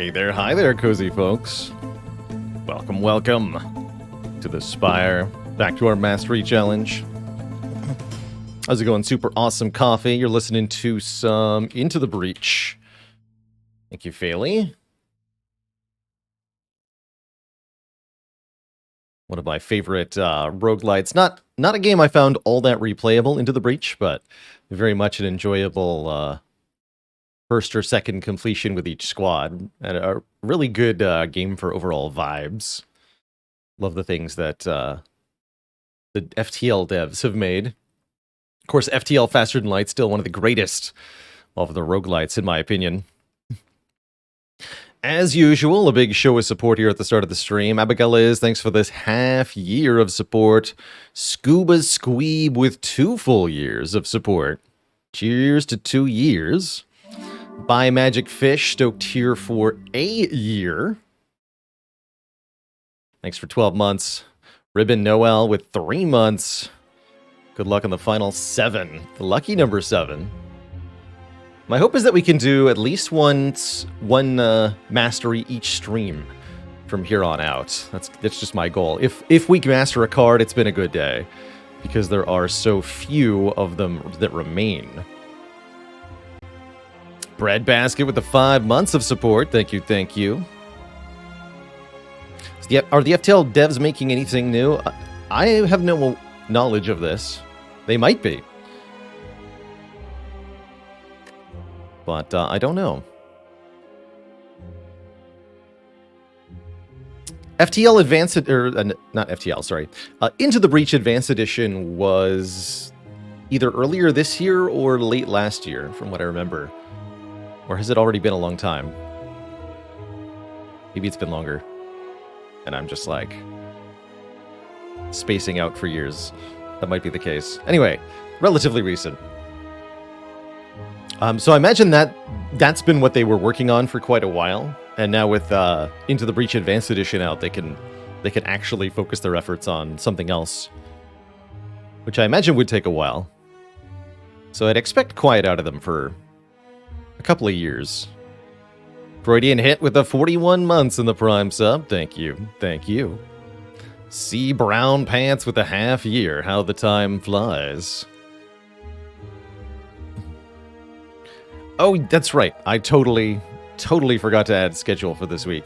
Hey there, hi there, cozy folks. Welcome, welcome to the Spire. Back to our Mastery Challenge. How's it going? Super awesome coffee. You're listening to some Into the Breach. Thank you, Failey. One of my favorite roguelites. Not a game I found all that replayable, Into the Breach, but very much an enjoyable first or second completion with each squad. And a really good game for overall vibes. Love the things that the FTL devs have made. Of course, FTL Faster Than Light, still one of the greatest of the roguelites, in my opinion. As usual, a big show of support here at the start of the stream. Abigail is, thanks for this half year of support. Scuba Squeeb with 2 full years of support. Cheers to 2 years. Buy Magic Fish, stoked here for a year. Thanks for 12 months. Ribbon Noel with 3 months. Good luck on the final 7. The lucky number 7. My hope is that we can do at least one mastery each stream from here on out. That's just my goal. If we master a card, it's been a good day, because there are so few of them that remain. Breadbasket with the 5 months of support. Thank you, thank you. Are the FTL devs making anything new? I have no knowledge of this. They might be. But I don't know. FTL Advanced, or not FTL, sorry. Into the Breach Advanced Edition was either earlier this year or late last year, from what I remember. Or has it already been a long time? Maybe it's been longer. And I'm just like spacing out for years. That might be the case. Anyway, relatively recent. So I imagine that's been what they were working on for quite a while. And now with Into the Breach Advanced Edition out, they can actually focus their efforts on something else, which I imagine would take a while. So I'd expect quiet out of them for a couple of years. Freudian hit with the 41 months in the Prime sub. Thank you. Thank you. C Brown Pants with a half year. How the time flies. Oh, that's right. I totally forgot to add schedule for this week.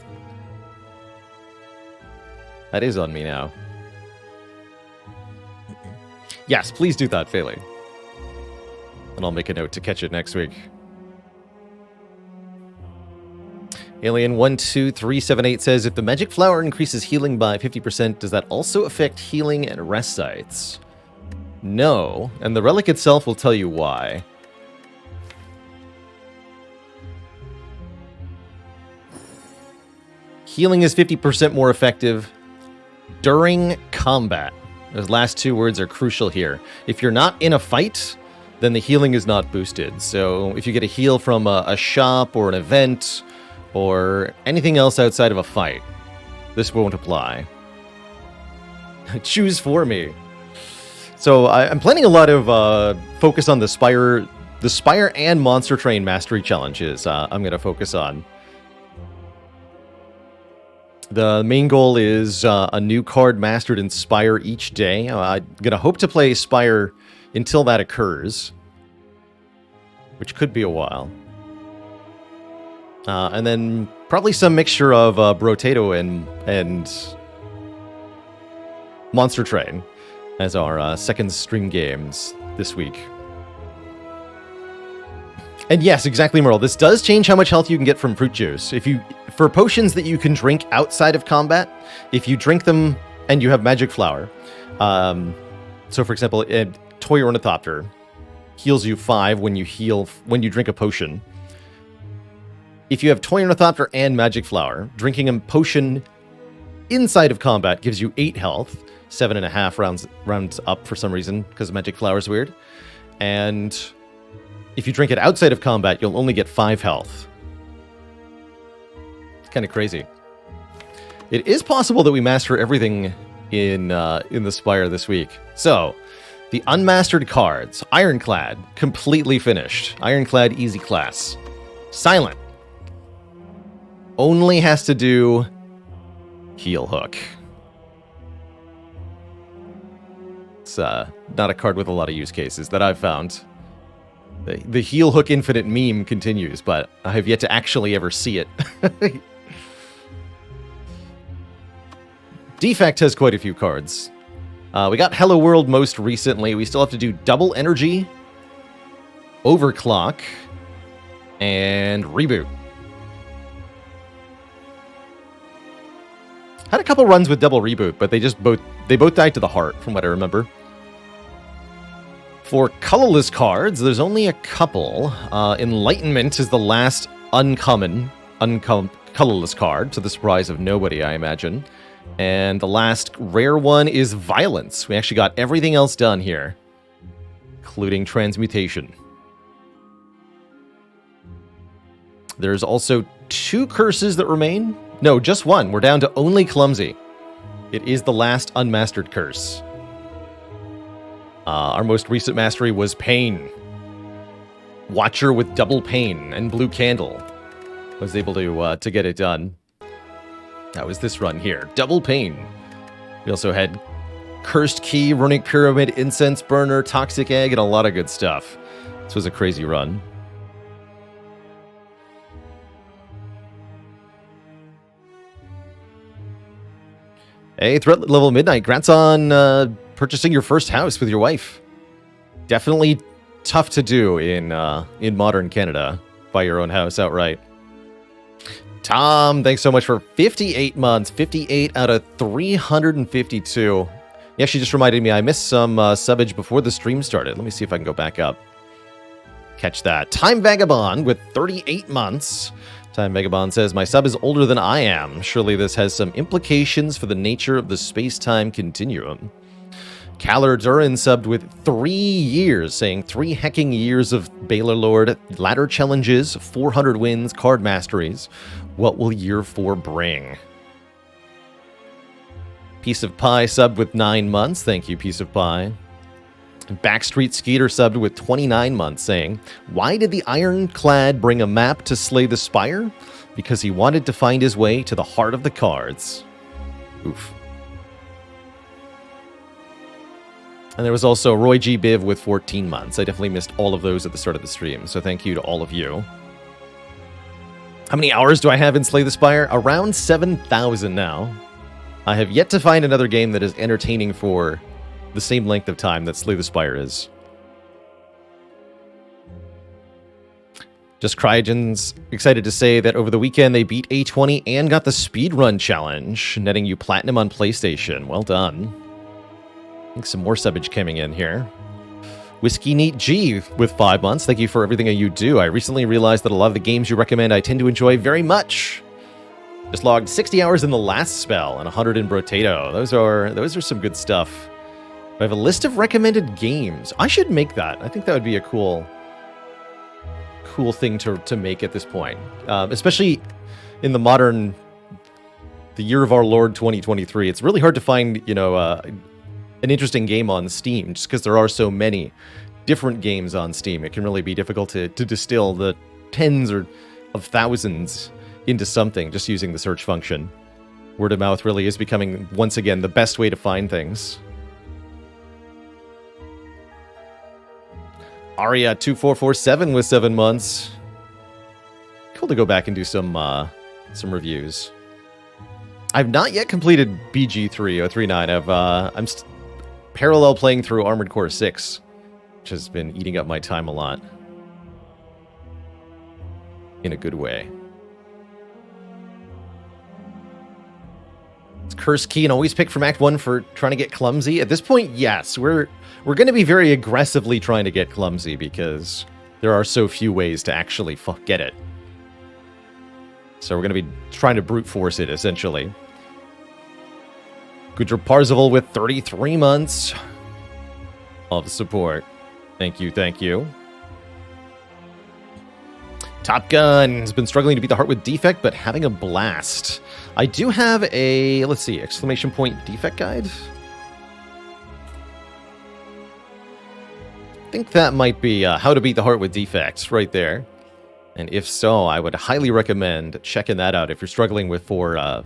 That is on me now. Yes, please do that, Failey. And I'll make a note to catch it next week. Alien12378 says, if the magic flower increases healing by 50%, does that also affect healing and rest sites? No, and the relic itself will tell you why. Healing is 50% more effective during combat. Those last 2 words are crucial here. If you're not in a fight, then the healing is not boosted. So if you get a heal from a shop or an event or anything else outside of a fight, this won't apply. Choose for me. So I'm planning a lot of focus on the Spire and Monster Train Mastery Challenges. I'm going to focus on. The main goal is a new card mastered in Spire each day. I'm going to hope to play Spire until that occurs, which could be a while. And then probably some mixture of Brotato and Monster Train as our second stream games this week. And yes, exactly, Merle. This does change how much health you can get from fruit juice. For potions that you can drink outside of combat, if you drink them and you have magic flower, so for example, a Toy Ornithopter heals you 5 when you drink a potion. If you have Toy Ornithopter and magic flower, drinking a potion inside of combat gives you 8 health, 7.5 rounds up for some reason because magic flower is weird, and if you drink it outside of combat, you'll only get 5 health. It's kind of crazy. It is possible that we master everything in the Spire this week. So, the unmastered cards. Ironclad, completely finished. Ironclad, easy class. Silent. only has to do Heel Hook. It's not a card with a lot of use cases that I've found. The Heel Hook Infinite meme continues, but I have yet to actually ever see it. Defect has quite a few cards. We got Hello World most recently. We still have to do Double Energy, Overclock, and Reboot. Had a couple runs with Double Reboot, but they both died to the heart, from what I remember. For colorless cards, there's only a couple. Enlightenment is the last uncommon colorless card, to the surprise of nobody, I imagine. And the last rare one is Violence. We actually got everything else done here, including Transmutation. There's also 2 curses that remain. No, just one. We're down to only Clumsy. It is the last unmastered curse. Our most recent mastery was Pain. Watcher with Double Pain and Blue Candle was able to get it done. That was this run here. Double Pain. We also had Cursed Key, Runic Pyramid, Incense Burner, Toxic Egg, and a lot of good stuff. This was a crazy run. Hey, Threat Level Midnight, congrats on purchasing your first house with your wife. Definitely tough to do in modern Canada. Buy your own house outright. Tom, thanks so much for 58 months. 58 out of 352. Yeah, she just reminded me I missed some subbage before the stream started. Let me see if I can go back up. Catch that. Time Vagabond with 38 months. Time Vagabond says, my sub is older than I am. Surely this has some implications for the nature of the space-time continuum. Kalar Durin subbed with 3 years, saying 3 hecking years of Baylor Lord, ladder challenges, 400 wins, card masteries. What will year 4 bring? Piece of Pie subbed with 9 months. Thank you, Piece of Pie. Backstreet Skeeter subbed with 29 months, saying, why did the Ironclad bring a map to slay the Spire? Because he wanted to find his way to the heart of the cards. Oof. And there was also Roy G. Biv with 14 months. I definitely missed all of those at the start of the stream, so thank you to all of you. How many hours do I have in Slay the Spire? Around 7,000 now. I have yet to find another game that is entertaining for the same length of time that Slay the Spire is. Just Cryogen's excited to say that over the weekend they beat A20 and got the speedrun challenge, netting you platinum on PlayStation. Well done. I think some more subbage coming in here. Whiskey Neat G with 5 months. Thank you for everything that you do. I recently realized that a lot of the games you recommend I tend to enjoy very much. Just logged 60 hours in the last spell and 100 in Brotato. Those are some good stuff. I have a list of recommended games. I should make that. I think that would be a cool thing to make at this point. Especially in the year of our Lord 2023. It's really hard to find, an interesting game on Steam, just because there are so many different games on Steam. It can really be difficult to distill the tens or of thousands into something just using the search function. Word of mouth really is becoming, once again, the best way to find things. Aria2447 with 7 months. Cool to go back and do some reviews. I've not yet completed BG3039. I'm parallel playing through Armored Core 6, which has been eating up my time a lot. In a good way. It's Curse Key and always pick from Act 1 for trying to get Clumsy. At this point, yes, we're going to be very aggressively trying to get Clumsy because there are so few ways to actually get it. So we're going to be trying to brute force it, essentially. Gudra Parzival with 33 months of support. Thank you, thank you. Top Gun has been struggling to beat the heart with Defect, but having a blast. I do have a, let's see, exclamation point Defect guide. I think that might be how to beat the heart with Defect right there. And if so, I would highly recommend checking that out if you're struggling with heart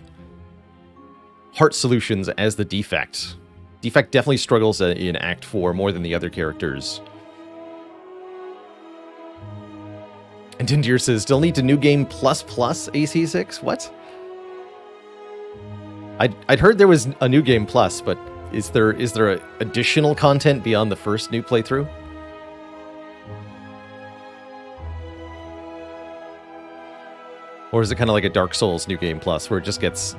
solutions as the Defect. Defect definitely struggles in Act 4 more than the other characters. And Dindir says, still need to new game plus AC6? What? I'd heard there was a new game plus, but is there additional content beyond the first new playthrough? Or is it kind of like a Dark Souls new game plus, where it just gets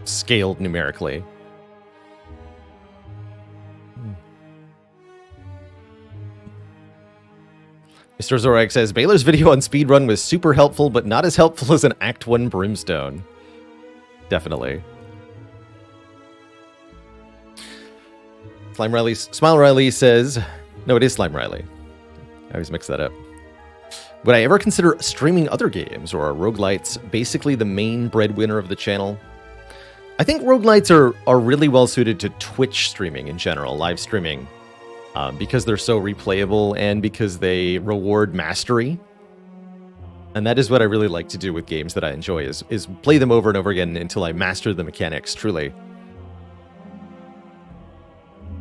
scaled numerically? Mr. Zorak says, Baylor's video on speedrun was super helpful, but not as helpful as an Act 1 Brimstone. Definitely. Smile Riley says, no, it is Slime Riley. I always mix that up. Would I ever consider streaming other games, or are roguelites basically the main breadwinner of the channel? I think roguelites are really well suited to Twitch streaming in general, live streaming, because they're so replayable and because they reward mastery. And that is what I really like to do with games that I enjoy, is play them over and over again until I master the mechanics, truly.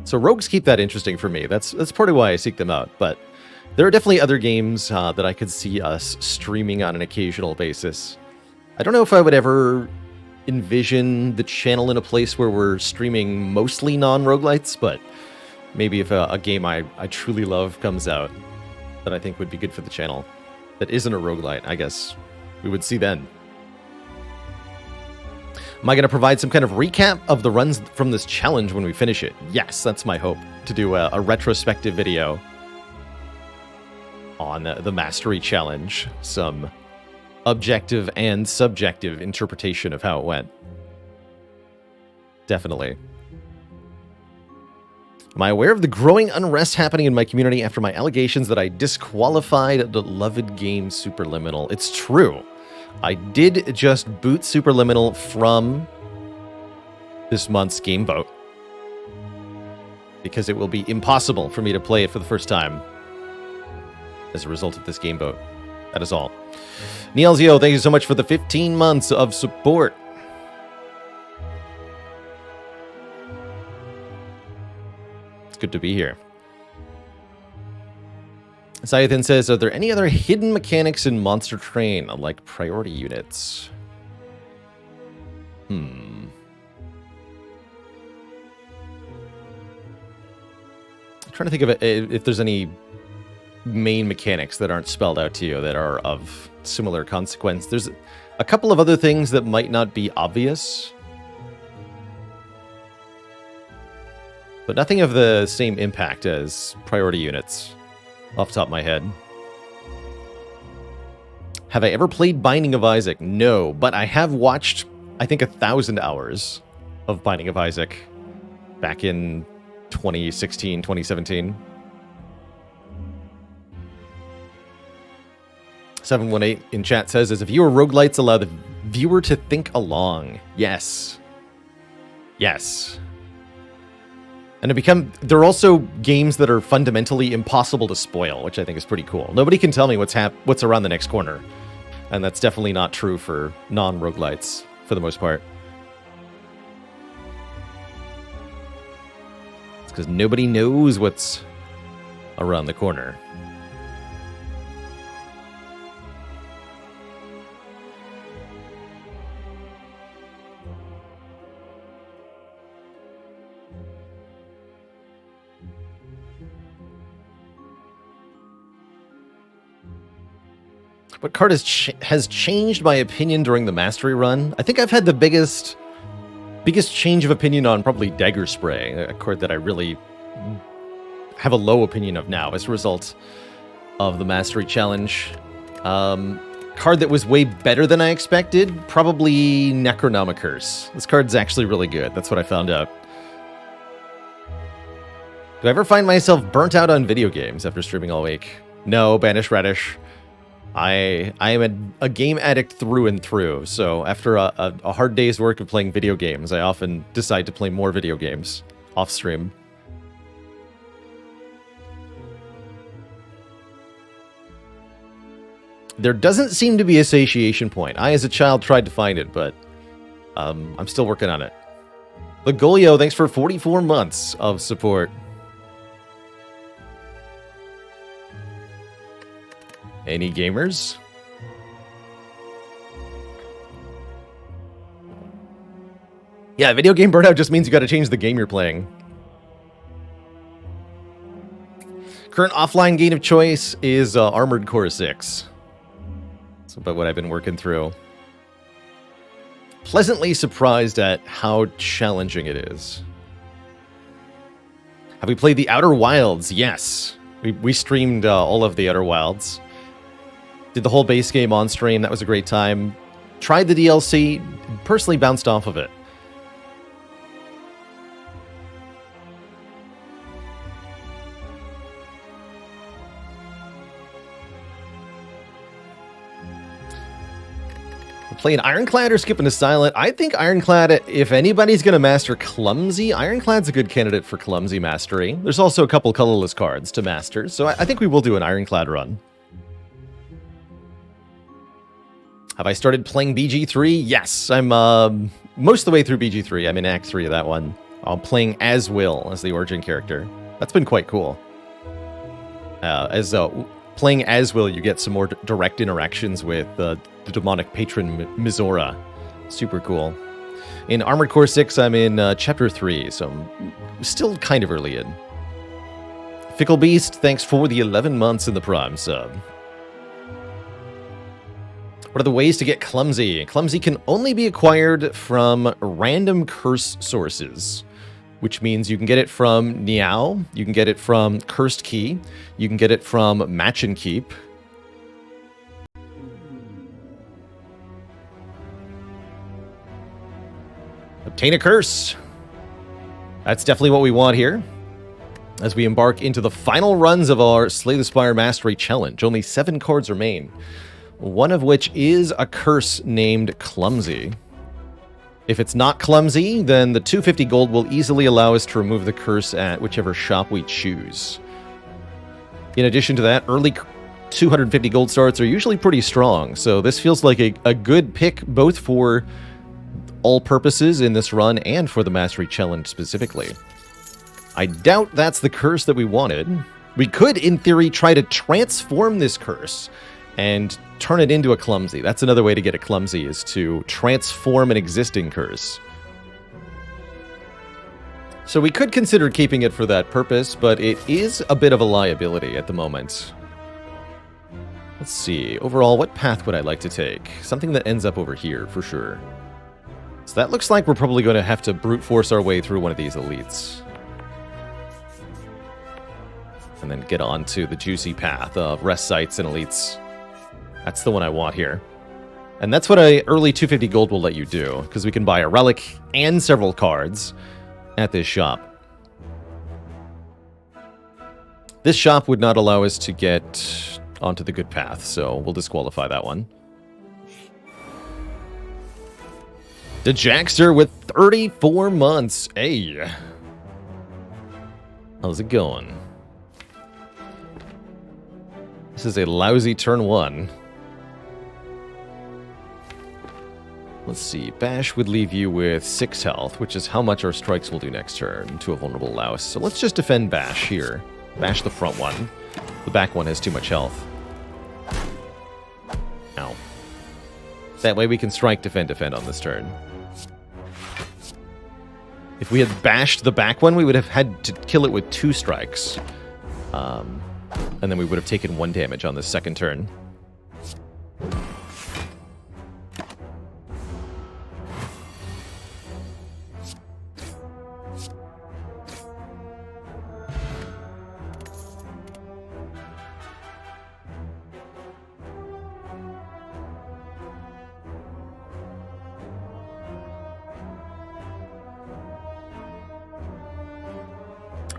So rogues keep that interesting for me. That's part of why I seek them out. But there are definitely other games that I could see us streaming on an occasional basis. I don't know if I would ever envision the channel in a place where we're streaming mostly non-roguelites, but maybe if a game I truly love comes out that I think would be good for the channel that isn't a roguelite, I guess we would see then. Am I going to provide some kind of recap of the runs from this challenge when we finish it? Yes, that's my hope, to do a retrospective video on the Mastery Challenge. Some objective and subjective interpretation of how it went. Definitely. Am I aware of the growing unrest happening in my community after my allegations that I disqualified the beloved game Superliminal? It's true. I did just boot Superliminal from this month's game vote because it will be impossible for me to play it for the first time as a result of this game vote. That is all. Neilzio, thank you so much for the 15 months of support. It's good to be here. Sayathan says, are there any other hidden mechanics in Monster Train, like priority units? I'm trying to think of it, if there's any main mechanics that aren't spelled out to you that are of similar consequence. There's a couple of other things that might not be obvious, but nothing of the same impact as priority units off the top of my head. Have I ever played Binding of Isaac? No, but I have watched, I think, 1,000 hours of Binding of Isaac back in 2016, 2017. 718 in chat says, as a viewer, roguelites allow the viewer to think along. Yes. Yes. And they're also games that are fundamentally impossible to spoil, which I think is pretty cool. Nobody can tell me what's around the next corner. And that's definitely not true for non-roguelites, for the most part. It's because nobody knows what's around the corner. What card has changed my opinion during the Mastery run? I think I've had the biggest change of opinion on probably Dagger Spray, a card that I really have a low opinion of now as a result of the Mastery Challenge. Card that was way better than I expected, probably Necronomicurse. This card's actually really good. That's what I found out. Do I ever find myself burnt out on video games after streaming all week? No, Banish Radish. I am a game addict through and through, so after a hard day's work of playing video games, I often decide to play more video games off-stream. There doesn't seem to be a satiation point. I, as a child, tried to find it, but I'm still working on it. Legolio, thanks for 44 months of support. Any gamers? Yeah, video game burnout just means you gotta change the game you're playing. Current offline game of choice is Armored Core 6. That's about what I've been working through. Pleasantly surprised at how challenging it is. Have we played the Outer Wilds? Yes. We streamed all of the Outer Wilds. Did the whole base game on stream. That was a great time. Tried the DLC. Personally bounced off of it. Playing Ironclad or skipping to Silent? I think Ironclad, if anybody's going to master Clumsy, Ironclad's a good candidate for Clumsy mastery. There's also a couple colorless cards to master, so I think we will do an Ironclad run. Have I started playing BG3? Yes, I'm most of the way through BG3. I'm in Act 3 of that one. I'm playing as Will, as the origin character. That's been quite cool. Playing as Will, you get some more direct interactions with the demonic patron Mizora. Super cool. In Armored Core 6, I'm in Chapter 3, so I'm still kind of early in. Fickle Beast, thanks for the 11 months in the Prime sub. What are the ways to get Clumsy? Clumsy can only be acquired from random curse sources, which means you can get it from Niao, you can get it from Cursed Key, you can get it from Match and Keep. Obtain a curse. That's definitely what we want here as we embark into the final runs of our Slay the Spire Mastery Challenge. Only 7 cards remain, one of which is a curse named Clumsy. If it's not Clumsy, then the 250 gold will easily allow us to remove the curse at whichever shop we choose. In addition to that, early 250 gold starts are usually pretty strong, so this feels like a good pick both for all purposes in this run and for the Mastery Challenge specifically. I doubt that's the curse that we wanted. We could, in theory, try to transform this curse and turn it into a Clumsy. That's another way to get a Clumsy, is to transform an existing curse. So we could consider keeping it for that purpose, but it is a bit of a liability at the moment. Let's see. Overall, what path would I like to take? Something that ends up over here, for sure. So that looks like we're probably going to have to brute force our way through one of these elites. And then get on to the juicy path of rest sites and elites. That's the one I want here. And that's what early 250 gold will let you do, because we can buy a relic and several cards at this shop. This shop would not allow us to get onto the good path, so we'll disqualify that one. The Jackster with 34 months. Hey. How's it going? This is a lousy turn 1. Let's see. Bash would leave you with 6 health, which is how much our strikes will do next turn to a vulnerable louse. So let's just defend Bash here. Bash the front one. The back one has too much health. Ow. That way we can strike, defend on this turn. If we had bashed the back one, we would have had to kill it with 2 strikes. And then we would have taken 1 damage on the second turn.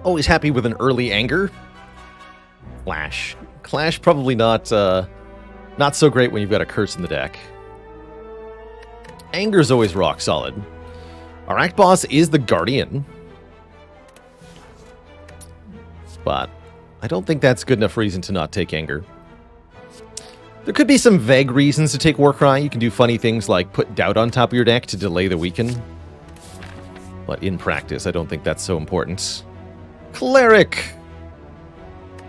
Always happy with an early anger. Clash. Clash probably not so great when you've got a curse in the deck. Anger's always rock solid. Our act boss is the Guardian. But I don't think that's good enough reason to not take anger. There could be some vague reasons to take Warcry. You can do funny things like put Doubt on top of your deck to delay the weaken. But in practice, I don't think that's so important. Cleric!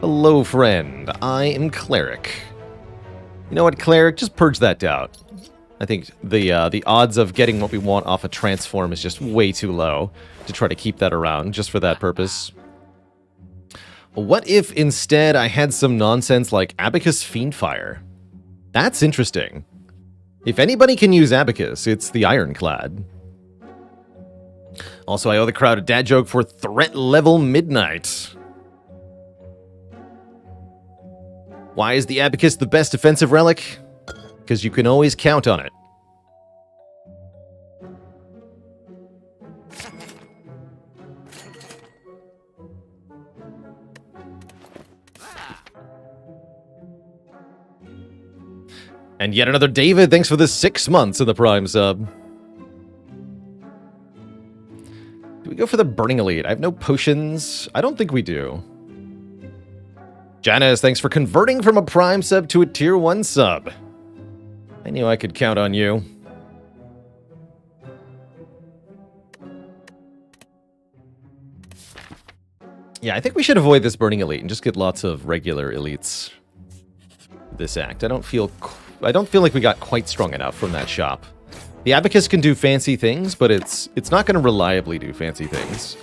Hello, friend. I am Cleric. You know what, Cleric? Just purge that Doubt. I think the odds of getting what we want off a transform is just way too low to try to keep that around just for that purpose. What if instead I had some nonsense like Abacus Fiendfire? That's interesting. If anybody can use Abacus, it's the Ironclad. Also, I owe the crowd a dad joke for threat level midnight. Why is the Abacus the best defensive relic? Because you can always count on it. And yet another David, thanks for the 6 months in the Prime sub. Do we go for the Burning Elite? I have no potions. I don't think we do. Janice, thanks for converting from a Prime sub to a Tier 1 sub. I knew I could count on you. Yeah, I think we should avoid this Burning Elite and just get lots of regular elites this act. I don't feel like we got quite strong enough from that shop. The Abacus can do fancy things, but it's not going to reliably do fancy things.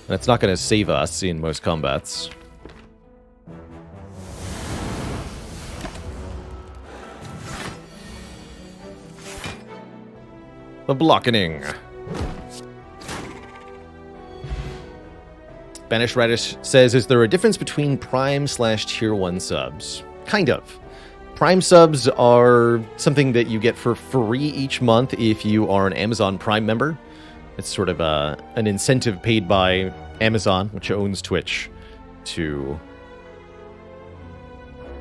And it's not going to save us in most combats. The blockening. Banished Radish says, is there a difference between Prime/Tier 1 subs? Kind of. Prime subs are something that you get for free each month if you are an Amazon Prime member. It's sort of an incentive paid by Amazon, which owns Twitch, to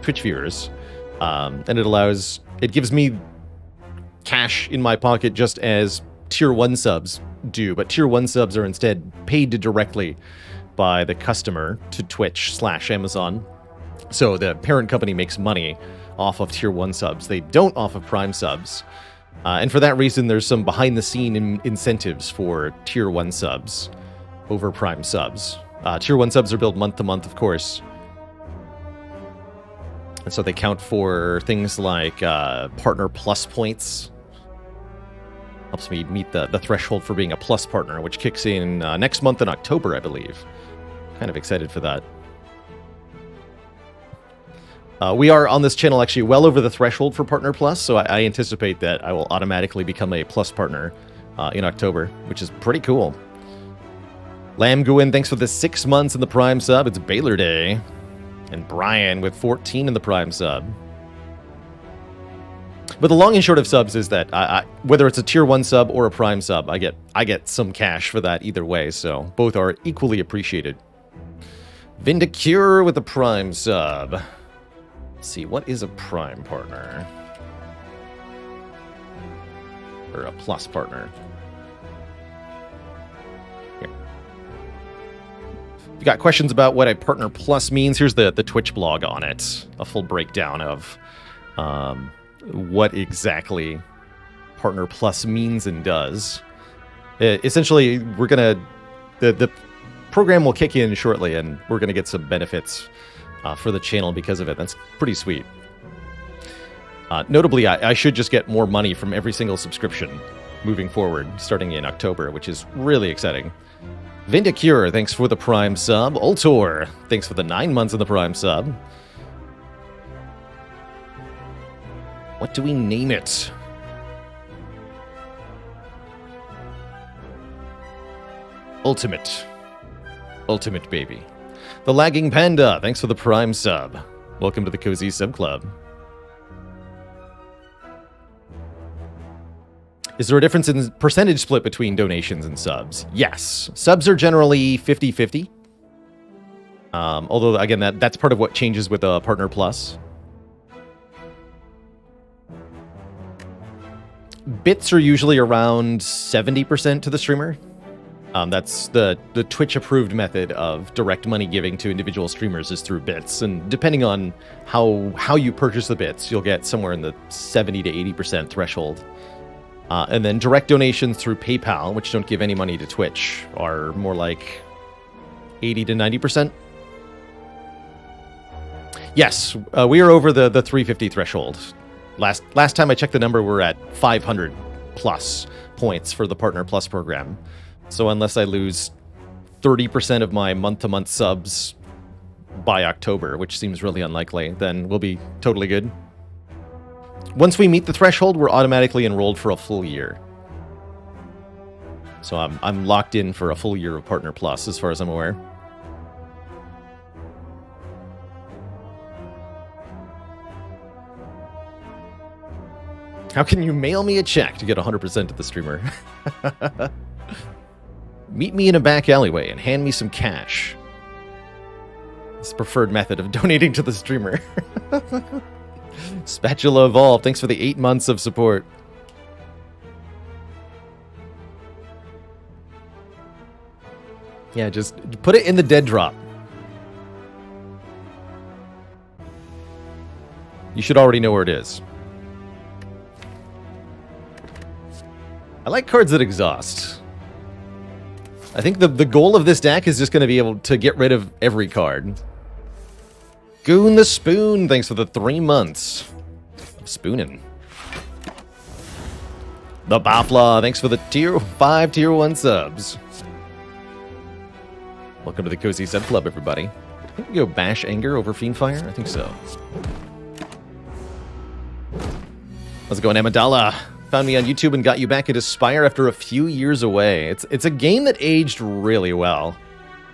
Twitch viewers. And it gives me cash in my pocket just as Tier 1 subs do, but Tier 1 subs are instead paid directly by the customer to Twitch/Amazon. So the parent company makes money off of Tier 1 subs. They don't off of Prime subs. And for that reason, there's some behind-the-scene incentives for Tier 1 subs over Prime subs. Tier 1 subs are billed month-to-month, of course. And so they count for things like Partner Plus points. Helps me meet the threshold for being a Plus partner, which kicks in next month in October, I believe. Kind of excited for that. We are on this channel actually well over the threshold for Partner Plus, so I anticipate that I will automatically become a Plus partner in October, which is pretty cool. Lam Guin, thanks for the 6 months in the Prime sub. It's Baylor Day. And Brian with 14 in the Prime sub. But the long and short of subs is that whether it's a Tier 1 sub or a Prime sub, I get some cash for that either way, so both are equally appreciated. Vindicure with the Prime sub. Let's see, what is a Prime partner? Or a Plus partner? Here. If you got questions about what a Partner Plus means, here's the Twitch blog on it. A full breakdown of what exactly Partner Plus means and does. Essentially, we're gonna the program will kick in shortly, and we're gonna get some benefits for the channel because of it. That's pretty sweet. Notably, I should just get more money from every single subscription moving forward, starting in October, which is really exciting. Vindicure, thanks for the Prime sub. Ultor, thanks for the 9 months of the Prime sub. What do we name it? Ultimate. Ultimate baby. The Lagging Panda, thanks for the Prime sub. Welcome to the Cozy Sub Club. Is there a difference in percentage split between donations and subs? Yes. Subs are generally 50-50. Although, again, that's part of what changes with Partner Plus. Bits are usually around 70% to the streamer. That's the Twitch-approved method of direct money giving to individual streamers is through bits. And depending on how you purchase the bits, you'll get somewhere in the 70 to 80% threshold. And then direct donations through PayPal, which don't give any money to Twitch, are more like 80 to 90%. Yes, we are over the 350 threshold. Last time I checked the number, we're at 500 plus points for the Partner Plus program. So unless I lose 30% of my month-to-month subs by October, which seems really unlikely, then we'll be totally good. Once we meet the threshold, we're automatically enrolled for a full year. So I'm locked in for a full year of Partner Plus, as far as I'm aware. How can you mail me a check to get 100% of the streamer? Meet me in a back alleyway and hand me some cash. It's the preferred method of donating to the streamer. Spatula Evolved, thanks for the 8 months of support. Yeah, just put it in the dead drop. You should already know where it is. I like cards that exhaust. I think the goal of this deck is just going to be able to get rid of every card. Goon the Spoon, thanks for the 3 months of spooning. The Bafla, thanks for the tier 5, tier 1 subs. Welcome to the Cozy Sub Club, everybody. I think we go Bash Anger over Fiendfire? I think so. How's it going, Amidala? Found me on YouTube and got you back into Spire after a few years away. It's a game that aged really well.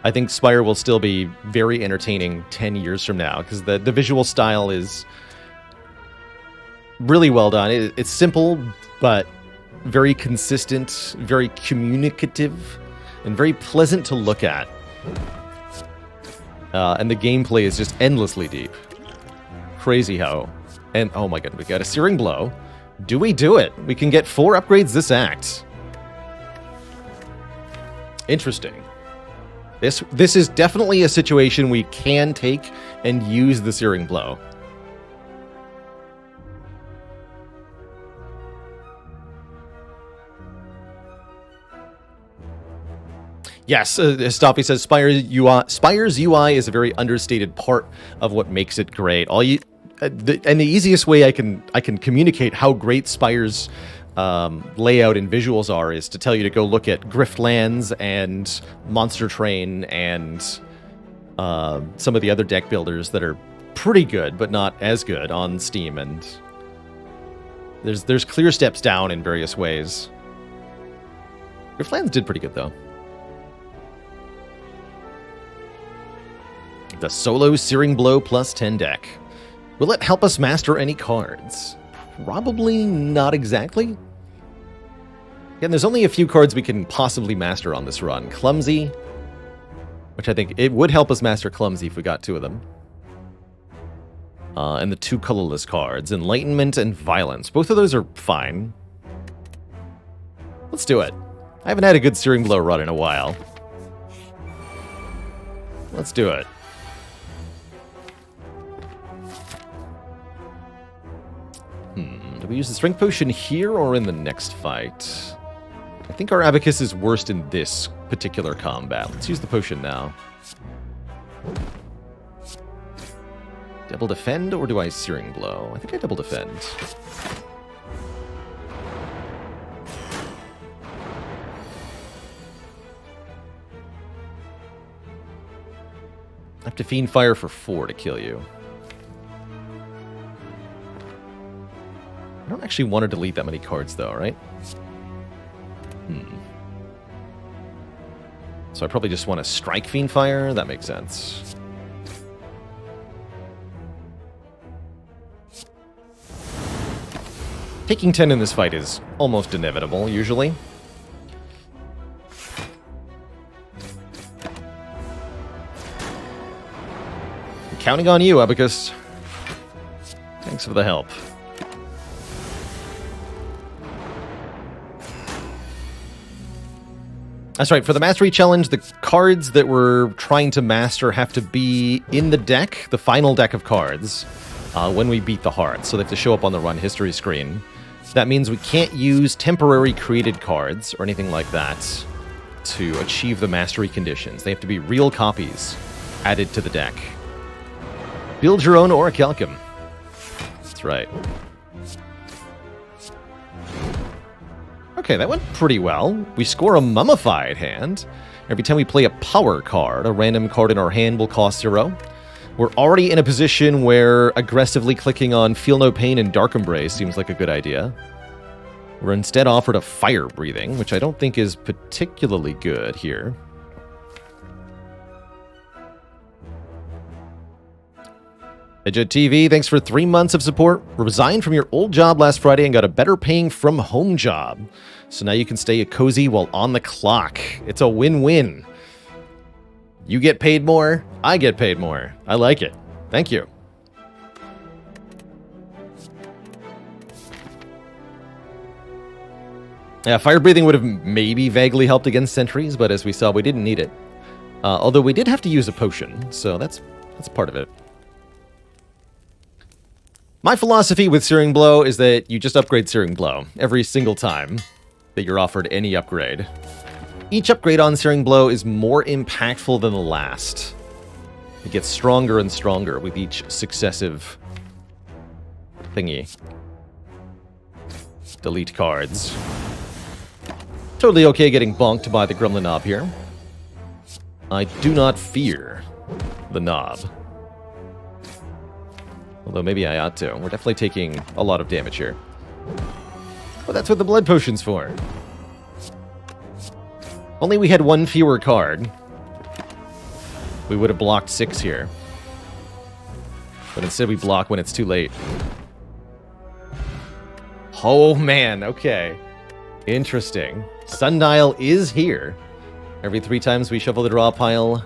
I think Spire will still be very entertaining 10 years from now, because the visual style is really well done. It's simple, but very consistent, very communicative, and very pleasant to look at. And the gameplay is just endlessly deep. Crazy how... And, oh my god, we got a Searing Blow. Do we do it? We can get 4 upgrades this act. Interesting. This is definitely a situation we can take and use the Searing Blow. Yes, Stoppy says Spire's UI is a very understated part of what makes it great. And the easiest way I can communicate how great Spire's layout and visuals are is to tell you to go look at Griftlands and Monster Train and some of the other deck builders that are pretty good, but not as good on Steam. And there's clear steps down in various ways. Griftlands did pretty good, though. The Solo Searing Blow plus 10 deck. Will it help us master any cards? Probably not exactly. Again, there's only a few cards we can possibly master on this run. Clumsy, which I think it would help us master Clumsy if we got 2 of them. And the 2 colorless cards, Enlightenment and Violence. Both of those are fine. Let's do it. I haven't had a good Searing Blow run in a while. Let's do it. Do we use the Strength Potion here or in the next fight? I think our Abacus is worst in this particular combat. Let's use the potion now. Double Defend, or do I Searing Blow? I think I Double Defend. I have to Fiend Fire for 4 to kill you. I don't actually want to delete that many cards, though, right? So I probably just want to strike Fiend Fire. That makes sense. Taking 10 in this fight is almost inevitable, usually. I'm counting on you, Abacus. Thanks for the help. That's right, for the Mastery Challenge, the cards that we're trying to master have to be in the deck, the final deck of cards, when we beat the heart. So they have to show up on the run history screen. That means we can't use temporary created cards or anything like that to achieve the mastery conditions. They have to be real copies added to the deck. Build your own Orichalcum. That's right. Okay, that went pretty well. We score a Mummified hand. Every time we play a power card, a random card in our hand will cost 0. We're already in a position where aggressively clicking on Feel No Pain and Dark Embrace seems like a good idea. We're instead offered a Fire Breathing, which I don't think is particularly good here. Edged TV, thanks for 3 months of support. Resigned from your old job last Friday and got a better paying from home job. So now you can stay cozy while on the clock. It's a win-win. You get paid more, I get paid more. I like it. Thank you. Yeah, Fire Breathing would have maybe vaguely helped against sentries, but as we saw, we didn't need it. Although we did have to use a potion, so that's part of it. My philosophy with Searing Blow is that you just upgrade Searing Blow every single time that you're offered any upgrade. Each upgrade on Searing Blow is more impactful than the last. It gets stronger and stronger with each successive thingy. Delete cards. Totally okay getting bonked by the Gremlin Knob here. I do not fear the knob. Although maybe I ought to. We're definitely taking a lot of damage here. But that's what the blood potion's for. Only we had 1 fewer card. We would have blocked 6 here. But instead we block when it's too late. Oh man, okay. Interesting. Sundial is here. Every 3 times we shuffle the draw pile,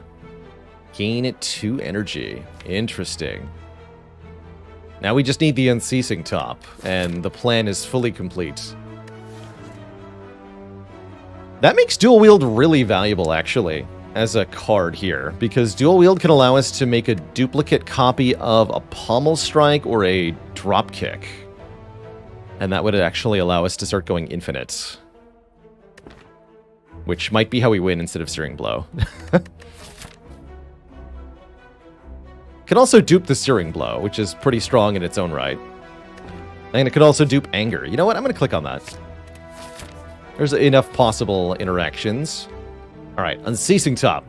gain 2 energy. Interesting. Now we just need the Unceasing Top, and the plan is fully complete. That makes Dual Wield really valuable, actually, as a card here, because Dual Wield can allow us to make a duplicate copy of a Pommel Strike or a Dropkick. And that would actually allow us to start going infinite. Which might be how we win instead of Searing Blow. Can also dupe the Searing Blow, which is pretty strong in its own right. And it could also dupe Anger. You know what? I'm going to click on that. There's enough possible interactions. All right, Unceasing Top.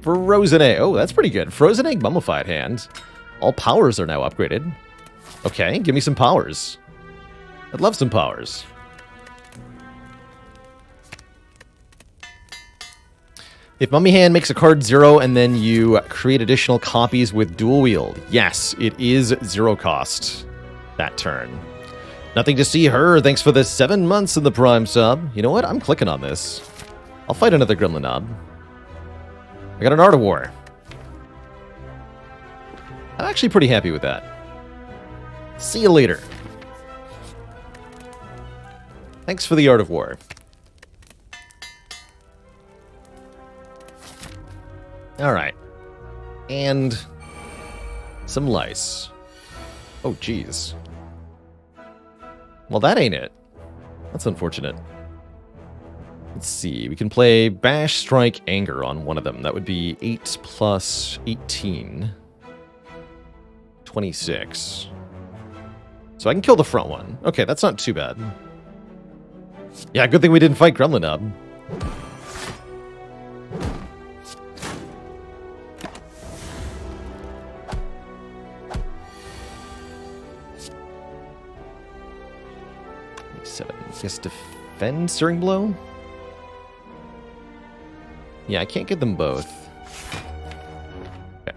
Frozen Egg. Oh, that's pretty good. Frozen Egg Mummified hand. All powers are now upgraded. Okay, give me some powers. I'd love some powers. If Mummy Hand makes a card 0 and then you create additional copies with Dual Wield, yes, it is 0 cost that turn. Nothing to see her. Thanks for the 7 months in the Prime sub. You know what? I'm clicking on this. I'll fight another Gremlin Knob. I got an Art of War. I'm actually pretty happy with that. See you later. Thanks for the Art of War. Alright. And some lice. Oh, jeez. Well, that ain't it. That's unfortunate. Let's see. We can play Bash, Strike, Anger on one of them. That would be 8 plus 18. 26. So I can kill the front one. Okay, that's not too bad. Yeah, good thing we didn't fight Gremlin Knob. I guess defend Searing Blow? Yeah, I can't get them both. Okay.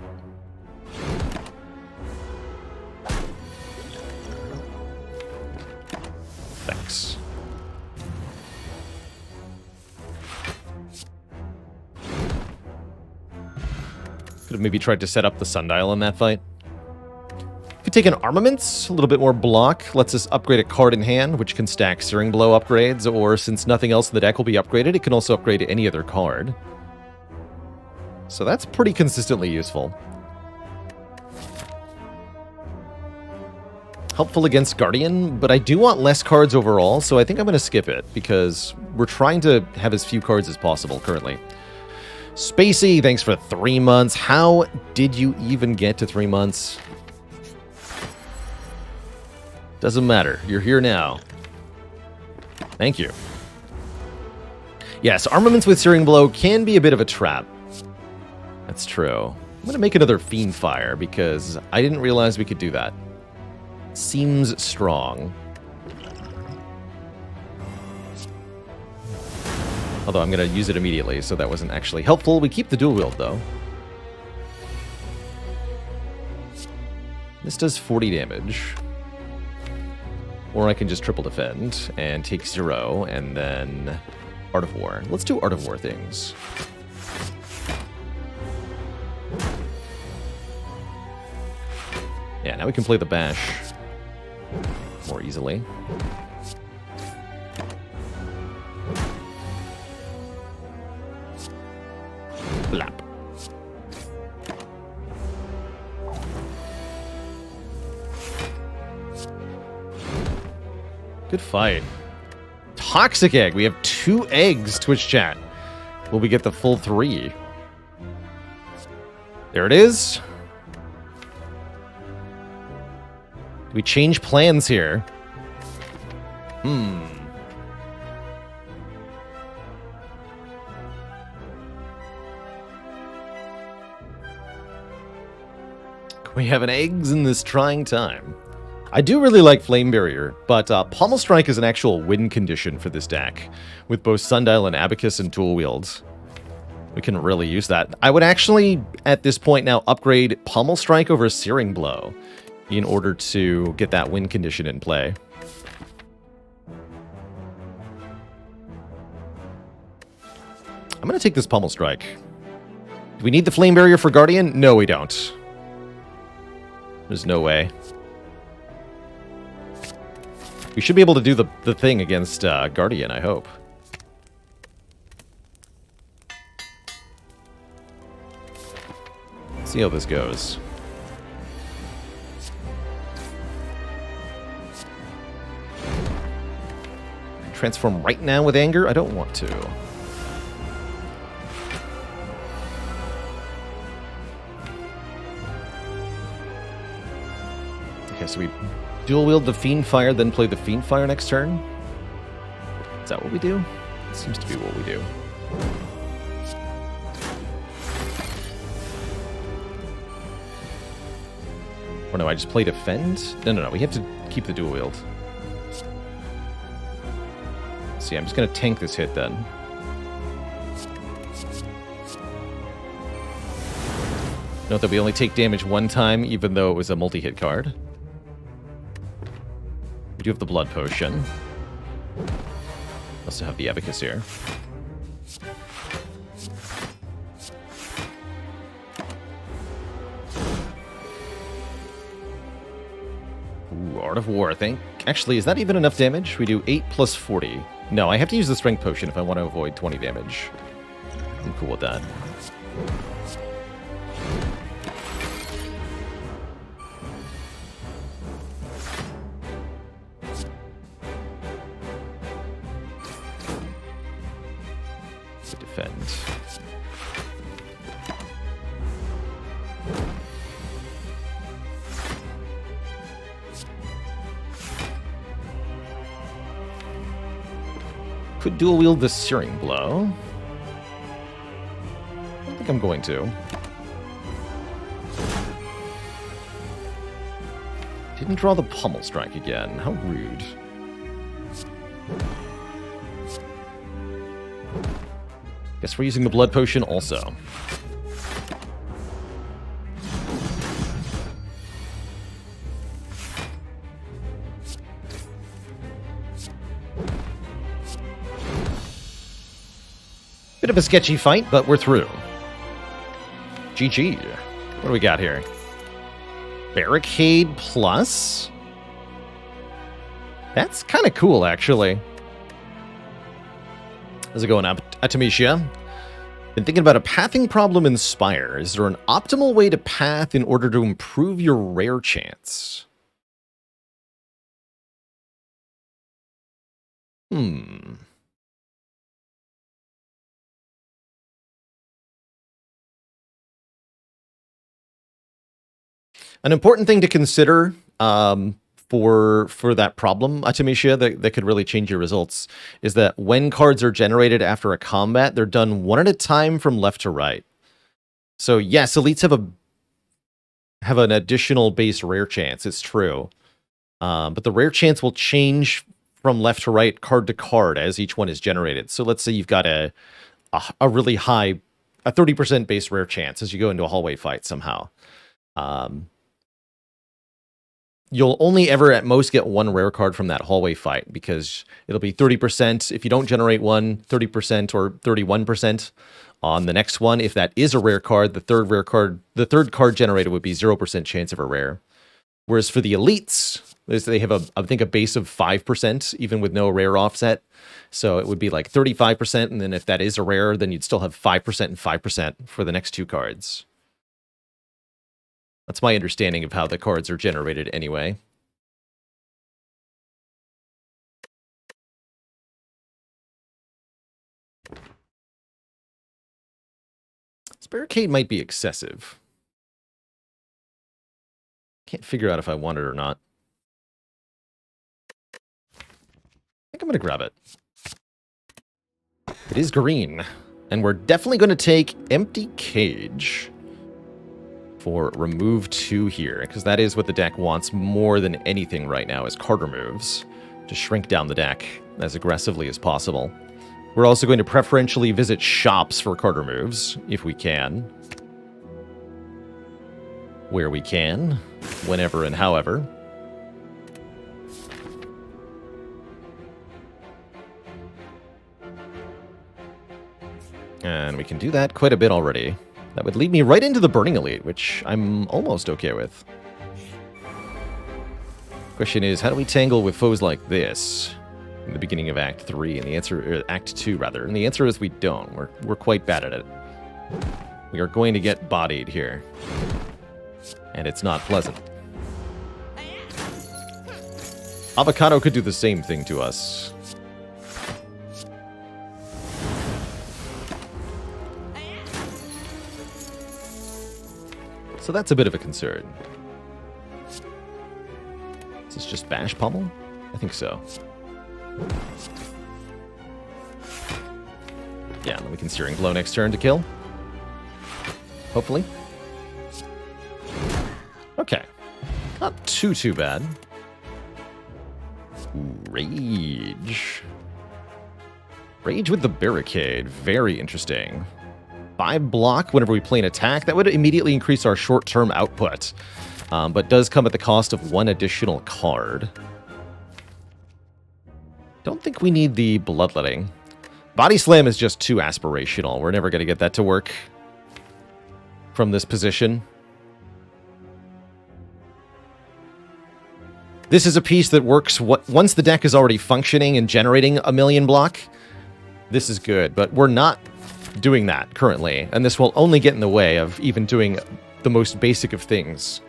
Thanks. Could have maybe tried to set up the Sundial in that fight. Take an Armaments, a little bit more block, lets us upgrade a card in hand, which can stack Searing Blow upgrades, or since nothing else in the deck will be upgraded, it can also upgrade any other card. So that's pretty consistently useful. Helpful against Guardian, but I do want less cards overall, so I think I'm going to skip it, because we're trying to have as few cards as possible currently. Spacey, thanks for 3 months. How did you even get to 3 months? Doesn't matter. You're here now. Thank you. Yes, Armaments with Searing Blow can be a bit of a trap. That's true. I'm going to make another Fiend Fire, because I didn't realize we could do that. Seems strong. Although I'm going to use it immediately, so that wasn't actually helpful. We keep the dual wield, though. This does 40 damage. Or I can just triple defend and take 0, and then Art of War. Let's do Art of War things. Yeah, now we can play the Bash more easily. Blap. Good fight. Toxic Egg. We have 2 eggs, Twitch chat. Will we get the full 3? There it is. Do we change plans here? We have an eggs in this trying time. I do really like Flame Barrier, but Pommel Strike is an actual win condition for this deck, with both Sundial and Abacus and dual wields. We can really use that. I would actually, at this point now, upgrade Pommel Strike over Searing Blow in order to get that win condition in play. I'm going to take this Pommel Strike. Do we need the Flame Barrier for Guardian? No, we don't. There's no way. We should be able to do the thing against Guardian, I hope. See how this goes. Transform right now with Anger? I don't want to. Okay, so we dual wield the Fiend Fire, then play the Fiend Fire next turn? Is that what we do? It seems to be what we do. Or no, I just play Defend? No, we have to keep the dual wield. See, I'm just going to tank this hit then. Note that we only take damage 1 time, even though it was a multi-hit card. We do have the Blood Potion. Also have the Abacus here. Ooh, Art of War, I think. Actually, is that even enough damage? We do 8 plus 40. No, I have to use the Strength Potion if I want to avoid 20 damage. I'm cool with that. Defend. Could dual wield the Searing Blow. I don't think I'm going to. Didn't draw the Pommel Strike again. How rude. Guess we're using the Blood Potion also. Bit of a sketchy fight, but we're through. GG. What do we got here? Barricade Plus? That's kind of cool, actually. How's it going, Atomicia? Been thinking about a pathing problem in Spire. Is there an optimal way to path in order to improve your rare chance? An important thing to consider for that problem, Artemisia, that could really change your results, is that when cards are generated after a combat, they're done one at a time from left to right. So yes, elites have an additional base rare chance, it's true. But the rare chance will change from left to right, card to card, as each one is generated. So let's say you've got a really high, a 30% base rare chance as you go into a hallway fight somehow. You'll only ever at most get one rare card from that hallway fight, because it'll be 30% if you don't generate one, 30% or 31% on the next one. If that is a rare card, the third card generated would be 0% chance of a rare. Whereas for the elites, they have I think a base of 5%, even with no rare offset. So it would be like 35%, and then if that is a rare, then you'd still have 5% and 5% for the next two cards. That's my understanding of how the cards are generated anyway. This barricade might be excessive. Can't figure out if I want it or not. I think I'm going to grab it. It is green. And we're definitely going to take Empty Cage for remove 2 here, because that is what the deck wants more than anything right now, is card removes, to shrink down the deck as aggressively as possible. We're also going to preferentially visit shops for card removes, if we can. Where we can, whenever and however. And we can do that quite a bit already. That would lead me right into the Burning Elite, which I'm almost okay with. Question is, how do we tangle with foes like this in the beginning of Act 3? And the answer, Act 2 rather. And the answer is we don't. We're quite bad at it. We are going to get bodied here. And it's not pleasant. Avocado could do the same thing to us. So that's a bit of a concern. Is this just bash pummel? I think so. Yeah, then we can Searing Blow next turn to kill. Hopefully. Okay. Not too bad. Ooh, Rage. Rage with the Barricade. Very interesting. 5 block whenever we play an attack. That would immediately increase our short-term output, but does come at the cost of 1 additional card. Don't think we need the Bloodletting. Body Slam is just too aspirational. We're never going to get that to work from this position. This is a piece that works once the deck is already functioning and generating a million block. This is good, but we're not doing that currently, and this will only get in the way of even doing the most basic of things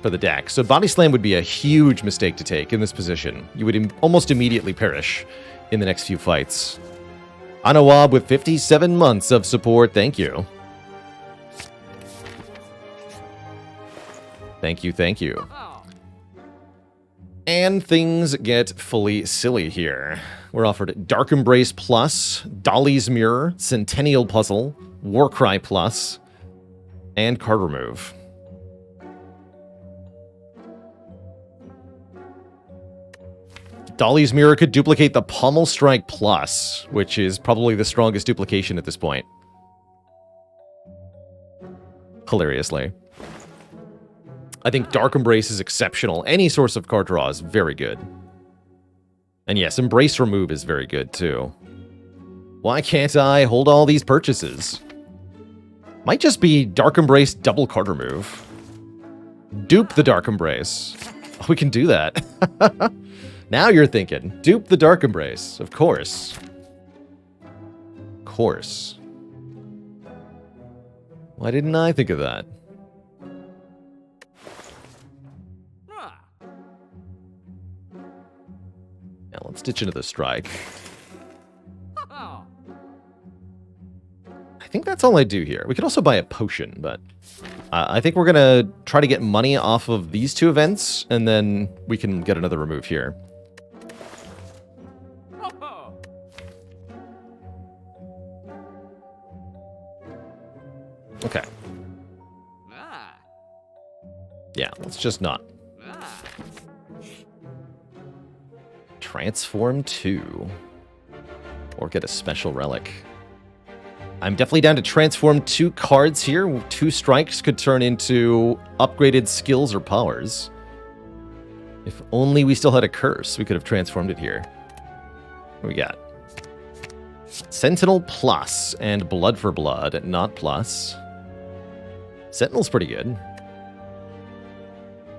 for the deck. So Body Slam would be a huge mistake to take in this position. You would almost immediately perish in the next few fights. Anawab with 57 months of support, thank you. Thank you, thank you. And things get fully silly here. We're offered Dark Embrace Plus, Dolly's Mirror, Centennial Puzzle, Warcry Plus, and Card Remove. Dolly's Mirror could duplicate the Pommel Strike Plus, which is probably the strongest duplication at this point. Hilariously. I think Dark Embrace is exceptional. Any source of card draw is very good. And yes, Embrace Remove is very good too. Why can't I hold all these purchases? Might just be Dark Embrace double card remove. Dupe the Dark Embrace. Oh, we can do that. Now you're thinking. Dupe the Dark Embrace. Of course. Of course. Why didn't I think of that? Yeah, let's ditch into the strike. I think that's all I do here. We could also buy a potion, but I think we're going to try to get money off of these two events, and then we can get another remove here. Okay. Yeah, let's just not. Transform 2. Or get a special relic. I'm definitely down to transform 2 cards here. 2 strikes could turn into upgraded skills or powers. If only we still had a curse, we could have transformed it here. What do we got? Sentinel plus and Blood for Blood, not plus. Sentinel's pretty good.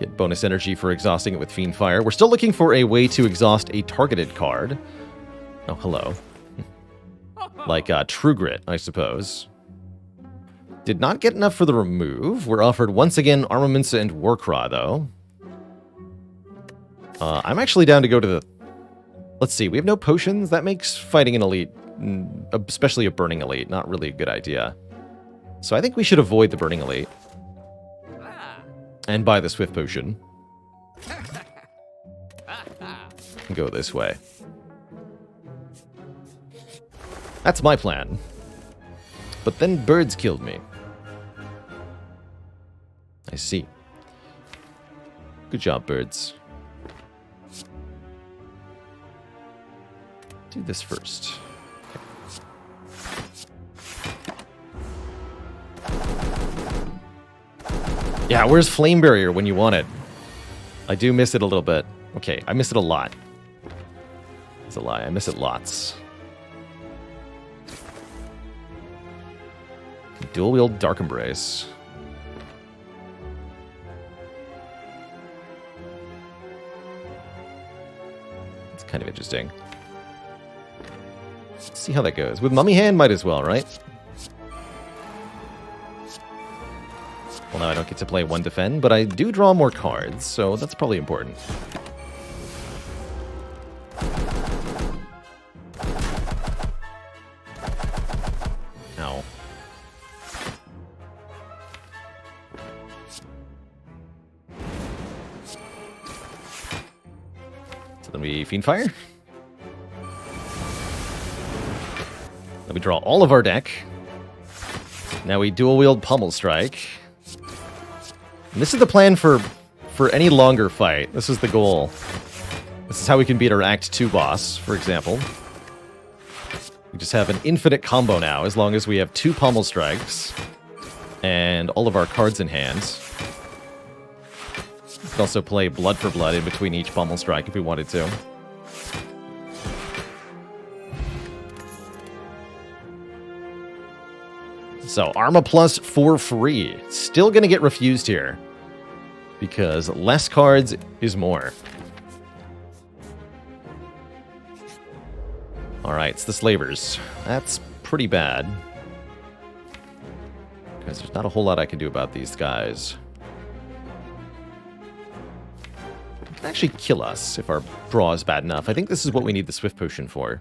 Get bonus energy for exhausting it with Fiend Fire. We're still looking for a way to exhaust a targeted card. Oh, hello. Like True Grit, I suppose. Did not get enough for the remove. We're offered once again Armaments and Warcraw, though. I'm actually down to go to the... Let's see, we have no potions. That makes fighting an elite, especially a burning elite, not really a good idea. So I think we should avoid the burning elite. And buy the Swift Potion. Go this way. That's my plan. But then birds killed me. I see. Good job, birds. Do this first. Yeah, where's Flame Barrier when you want it? I do miss it a little bit. Okay, I miss it a lot. It's a lie. I miss it lots. Dual wield Dark Embrace. It's kind of interesting. Let's see how that goes. With Mummy Hand, might as well, right? Well, now I don't get to play 1 defend, but I do draw more cards, so that's probably important. Ow. So then we Fiend Fire. Then we draw all of our deck. Now we dual wield Pummel Strike. And this is the plan for any longer fight. This is the goal. This is how we can beat our Act 2 boss, for example. We just have an infinite combo now, as long as we have 2 Pummel Strikes and all of our cards in hand. We could also play Blood for Blood in between each Pummel Strike if we wanted to. So, Arma Plus for free. Still gonna get refused here. Because less cards is more. Alright, it's the Slavers. That's pretty bad. Because there's not a whole lot I can do about these guys. They can actually kill us if our draw is bad enough. I think this is what we need the Swift Potion for.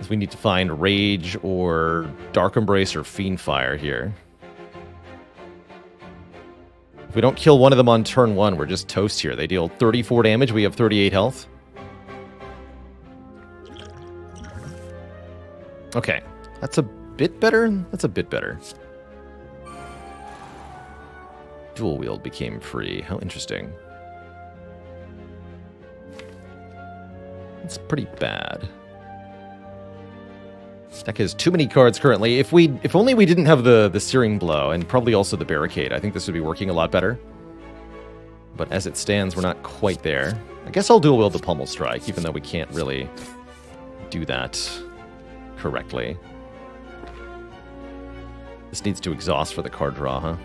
We need to find Rage or Dark Embrace or Fiend Fire here. If we don't kill one of them on turn 1, we're just toast here. They deal 34 damage, we have 38 health. Okay, that's a bit better. That's a bit better. Dual wield became free. How interesting. It's pretty bad. Deck has too many cards currently. If only we didn't have the Searing Blow and probably also the Barricade, I think this would be working a lot better. But as it stands, we're not quite there. I guess I'll dual wield the Pummel Strike, even though we can't really do that correctly. This needs to exhaust for the card draw, huh?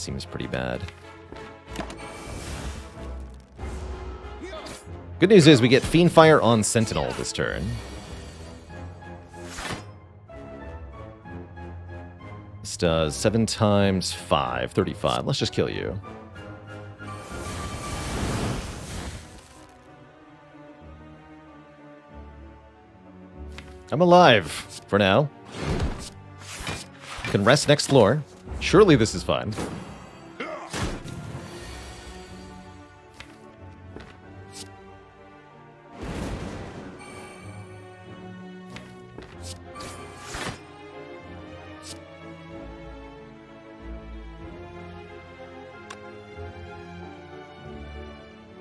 seems pretty bad. Good news is we get Fiendfire on Sentinel this turn. This does 7 times 5, 35. Let's just kill you. I'm alive for now. Can rest next floor. Surely this is fine.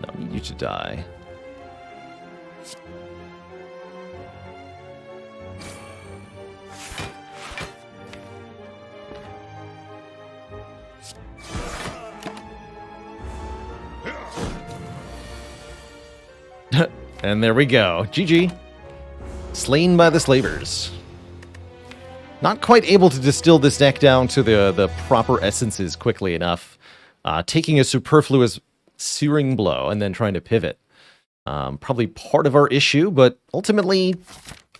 No, I need you to die. And there we go. GG. Slain by the Slavers. Not quite able to distill this deck down to the proper essences quickly enough. Taking a superfluous searing blow and then trying to pivot. Probably part of our issue, but ultimately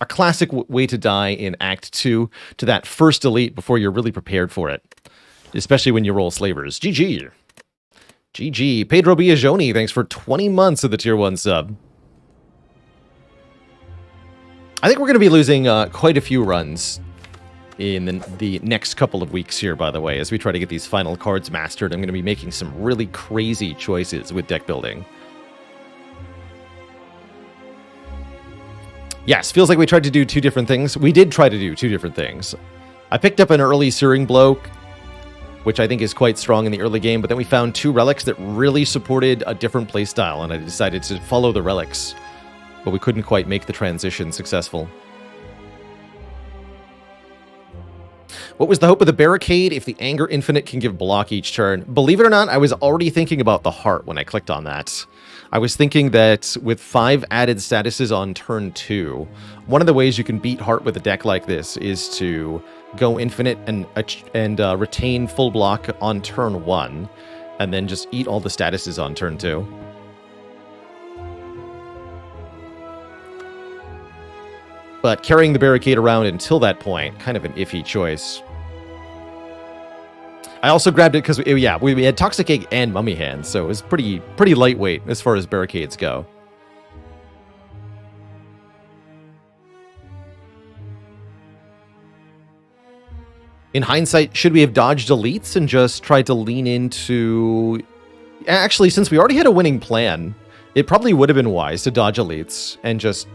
a classic way to die in Act 2 to that first elite before you're really prepared for it. Especially when you roll Slavers. GG. GG. Pedro Biagioni, thanks for 20 months of the Tier 1 sub. I think we're going to be losing quite a few runs in the next couple of weeks here, by the way, as we try to get these final cards mastered. I'm going to be making some really crazy choices with deck building. Yes, feels like we tried to do two different things. We did try to do two different things. I picked up an early Searing Blow, which I think is quite strong in the early game, but then we found two relics that really supported a different playstyle, and I decided to follow the relics. But we couldn't quite make the transition successful. What was the hope of the barricade? If the Anger Infinite can give block each turn. Believe it or not, I was already thinking about the heart when I clicked on that. I was thinking that with 5 added statuses on turn 2, one of the ways you can beat heart with a deck like this is to go infinite and retain full block on turn 1, and then just eat all the statuses on turn 2. But carrying the barricade around until that point, kind of an iffy choice. I also grabbed it because, yeah, we had Toxic Egg and Mummy Hand, so it was pretty lightweight as far as barricades go. In hindsight, should we have dodged elites and just tried to lean into... Actually, since we already had a winning plan, it probably would have been wise to dodge elites and just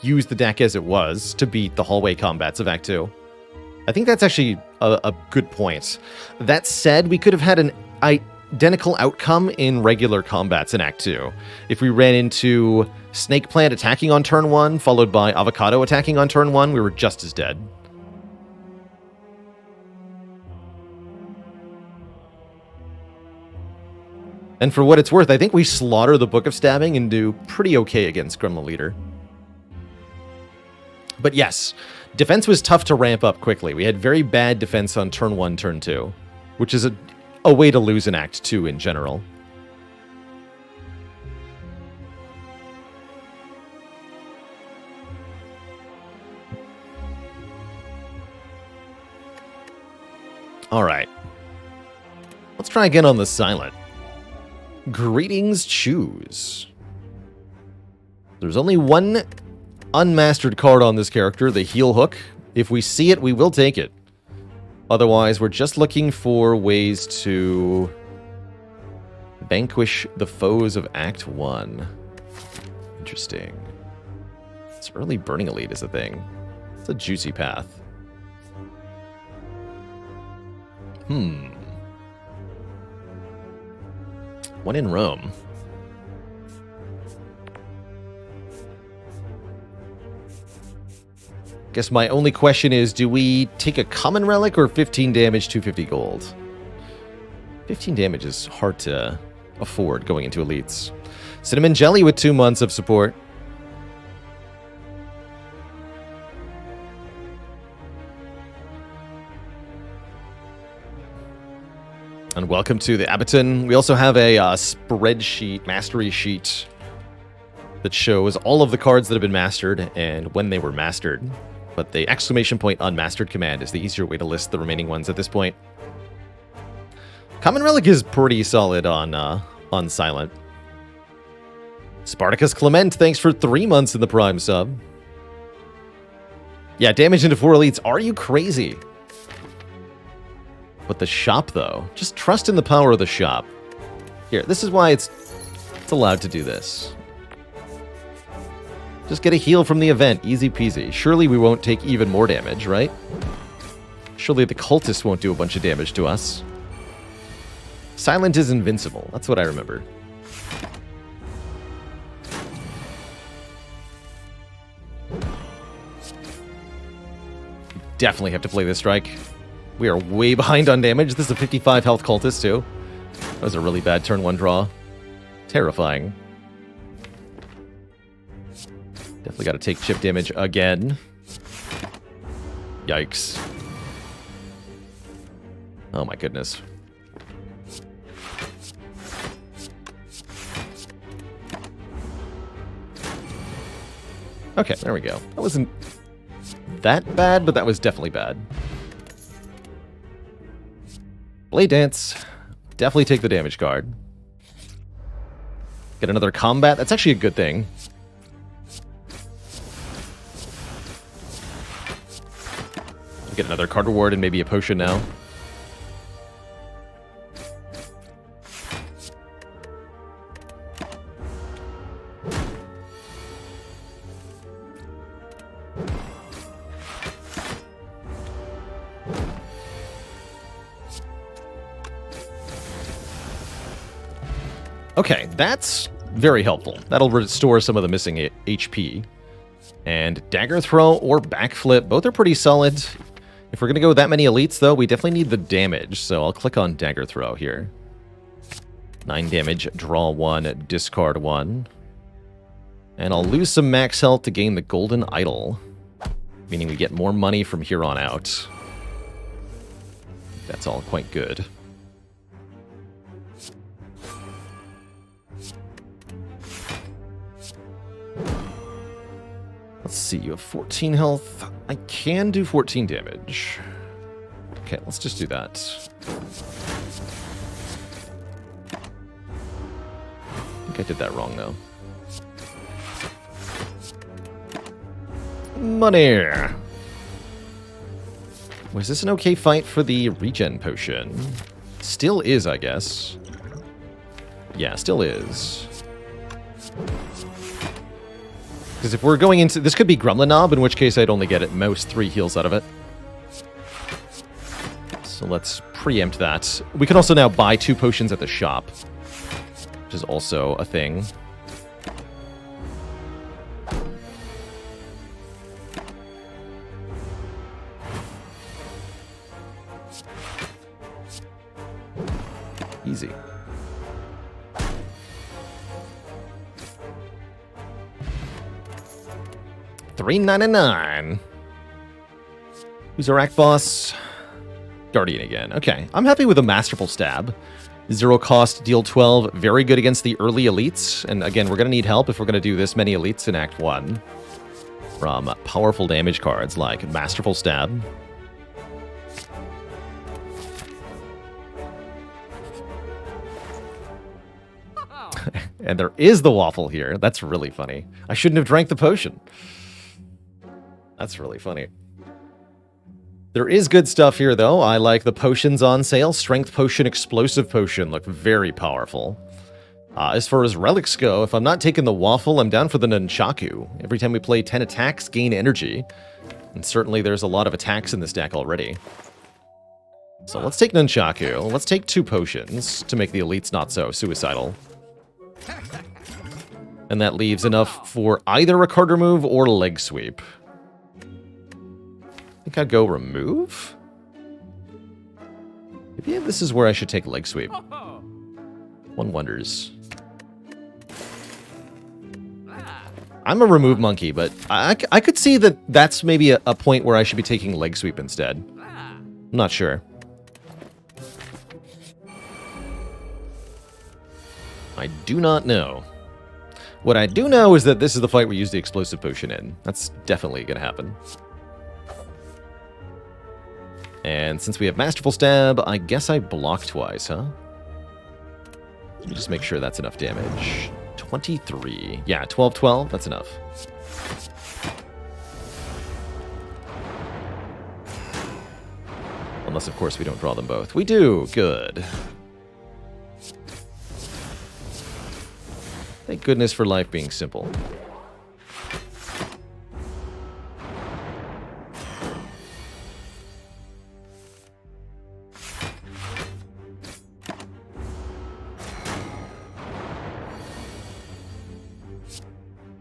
use the deck as it was to beat the hallway combats of Act 2. I think that's actually a good point. That said, we could have had an identical outcome in regular combats in Act 2. If we ran into Snake Plant attacking on turn 1, followed by Avocado attacking on turn 1, we were just as dead. And for what it's worth, I think we slaughter the Book of Stabbing and do pretty okay against Gremlin Leader. But yes, defense was tough to ramp up quickly. We had very bad defense on turn 1, turn 2, which is a way to lose in Act 2 in general. All right. Let's try again on the silent. Greetings, choose. There's only one unmastered card on this character, the Heal Hook. If we see it, we will take it. Otherwise, we're just looking for ways to vanquish the foes of Act 1. Interesting. This early Burning Elite is a thing. It's a juicy path. One in Rome. Guess my only question is, do we take a common relic or 15 damage, 250 gold? 15 damage is hard to afford going into elites. Cinnamon Jelly with 2 months of support. And welcome to the Abaton. We also have a spreadsheet, mastery sheet, that shows all of the cards that have been mastered and when they were mastered. But the exclamation point unmastered command is the easier way to list the remaining ones at this point. Common Relic is pretty solid on Silent. Spartacus Clement, thanks for 3 months in the Prime sub. Yeah, damage into 4 elites. Are you crazy? But the shop, though. Just trust in the power of the shop. Here, this is why it's allowed to do this. Just get a heal from the event. Easy peasy. Surely we won't take even more damage, right? Surely the cultists won't do a bunch of damage to us. Silent is invincible. That's what I remember. Definitely have to play this strike. We are way behind on damage. This is a 55 health cultist, too. That was a really bad turn 1 draw. Terrifying. Definitely got to take chip damage again. Yikes. Oh my goodness. Okay, there we go. That wasn't that bad, but that was definitely bad. Blade Dance. Definitely take the damage card. Get another combat. That's actually a good thing. Get another card reward and maybe a potion now. Okay, that's very helpful. That'll restore some of the missing HP. And Dagger Throw or Backflip, both are pretty solid. If we're going to go with that many elites, though, we definitely need the damage. So I'll click on Dagger Throw here. 9 damage, draw 1, discard 1. And I'll lose some max health to gain the Golden Idol. Meaning we get more money from here on out. That's all quite good. Let's see, you have 14 health. I can do 14 damage. Okay, let's just do that. I think I did that wrong, though. Money! Was this an okay fight for the regen potion? Still is, I guess. Yeah, still is. Because if we're going into... This could be Gremlin Knob, in which case I'd only get at most 3 heals out of it. So let's preempt that. We can also now buy 2 potions at the shop, which is also a thing. Easy. $3.99. Who's our act boss? Guardian again. Okay, I'm happy with a Masterful Stab. 0 cost, deal 12. Very good against the early elites. And again, we're going to need help if we're going to do this many elites in Act 1. From powerful damage cards like Masterful Stab. And there is the waffle here. That's really funny. I shouldn't have drank the potion. That's really funny. There is good stuff here, though. I like the potions on sale. Strength Potion, Explosive Potion look very powerful. As far as relics go, if I'm not taking the waffle, I'm down for the Nunchaku. Every time we play 10 attacks, gain energy. And certainly there's a lot of attacks in this deck already. So let's take Nunchaku. Let's take 2 potions to make the elites not so suicidal. And that leaves enough for either a card remove or leg sweep. I think I'd go remove? Maybe this is where I should take leg sweep. One wonders. I'm a remove monkey, but I could see that that's maybe a point where I should be taking leg sweep instead. I'm not sure. I do not know. What I do know is that this is the fight we use the explosive potion in. That's definitely going to happen. And since we have Masterful Stab, I guess I block twice, huh? Let me just make sure that's enough damage. 23. Yeah, 12-12, that's enough. Unless, of course, we don't draw them both. We do. Good. Thank goodness for life being simple.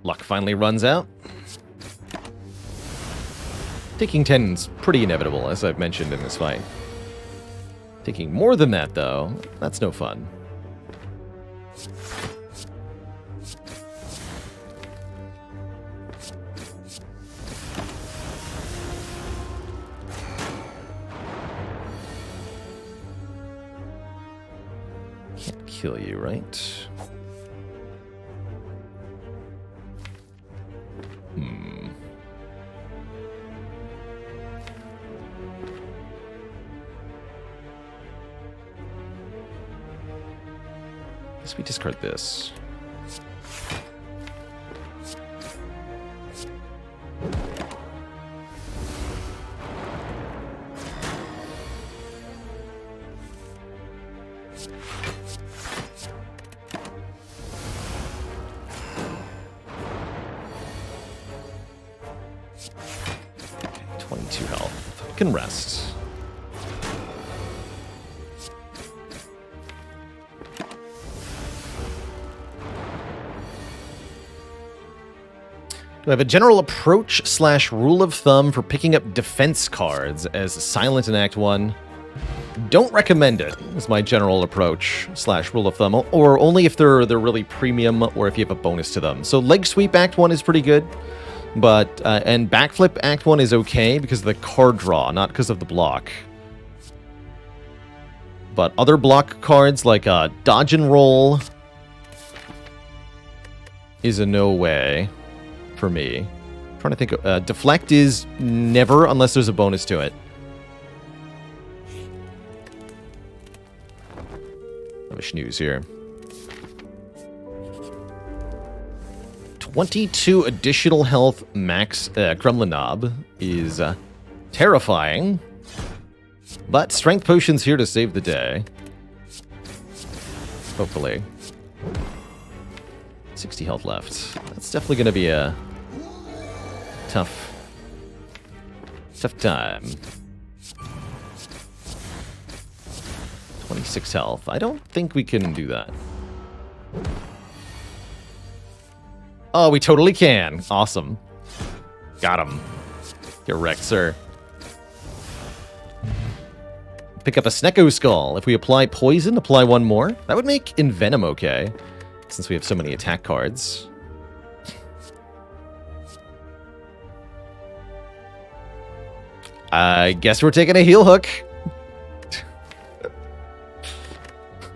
Luck finally runs out. Taking 10 is pretty inevitable, as I've mentioned in this fight. Taking more than that, though, that's no fun. Can't kill you, right? Guess we discard this. Okay, 22 health. Can rest. Do I have a general approach / rule of thumb for picking up defense cards as silent in Act 1? Don't recommend it, is my general approach / rule of thumb, or only if they're really premium or if you have a bonus to them. So leg sweep Act 1 is pretty good, but and backflip Act 1 is okay because of the card draw, not because of the block. But other block cards like dodge and roll is a no way. For me. I'm trying to think. Deflect is never unless there's a bonus to it. I have a snooze here. 22 additional health max Kremlin Knob is terrifying. But Strength Potion's here to save the day. Hopefully. 60 health left. That's definitely going to be a tough time. 26 health. I don't think we can do that. Oh, we totally can. Awesome. Got him. Get wrecked, sir. Pick up a Snecko Skull. If we apply poison, apply one more. That would make Envenom okay, since we have so many attack cards. I guess we're taking a heal hook.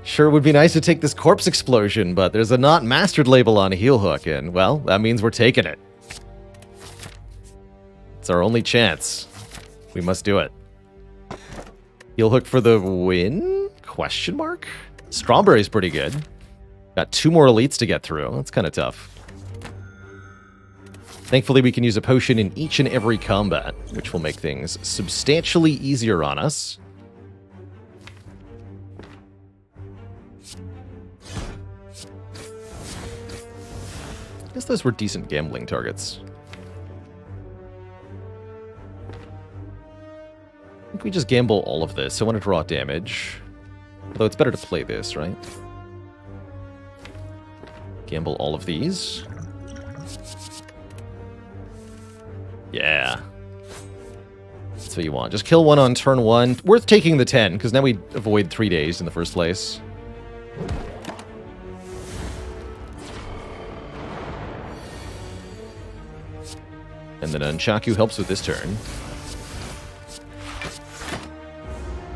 Sure would be nice to take this corpse explosion, but there's a not mastered label on a heal hook, and, well, that means we're taking it. It's our only chance. We must do it. Heal hook for the win? Question mark? Strawberry's pretty good. Got 2 more elites to get through. That's kind of tough. Thankfully, we can use a potion in each and every combat, which will make things substantially easier on us. I guess those were decent gambling targets. I think we just gamble all of this. I want to draw damage. Although it's better to play this, right? Gamble all of these. Yeah. That's what you want. Just kill one on turn 1. Worth taking the 10, because now we avoid 3 days in the first place. And then Nunchaku helps with this turn.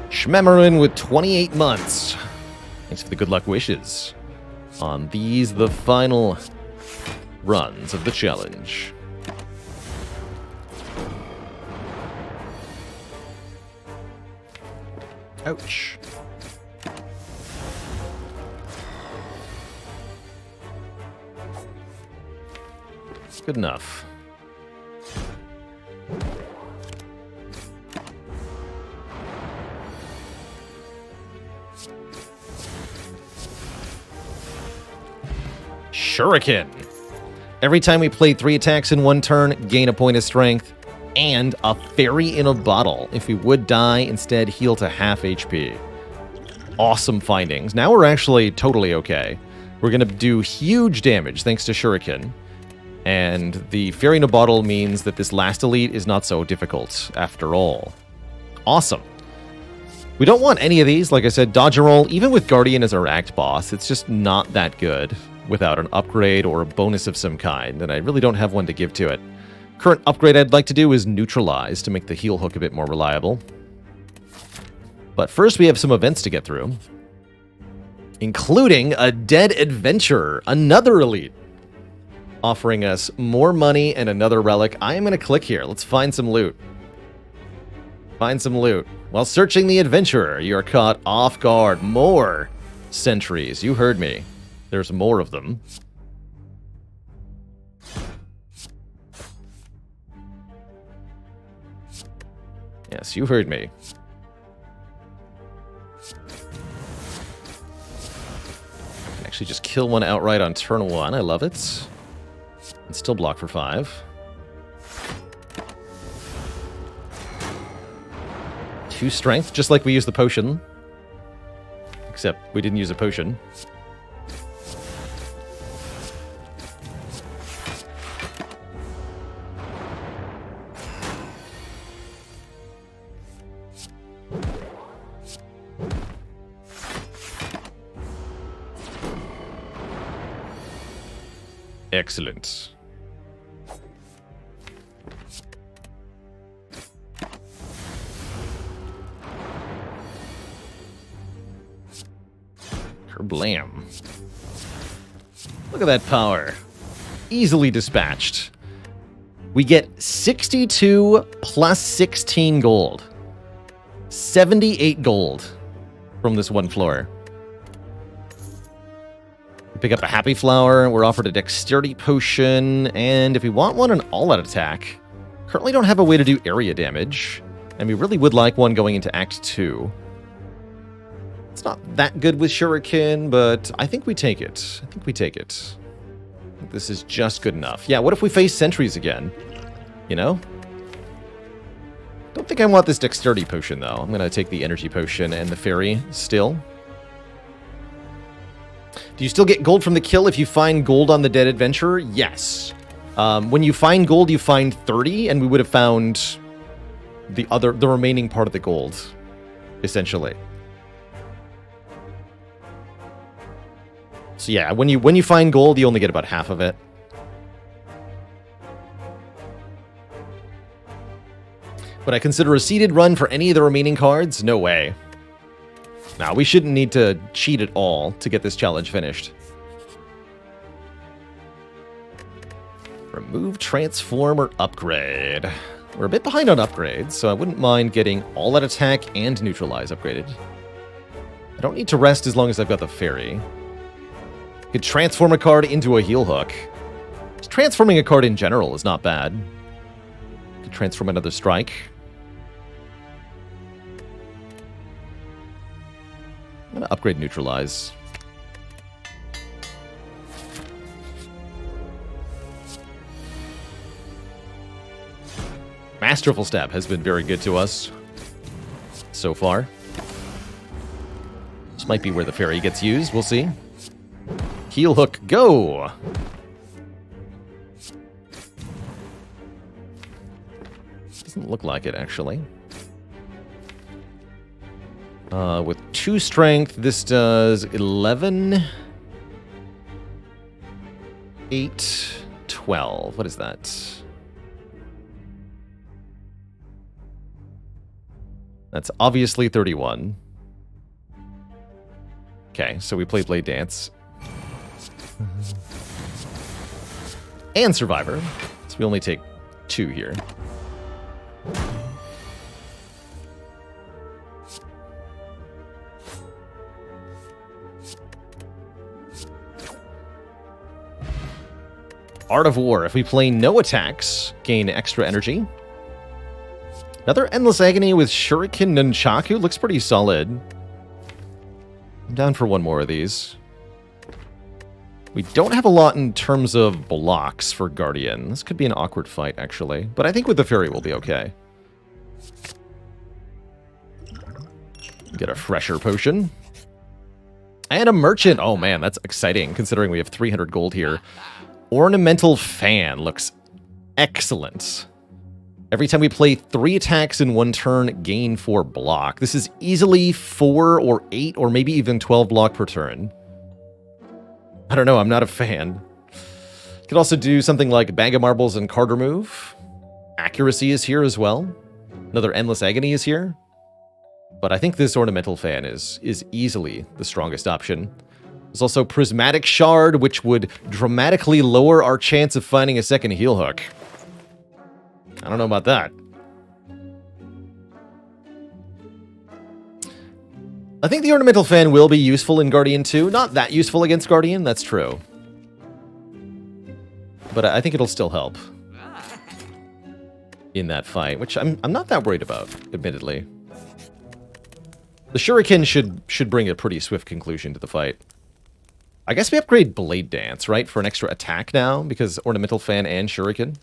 Shmemarin with 28 months. Thanks for the good luck wishes. on these, the final runs of the challenge. Ouch. Good enough. Shuriken. Every time we play 3 attacks in 1 turn, gain a point of strength, and a fairy in a bottle. If we would die, instead heal to half HP. Awesome findings. Now we're actually totally okay. We're going to do huge damage thanks to Shuriken. And the fairy in a bottle means that this last elite is not so difficult after all. Awesome. We don't want any of these. Like I said, dodge and roll, even with Guardian as our act boss, it's just not that good without an upgrade or a bonus of some kind, and I really don't have one to give to it. Current upgrade I'd like to do is Neutralize to make the heal hook a bit more reliable. But first we have some events to get through, including a Dead Adventurer, another elite, offering us more money and another relic. I am going to click here. Let's find some loot. Find some loot. While searching the Adventurer, you are caught off guard. More sentries. You heard me. There's more of them. Yes, you heard me. I can actually just kill one outright on turn 1. I love it. And still block for 5. 2 strength, just like we used the potion. Except we didn't use a potion. Excellent. Kerblam. Look at that power. Easily dispatched. We get 62 plus 16 gold. 78 gold from this one floor. We pick up a Happy Flower, we're offered a Dexterity Potion, and if we want one, an all-out attack. Currently don't have a way to do area damage, and we really would like one going into Act 2. It's not that good with Shuriken, but I think we take it. I think we take it. I think this is just good enough. Yeah, what if we face sentries again? You know? Don't think I want this Dexterity Potion, though. I'm going to take the Energy Potion and the Fairy still. Do you still get gold from the kill if you find gold on the Dead Adventurer? Yes. When you find gold, you find 30, and we would have found the remaining part of the gold, essentially. So yeah, when you find gold, you only get about half of it. Would I consider a seeded run for any of the remaining cards? No way. Now, we shouldn't need to cheat at all to get this challenge finished. Remove, transform, or upgrade. We're a bit behind on upgrades, so I wouldn't mind getting all that attack and neutralize upgraded. I don't need to rest as long as I've got the fairy. Could transform a card into a heal hook. Just transforming a card in general is not bad. Could transform another strike. I'm going to upgrade neutralize. Masterful Stab has been very good to us so far. This might be where the fairy gets used. We'll see. Heal hook, go! Doesn't look like it, actually. With 2 strength, this does 11, 8, 12. What is that? That's obviously 31. Okay, so we play Blade Dance. and Survivor. So we only take 2 here. Art of War. If we play no attacks, gain extra energy. Another Endless Agony with Shuriken Nunchaku. Looks pretty solid. I'm down for one more of these. We don't have a lot in terms of blocks for Guardian. This could be an awkward fight, actually. But I think with the Fairy we'll be okay. Get a Fresher Potion. And a Merchant. Oh man, that's exciting, considering we have 300 gold here. Ornamental Fan looks excellent. Every time we play 3 attacks in 1 turn, gain 4 block. This is easily 4 or 8 or maybe even 12 block per turn. I don't know, I'm not a fan. Could also do something like Bag of Marbles and Card Remove. Accuracy is here as well. Another Endless Agony is here. But I think this Ornamental Fan is easily the strongest option. There's also Prismatic Shard, which would dramatically lower our chance of finding a second heal hook. I don't know about that. I think the Ornamental Fan will be useful in Guardian 2. Not that useful against Guardian, that's true. But I think it'll still help in that fight, which I'm not that worried about, admittedly. The Shuriken should bring a pretty swift conclusion to the fight. I guess we upgrade Blade Dance, right, for an extra attack now, because Ornamental Fan and Shuriken.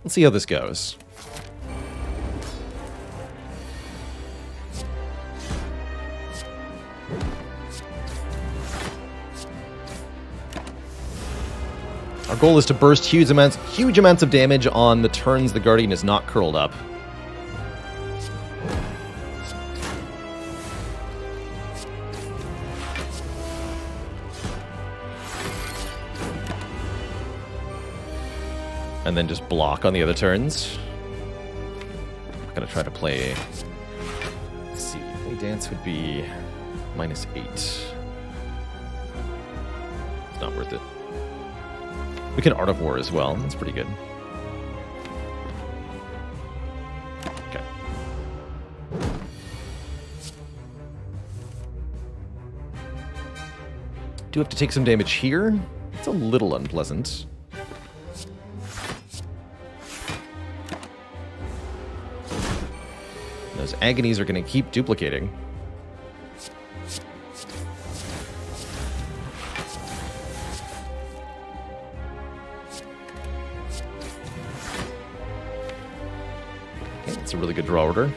Let's see how this goes. Our goal is to burst huge amounts of damage on the turns the Guardian is not curled up. And then just block on the other turns. I'm gonna try to play... Let's see, Blade Dance would be -8. It's not worth it. We can Art of War as well. That's pretty good. Okay. Do have to take some damage here. It's a little unpleasant. Those agonies are going to keep duplicating. Okay, that's a really good draw order.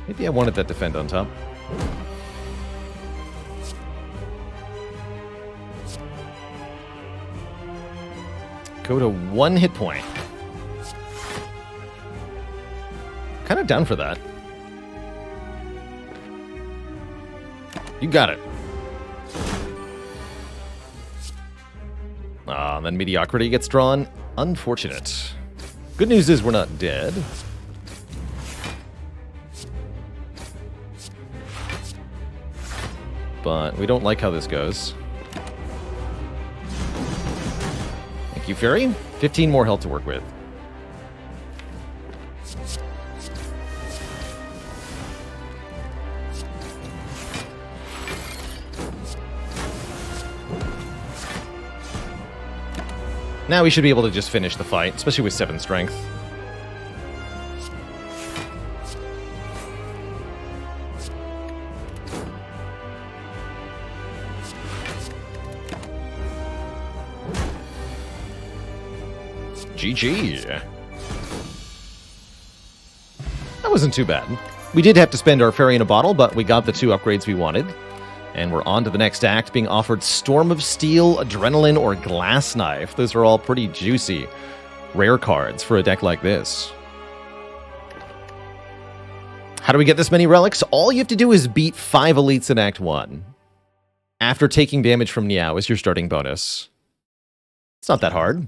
Maybe I wanted that defend on top. Go to 1 hit point. Kind of down for that. You got it. Ah, then Mediocrity gets drawn. Unfortunate. Good news is we're not dead. But we don't like how this goes. Thank you, Fairy. 15 more health to work with. Now we should be able to just finish the fight, especially with 7 strength. GG. That wasn't too bad. We did have to spend our Fairy in a bottle, but we got the 2 upgrades we wanted. And we're on to the next act, being offered Storm of Steel, Adrenaline, or Glass Knife. Those are all pretty juicy, rare cards for a deck like this. How do we get this many relics? All you have to do is beat 5 elites in Act 1. after taking damage from Niao as your starting bonus. It's not that hard.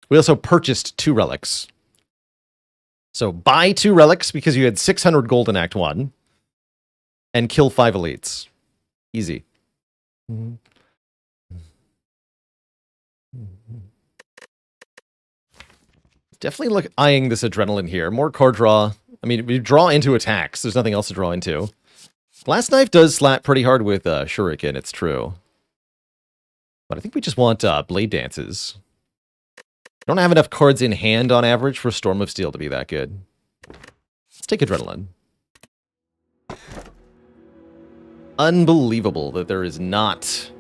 We also purchased 2 relics. So buy 2 relics because you had 600 gold in Act 1. And kill 5 elites. Easy. Definitely look eyeing this adrenaline here. More card draw. I mean, we draw into attacks. There's nothing else to draw into. Glass Knife does slap pretty hard with Shuriken, it's true. But I think we just want Blade Dances. Don't have enough cards in hand on average for Storm of Steel to be that good. Let's take Adrenaline. Unbelievable that there is not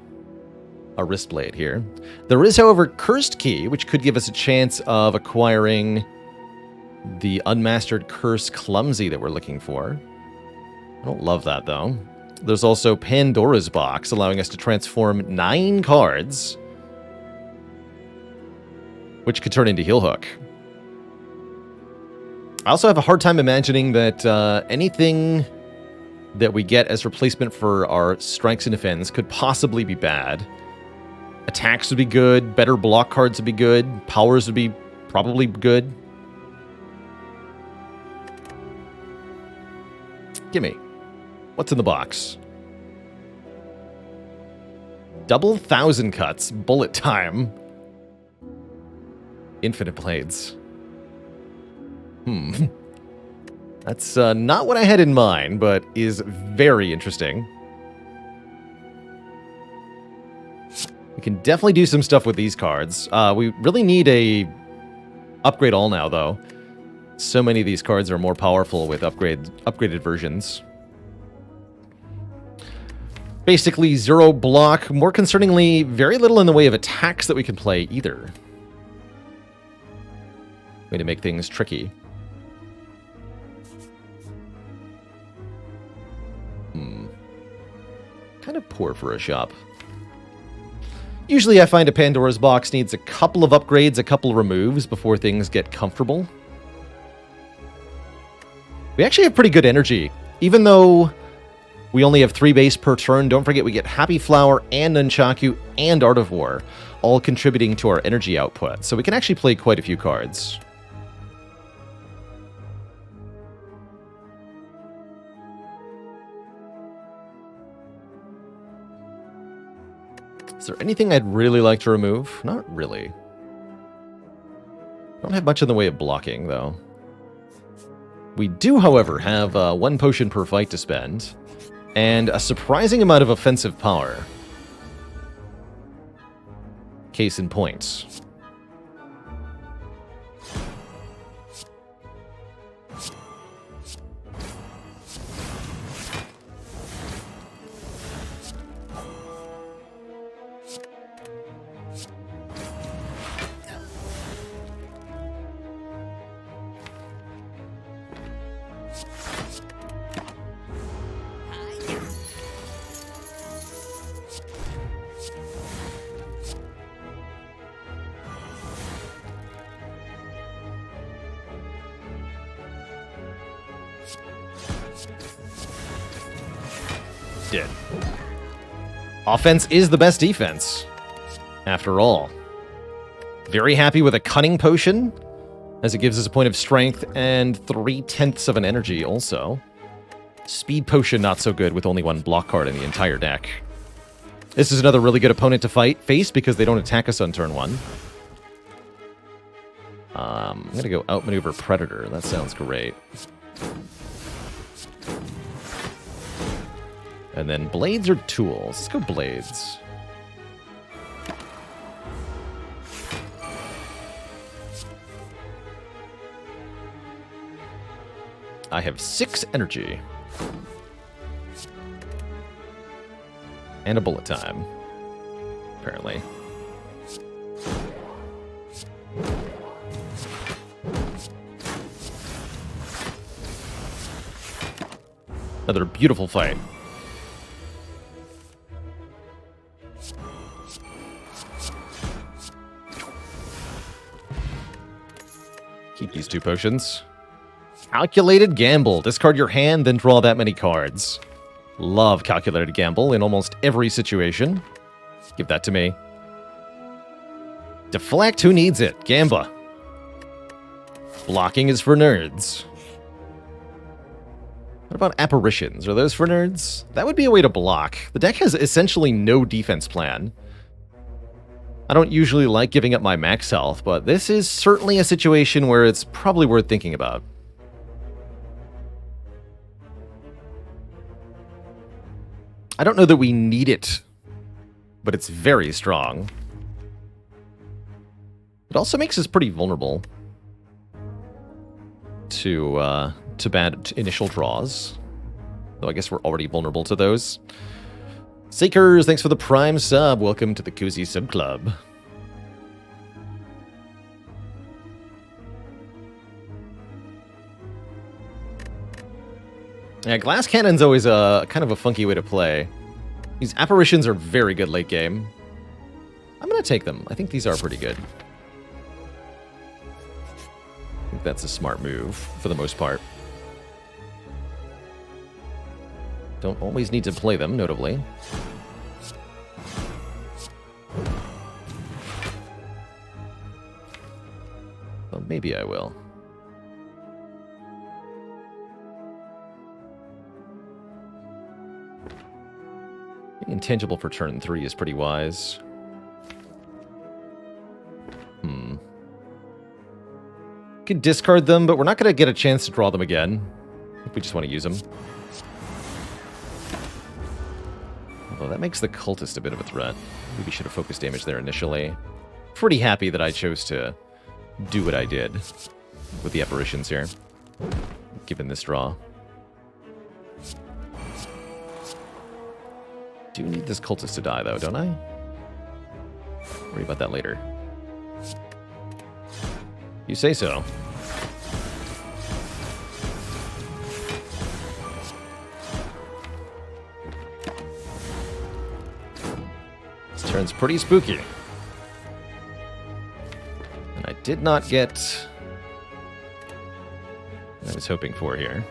a Wrist Blade here. There is, however, Cursed Key, which could give us a chance of acquiring the Unmastered Curse Clumsy that we're looking for. I don't love that, though. There's also Pandora's Box, allowing us to transform 9 cards, which could turn into Heel Hook. I also have a hard time imagining that anything that we get as replacement for our Strikes and Defense could possibly be bad. Attacks would be good, better block cards would be good, powers would be probably good. Gimme. What's in the box? Double 1,000 cuts, bullet time. Infinite blades. That's not what I had in mind, but is very interesting. We can definitely do some stuff with these cards. We really need a upgrade all now, though. So many of these cards are more powerful with upgraded versions. Basically, 0 block. More concerningly, very little in the way of attacks that we can play either. Way to make things tricky. Kind of poor for a shop. Usually I find a Pandora's Box needs a couple of upgrades, a couple of removes before things get comfortable. We actually have pretty good energy. Even though we only have 3 base per turn, don't forget we get Happy Flower and Nunchaku and Art of War, all contributing to our energy output. So we can actually play quite a few cards. Is there anything I'd really like to remove? Not really. Don't have much in the way of blocking, though. We do, however, have 1 potion per fight to spend, and a surprising amount of offensive power. Case in point. Did. Offense is the best defense, after all. Very happy with a Cunning Potion, as it gives us a point of strength and 3/10 of an energy also. Speed Potion not so good with only 1 block card in the entire deck. This is another really good opponent to face because they don't attack us on turn 1. I'm going to go outmaneuver Predator. That sounds great. And then blades or tools? Let's go blades. I have 6 energy. And a bullet time. Apparently. Another beautiful fight. Keep these 2 potions. Calculated Gamble. Discard your hand, then draw that many cards. Love calculated gamble in almost every situation. Give that to me. Deflect, who needs it? Gamba. Blocking is for nerds. What about apparitions? Are those for nerds? That would be a way to block. The deck has essentially no defense plan. I don't usually like giving up my max health, but this is certainly a situation where it's probably worth thinking about. I don't know that we need it, but it's very strong. It also makes us pretty vulnerable to bad initial draws. Though I guess we're already vulnerable to those. Seekers, thanks for the Prime sub. Welcome to the Cozy Sub Club. Yeah, Glass Cannon's always a kind of a funky way to play. These apparitions are very good late game. I'm going to take them. I think these are pretty good. I think that's a smart move for the most part. Don't always need to play them, notably. Well, maybe I will. Being intangible for turn 3 is pretty wise. Can discard them, but we're not going to get a chance to draw them again. If we just want to use them. Although that makes the cultist a bit of a threat. Maybe should have focused damage there initially. Pretty happy that I chose to do what I did with the apparitions here, given this draw. Do need this cultist to die, though, don't I? Worry about that later. You say so. This turn's pretty spooky. And I did not get what I was hoping for here.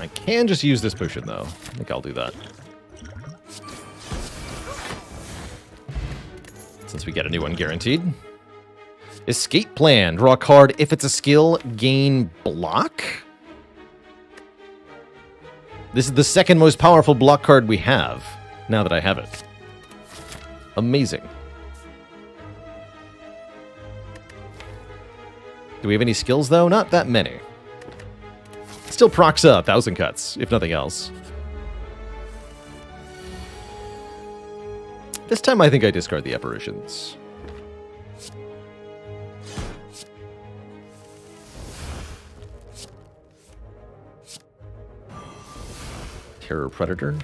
I can just use this potion, though. I think I'll do that. Since we get a new one guaranteed. Escape Plan. Draw a card. If it's a skill, gain block. This is the second most powerful block card we have, now that I have it. Amazing. Do we have any skills, though? Not that many. Still procs a 1,000 cuts, if nothing else. This time I think I discard the apparitions. Terror Predator.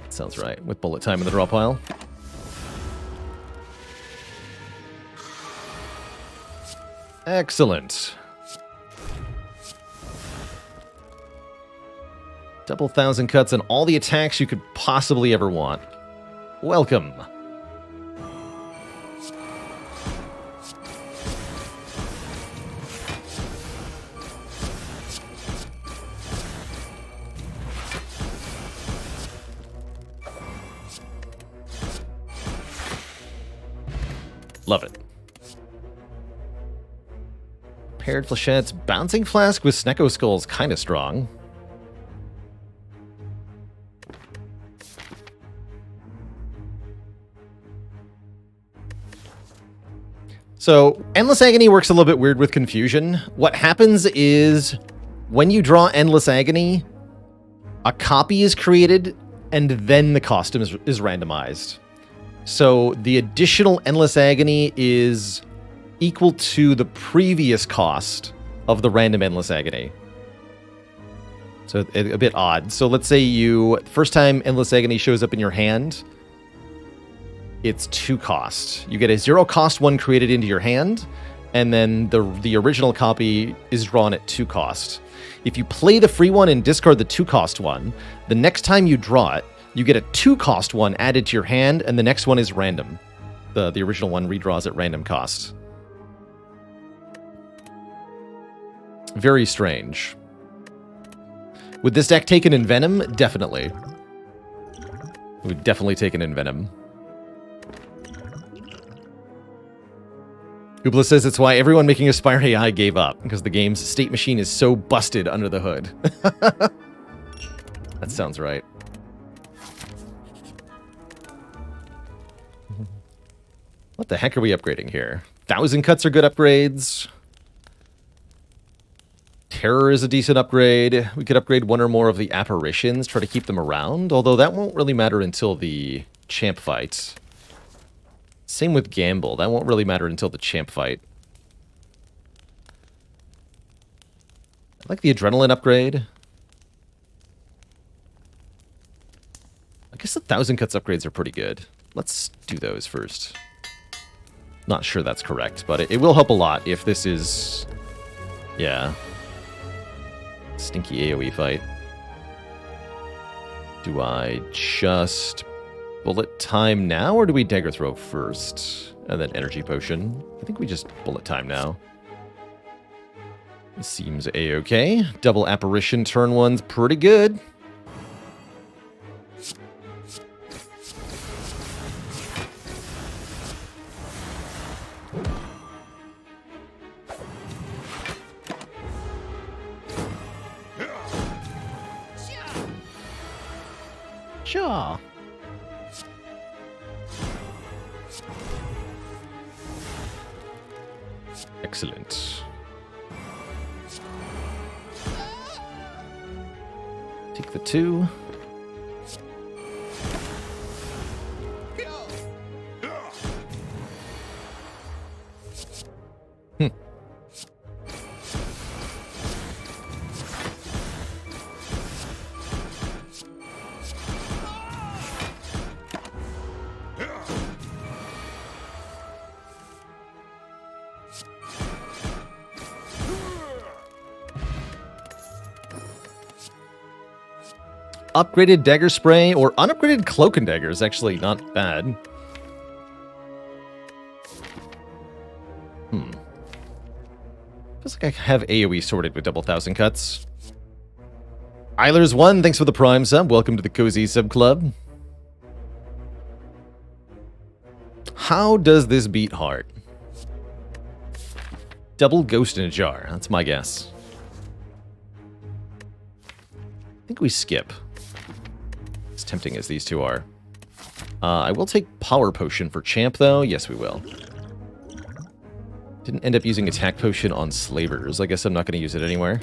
Sounds right, with bullet time in the draw pile. Excellent. Double 1,000 cuts and all the attacks you could possibly ever want. Welcome. Love it. Paired flechettes. Bouncing Flask with Snecko Skull's kind of strong. So, Endless Agony works a little bit weird with Confusion. What happens is, when you draw Endless Agony, a copy is created, and then the costume is randomized. So, the additional Endless Agony is equal to the previous cost of the random Endless Agony. So, a bit odd. So, let's say first time Endless Agony shows up in your hand, it's 2 cost. You get a 0 cost one created into your hand, and then the original copy is drawn at 2 cost. If you play the free one and discard the 2-cost one, the next time you draw it, you get a 2-cost one added to your hand, and the next one is random. The original one redraws at random cost. Very strange. Would this deck take an Envenom? Definitely. It would definitely take an Envenom. Hoopla says it's why everyone making a Spire AI gave up, because the game's state machine is so busted under the hood. That sounds right. What the heck are we upgrading here? 1,000 cuts are good upgrades. Terror is a decent upgrade. We could upgrade one or more of the apparitions, try to keep them around, although that won't really matter until the champ fight. Same with Gamble. That won't really matter until the champ fight. I like the Adrenaline upgrade. I guess the 1,000 cuts upgrades are pretty good. Let's do those first. Not sure that's correct, but it will help a lot if this is... Yeah. Stinky AoE fight. Do I just bullet time now, or do we dagger throw first? And then energy potion? I think we just bullet time now. Seems a-okay. Double apparition turn one's pretty good. Sure. Excellent. Take the 2. Upgraded dagger spray or unupgraded cloak and dagger is actually not bad. Feels like I have AoE sorted with double 1,000 cuts. Eilers1, thanks for the Prime sub. Welcome to the Cozy Sub Club. How does this beat Heart? Double Ghost in a Jar. That's my guess. I think we skip. As tempting as these two are. I will take Power Potion for Champ, though. Yes, we will. Didn't end up using Attack Potion on Slavers. I guess I'm not going to use it anywhere.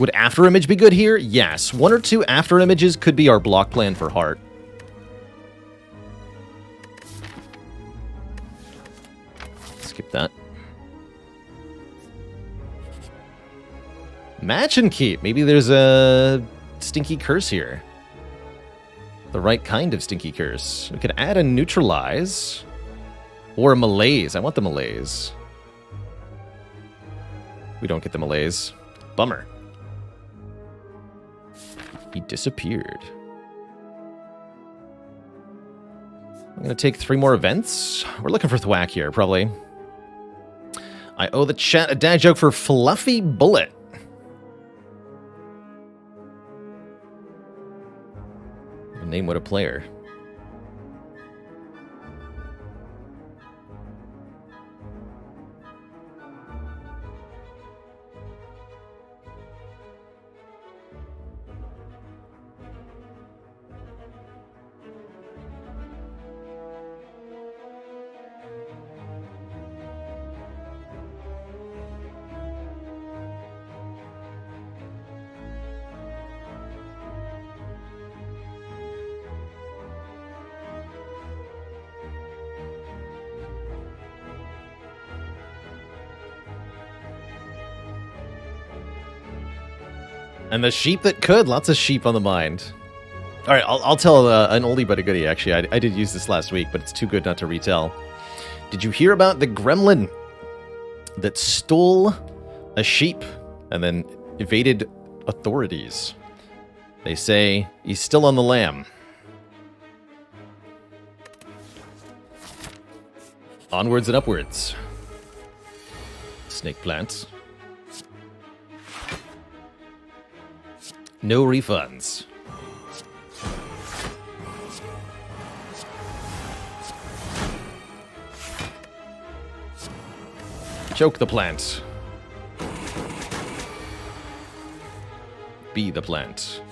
Would After Image be good here? Yes. 1 or 2 After Images could be our block plan for Heart. Skip that. Match and keep. Maybe there's a stinky curse here. The right kind of stinky curse. We could add a neutralize. Or a malaise. I want the malaise. We don't get the malaise. Bummer. He disappeared. I'm going to take 3 more events. We're looking for Thwack here, probably. I owe the chat a dad joke for Fluffy Bullet. Name what a player. And the sheep that could. Lots of sheep on the mind. All right, I'll tell an oldie but a goodie, actually. I did use this last week, but it's too good not to retell. Did you hear about the gremlin that stole a sheep and then evaded authorities? They say he's still on the lam. Onwards and upwards. Snake plants. No refunds. Choke the plant. Be the plant.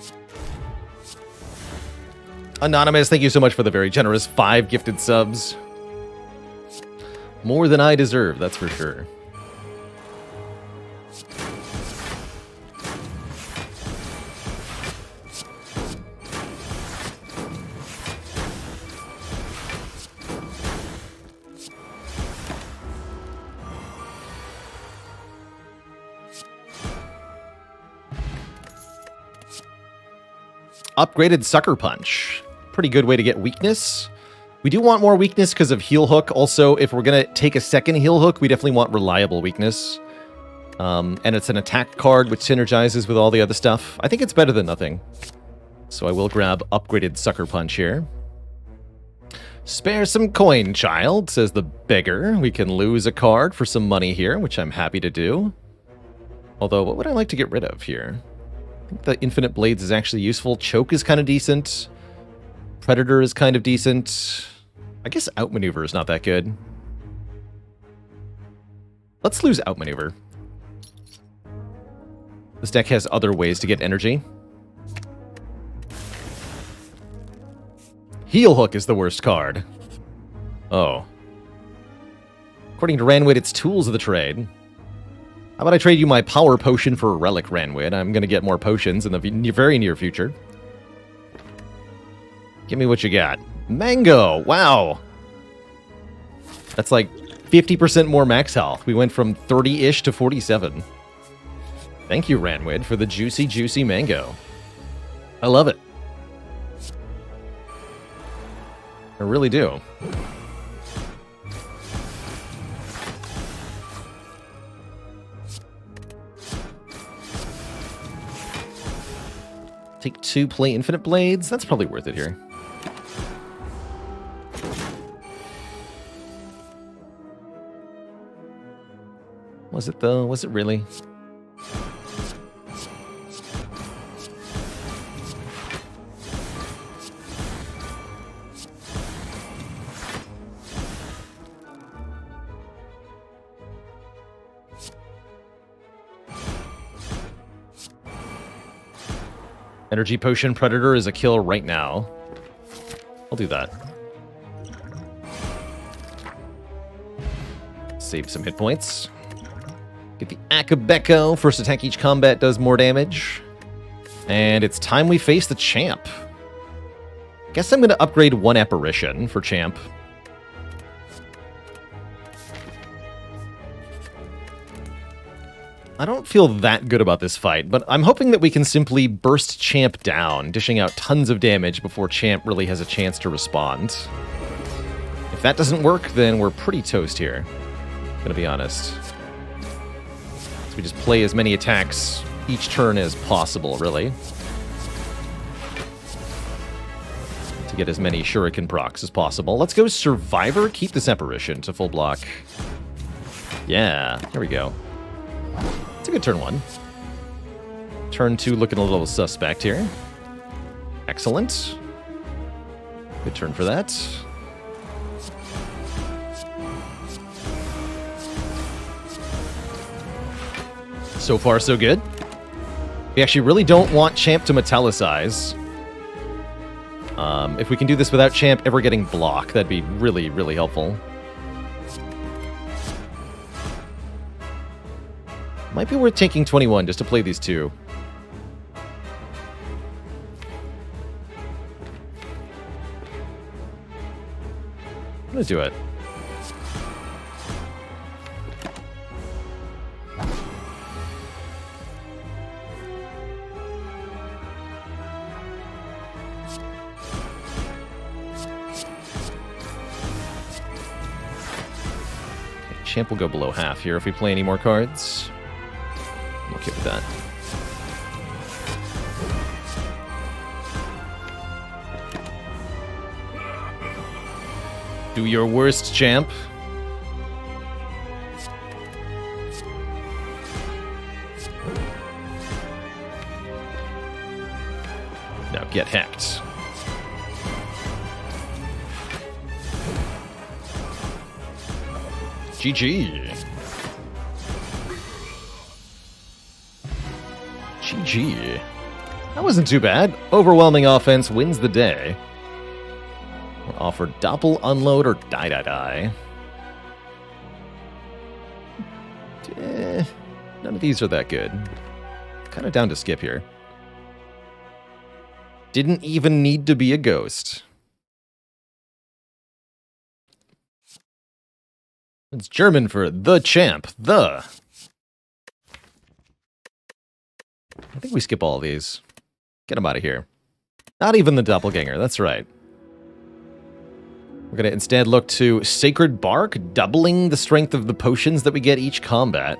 Anonymous, thank you so much for the very generous 5 gifted subs. More than I deserve, that's for sure. Upgraded Sucker Punch. Pretty good way to get weakness. We do want more weakness because of Heal Hook. Also, if we're going to take a second Heal Hook, we definitely want reliable weakness. And it's an attack card, which synergizes with all the other stuff. I think it's better than nothing. So I will grab Upgraded Sucker Punch here. Spare some coin, child, says the beggar. We can lose a card for some money here, which I'm happy to do. Although, what would I like to get rid of here? I think the Infinite Blades is actually useful. Choke is kind of decent. Predator is kind of decent. I guess Outmaneuver is not that good. Let's lose Outmaneuver. This deck has other ways to get energy. Heal Hook is the worst card. Oh. According to Ranwid, it's Tools of the Trade. How about I trade you my Power Potion for a Relic, Ranwid? I'm going to get more potions in the very near future. Give me what you got. Mango! Wow! That's like 50% more max health. We went from 30-ish to 47. Thank you, Ranwid, for the juicy, juicy mango. I love it. I really do. Take 2, play Infinite Blades. That's probably worth it here. Was it though? Was it really? Energy Potion Predator is a kill right now. I'll do that. Save some hit points. Get the Akabeko. First attack each combat does more damage. And it's time we face the champ. Guess I'm going to upgrade 1 Apparition for champ. I don't feel that good about this fight, but I'm hoping that we can simply burst champ down, dishing out tons of damage before champ really has a chance to respond. If that doesn't work, then we're pretty toast here. Gonna be honest. So we just play as many attacks each turn as possible, really. To get as many Shuriken procs as possible. Let's go Survivor, keep this Apparition to full block. Yeah, here we go. It's a good turn 1. Turn 2 looking a little suspect here. Excellent. Good turn for that. So far, so good. We actually really don't want Champ to metallicize. If we can do this without Champ ever getting block, that'd be really, really helpful. Might be worth taking 21 just to play these two. I'm gonna do it. Champ will go below half here if we play any more cards. I'm okay with that. Do your worst, Champ. Now get hacked. GG. GG. That wasn't too bad. Overwhelming offense wins the day. We'll offer Doppel, Unload, or Die. None of these are that good. Kind of down to skip here. Didn't even need to be a ghost. It's German for the champ. The. I think we skip all of these. Get them out of here. Not even the doppelganger. That's right. We're going to instead look to Sacred Bark, doubling the strength of the potions that we get each combat.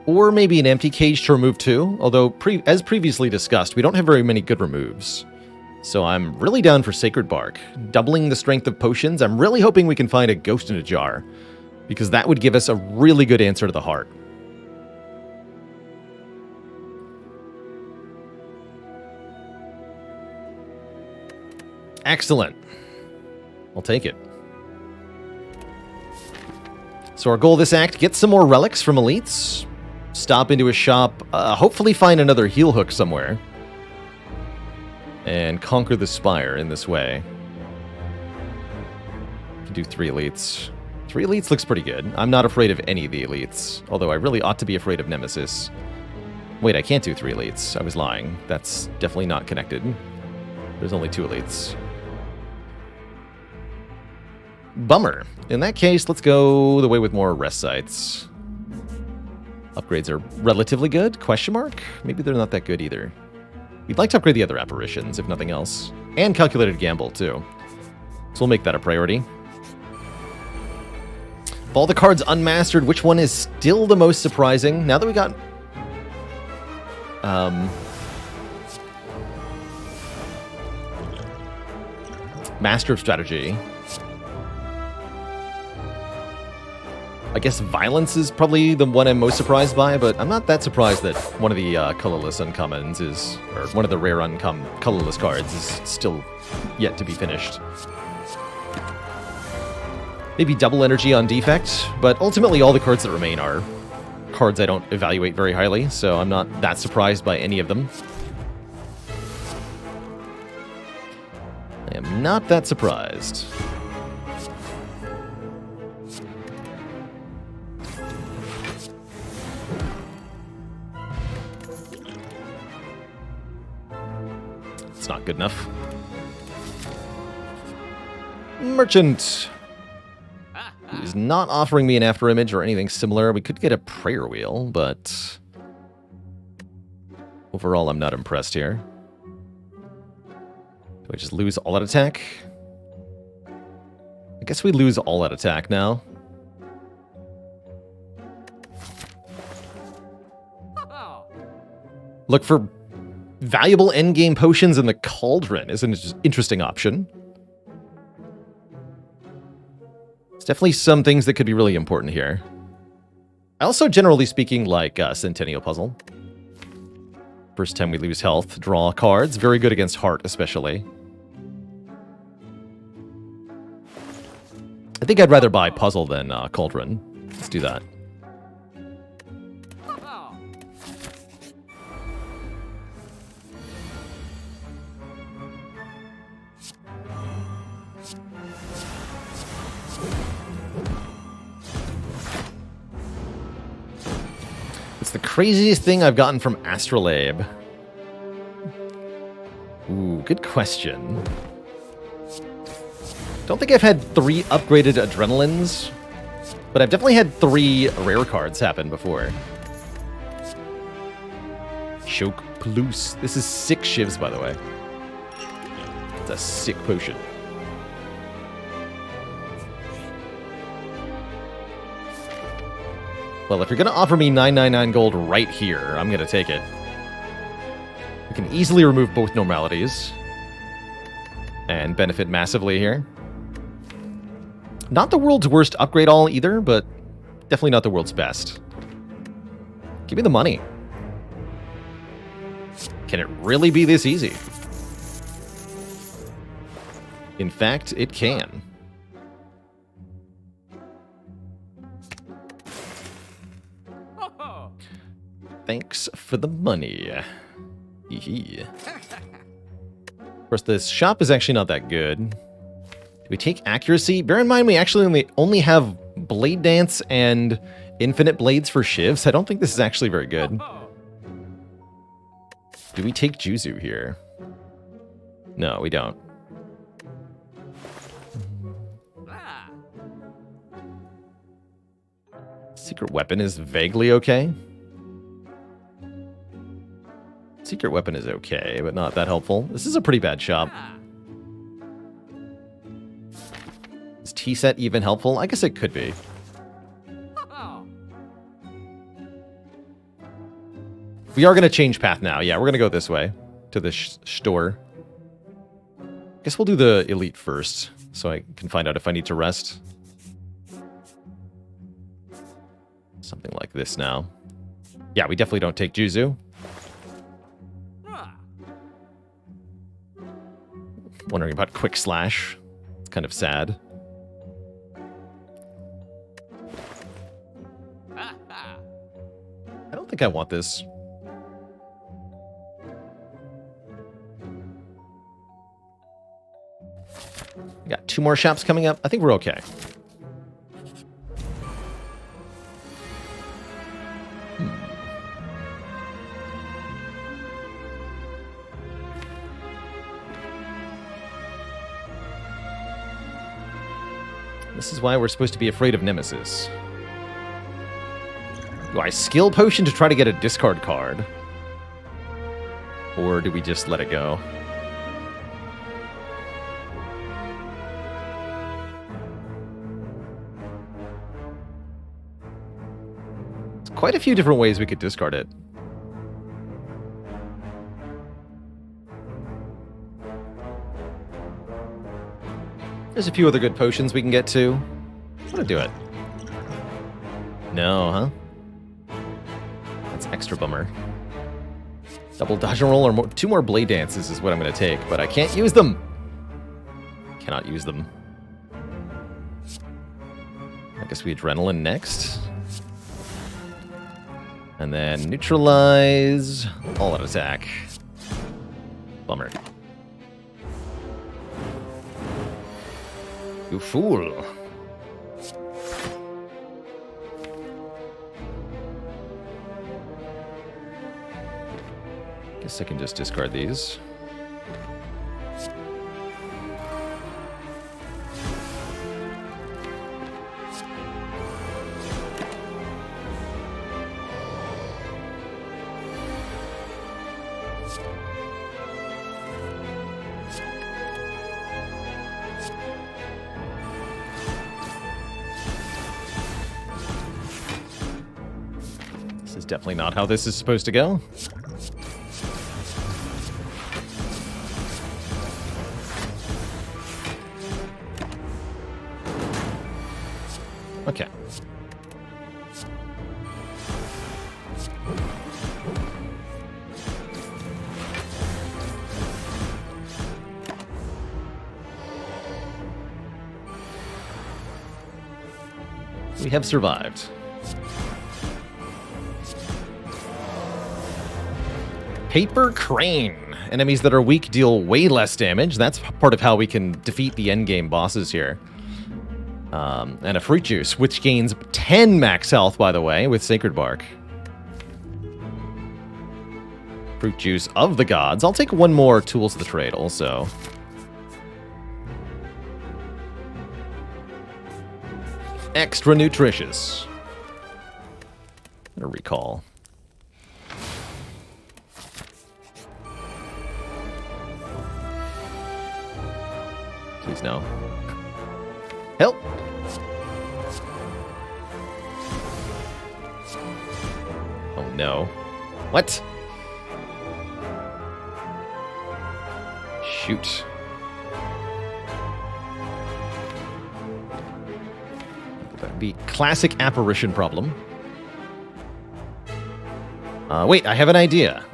Or maybe an empty cage to remove 2. Although, as previously discussed, we don't have very many good removes. So I'm really down for Sacred Bark. Doubling the strength of potions. I'm really hoping we can find a ghost in a jar, because that would give us a really good answer to the heart. Excellent. I'll take it. So our goal this act, get some more relics from elites, stop into a shop, hopefully find another heal hook somewhere, and conquer the Spire in this way. Can do 3 elites. 3 elites looks pretty good. I'm not afraid of any of the elites, although I really ought to be afraid of Nemesis. Wait, I can't do 3 elites. I was lying. That's definitely not connected. There's only 2 elites. Bummer. In that case, let's go the way with more rest sites. Upgrades are relatively good? Question mark? Maybe they're not that good either. We'd like to upgrade the other apparitions, if nothing else. And calculated gamble, too. So we'll make that a priority. Of all the cards unmastered, which one is still the most surprising? Now that we got... Master of Strategy. I guess Violence is probably the one I'm most surprised by, but I'm not that surprised that one of the colorless uncommons is... or one of the rare colorless cards is still yet to be finished. Maybe double energy on Defect, but ultimately all the cards that remain are cards I don't evaluate very highly, so I'm not that surprised by any of them. I am not that surprised. It's not good enough. Merchant! He's not offering me an after image or anything similar. We could get a prayer wheel, but overall I'm not impressed here. Do I just lose all out attack? I guess we lose all out attack now. Look for valuable endgame potions in the Cauldron is an interesting option. It's definitely some things that could be really important here. I also, generally speaking, like Centennial Puzzle. First time we lose health, draw cards. Very good against Heart, especially. I think I'd rather buy Puzzle than Cauldron. Let's do that. It's the craziest thing I've gotten from Astrolabe. Ooh, good question. Don't think I've had 3 upgraded Adrenalines, but I've definitely had 3 rare cards happen before. Choke Plus. This is 6 shivs, by the way. It's a sick potion. Well, if you're going to offer me 999 gold right here, I'm going to take it. We can easily remove both normalities and benefit massively here. Not the world's worst upgrade all either, but definitely not the world's best. Give me the money. Can it really be this easy? In fact, it can. Thanks for the money. Hee. Of course, this shop is actually not that good. Do we take accuracy? Bear in mind, we actually only have Blade Dance and Infinite Blades for Shivs. I don't think this is actually very good. Do we take Juzu here? No, we don't. Secret Weapon is vaguely okay. Secret Weapon is okay, but not that helpful. This is a pretty bad shop. Is T-Set even helpful? I guess it could be. We are going to change path now. Yeah, we're going to go this way to the store. Guess we'll do the elite first, so I can find out if I need to rest. Something like this now. Yeah, we definitely don't take Juzu. Wondering about Quick Slash. It's kind of sad. I don't think I want this. We got 2 more shops coming up. I think we're okay. This is why we're supposed to be afraid of Nemesis. Do I skill potion to try to get a discard card? Or do we just let it go? There's quite a few different ways we could discard it. There's a few other good potions we can get to. I'm gonna do it. No, huh? That's extra bummer. Double dodge and roll or 2 more blade dances is what I'm gonna take, but I can't use them. Cannot use them. I guess we adrenaline next. And then neutralize. All out attack. Bummer. You fool. Guess I can just discard these. Definitely not how this is supposed to go. Okay. We have survived. Paper Crane. Enemies that are weak deal way less damage. That's part of how we can defeat the endgame bosses here. And a Fruit Juice, which gains 10 max health, by the way, with Sacred Bark. Fruit Juice of the Gods. I'll take 1 more Tools of the Trade also. Extra nutritious. A recall. Please no. Help! No. What? Shoot. The classic apparition problem. Wait, I have an idea.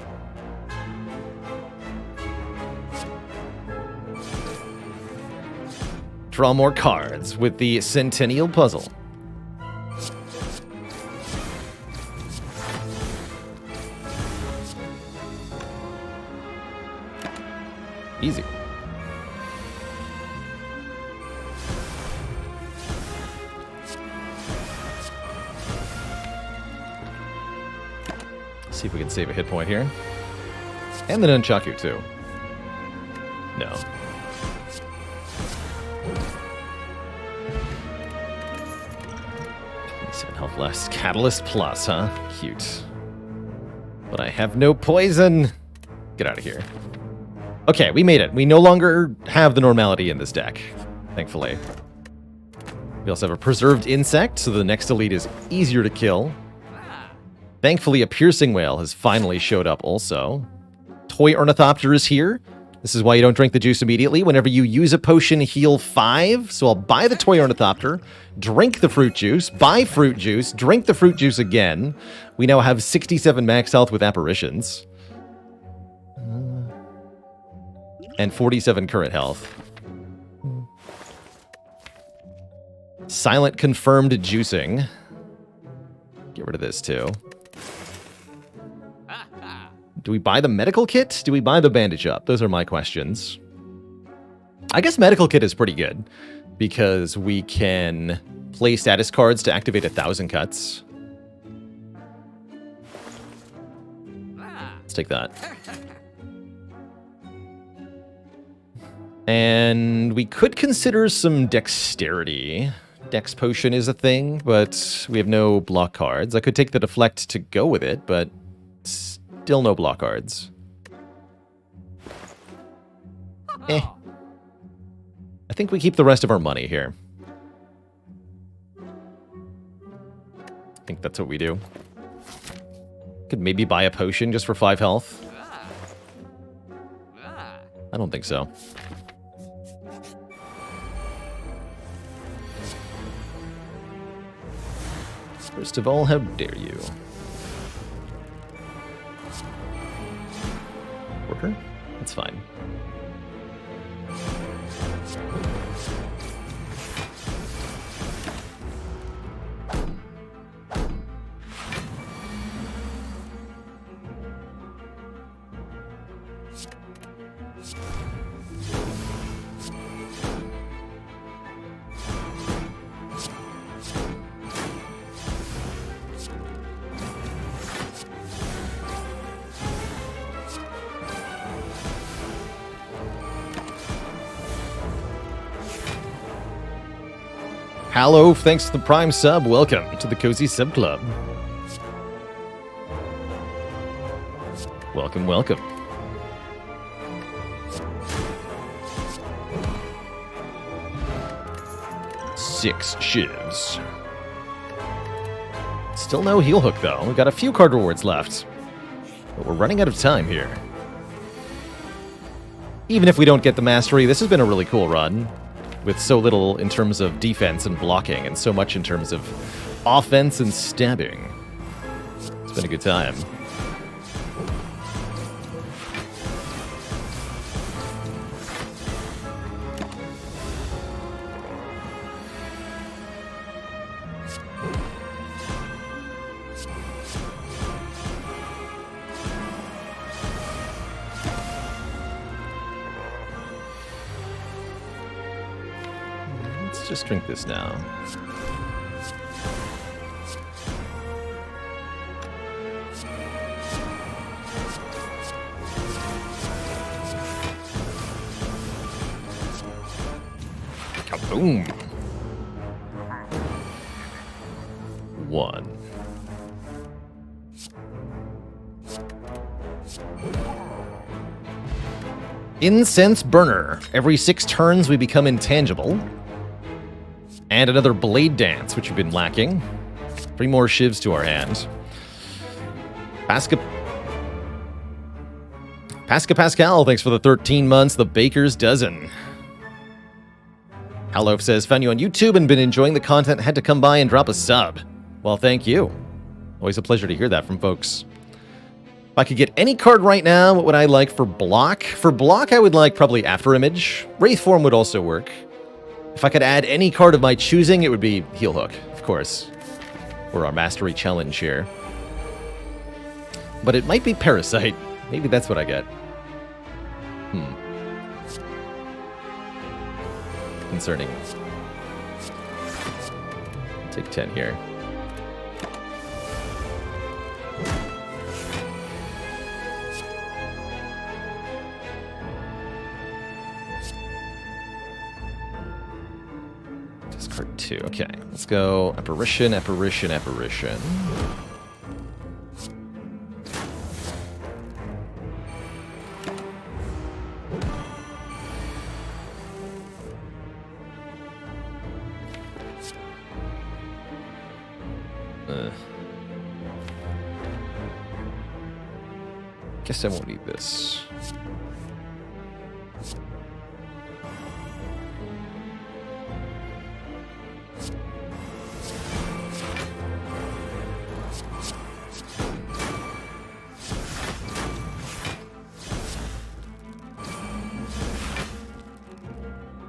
Draw more cards with the Centennial Puzzle. Easy. See if we can save a hit point here. And the Nunchaku, too. No. 27 health less. Catalyst plus, huh? Cute. But I have no poison. Get out of here. Okay, we made it. We no longer have the normality in this deck, thankfully. We also have a preserved insect, so the next elite is easier to kill. Thankfully, a piercing whale has finally showed up also. Toy Ornithopter is here. This is why you don't drink the juice immediately. Whenever you use a potion, heal 5. So I'll buy the Toy Ornithopter, drink the fruit juice, buy fruit juice, drink the fruit juice again. We now have 67 max health with apparitions. And 47 current health. Silent confirmed juicing. Get rid of this too. Do we buy the medical kit? Do we buy the bandage up? Those are my questions. I guess medical kit is pretty good because we can play status cards to activate 1,000 cuts. Let's take that. And we could consider some dexterity. Dex potion is a thing, but we have no block cards. I could take the deflect to go with it, but still no block cards. I think we keep the rest of our money here. I think that's what we do. Could maybe buy a potion just for 5 health. I don't think so. First of all, how dare you? Worker? That's fine. Hallow, thanks to the Prime sub. Welcome to the Cozy Sub Club. Welcome, welcome. Six shivs. Still no heal hook, though. We've got a few card rewards left. But we're running out of time here. Even if we don't get the mastery, this has been a really cool run. With so little in terms of defense and blocking, and so much in terms of offense and stabbing. It's been a good time. Just drink this now. Kaboom! 1. Incense Burner. Every 6 turns we become intangible. And another Blade Dance, which we've been lacking. 3 more shivs to our hand. Pascal, thanks for the 13 months. The Baker's Dozen. Halloaf says, found you on YouTube and been enjoying the content. Had to come by and drop a sub. Well, thank you. Always a pleasure to hear that from folks. If I could get any card right now, what would I like for block? For block, I would like probably After Image. Wraith Form would also work. If I could add any card of my choosing, it would be Heel Hook, of course. For our Mastery Challenge here. But it might be Parasite. Maybe that's what I get. Concerning. I'll take 10 here. Discard 2. Okay, let's go Apparition, Apparition, Apparition. Guess I won't need this.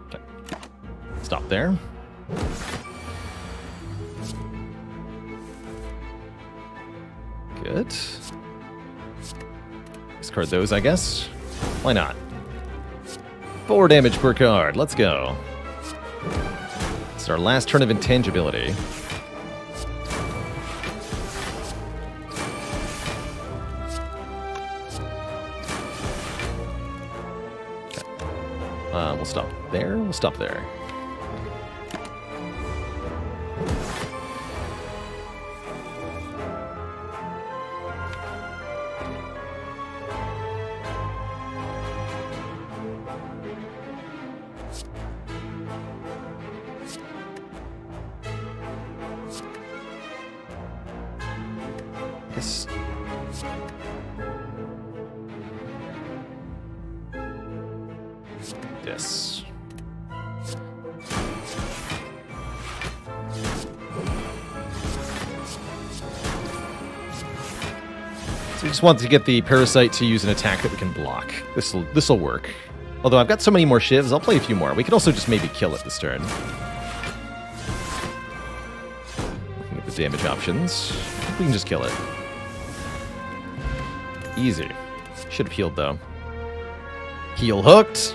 Okay. Stop there. Good. Discard those, I guess. Why not? 4 damage per card. Let's go. It's our last turn of intangibility. Okay. We'll stop there. We'll stop there. This. So we just want to get the Parasite to use an attack that we can block. This'll work. Although I've got so many more shivs, I'll play a few more. We can also just maybe kill it this turn. Looking at the damage options. We can just kill it. Easy. Should have healed, though. Heal hooked.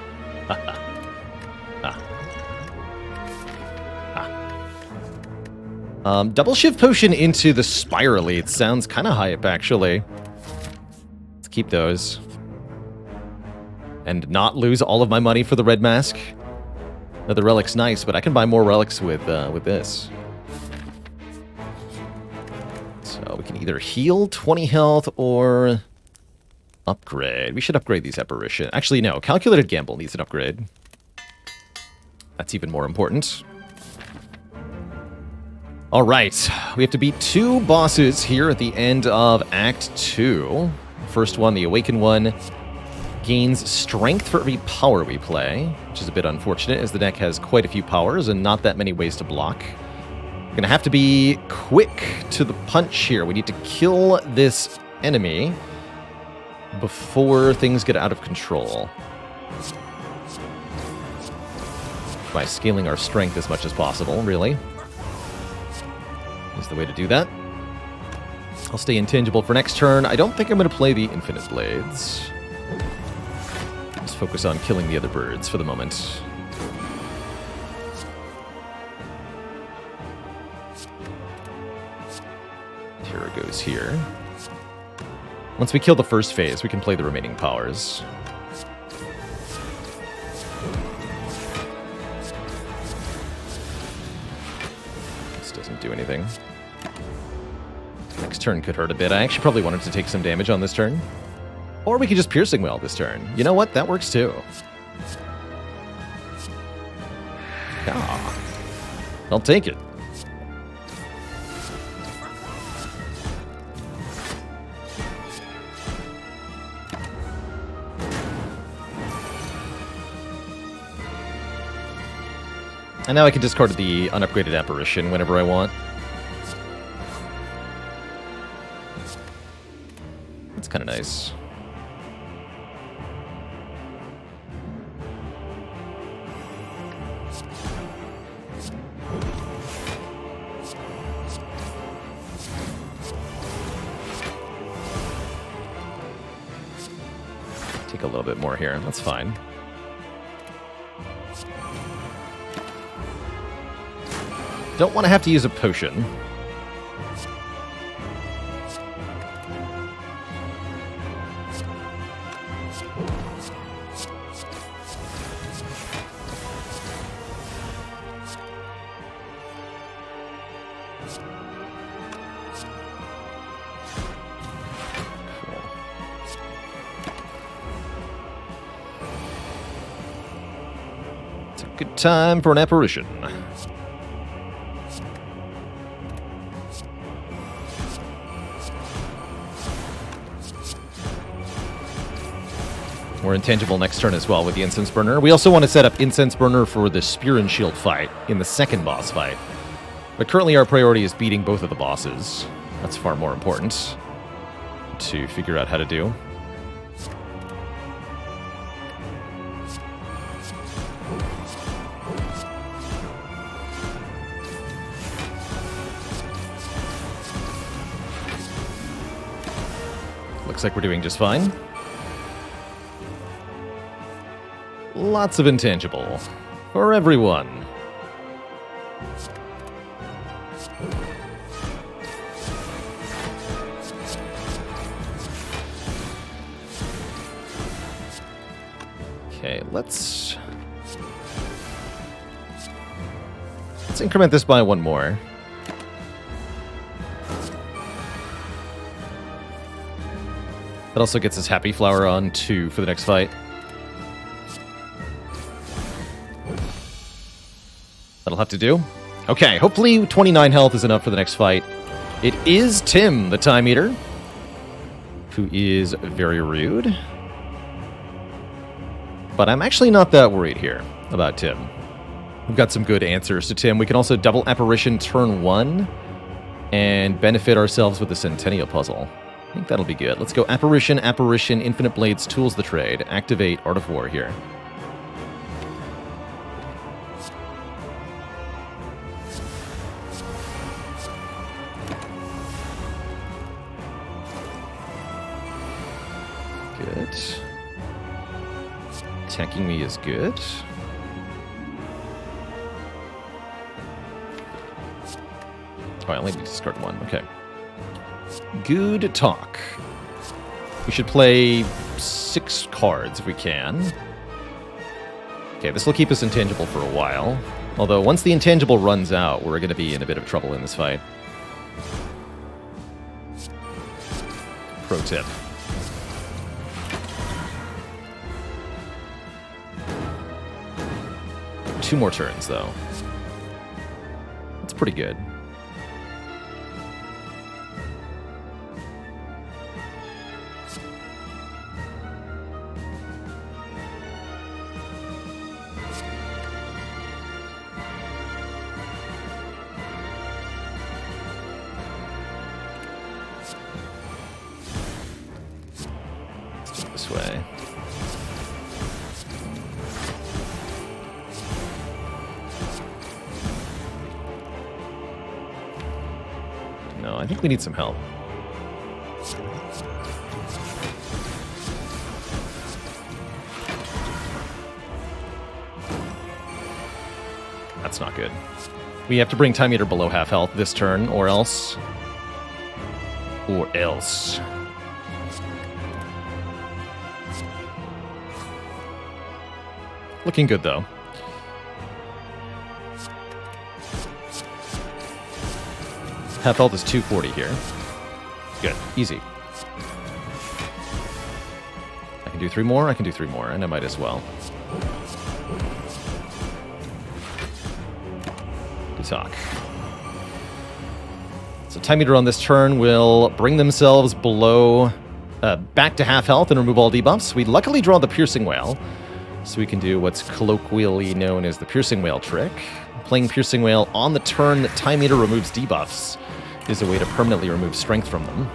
Double Shift Potion into the Spire Elite sounds kind of hype, actually. Let's keep those. And not lose all of my money for the Red Mask. Now, the Relic's nice, but I can buy more Relics with this. So we can either heal 20 health or upgrade. We should upgrade these Apparition. Actually, no. Calculated Gamble needs an upgrade. That's even more important. All right. We have to beat 2 bosses here at the end of Act 2. First one, the Awakened one, gains strength for every power we play, which is a bit unfortunate as the deck has quite a few powers and not that many ways to block. We're going to have to be quick to the punch here. We need to kill this enemy before things get out of control. By scaling our strength as much as possible, really. Is the way to do that. I'll stay intangible for next turn. I don't think I'm going to play the Infinite Blades. Just focus on killing the other birds for the moment. Terror goes here. Once we kill the first phase, we can play the remaining powers. This doesn't do anything. Next turn could hurt a bit. I actually probably wanted to take some damage on this turn. Or we could just Piercing Wail this turn. You know what? That works too. Ah, I'll take it. And now I can discard the unupgraded apparition whenever I want. That's kind of nice. Take a little bit more here. That's fine. Don't want to have to use a potion. It's a good time for an apparition. We're intangible next turn as well with the Incense Burner. We also want to set up Incense Burner for the Spear and Shield fight in the second boss fight. But currently our priority is beating both of the bosses. That's far more important to figure out how to do. Looks like we're doing just fine. Lots of intangible for everyone. Okay, let's increment this by one more. That also gets us Happy Flower on 2 for the next fight. That'll have to do. Okay, hopefully 29 health is enough for the next fight. It is Tim, the Time Eater, who is very rude. But I'm actually not that worried here about Tim. We've got some good answers to Tim. We can also double Apparition turn 1 and benefit ourselves with the Centennial Puzzle. I think that'll be good. Let's go Apparition, Apparition, Infinite Blades, Tools the Trade. Activate Art of War here. Good. Attacking me is good. Oh, I only need to discard 1. Okay. Good talk. We should play 6 cards if we can. Okay, this will keep us intangible for a while. Although, once the intangible runs out, we're going to be in a bit of trouble in this fight. Pro tip. Two more turns, though. That's pretty good. Let's do it this way. No, I think we need some help. That's not good. We have to bring Time Eater below half health this turn, or else. Or else. Looking good, though. Half health is 240 here. Good. Easy. I can do 3 more? I can do 3 more, and I might as well. Good talk. So Time Eater on this turn will bring themselves below... back to half health and remove all debuffs. We luckily draw the Piercing Whale, so we can do what's colloquially known as the Piercing Whale trick. playing Piercing Wail on the turn that Time Eater removes debuffs is a way to permanently remove strength from them.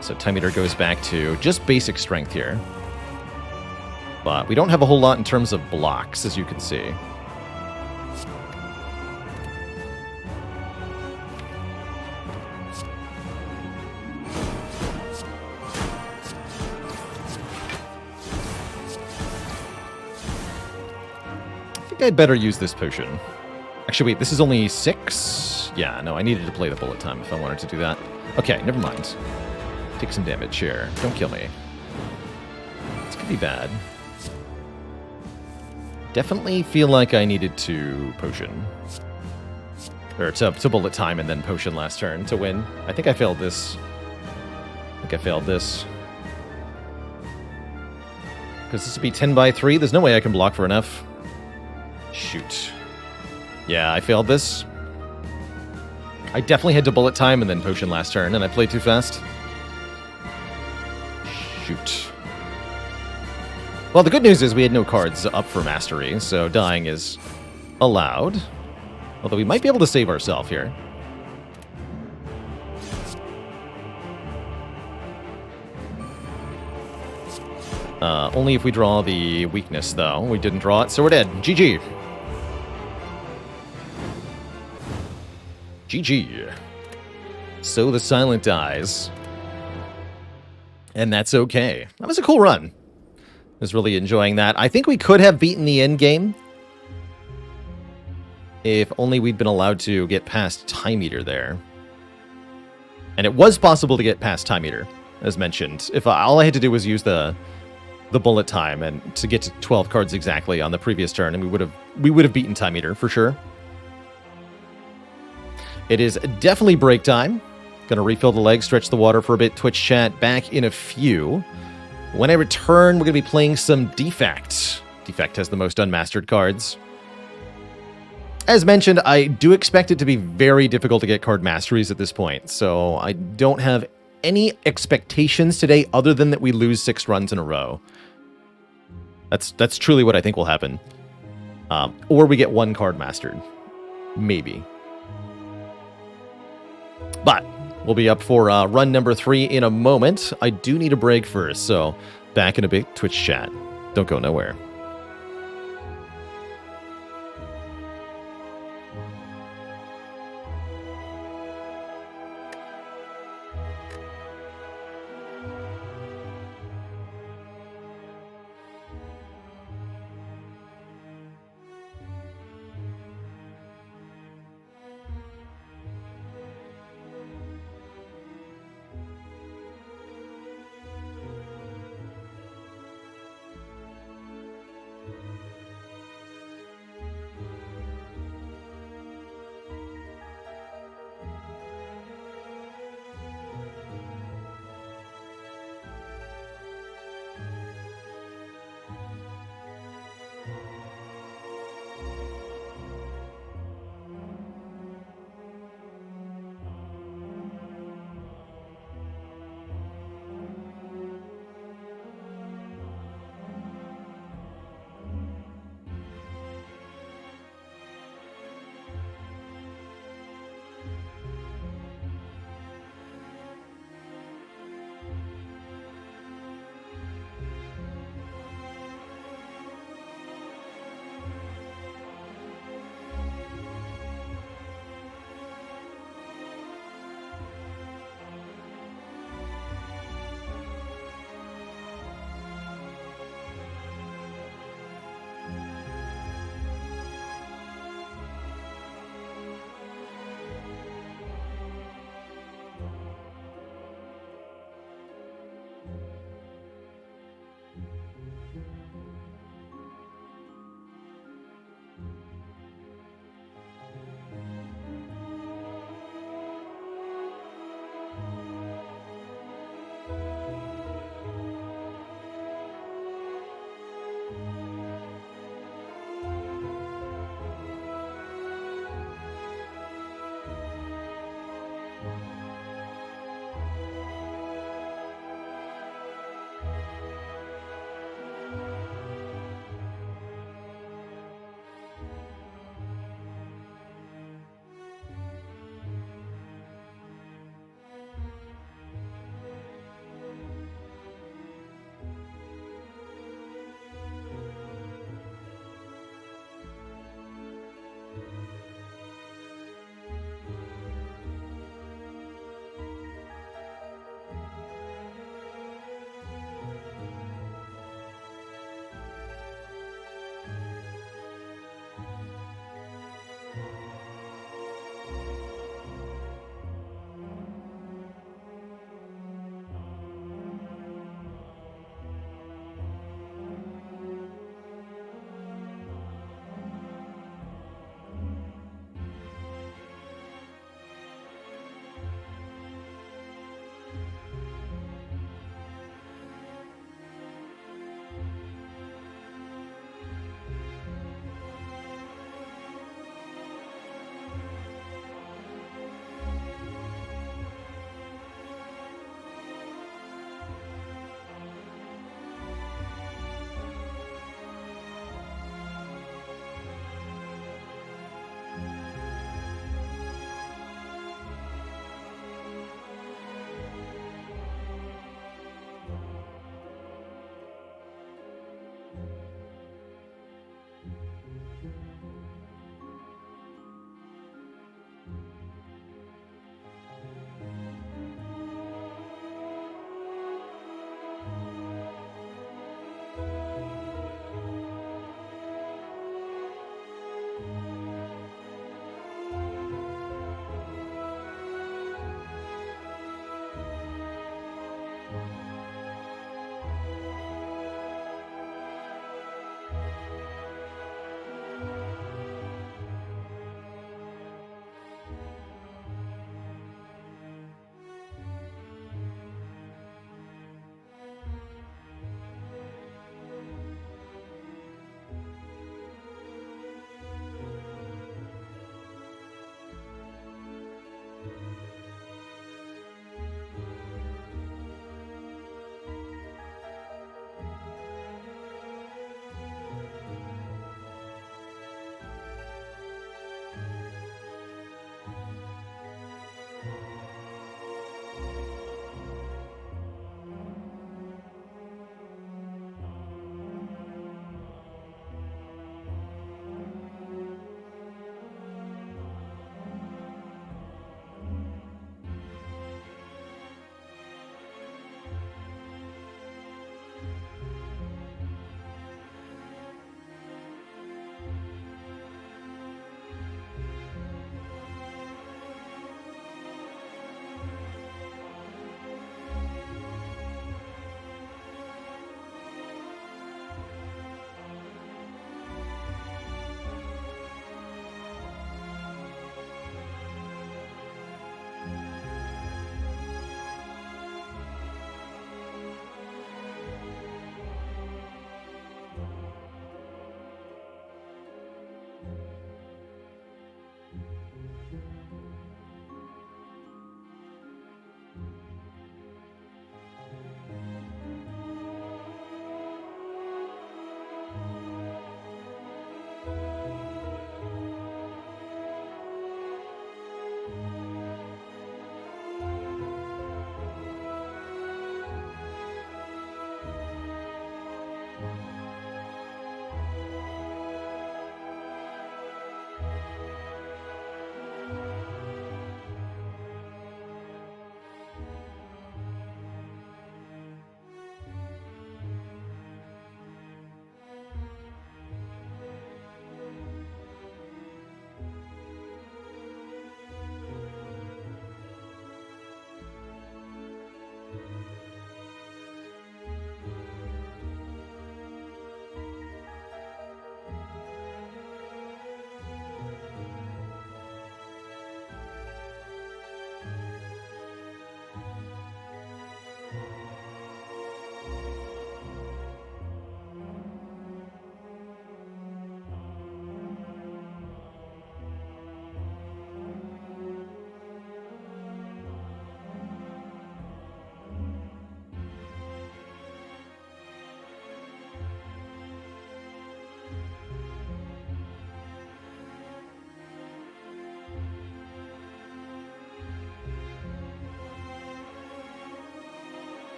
So Time Eater goes back to just basic strength here. But we don't have a whole lot in terms of blocks, as you can see. I think I'd better use this potion. Actually, wait, this is only 6? Yeah, no, I needed to play the bullet time if I wanted to do that. Okay, never mind. Take some damage here. Don't kill me. This could be bad. Definitely feel like I needed to potion. Or to bullet time and then potion last turn to win. I think I failed this. Because this would be 10 by 3. There's no way I can block for enough. Shoot. Yeah, I failed this. I definitely had to bullet time and then potion last turn, and I played too fast. Shoot. Well, the good news is we had no cards up for mastery, so dying is allowed. Although we might be able to save ourselves here. Only if we draw the weakness, though. We didn't draw it, so we're dead. GG. GG. So the Silent dies. And that's okay. That was a cool run. I was really enjoying that. I think we could have beaten the end game if only we'd been allowed to get past Time Eater there. And it was possible to get past Time Eater, as mentioned. If all I had to do was use the bullet time and to get to 12 cards exactly on the previous turn, and we would have beaten Time Eater for sure. It is definitely break time. Gonna refill the legs, stretch the water for a bit. Twitch chat back in a few. When I return, we're gonna be playing some Defect. Defect has the most unmastered cards. As mentioned, I do expect it to be very difficult to get card masteries at this point, so I don't have any expectations today other than that we lose 6 runs in a row. That's truly what I think will happen. Or we get 1 card mastered. Maybe. But we'll be up for run number 3 in a moment. I do need a break first, so back in a bit, Twitch chat. Don't go nowhere.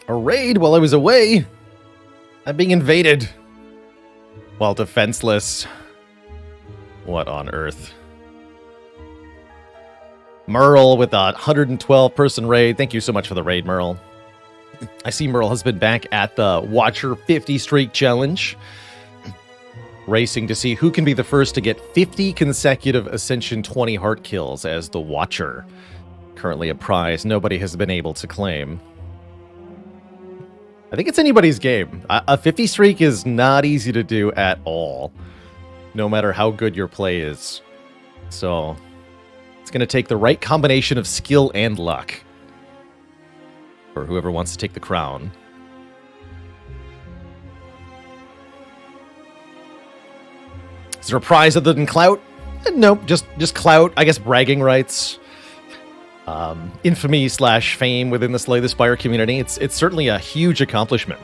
A raid while I was away. I'm being invaded. While defenseless. What on earth? Merle with a 112-person raid. Thank you so much for the raid, Merle. I see Merle has been back at the Watcher 50 Streak Challenge. Racing to see who can be the first to get 50 consecutive Ascension 20 heart kills as the Watcher. Currently a prize nobody has been able to claim. I think it's anybody's game. A 50 streak is not easy to do at all, no matter how good your play is. So it's going to take the right combination of skill and luck for whoever wants to take the crown. Is there a prize other than clout? Nope, just clout. I guess bragging rights. Infamy / fame within the Slay the Spire community. It's certainly a huge accomplishment.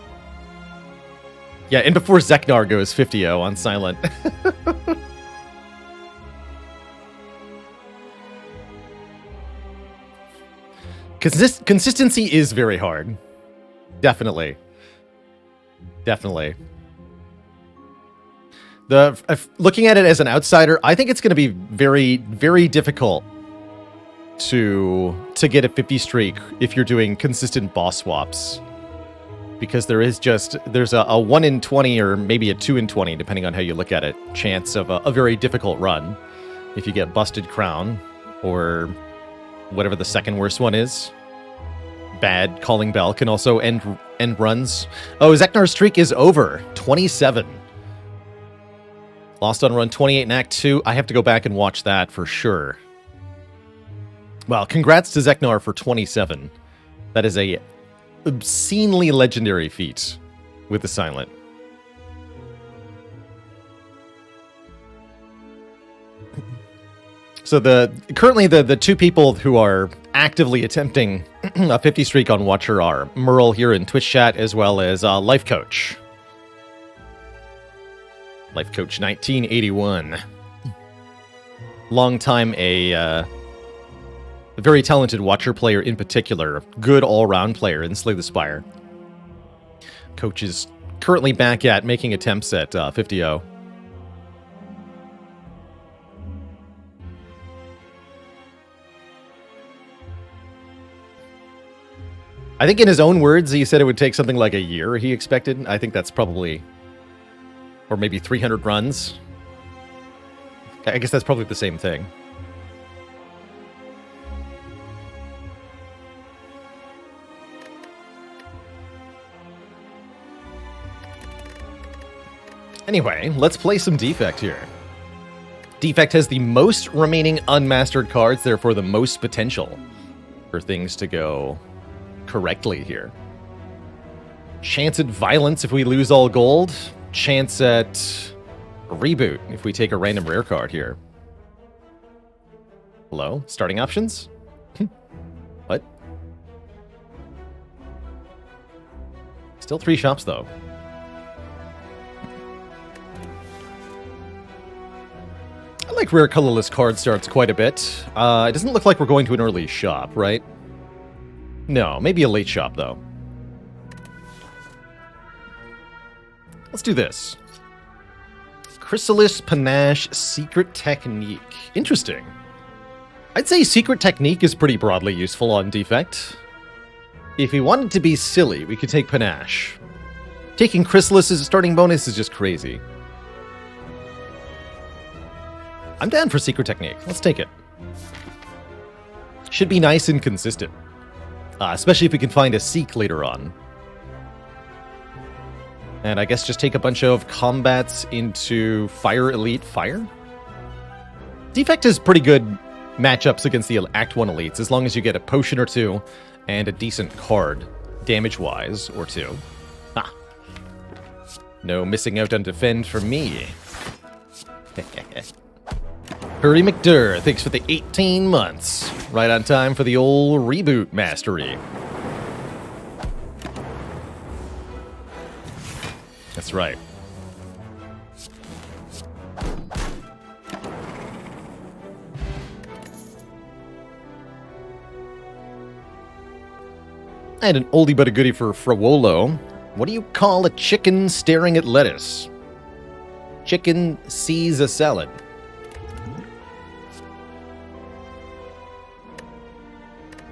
Yeah, and before Zeknar goes 50-0 on Silent. Consistency is very hard. Definitely. Definitely. Looking at it as an outsider, I think it's going to be very, very difficult to get a 50 streak if you're doing consistent boss swaps, because there's a 1 in 20 or maybe a 2 in 20, depending on how you look at it, chance of a very difficult run if you get Busted Crown or whatever the second worst one is. Bad Calling Bell can also end runs. Oh, Zeknar's streak is over. 27. Lost on run 28 in Act 2. I have to go back and watch that for sure. Well, congrats to Zeknar for 27. That is a obscenely legendary feat with the Silent. So currently the two people who are actively attempting a 50 streak on Watcher are Merle here in Twitch chat, as well as Life Coach. Life Coach 1981. Long time a very talented Watcher player in particular. Good all-round player in Slay the Spire. Coach is currently back at making attempts at 50-0. I think in his own words, he said it would take something like a year, he expected. I think that's probably... or maybe 300 runs. I guess that's probably the same thing. Anyway, let's play some Defect here. Defect has the most remaining unmastered cards, therefore the most potential for things to go correctly here. Chance at Violence if we lose all gold. Chance at Reboot if we take a random rare card here. Hello? Starting options? What? Still 3 shops, though. I like rare colorless card starts quite a bit. It doesn't look like we're going to an early shop, right? No, maybe a late shop, though. Let's do this. Chrysalis Panache Secret Technique. Interesting. I'd say Secret Technique is pretty broadly useful on Defect. If we wanted to be silly, we could take Panache. Taking Chrysalis as a starting bonus is just crazy. I'm down for Secret Technique. Let's take it. Should be nice and consistent. Especially if we can find a Seek later on. And I guess just take a bunch of combats into Fire Elite Fire? Defect has pretty good matchups against the Act 1 Elites, as long as you get a potion or two and a decent card, damage-wise, or two. Ha! No missing out on defend for me. Hurry McDurr, thanks for the 18 months. Right on time for the old reboot mastery. That's right. And an oldie but a goodie for Frollo. What do you call a chicken staring at lettuce? Chicken sees a salad.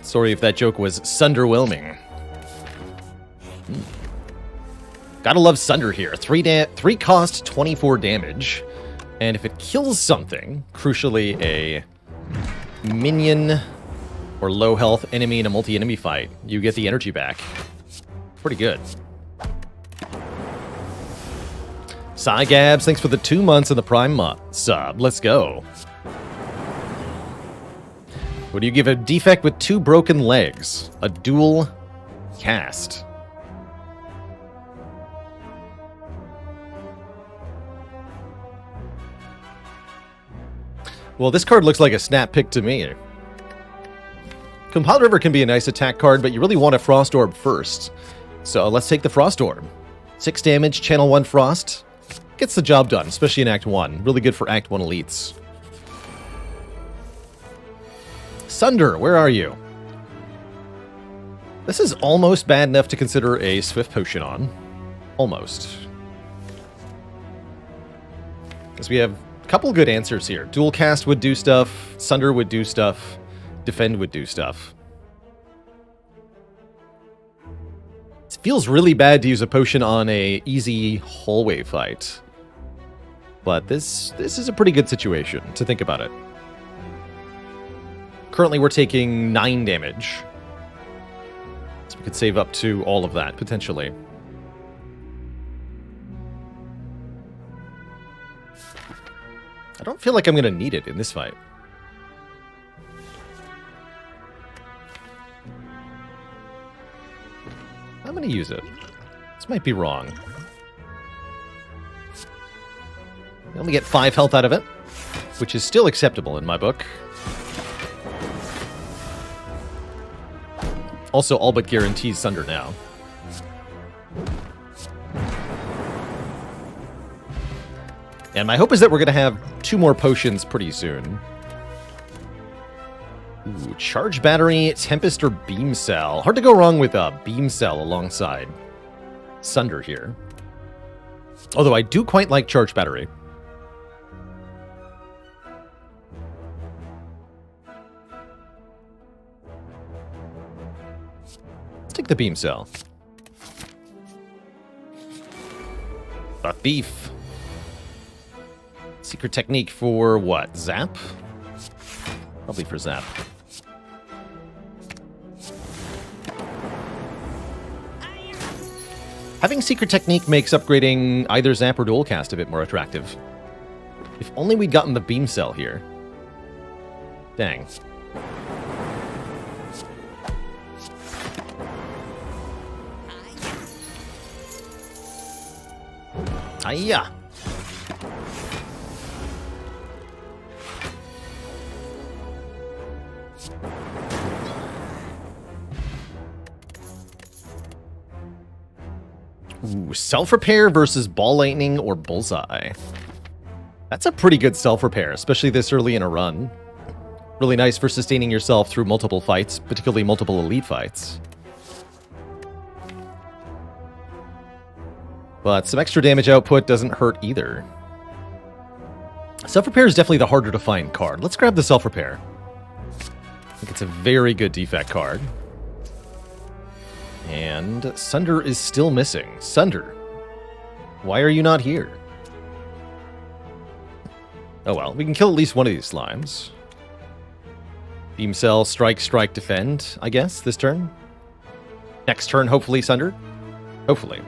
Sorry if that joke was sunderwhelming. Gotta love Sunder here. 3 cost, 24 damage. And if it kills something, crucially a minion or low health enemy in a multi-enemy fight, you get the energy back. Pretty good. Cygabs, thanks for the 2 months and the Prime sub. Let's go. What do you give a defect with 2 broken legs? A dual cast. Well, this card looks like a snap pick to me. Compile River can be a nice attack card, but you really want a Frost Orb first. So let's take the Frost Orb. 6 damage, channel 1 Frost. Gets the job done, especially in Act 1. Really good for Act 1 elites. Sunder, where are you? This is almost bad enough to consider a Swift Potion on. Almost. Because we have a couple good answers here. Dual Cast would do stuff. Sunder would do stuff. Defend would do stuff. It feels really bad to use a potion on a easy hallway fight. But this is a pretty good situation to think about it. Currently we're taking 9 damage. So we could save up to all of that, potentially. I don't feel like I'm going to need it in this fight. I'm going to use it. This might be wrong. I only get 5 health out of it, which is still acceptable in my book. Also, all but guarantees Sunder now. And my hope is that we're going to have 2 more potions pretty soon. Ooh, Charge Battery, Tempest, or Beam Cell. Hard to go wrong with a Beam Cell alongside Sunder here. Although I do quite like Charge Battery. Let's take the Beam Cell. But beef. Secret technique for what? Zap? Probably for Zap. Having Secret Technique makes upgrading either Zap or Dual Cast a bit more attractive. If only we'd gotten the Beam Cell here. Dang. Hiya! Ooh, self-repair versus ball lightning or bullseye. That's a pretty good self-repair, especially this early in a run. Really nice for sustaining yourself through multiple fights, particularly multiple elite fights. But some extra damage output doesn't hurt either. Self-repair is definitely the harder to find card. Let's grab the self-repair. I think it's a very good defect card. And Sunder is still missing. Sunder, why are you not here? Oh well, we can kill at least one of these slimes. Beam Cell, strike, strike, defend, I guess, this turn. Next turn, hopefully, Sunder. Hopefully.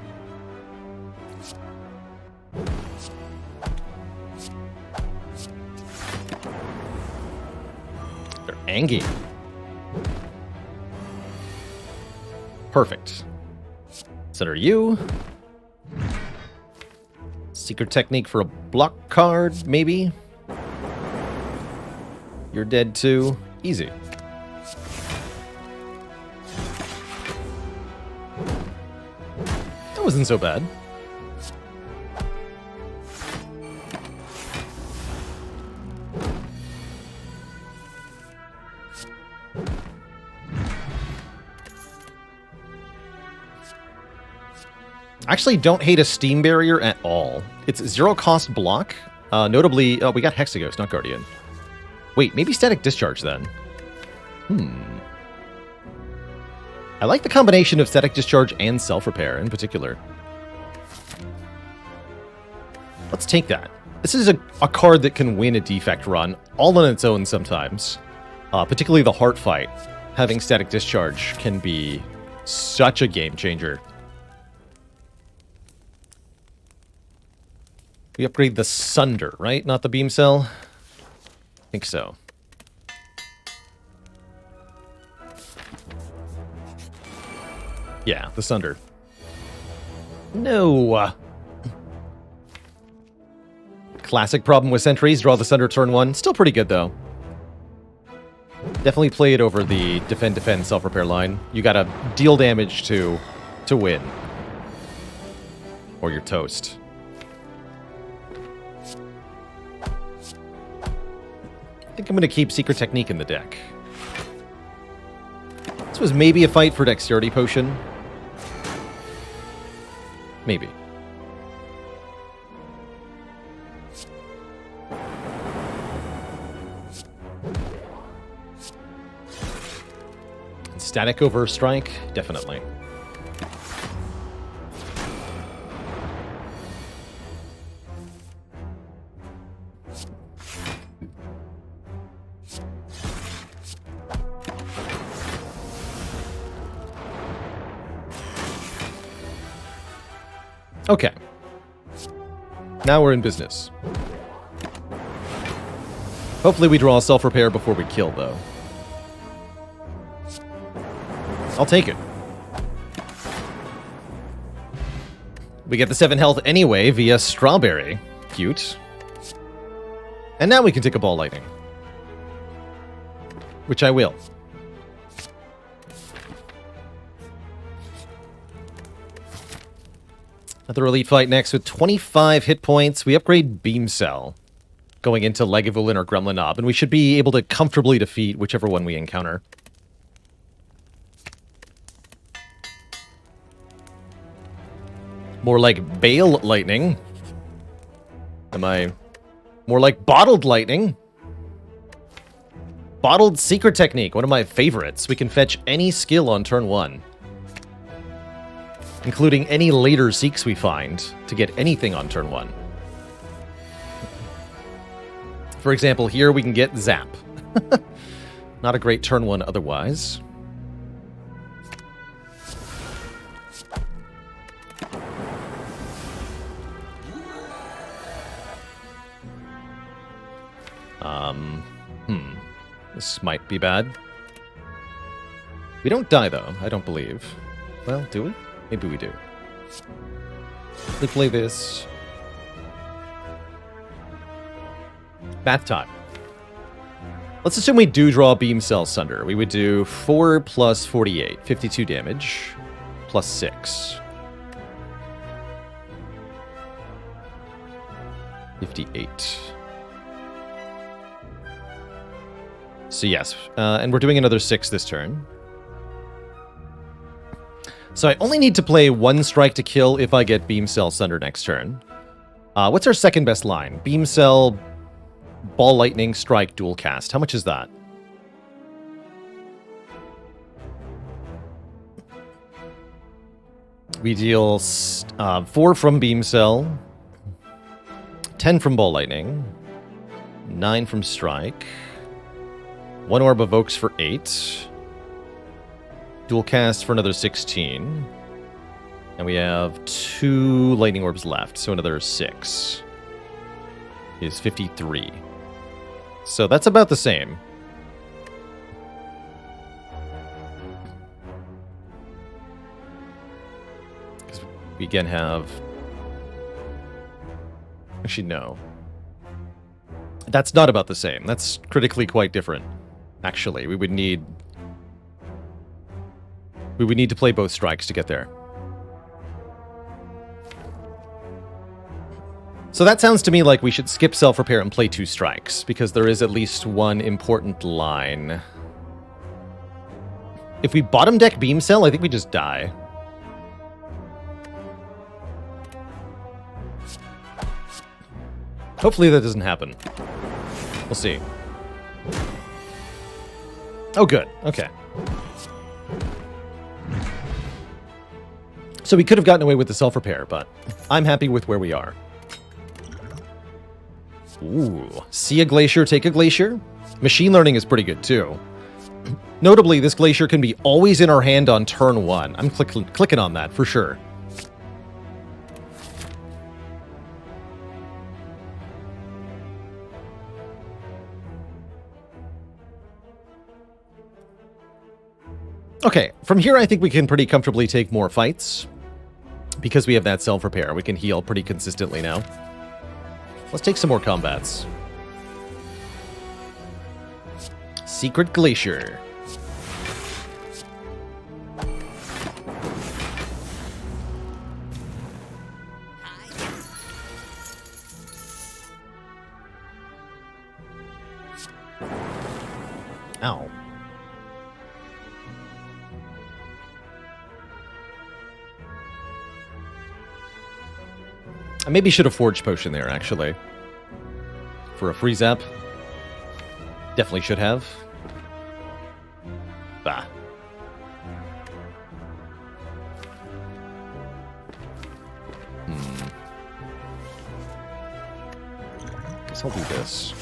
They're angry. Perfect. Sunder you. Secret technique for a block card, maybe? You're dead too. Easy. That wasn't so bad. Actually, don't hate a Steam Barrier at all. It's 0-cost block. Notably, we got Hexaghost, not Guardian. Wait, maybe Static Discharge then. I like the combination of Static Discharge and Self-Repair in particular. Let's take that. This is a card that can win a Defect run all on its own sometimes. Particularly the Heart Fight. Having Static Discharge can be such a game changer. We upgrade the Sunder, right? Not the Beam Cell? I think so. Yeah, the Sunder. No! Classic problem with Sentries, draw the Sunder turn 1. Still pretty good, though. Definitely play it over the defend, self-repair line. You gotta deal damage to win. Or you're toast. I think I'm gonna keep Secret Technique in the deck. This was maybe a fight for Dexterity Potion. Maybe. Static over Strike? Definitely. Okay. Now we're in business. Hopefully we draw Self-Repair before we kill, though. I'll take it. We get the 7 health anyway via Strawberry. Cute. And now we can take a Ball Lightning. Which I will. Another Elite Fight next with 25 hit points. We upgrade Beam Cell. Going into Lagavulin or Gremlin Knob. And we should be able to comfortably defeat whichever one we encounter. More like Bale Lightning. Am I... More like Bottled Lightning. Bottled Secret Technique, one of my favorites. We can fetch any skill on turn 1. Including any later Seeks we find to get anything on turn 1. For example, here we can get Zap. Not a great turn 1 otherwise. This might be bad. We don't die, though, I don't believe. Well, do we? Maybe we do. We play this. Bath time. Let's assume we do draw Beam Cell Sunder. We would do 4 plus 48, 52 damage, plus 6. 58. So yes, and we're doing another 6 this turn. So I only need to play 1 strike to kill if I get Beam Cell Sunder next turn. What's our second best line? Beam Cell, Ball Lightning, Strike, Dual Cast. How much is that? We deal 4 from Beam Cell, 10 from Ball Lightning, 9 from Strike, 1 Orb Evokes for 8, Dual Cast for another 16, and we have 2 Lightning Orbs left, so another 6 is 53. So that's about the same. Because we again have... Actually, no. That's not about the same. That's critically quite different. Actually, we would need to play both strikes to get there. So that sounds to me like we should skip Self-Repair and play 2 strikes, because there is at least one important line. If we bottom deck Beam Cell, I think we just die. Hopefully that doesn't happen. We'll see. Oh, good. Okay. So we could have gotten away with the self-repair, but I'm happy with where we are. Ooh. See a glacier, take a glacier. Machine learning is pretty good, too. Notably, this glacier can be always in our hand on turn 1. I'm clicking on that, for sure. Okay, from here I think we can pretty comfortably take more fights. Because we have that self-repair, we can heal pretty consistently now. Let's take some more combats. Secret Glacier. Ow. I maybe should have Forged Potion there, actually. For a free zap. Definitely should have. Bah. Guess I'll do this.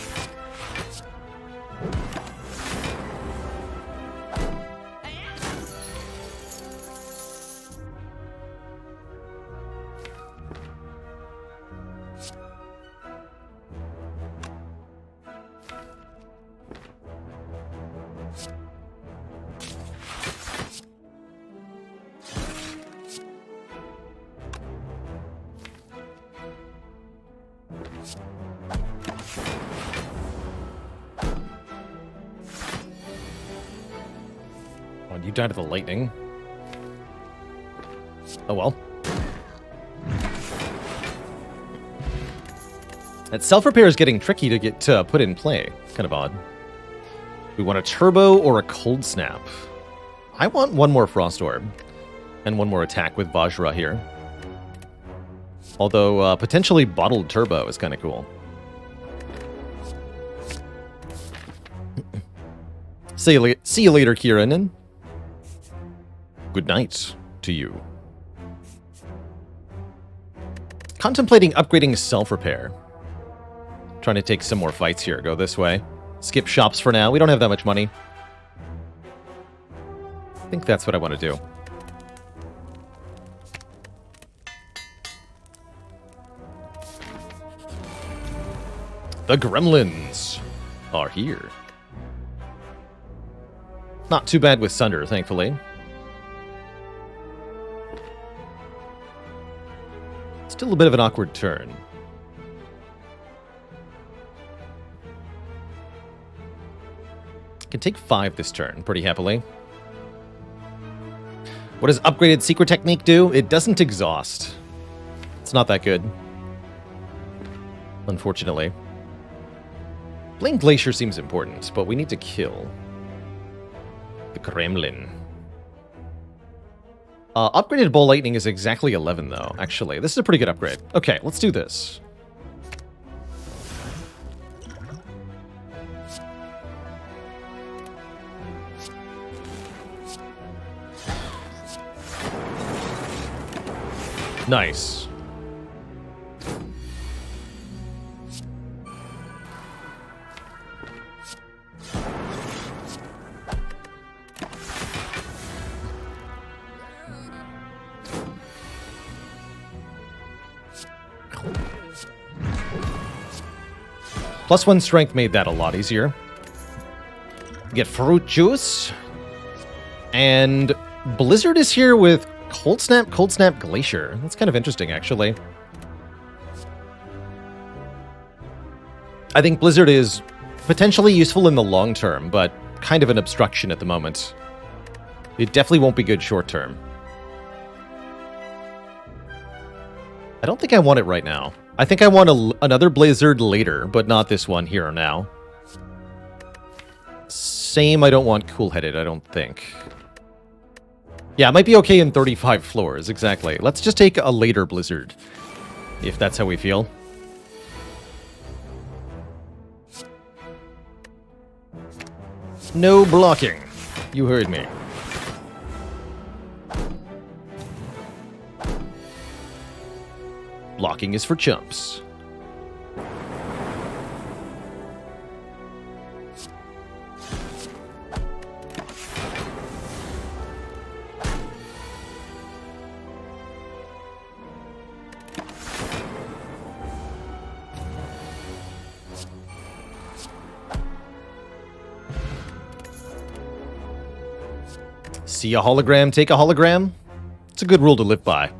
You died of the lightning. Oh well. That self-repair is getting tricky to get put in play. Kind of odd. We want a turbo or a cold snap. I want one more Frost Orb. And one more attack with Vajra here. Although, potentially bottled turbo is kind of cool. See you later, Kieran. Good night to you. Contemplating upgrading self-repair. Trying to take some more fights here. Go this way. Skip shops for now. We don't have that much money. I think that's what I want to do. The gremlins are here. Not too bad with Sunder, thankfully. Still a bit of an awkward turn. Can take 5 this turn, pretty happily. What does upgraded secret technique do? It doesn't exhaust. It's not that good. Unfortunately. Blame Glacier seems important, but we need to kill the Gremlin. Upgraded Ball Lightning is exactly 11, though, actually. This is a pretty good upgrade. Okay, let's do this. Nice. +1 strength made that a lot easier. Get fruit juice. And Blizzard is here with Cold Snap, Glacier. That's kind of interesting, actually. I think Blizzard is potentially useful in the long term, but kind of an obstruction at the moment. It definitely won't be good short term. I don't think I want it right now. I think I want another Blizzard later, but not this one here or now. Same, I don't want Cool-Headed, I don't think. Yeah, it might be okay in 35 floors, exactly. Let's just take a later Blizzard, if that's how we feel. No blocking. You heard me. Blocking is for chumps. See a hologram, take a hologram. It's a good rule to live by.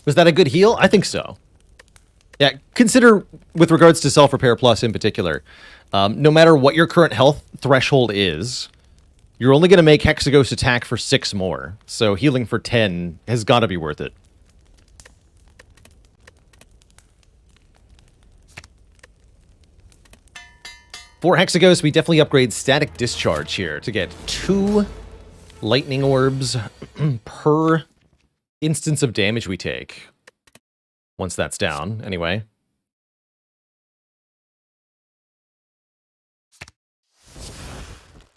Was that a good heal? I think so. Yeah, consider, with regards to Self-Repair Plus in particular, no matter what your current health threshold is, you're only going to make Hexaghost attack for 6 more, so healing for 10 has got to be worth it. For Hexaghost, we definitely upgrade Static Discharge here to get 2 lightning orbs per instance of damage we take. Once that's down, anyway.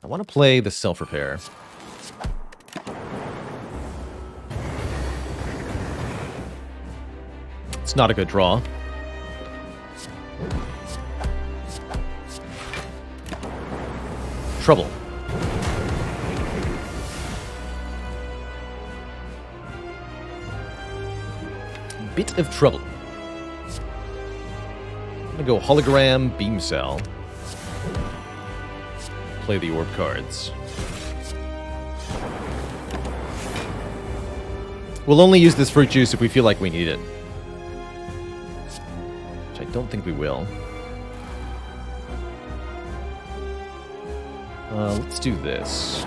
I want to play the Self-Repair. It's not a good draw. Trouble. Bit of trouble. I'm gonna go Hologram, Beam Cell. Play the orb cards. We'll only use this fruit juice if we feel like we need it. Which I don't think we will. Let's do this.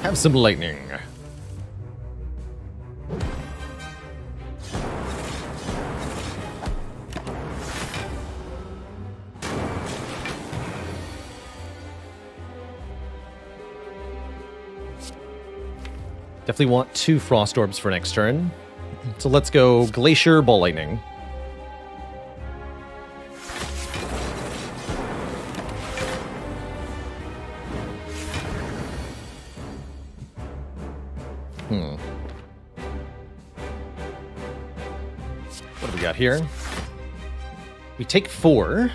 Have some lightning. Definitely want 2 Frost Orbs for next turn. So let's go Glacier, Ball Lightning. What do we got here? We take 4.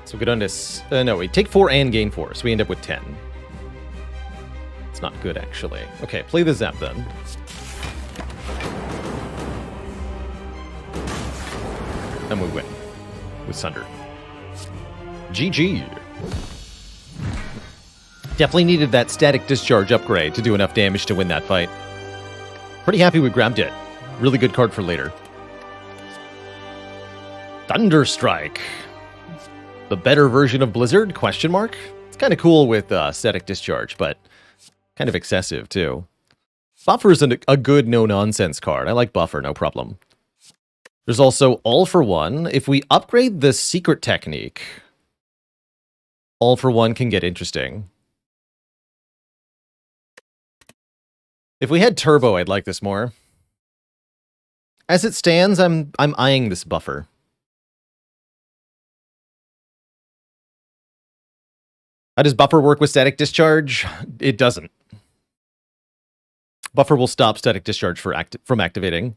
So we go down to... no, we take 4 and gain 4. So we end up with 10. It's not good, actually. Okay, play the Zap, then. And we win. With Sunder. GG. Definitely needed that Static Discharge upgrade to do enough damage to win that fight. Pretty happy we grabbed it. Really good card for later. Thunderstrike. The better version of Blizzard? Question mark? It's kind of cool with Static Discharge, but kind of excessive, too. Buffer is a good no-nonsense card. I like Buffer, no problem. There's also All for One. If we upgrade the Secret Technique, All for One can get interesting. If we had Turbo, I'd like this more. As it stands, I'm eyeing this Buffer. How does Buffer work with Static Discharge? It doesn't. Buffer will stop Static Discharge from activating.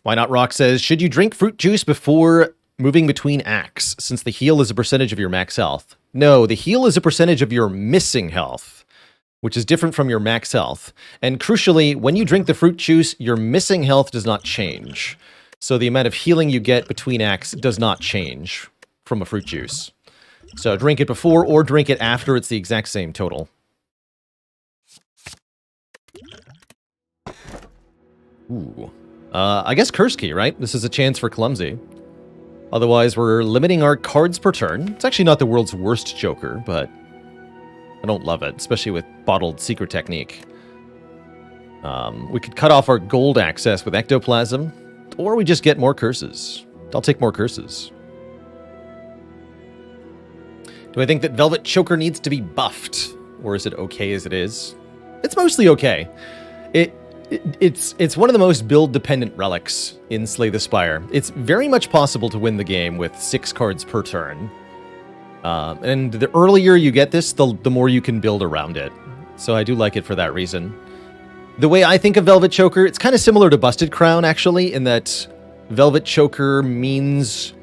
Why Not Rock says, should you drink fruit juice before moving between acts, since the heal is a percentage of your max health? No, the heal is a percentage of your missing health, which is different from your max health. And crucially, when you drink the fruit juice, your missing health does not change. So the amount of healing you get between acts does not change from a fruit juice. So drink it before or drink it after, it's the exact same total. Ooh. I guess Curse Key, right? This is a chance for Clumsy. Otherwise, we're limiting our cards per turn. It's actually not the world's worst Joker, but I don't love it, especially with bottled secret technique. We could cut off our gold access with ectoplasm, or we just get more curses. I'll take more curses. Do I think that Velvet Choker needs to be buffed, or is it okay as it is? It's mostly okay. It's one of the most build-dependent relics in Slay the Spire. It's very much possible to win the game with 6 cards per turn. And the earlier you get this, the more you can build around it. So I do like it for that reason. The way I think of Velvet Choker, it's kind of similar to Busted Crown, actually, in that Velvet Choker means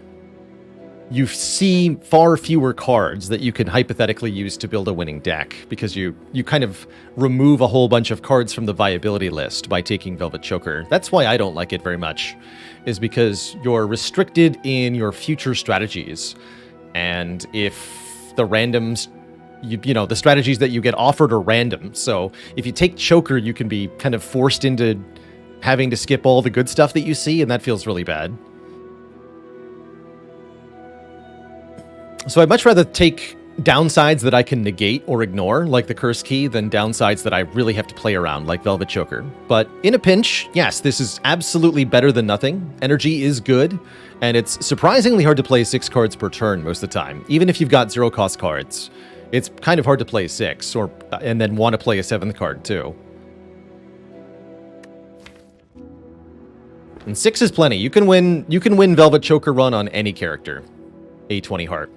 you see far fewer cards that you can hypothetically use to build a winning deck, because you kind of remove a whole bunch of cards from the viability list by taking Velvet Choker. That's why I don't like it very much, is because you're restricted in your future strategies. And if the randoms, you know, the strategies that you get offered are random. So if you take Choker, you can be kind of forced into having to skip all the good stuff that you see, and that feels really bad. So I'd much rather take downsides that I can negate or ignore, like the Curse Key, than downsides that I really have to play around, like Velvet Choker. But in a pinch, yes, this is absolutely better than nothing. Energy is good, and it's surprisingly hard to play 6 cards per turn most of the time. Even if you've got 0-cost cards, it's kind of hard to play 6, and then want to play a 7th card too. And 6 is plenty. You can win Velvet Choker run on any character. A20 heart.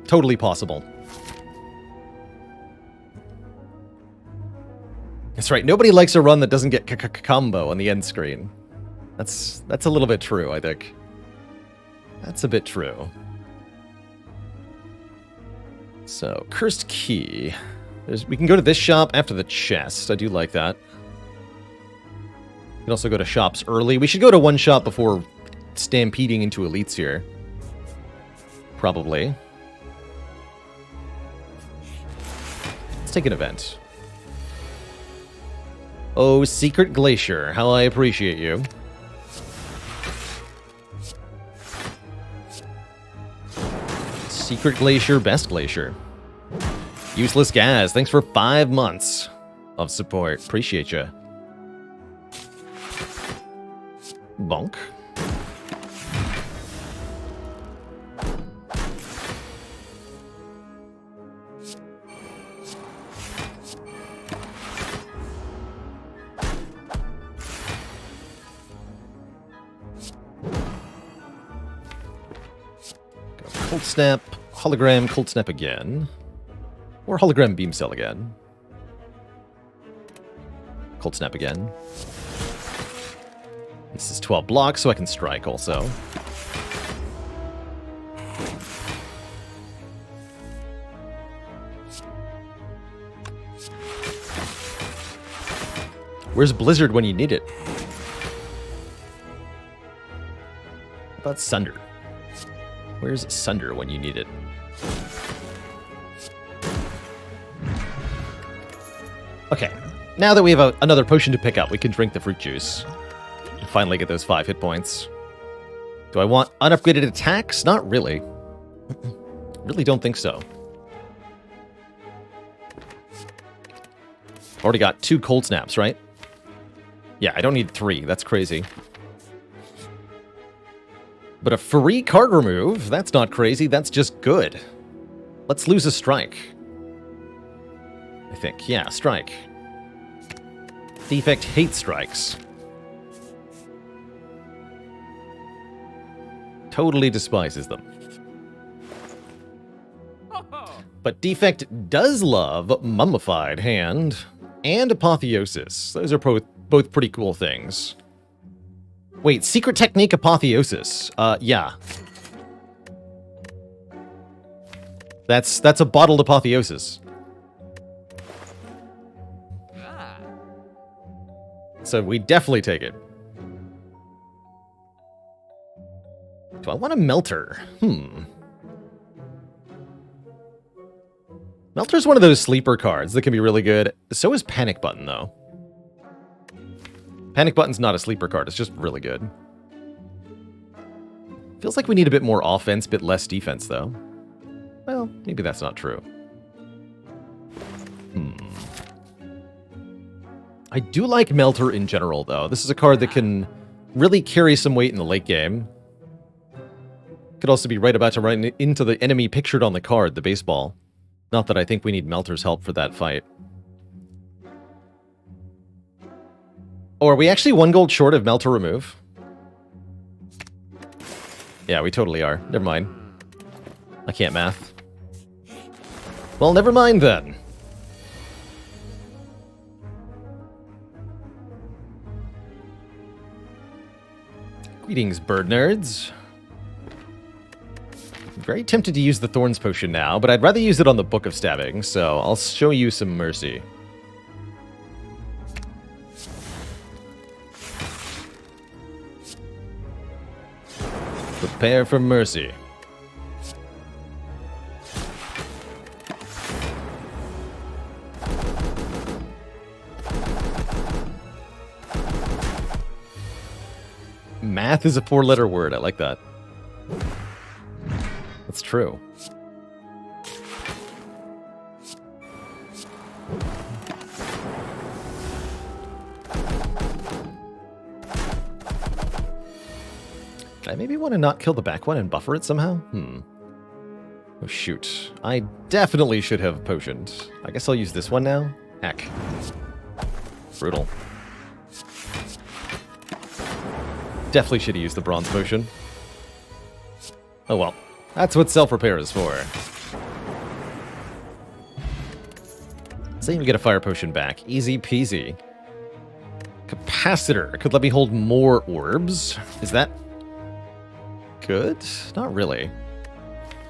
Totally possible. That's right. Nobody likes a run that doesn't get combo on the end screen. That's a little bit true, I think. That's a bit true. So, Cursed Key. We can go to this shop after the chest. I do like that. We can also go to shops early. We should go to one shop before stampeding into elites here. Probably. Let's take an event. Oh, Secret Glacier. How I appreciate you. Secret Glacier, Best Glacier. Useless Gas. Thanks for 5 months of support. Appreciate you. Bonk. Cold Snap, Hologram, Cold Snap again. Or Hologram Beam Cell again. Cold Snap again. This is 12 blocks, so I can strike also. Where's Blizzard when you need it? How about Sunder? Where's Sunder when you need it? Okay, now that we have another potion to pick up, we can drink the fruit juice. And finally get those 5 hit points. Do I want unupgraded attacks? Not really. Really don't think so. Already got 2 cold snaps, right? Yeah, I don't need 3. That's crazy. But a free card remove? That's not crazy, that's just good. Let's lose a strike. I think. Yeah, strike. Defect hates strikes. Totally despises them. But Defect does love Mummified Hand and Apotheosis. Those are both pretty cool things. Wait, Secret Technique Apotheosis. Yeah. That's a bottled Apotheosis. So we definitely take it. Do I want a Melter? Melter's one of those sleeper cards that can be really good. So is Panic Button, though. Panic Button's not a sleeper card, it's just really good. Feels like we need a bit more offense, bit less defense, though. Well, maybe that's not true. I do like Melter in general, though. This is a card that can really carry some weight in the late game. Could also be right about to run into the enemy pictured on the card, the baseball. Not that I think we need Melter's help for that fight. Oh, are we actually 1 gold short of Melter remove? Yeah, we totally are. Never mind. I can't math. Well, never mind then. Greetings, bird nerds. I'm very tempted to use the Thorns Potion now, but I'd rather use it on the Book of Stabbing, so I'll show you some mercy. Prepare for mercy. Math is a 4-letter word. I like that. That's true. I maybe want to not kill the back one and buffer it somehow? Oh, shoot. I definitely should have potioned. I guess I'll use this one now. Heck. Brutal. Definitely should have used the bronze potion. Oh well. That's what self-repair is for. Let's even get a fire potion back. Easy peasy. Capacitor. Could let me hold more orbs. Is that good? Not really.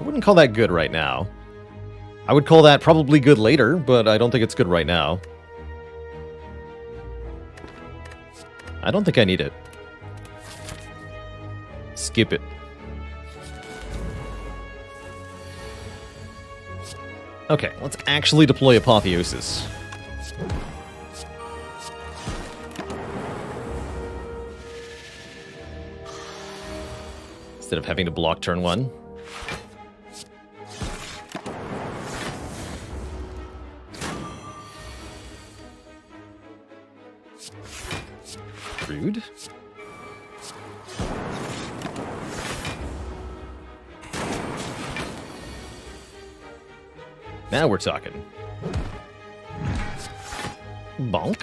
I wouldn't call that good right now. I would call that probably good later, but I don't think it's good right now. I don't think I need it. Skip it. Okay, let's actually deploy Apotheosis. Instead of having to block turn 1. Rude. Now we're talking. Bonk.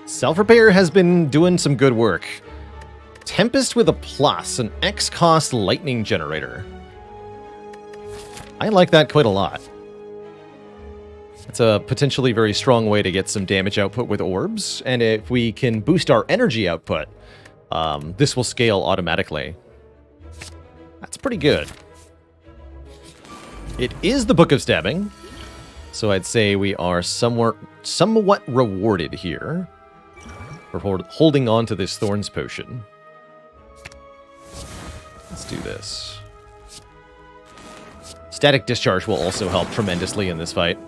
Self-repair has been doing some good work. Tempest with a plus, an X-cost lightning generator. I like that quite a lot. It's a potentially very strong way to get some damage output with orbs, and if we can boost our energy output, this will scale automatically. That's pretty good. It is the Book of Stabbing, so I'd say we are somewhat rewarded here for holding on to this Thorns Potion. Let's do this. Static Discharge will also help tremendously in this fight.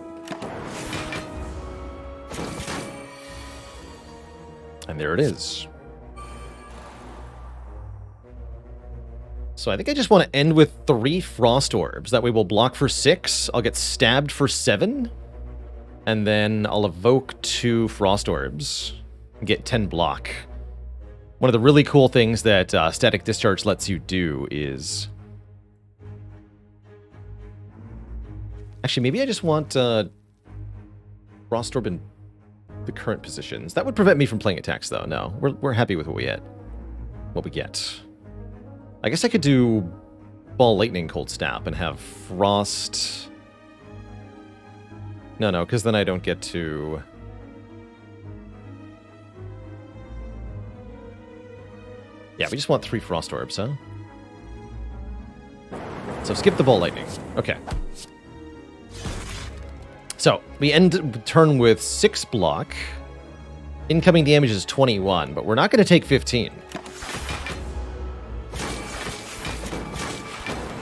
And there it is. So I think I just want to end with 3 Frost Orbs. That way we'll block for 6, I'll get stabbed for 7, and then I'll evoke 2 Frost Orbs and get 10 block. One of the really cool things that Static Discharge lets you do is... Actually, maybe I just want Frost Orb in the current positions. That would prevent me from playing attacks, though. No, we're happy with what we get. What we get. I guess I could do Ball Lightning Cold Snap and have Frost... No, because then I don't get to... Yeah, we just want 3 Frost Orbs, huh? So skip the Ball Lightning. Okay. So, we end turn with 6 block. Incoming damage is 21, but we're not going to take 15.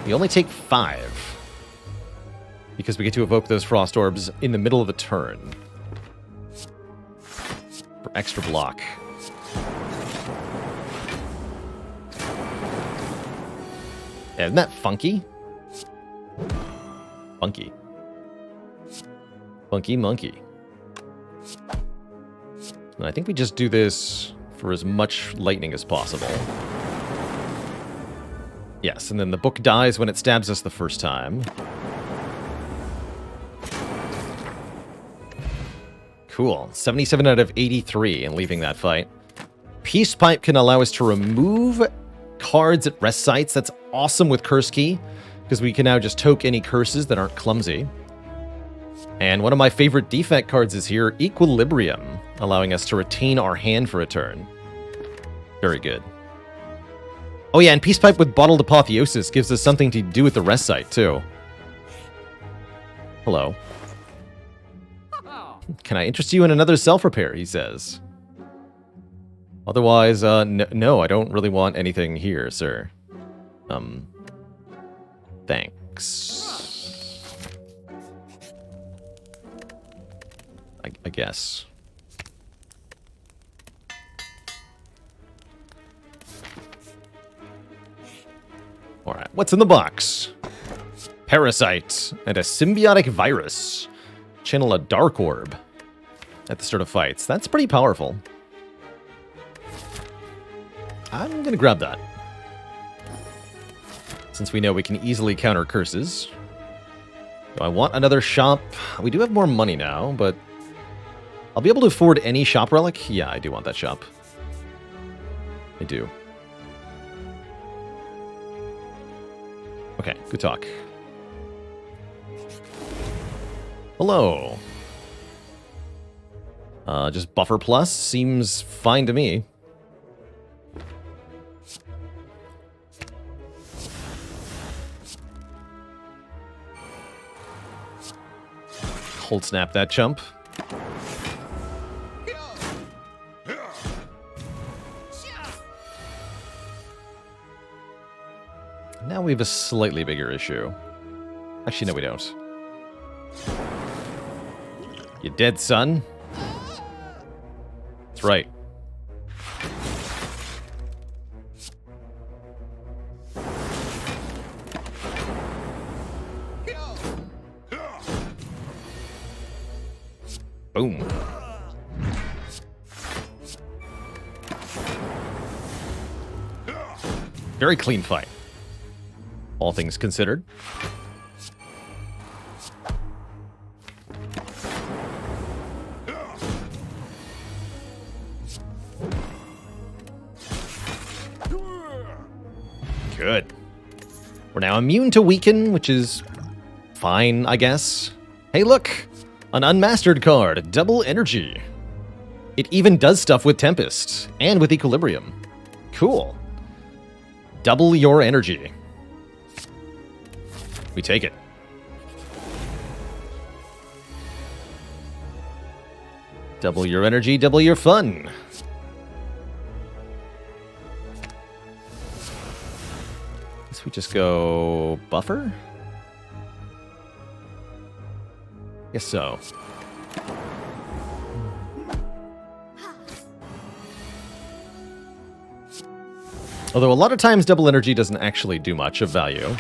We only take 5. Because we get to evoke those Frost Orbs in the middle of the turn. For extra block. Yeah, isn't that funky? Funky. Funky monkey. And I think we just do this for as much lightning as possible. Yes, and then the book dies when it stabs us the first time. Cool. 77 out of 83 in leaving that fight. Peace Pipe can allow us to remove cards at rest sites. That's awesome with Curse Key, because we can now just toke any curses that aren't clumsy. And one of my favorite Defect cards is here, Equilibrium, allowing us to retain our hand for a turn. Very good. Oh yeah, and Peace Pipe with Bottled Apotheosis gives us something to do with the rest site, too. Hello. Can I interest you in another self-repair, he says. Otherwise, no, I don't really want anything here, sir. Thanks. I guess. Alright, what's in the box? Parasite and a symbiotic virus. Channel a Dark Orb at the start of fights. That's pretty powerful. I'm gonna grab that. Since we know we can easily counter curses. Do I want another shop? We do have more money now, but I'll be able to afford any shop relic? Yeah, I do want that shop. I do. Okay, good talk. Hello. Just buffer plus seems fine to me. Hold snap that chump. Now we have a slightly bigger issue. Actually, no, we don't. You dead, son? That's right. Boom. Very clean fight. All things considered. Good. We're now immune to weaken, which is fine, I guess. Hey, look! An unmastered card, double energy. It even does stuff with Tempest and with Equilibrium. Cool. Double your energy. We take it. Double your energy, double your fun. Guess we just go buffer? Guess so. Although a lot of times double energy doesn't actually do much of value.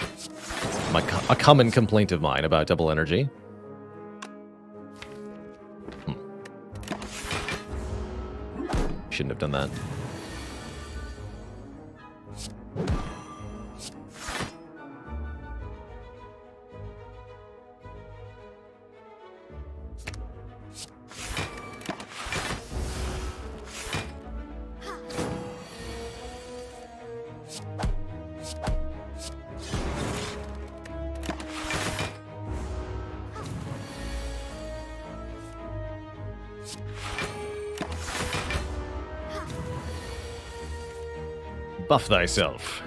A common complaint of mine about double energy. Shouldn't have done that. Buff thyself.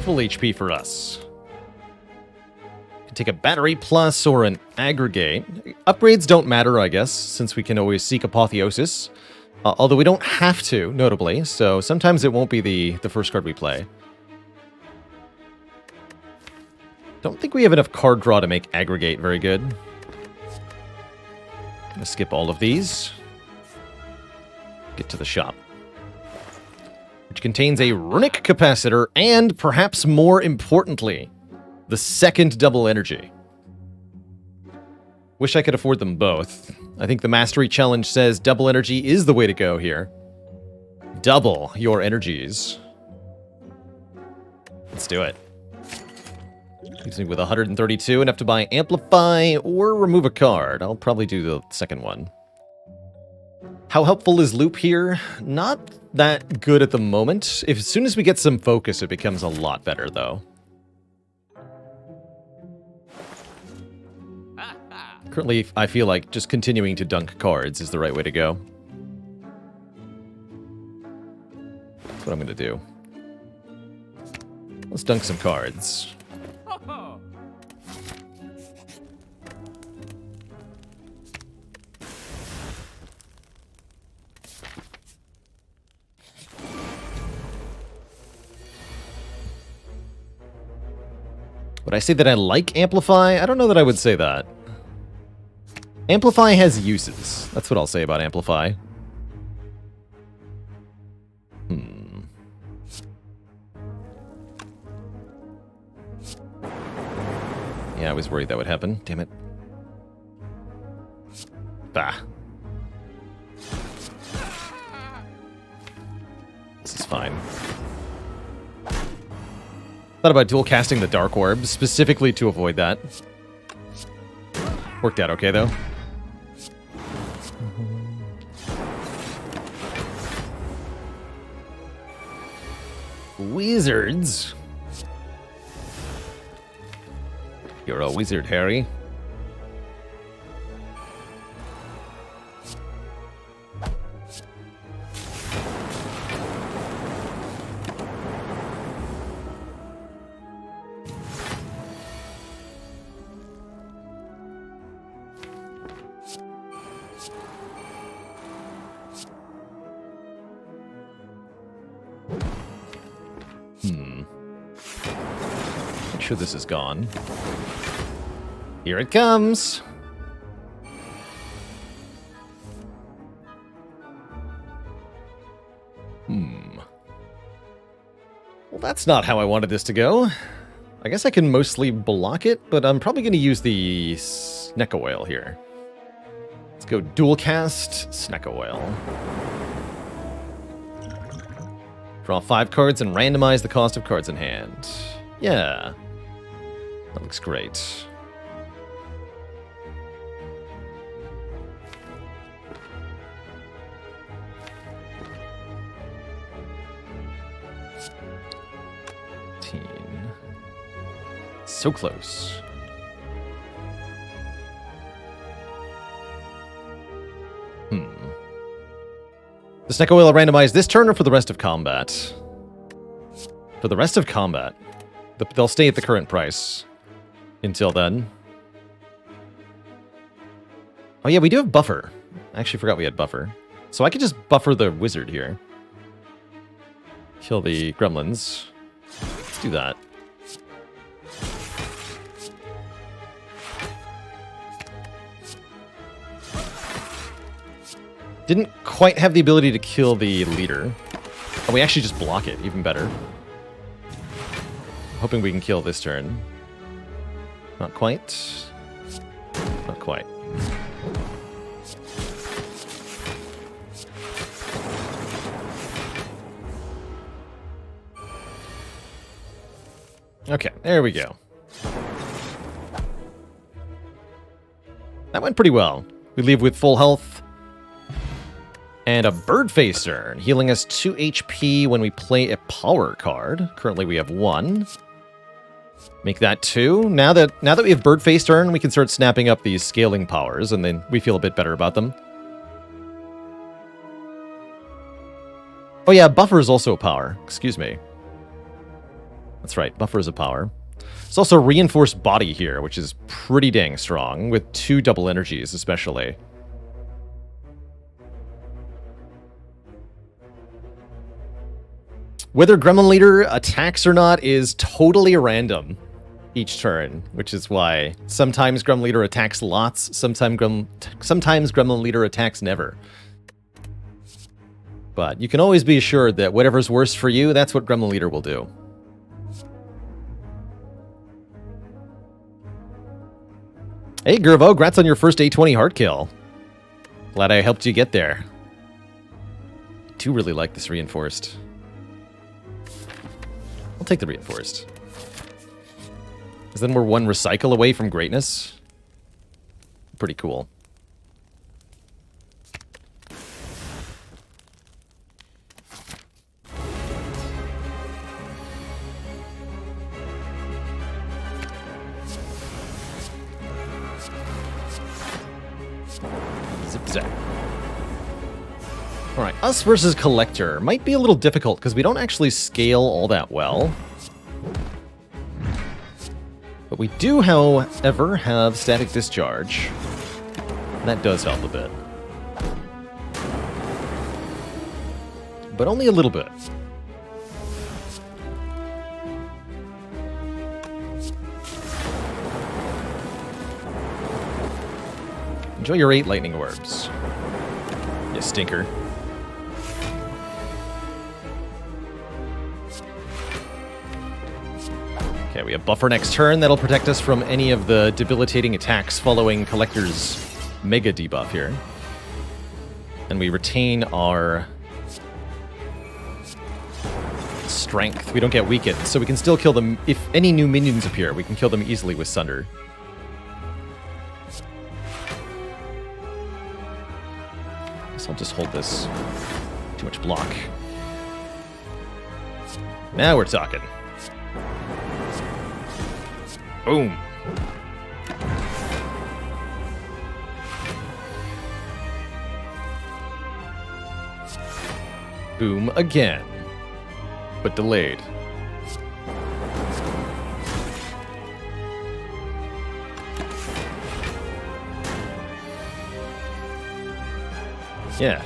Full HP for us. Take a battery plus or an aggregate. Upgrades don't matter, I guess, since we can always seek Apotheosis. Although we don't have to, notably, so sometimes it won't be the first card we play. Don't think we have enough card draw to make aggregate very good. Gonna skip all of these. Get to the shop. Which contains a runic capacitor and, perhaps more importantly, the second double energy. Wish I could afford them both. I think the Mastery Challenge says double energy is the way to go here. Double your energies. Let's do it. Leaves me with 132, enough to buy Amplify or remove a card. I'll probably do the second one. How helpful is Loop here? Not that good at the moment. As soon as we get some focus, it becomes a lot better, though. Currently, I feel like just continuing to dunk cards is the right way to go. That's what I'm going to do. Let's dunk some cards. Would I say that I like Amplify? I don't know that I would say that. Amplify has uses. That's what I'll say about Amplify. Yeah, I was worried that would happen. Damn it. Bah. This is fine. Thought about dual casting the Dark Orb, specifically to avoid that. Worked out okay, though. Wizards. You're a wizard, Harry. Make sure this is gone. Here it comes. Well, that's not how I wanted this to go. I guess I can mostly block it, but I'm probably going to use the Snecka Oil here. Let's go dual cast Snecka Oil. Draw 5 cards and randomize the cost of cards in hand. Yeah. That looks great. So close. The Snecka Oil randomized this turn or for the rest of combat? For the rest of combat. They'll stay at the current price. Until then. Oh yeah, we do have buffer. I actually forgot we had buffer. So I could just buffer the wizard here. Kill the gremlins. Let's do that. Didn't quite have the ability to kill the leader. Oh, we actually just block it, even better. Hoping we can kill this turn. Not quite. Not quite. Okay, there we go. That went pretty well. We leave with full health. And a Bird Facer, healing us 2 HP when we play a power card. Currently we have 1. Make that 2. Now that we have Bird Face turn, we can start snapping up these scaling powers, and then we feel a bit better about them. Oh yeah, Buffer is also a power. Excuse me. That's right, Buffer is a power. There's also Reinforced Body here, which is pretty dang strong, with 2 double energies especially. Whether Gremlin Leader attacks or not is totally random. each turn, which is why sometimes Gremlin Leader attacks lots, sometimes Gremlin Leader attacks never. But you can always be assured that whatever's worst for you, that's what Gremlin Leader will do. Hey, Gervo, congrats on your first A20 hard kill. Glad I helped you get there. I do really like this reinforced. I'll take the reinforced. Because then we're one recycle away from greatness. Pretty cool. Zip-zap. Alright, us versus Collector might be a little difficult because we don't actually scale all that well. But we do, however, have Static Discharge. That does help a bit. But only a little bit. Enjoy your 8 lightning orbs, you stinker. Okay, we have Buffer next turn. That'll protect us from any of the debilitating attacks following Collector's Mega debuff here. And we retain our strength. We don't get weakened, so we can still kill them. If any new minions appear, we can kill them easily with Sunder. So I'll just hold this. Too much block. Now we're talking. Boom. Boom again. But delayed. Yeah.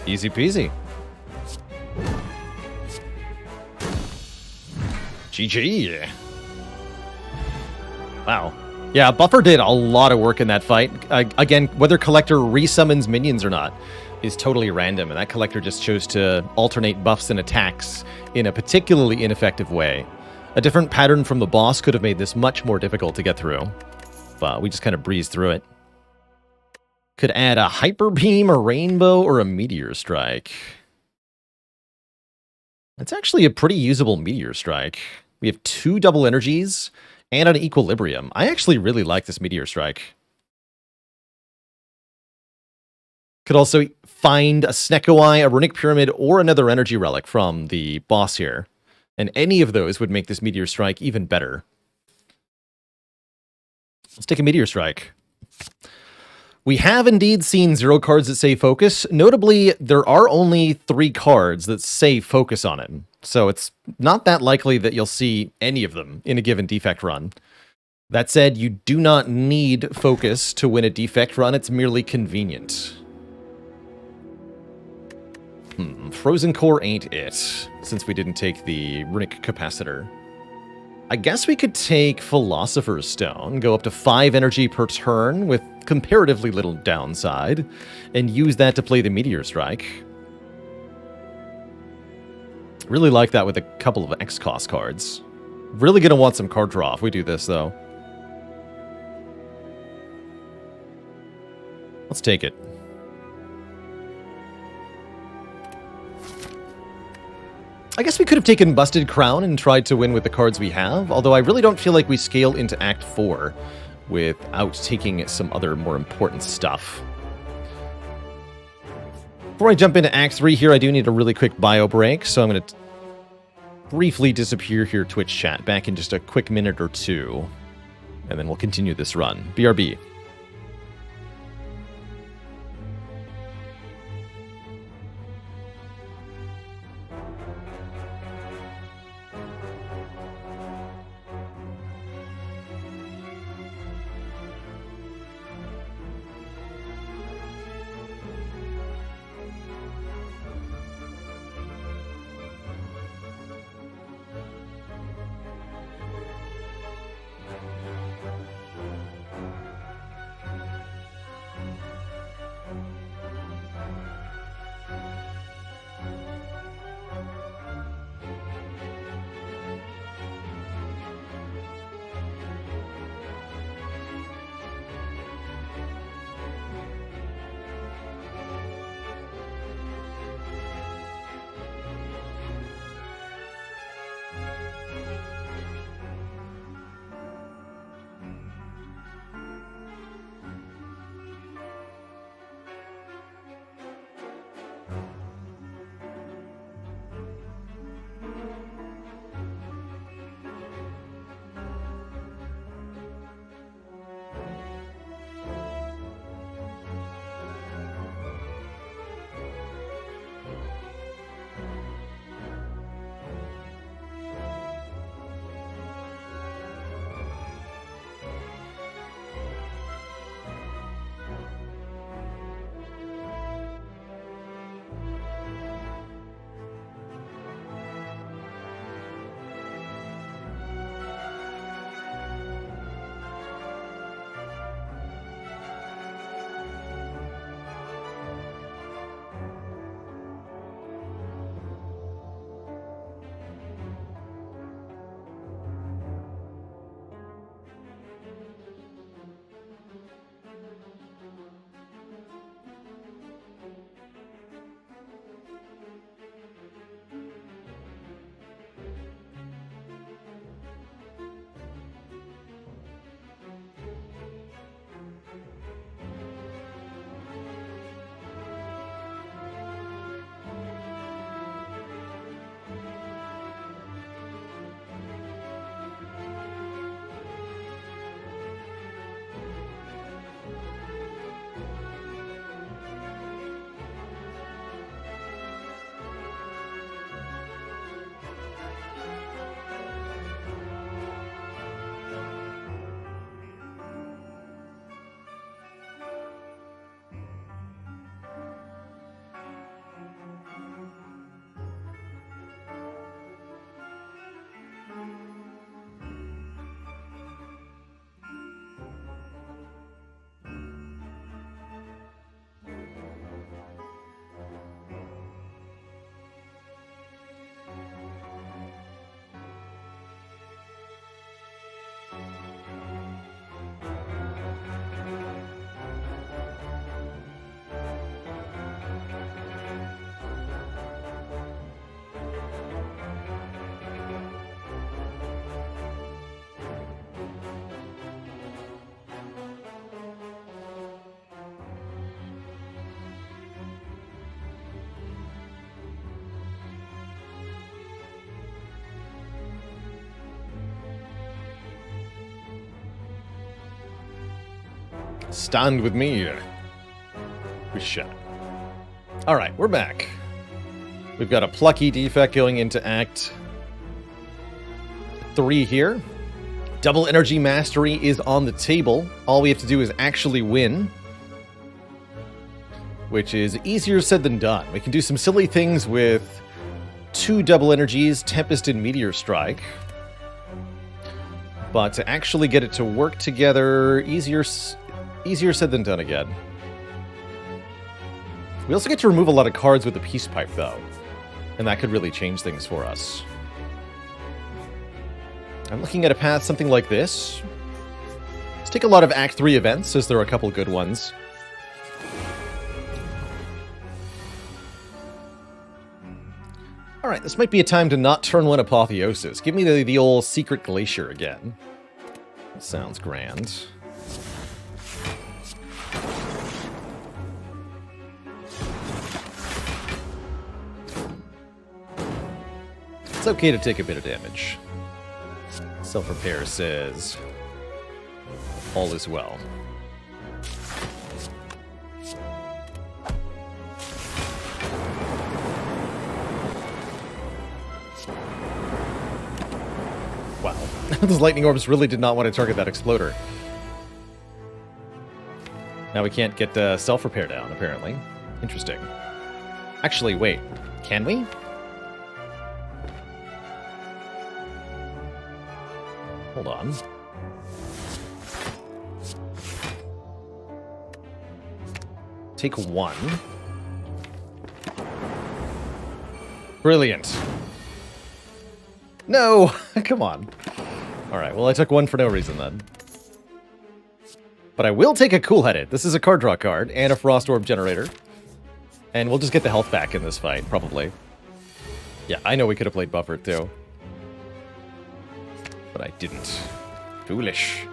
Easy peasy. GG. Wow. Yeah, Buffer did a lot of work in that fight. Again, whether Collector resummons minions or not is totally random, and that Collector just chose to alternate buffs and attacks in a particularly ineffective way. A different pattern from the boss could have made this much more difficult to get through, but we just kind of breezed through it. Could add a Hyper Beam, a Rainbow, or a Meteor Strike. It's actually a pretty usable Meteor Strike. We have 2 double energies and an Equilibrium. I actually really like this Meteor Strike. Could also find a Snecko-Eye, a Runic Pyramid, or another energy relic from the boss here. And any of those would make this Meteor Strike even better. Let's take a Meteor Strike. We have indeed seen 0 cards that say Focus. Notably, there are only 3 cards that say Focus on it. So it's not that likely that you'll see any of them in a given Defect run. That said, you do not need Focus to win a Defect run. It's merely convenient. Frozen Core ain't it, since we didn't take the Runic Capacitor. I guess we could take Philosopher's Stone, go up to 5 energy per turn with comparatively little downside, and use that to play the Meteor Strike. Really like that with a couple of X-Cost cards. Really gonna want some card draw if we do this, though. Let's take it. I guess we could have taken Busted Crown and tried to win with the cards we have, although I really don't feel like we scale into Act 4 without taking some other more important stuff. Before I jump into Act 3 here, I do need a really quick bio break, so I'm going to briefly disappear here, Twitch chat, back in just a quick minute or two, and then we'll continue this run. BRB. Stand with me. We shall. Alright, we're back. We've got a plucky defect going into Act 3 here. Double Energy Mastery is on the table. All we have to do is actually win, which is easier said than done. We can do some silly things with 2 double energies, Tempest and Meteor Strike. But to actually get it to work together, easier said than done again. We also get to remove a lot of cards with the Peace Pipe, though. And that could really change things for us. I'm looking at a path something like this. Let's take a lot of Act 3 events, as there are a couple good ones. Alright, this might be a time to not turn 1 Apotheosis. Give me the old Secret Glacier again. That sounds grand. It's okay to take a bit of damage. Self-repair says all is well. Wow. Those lightning orbs really did not want to target that exploder. Now we can't get self-repair down, apparently. Interesting. Actually, wait. Can we? Hold on. Take 1. Brilliant. No! Come on. Alright, well I took 1 for no reason then. But I will take a Cool-Headed. This is a card draw card and a Frost Orb generator. And we'll just get the health back in this fight, probably. Yeah, I know we could have played Buffer too. But I didn't. Foolish.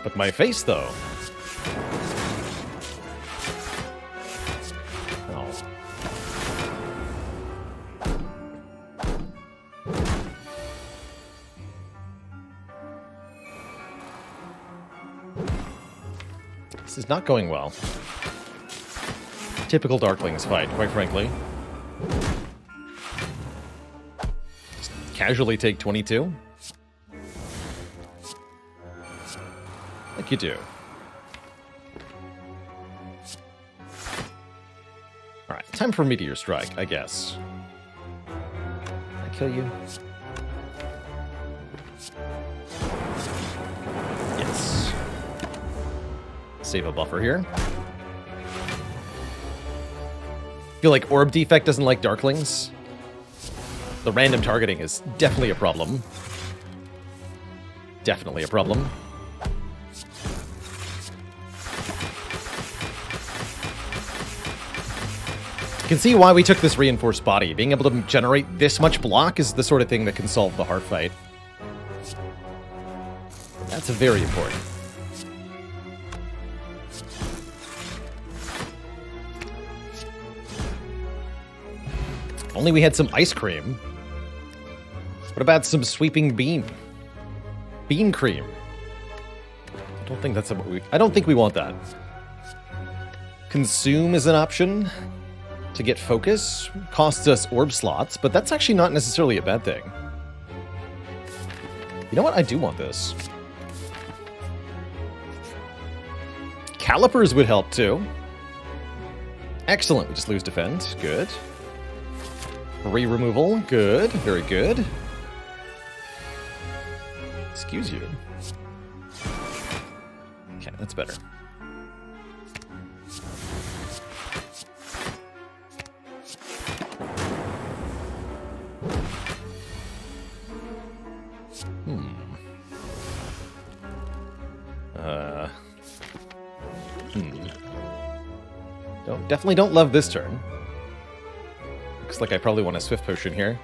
But my face, though. Oh. This is not going well. Typical Darklings fight, quite frankly. Just casually take 22. Like you do. Alright, time for Meteor Strike, I guess. Can I kill you? Yes. Save a buffer here. Feel like Orb Defect doesn't like Darklings. The random targeting is definitely a problem. Definitely a problem. You can see why we took this reinforced body. Being able to generate this much block is the sort of thing that can solve the heart fight. That's very important. Only we had some ice cream. What about some sweeping bean? Bean cream. I don't think that's what I don't think we want that. Consume is an option. To get focus costs us orb slots, but that's actually not necessarily a bad thing. You know what? I do want this. Calipers would help too. Excellent. We just lose defend. Good. Re-removal. Good. Very good. Excuse you. Okay, that's better. Definitely don't love this turn. Looks like I probably want a Swift Potion here.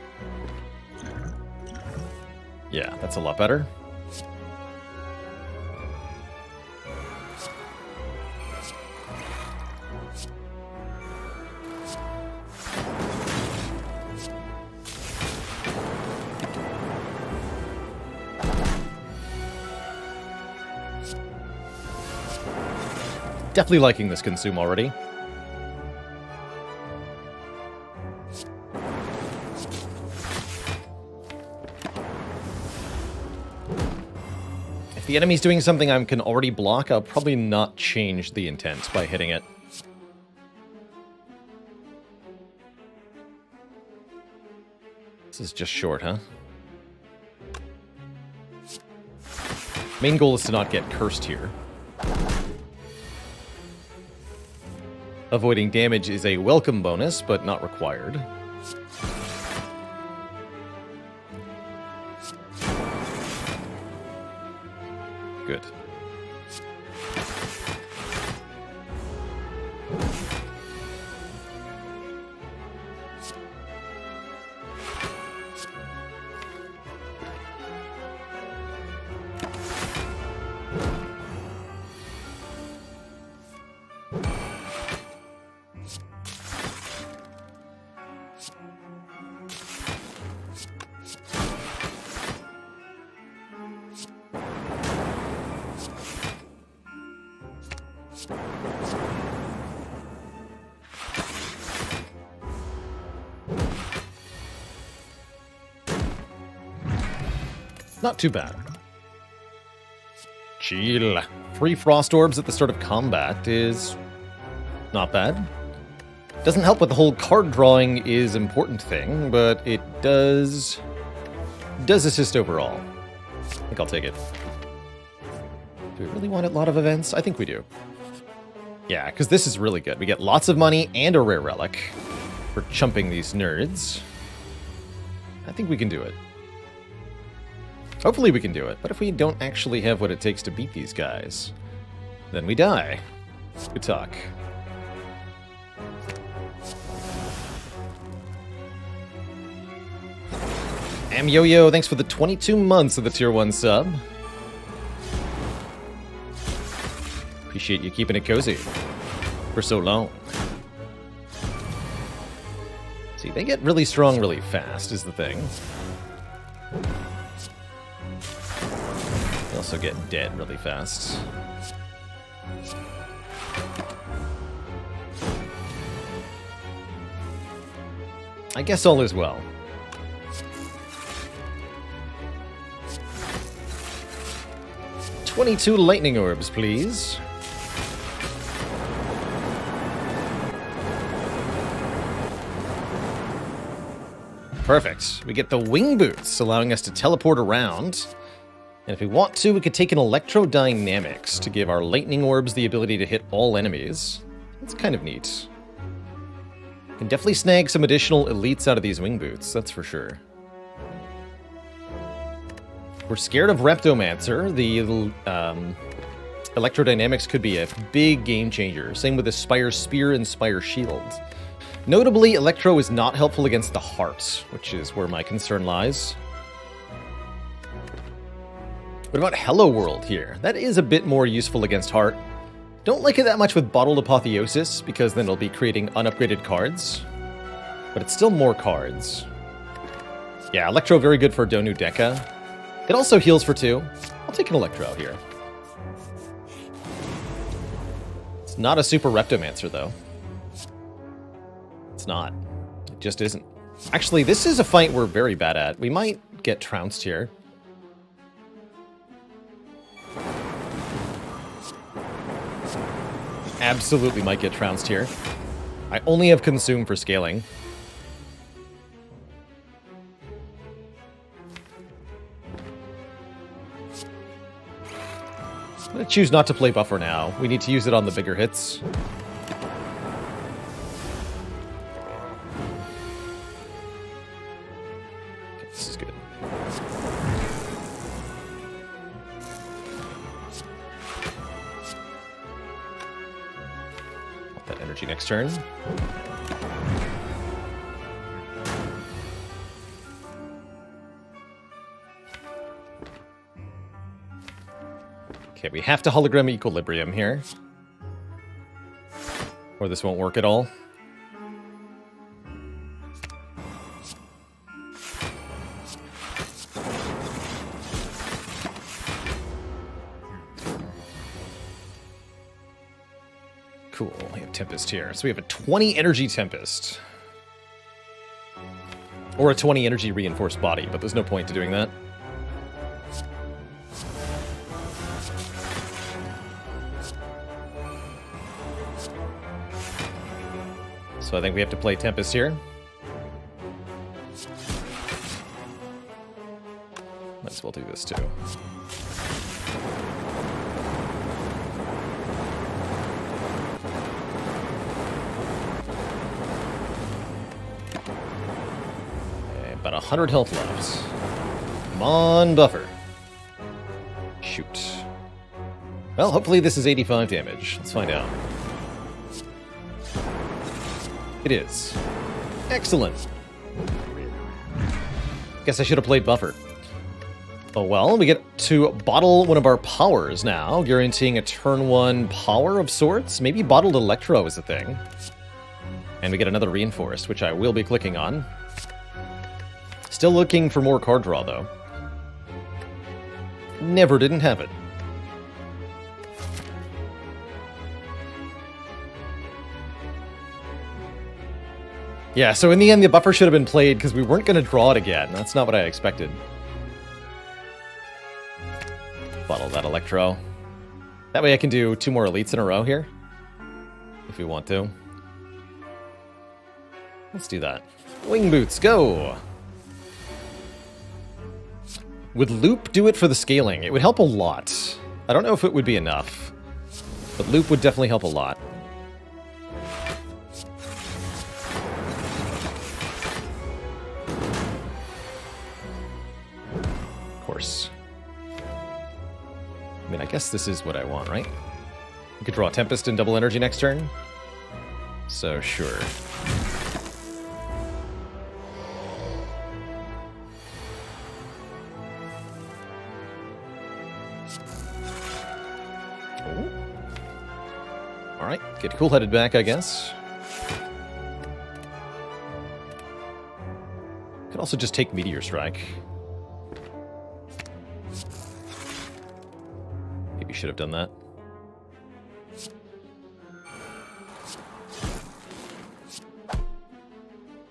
Yeah, that's a lot better. Definitely liking this consume already. If the enemy's doing something I can already block, I'll probably not change the intent by hitting it. This is just short, huh? Main goal is to not get cursed here. Avoiding damage is a welcome bonus, but not required. Good. Not too bad. Chill. 3 frost orbs at the start of combat is not bad. Doesn't help with the whole card drawing is important thing, but it does assist overall. I think I'll take it. Do we really want a lot of events? I think we do. Yeah, because this is really good. We get lots of money and a rare relic for chumping these nerds. I think we can do it. Hopefully we can do it, but if we don't actually have what it takes to beat these guys, then we die. Good talk. Yo-Yo, thanks for the 22 months of the Tier 1 sub. Appreciate you keeping it cozy for so long. See, they get really strong really fast is the thing. They also get dead really fast. I guess all is well. "22 lightning orbs, please." Perfect. We get the wing boots, allowing us to teleport around. And if we want to, we could take an electrodynamics to give our lightning orbs the ability to hit all enemies. That's kind of neat. Can definitely snag some additional elites out of these wing boots, that's for sure. We're scared of Reptomancer. The electrodynamics could be a big game changer. Same with the Spire Spear and Spire Shield. Notably, Electro is not helpful against the heart, which is where my concern lies. What about Hello World here? That is a bit more useful against heart. Don't like it that much with Bottled Apotheosis, because then it'll be creating unupgraded cards. But it's still more cards. Yeah, Electro very good for Donu Deka. It also heals for 2. I'll take an Electro here. It's not a super Reptomancer, though. It's not. It just isn't. Actually, this is a fight we're very bad at. We might get trounced here. Absolutely might get trounced here. I only have Consume for scaling. I'm going to choose not to play Buffer now. We need to use it on the bigger hits. Okay, this is good. That energy next turn. Okay, we have to hologram Equilibrium here, or this won't work at all. Cool, we have Tempest here. So we have a 20 energy Tempest. Or a 20 energy reinforced body, but there's no point to doing that. So I think we have to play Tempest here. Might as well do this too. Okay, about 100 health left. Come on, buffer. Shoot. Well, hopefully this is 85 damage. Let's find out. It is. Excellent. Guess I should have played buffer. Oh well, we get to bottle one of our powers now, guaranteeing a turn 1 power of sorts. Maybe bottled electro is a thing. And we get another reinforced, which I will be clicking on. Still looking for more card draw, though. Never didn't have it. Yeah, so in the end, the buffer should have been played because we weren't going to draw it again. That's not what I expected. Bottle that electro. That way I can do 2 more elites in a row here. If we want to. Let's do that. Wing boots, go! Would loop do it for the scaling? It would help a lot. I don't know if it would be enough. But loop would definitely help a lot. I mean, I guess this is what I want, right? We could draw Tempest and double energy next turn. So, sure. Oh. Alright, get cool-headed back, I guess. Could also just take Meteor Strike. Should have done that.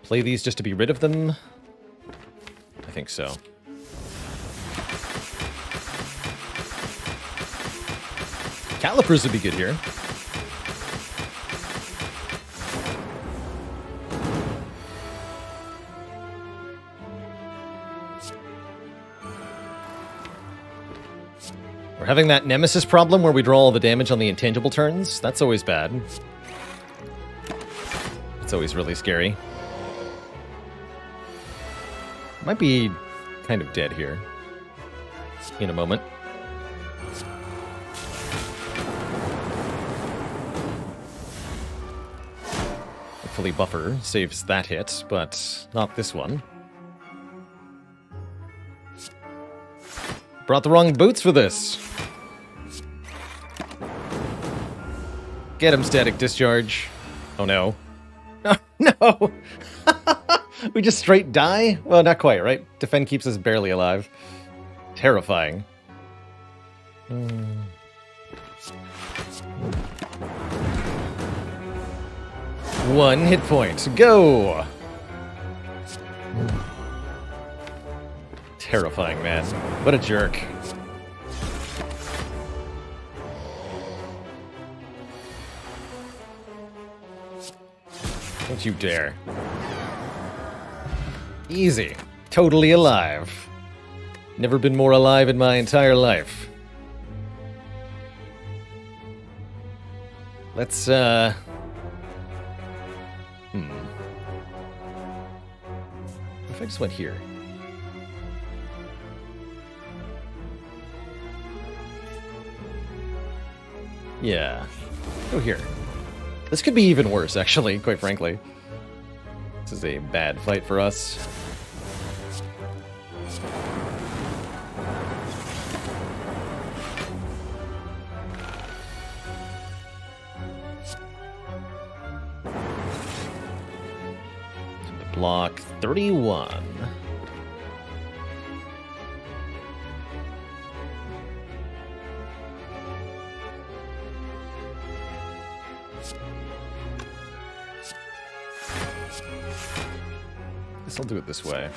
Play these just to be rid of them? I think so. Calipers would be good here. We're having that Nemesis problem where we draw all the damage on the intangible turns. That's always bad. It's always really scary. Might be kind of dead here. In a moment. Hopefully buffer saves that hit, but not this one. Brought the wrong boots for this. Get him, Static Discharge. Oh no. No! We just straight die? Well, not quite, right? Defend keeps us barely alive. Terrifying. One hit point. Go! Terrifying, man. What a jerk. Don't you dare. Easy. Totally alive. Never been more alive in my entire life. Let's, What if I just went here? Yeah. Go here. This could be even worse, actually, quite frankly. This is a bad fight for us. Block 31. Guess I'll do it this way.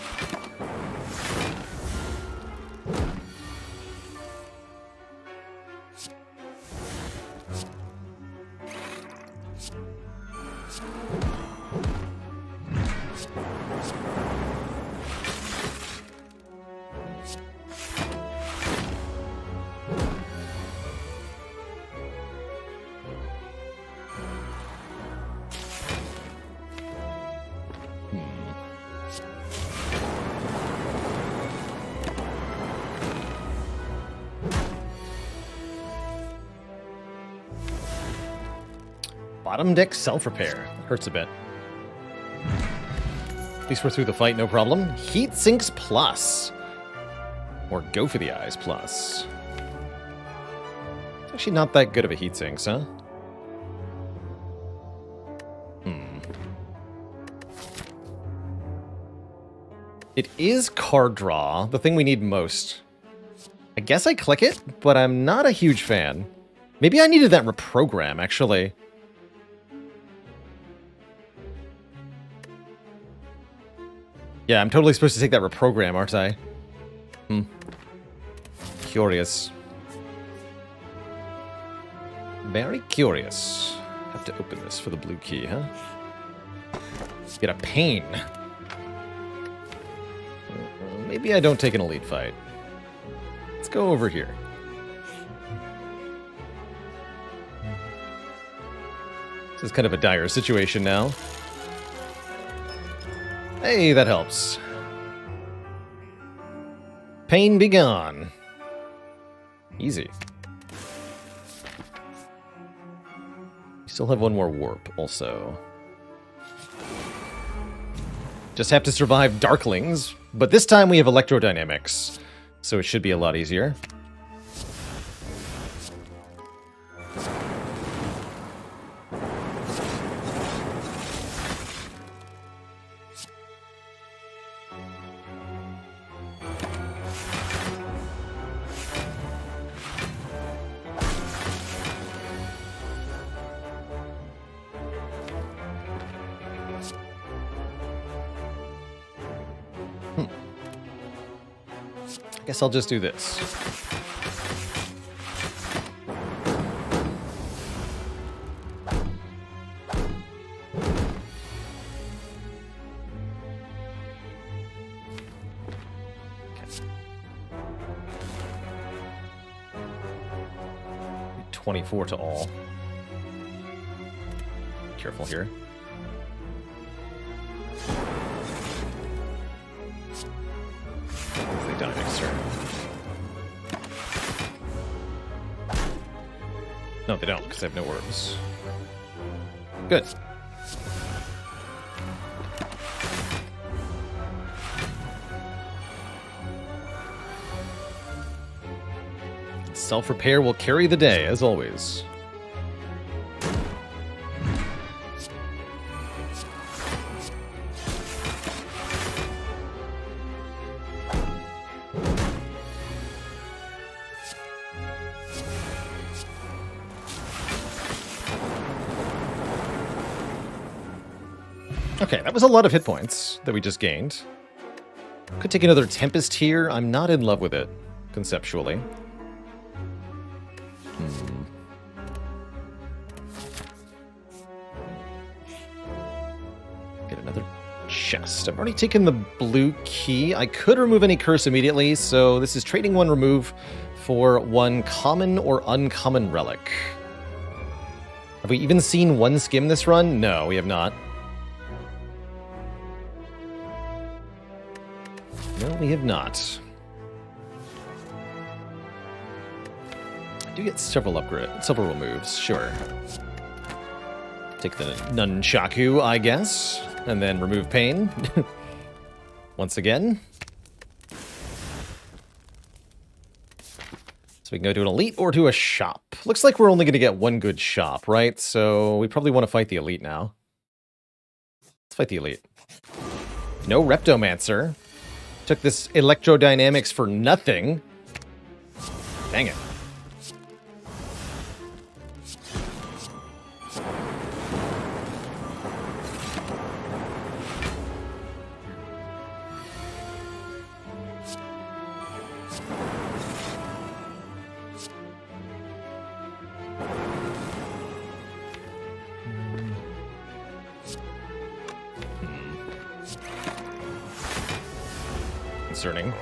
Bottom deck self-repair. Hurts a bit. At least we're through the fight, no problem. Heat Sinks Plus. Or Go for the Eyes Plus. It's actually not that good of a heat sinks, huh? It is card draw, the thing we need most. I guess I click it, but I'm not a huge fan. Maybe I needed that reprogram, actually. Yeah, I'm totally supposed to take that reprogram, aren't I? Curious. Very curious. Have to open this for the blue key, huh? Get a pain. Maybe I don't take an elite fight. Let's go over here. This is kind of a dire situation now. Hey, that helps. Pain be gone. Easy. We still have one more warp, also. Just have to survive Darklings, but this time we have electrodynamics, so it should be a lot easier. Guess I'll just do this. Okay. 24 to all. Careful here. They die next turn. No, they don't, because I have no orbs. Good. Self-repair will carry the day, as always. Okay, that was a lot of hit points that we just gained. Could take another Tempest here. I'm not in love with it, conceptually. Get another chest. I've already taken the blue key. I could remove any curse immediately, so this is trading one remove for one common or uncommon relic. Have we even seen one skim this run? No, we have not. No, we have not. I do get several removes, sure. Take the Nunchaku, I guess, and then remove pain. Once again. So we can go to an elite or to a shop. Looks like we're only going to get one good shop, right? So we probably want to fight the elite now. Let's fight the elite. No Reptomancer. Took this electrodynamics for nothing. Dang it. concerning.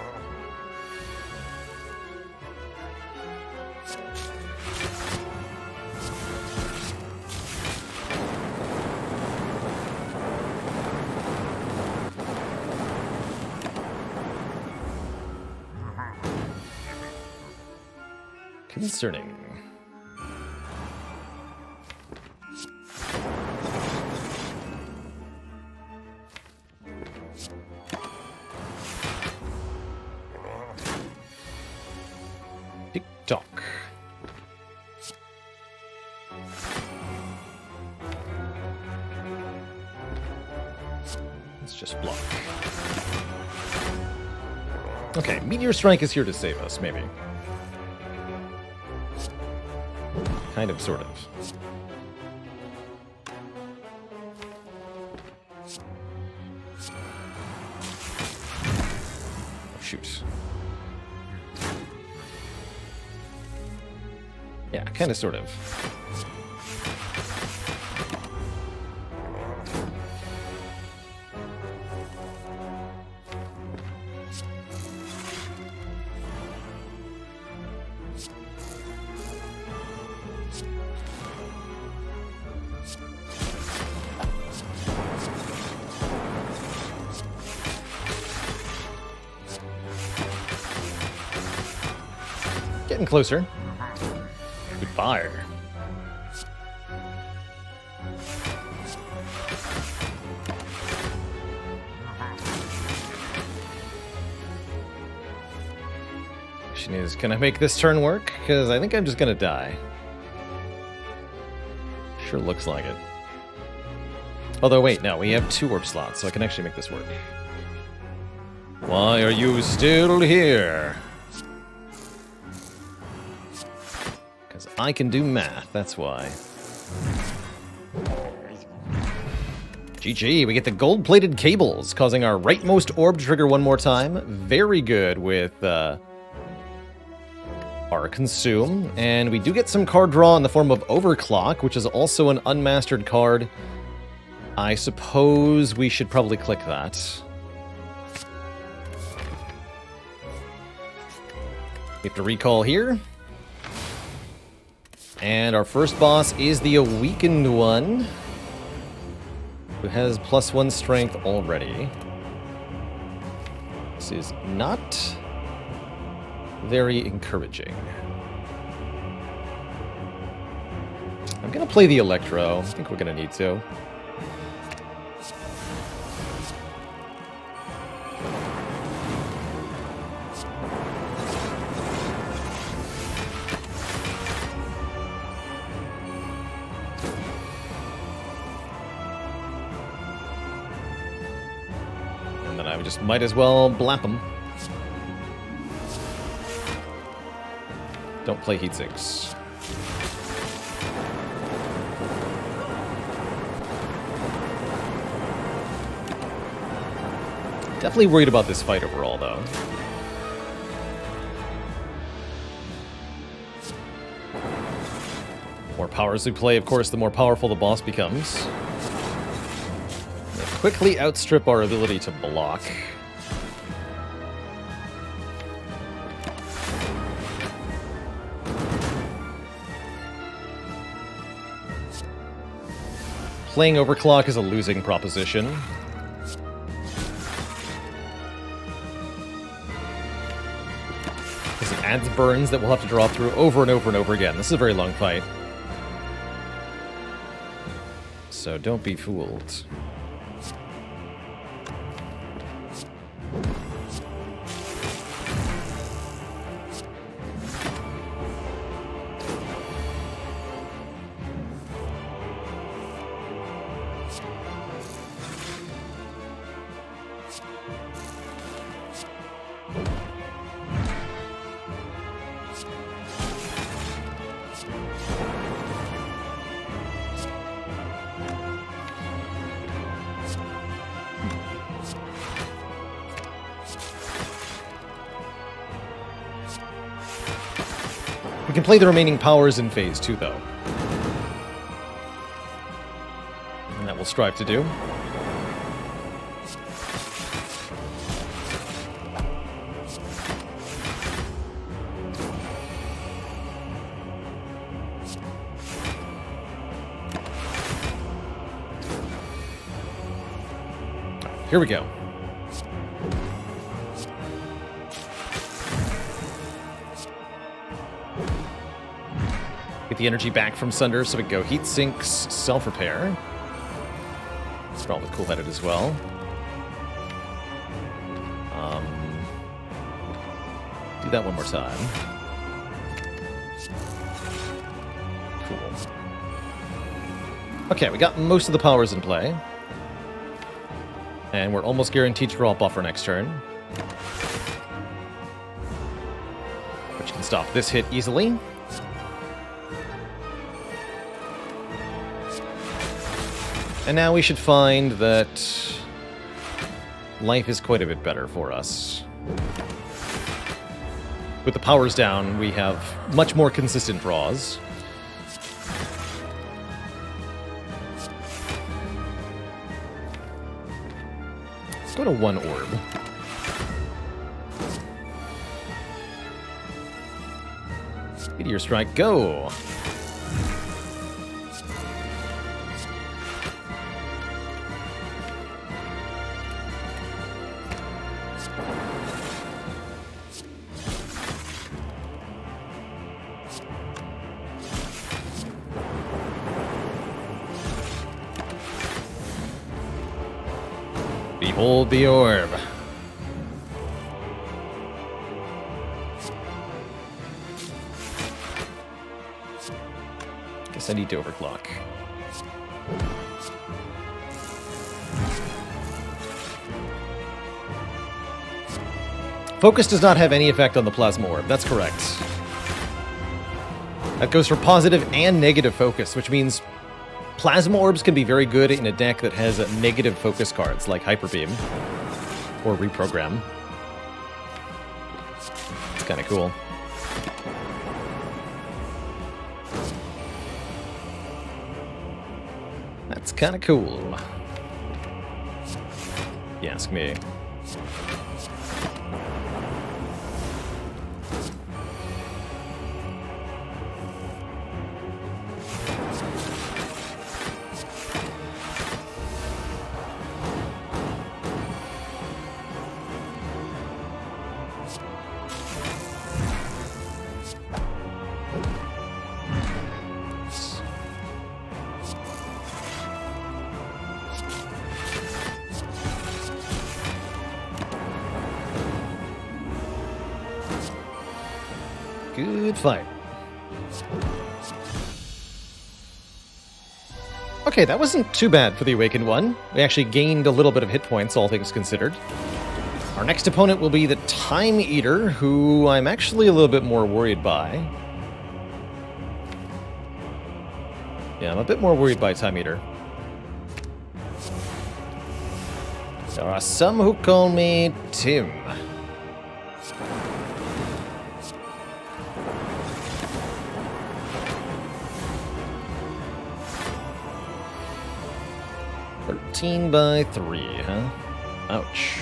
Concerning. Tick-tock. Let's just block. Okay, Meteor Strike is here to save us, maybe. Kind of, sort of. Oh, shoot. Yeah, kind of, sort of. Getting closer. Goodbye. Question is, can I make this turn work? Because I think I'm just gonna die. Sure looks like it. Although, wait, no, we have 2 orb slots, so I can actually make this work. Why are you still here? I can do math, that's why. GG, we get the gold-plated cables, causing our rightmost orb to trigger one more time. Very good with our consume. And we do get some card draw in the form of Overclock, which is also an unmastered card. I suppose we should probably click that. We have to recall here. And our first boss is the Awakened one, who has +1 strength already. This is not very encouraging. I'm going to play the Electro. I think we're going to need to. Just might as well blap them. Don't play heat sinks. Definitely worried about this fight overall, though. The more powers we play, of course, the more powerful the boss becomes. Quickly outstrip our ability to block. Playing Overclock is a losing proposition. Because it adds burns that we'll have to draw through over and over and over again. This is a very long fight. So don't be fooled. We can play the remaining powers in phase 2, though. And that we'll strive to do. here we go. Get the energy back from Sunder, so we go heat sinks, self-repair. It's probably cool-headed as well. Do that one more time. Cool. Okay, we got most of the powers in play. And we're almost guaranteed to draw a buffer next turn. Which can stop this hit easily. And now we should find that life is quite a bit better for us. With the powers down, we have much more consistent draws. Let's go to 1 orb. Meteor Strike, go! Behold the orb. Guess I need to overclock. Focus does not have any effect on the plasma orb. That's correct. That goes for positive and negative focus, which means plasma orbs can be very good in a deck that has negative focus cards, like Hyper Beam or Reprogram. It's kind of cool. That's kind of cool. You ask me. Good fight. Okay, that wasn't too bad for the Awakened one. We actually gained a little bit of hit points, all things considered. Our next opponent will be the Time Eater, who I'm actually a little bit more worried by. Yeah, I'm a bit more worried by Time Eater. There are some who call me Tim. By 3, huh? Ouch.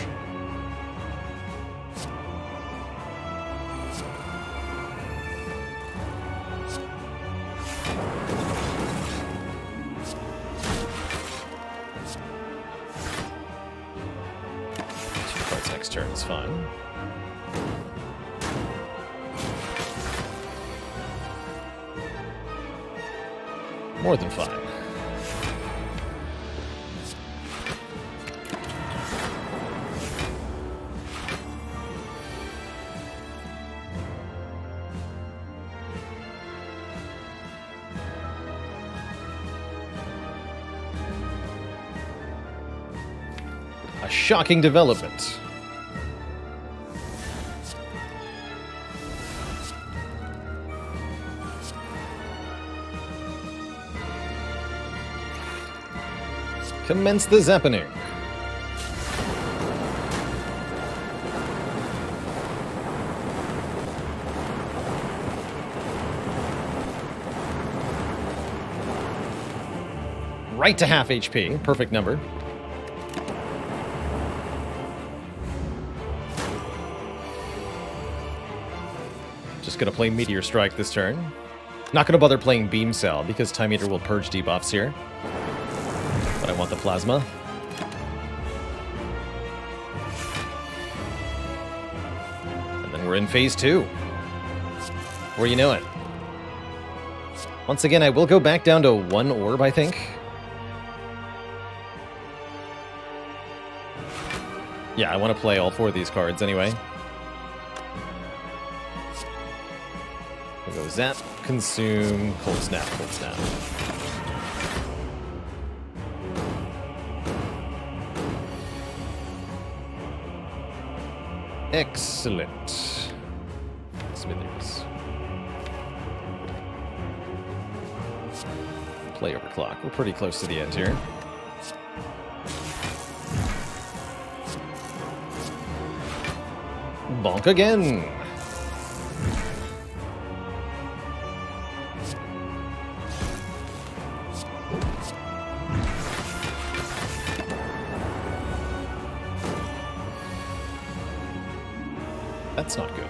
Two cards next turn is fine. More than fine. A shocking development. Commence the zappening. Right to half HP. Perfect number. Just gonna play Meteor Strike this turn. Not gonna bother playing Beam Cell because Time Eater will purge debuffs here. But I want the plasma. We're in phase 2. Where you know it. Once again, I will go back down to 1 orb, I think. Yeah, I want to play all 4 of these cards anyway. We'll go Zap, Consume, Cold Snap, Cold Snap. Excellent. Smithers. Play overclock. We're pretty close to the end here. Bonk again. That's not good.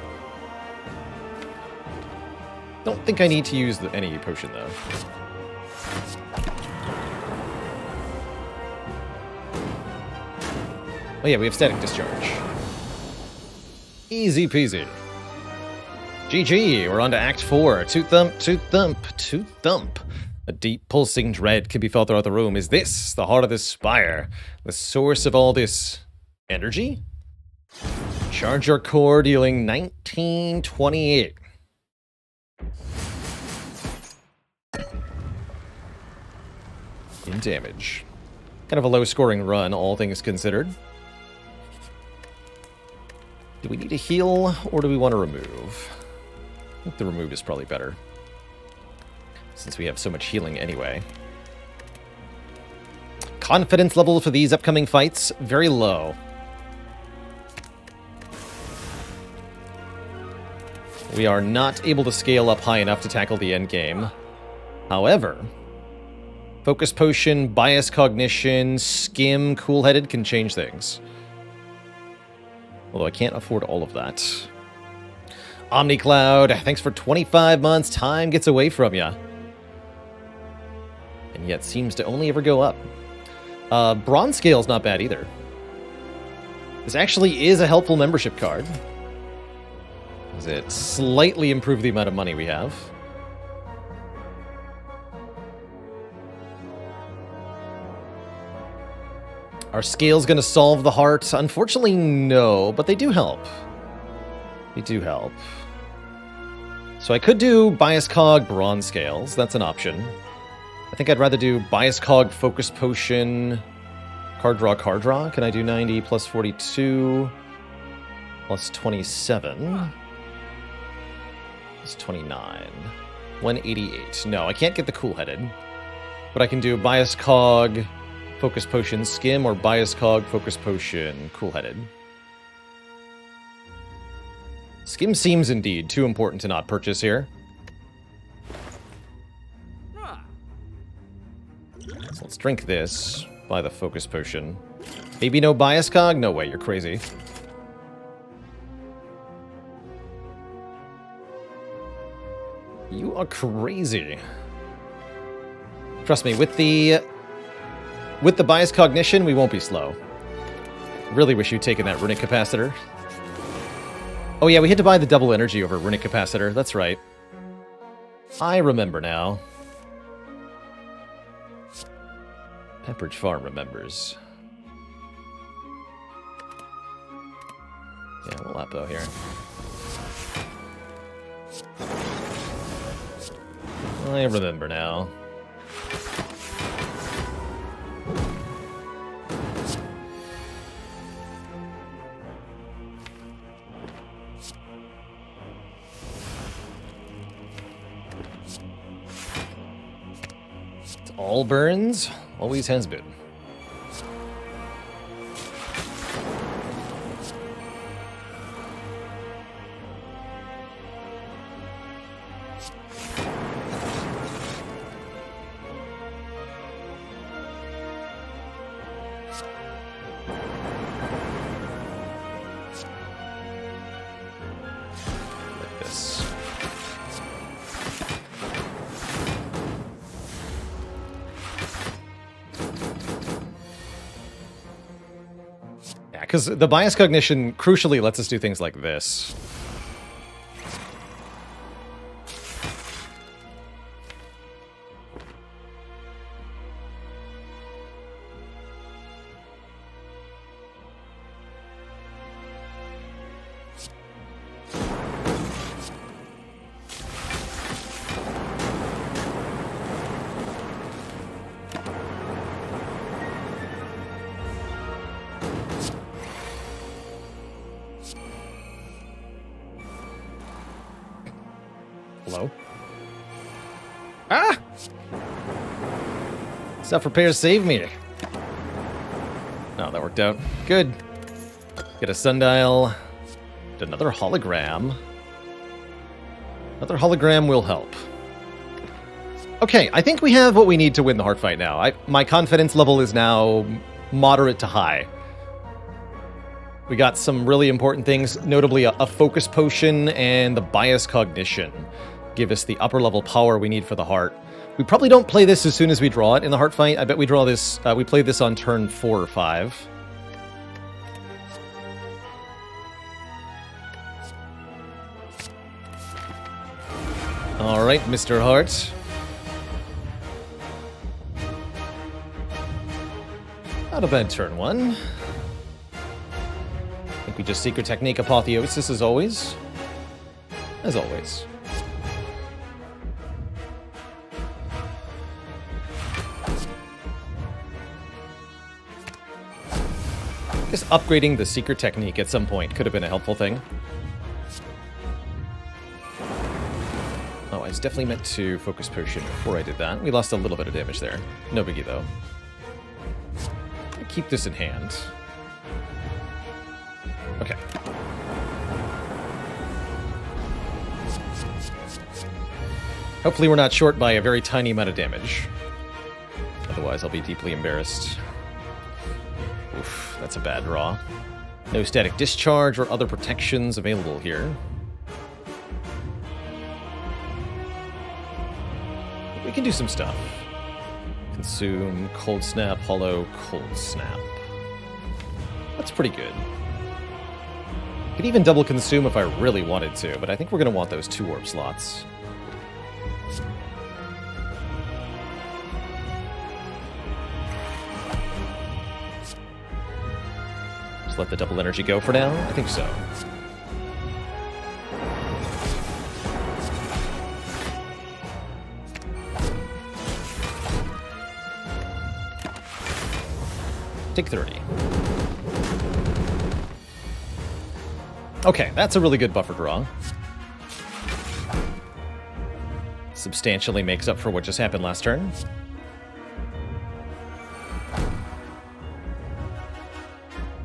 Don't think I need to use any potion, though. Oh yeah, we have Static Discharge. Easy peasy. GG, we're on to Act 4. Toot thump, toot thump, toot thump. A deep pulsing dread can be felt throughout the room. Is this the heart of this spire? The source of all this energy? Charge your core, dealing 1928. In damage. Kind of a low-scoring run, all things considered. Do we need to heal, or do we want to remove? I think the remove is probably better, since we have so much healing anyway. Confidence level for these upcoming fights, very low. We are not able to scale up high enough to tackle the end game. However, Focus Potion, Bias Cognition, Skim, Cool-Headed can change things. Although I can't afford all of that. OmniCloud, thanks for 25 months. Time gets away from ya. And yet seems to only ever go up. Bronze Scale's not bad either. This actually is a helpful membership card. Does it slightly improve the amount of money we have? Are scales going to solve the heart? Unfortunately, no, but they do help. They do help. So I could do Bias Cog Bronze Scales. That's an option. I think I'd rather do Bias Cog Focus Potion Card Draw, Card Draw. Can I do 90 plus 42 plus 27? It's 29. 188. No, I can't get the Cool-Headed. But I can do Bias Cog Focus Potion Skim or Bias Cog Focus Potion Cool-Headed. Skim seems indeed too important to not purchase here. So let's drink this. Buy the Focus Potion. Maybe no Bias Cog? No way, you're crazy. You are crazy. Trust me, with the Bias Cognition, we won't be slow. Really wish you'd taken that Runic Capacitor. Oh yeah, we had to buy the double energy over Runic Capacitor, that's right. I remember now. Pepperidge Farm remembers. Yeah, we'll Lapo here. I remember now. It's all burns, always has been. Because the Bias Cognition crucially lets us do things like this. Hello? Ah! Self-repair saved me. Oh, that worked out. Good. Get a sundial. Get another hologram. Another hologram will help. Okay, I think we have what we need to win the heart fight now. My confidence level is now moderate to high. We got some really important things, notably a focus potion and the bias cognition. Give us the upper level power we need for the heart. We probably don't play this as soon as we draw it in the heart fight. I bet we draw this, we play this on turn 4 or 5. Alright, Mr. Hart. Not a bad turn 1. I think we just Secret Technique Apotheosis as always. As always. I guess upgrading the Secret Technique at some point could have been a helpful thing. Oh, I was definitely meant to Focus Potion before I did that. We lost a little bit of damage there. No biggie, though. Keep this in hand. Okay. Hopefully we're not short by a very tiny amount of damage. Otherwise I'll be deeply embarrassed. Oof, that's a bad draw. No static discharge or other protections available here. We can do some stuff. Consume, Cold Snap, Hollow, Cold Snap. That's pretty good. Could even double consume if I really wanted to, but I think we're going to want those 2 orb slots. Just let the double energy go for now? I think so. Take 30. Okay, that's a really good buffer draw. Substantially makes up for what just happened last turn.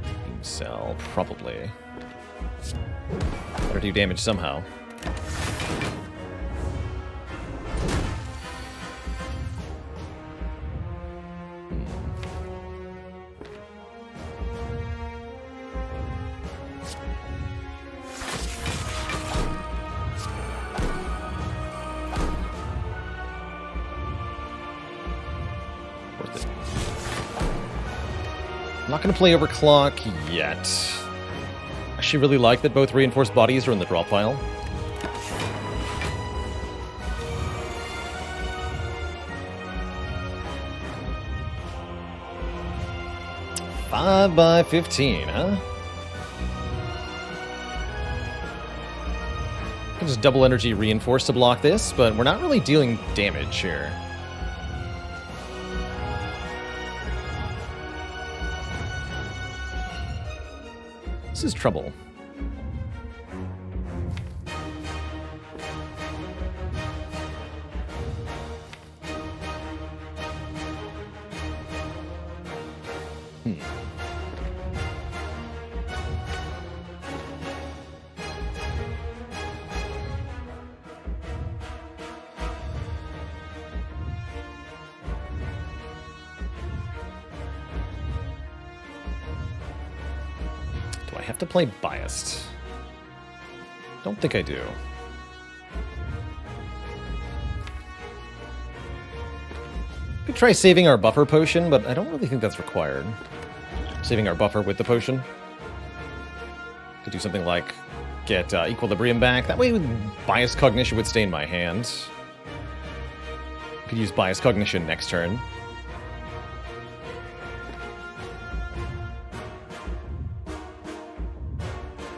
Beam Cell, probably. Better do damage somehow. I'm not going to play Overclock yet. I actually really like that both reinforced bodies are in the draw pile. Five by 15, huh? I can just double energy reinforce to block this, but we're not really dealing damage here. This is trouble. I have to play biased. Don't think I do. Could try saving our buffer potion, but I don't really think that's required. Saving our buffer with the potion. Could do something like get equilibrium back. That way bias cognition would stay in my hand. Could use bias cognition next turn.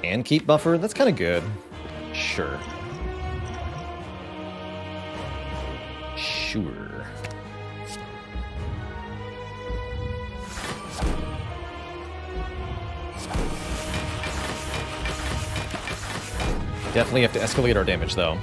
And keep buffer? That's kind of good. Sure. Sure. Definitely have to escalate our damage, though.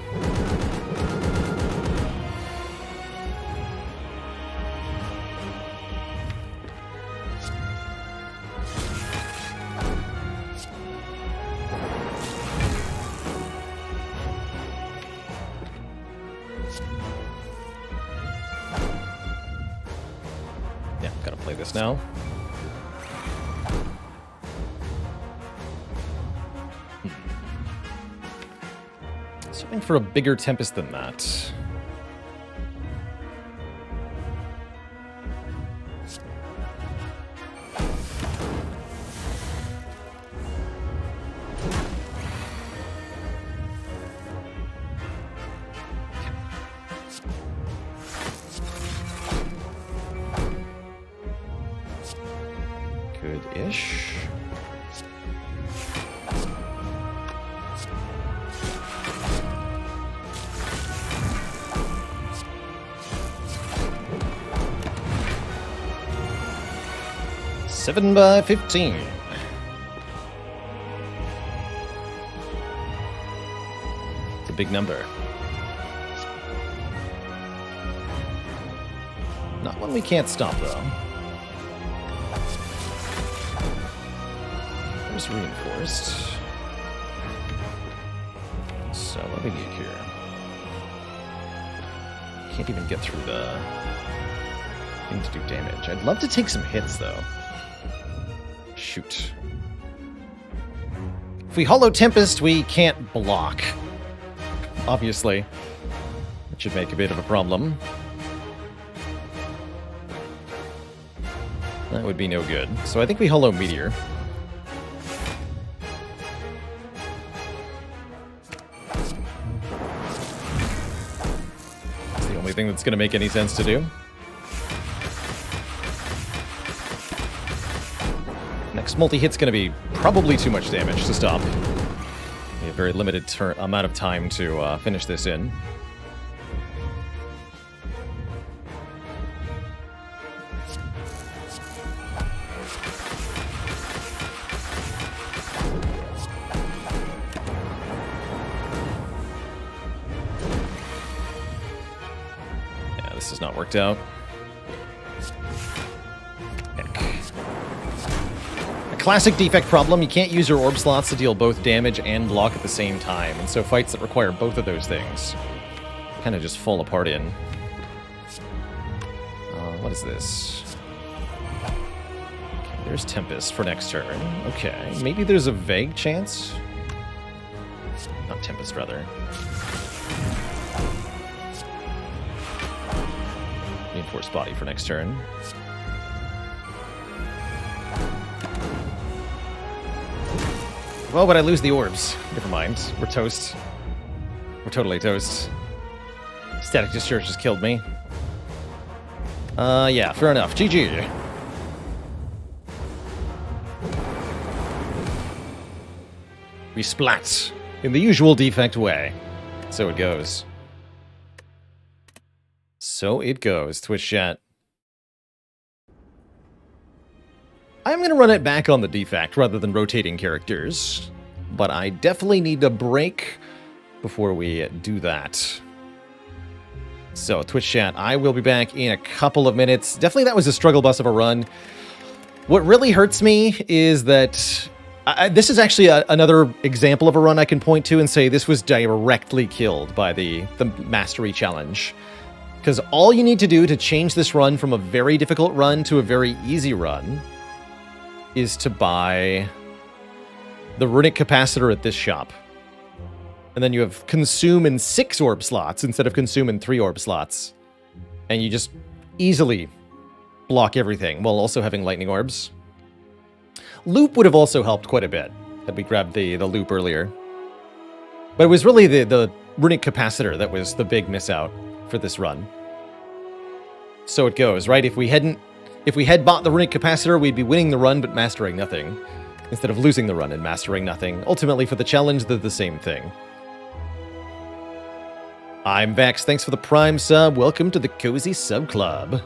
Yeah, gotta play this now. Something for a bigger Tempest than that. Good-ish. Seven by 15. It's a big number. Not one we can't stop, though. There's reinforced. So what do we need here? Can't even get through the thing to do damage. I'd love to take some hits, though. Shoot. If we Hollow Tempest, we can't block. Obviously. That should make a bit of a problem. That would be no good. So I think we Hollow Meteor. It's the only thing that's going to make any sense to do. Next multi-hit's going to be probably too much damage to stop. We have very limited amount of time to finish this in. Yeah, this has not worked out. Classic Defect problem, you can't use your orb slots to deal both damage and block at the same time, and so fights that require both of those things kind of just fall apart in. What is this? Okay, there's Tempest for next turn. Okay, maybe there's a vague chance? Not Tempest, rather. Reinforced Body for next turn. Well, but I lose the orbs. Never mind. We're toast. We're totally toast. Static Discharge just killed me. Yeah, fair enough. GG. We splat. In the usual Defect way. So it goes. So it goes, Twitch chat. I'm going to run it back on the Defect rather than rotating characters, but I definitely need a break before we do that. So, Twitch chat, I will be back in a couple of minutes. Definitely that was a struggle bus of a run. What really hurts me is that this is actually another example of a run I can point to and say this was directly killed by the Mastery Challenge. Because all you need to do to change this run from a very difficult run to a very easy run is to buy the Runic Capacitor at this shop. And then you have Consume in 6 orb slots instead of Consume in 3 orb slots. And you just easily block everything while also having lightning orbs. Loop would have also helped quite a bit had we grabbed the loop earlier. But it was really the Runic Capacitor that was the big miss out for this run. So it goes, right? If we had bought the Runic Capacitor, we'd be winning the run but mastering nothing, instead of losing the run and mastering nothing. Ultimately, for the challenge, they're the same thing. I'm Vax, thanks for the Prime sub. Welcome to the Cozy Sub Club.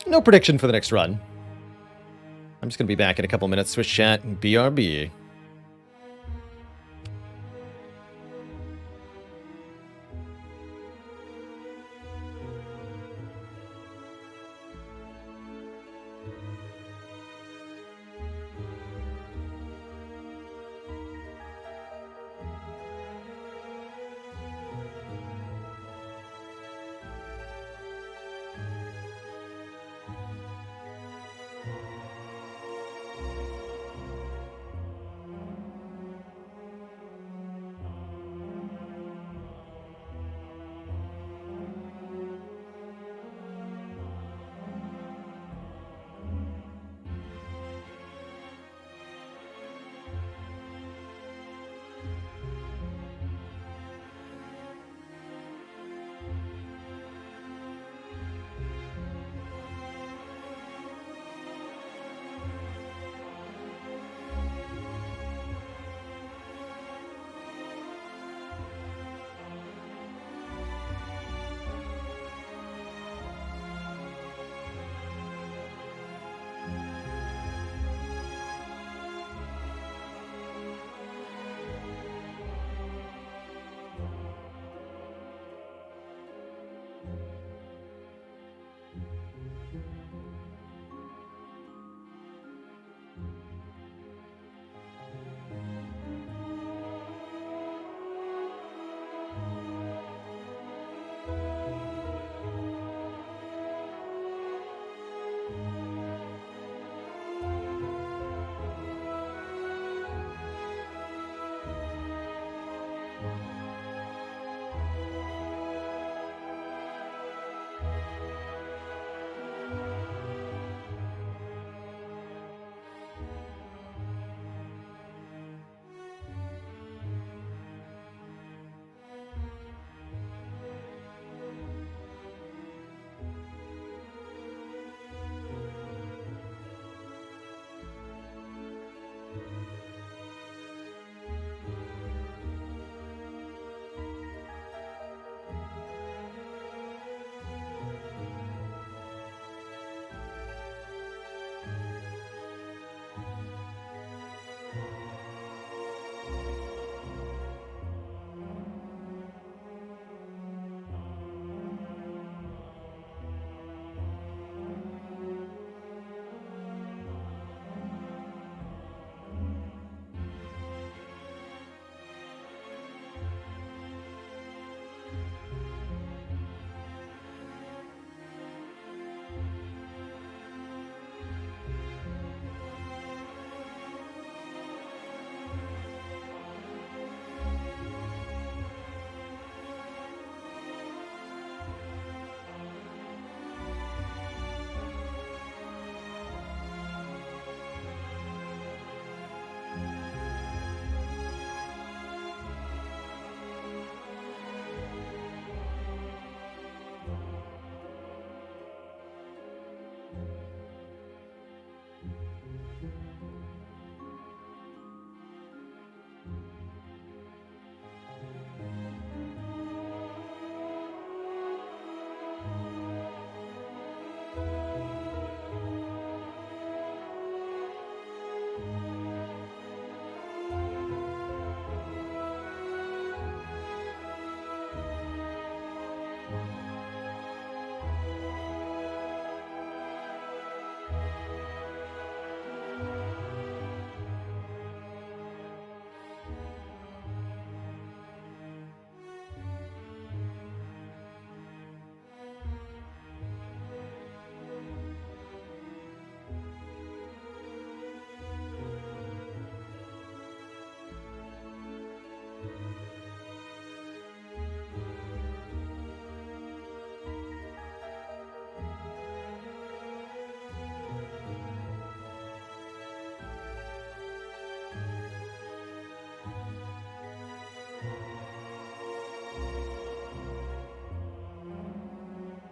No prediction for the next run. I'm just going to be back in a couple minutes. Switch chat and BRB.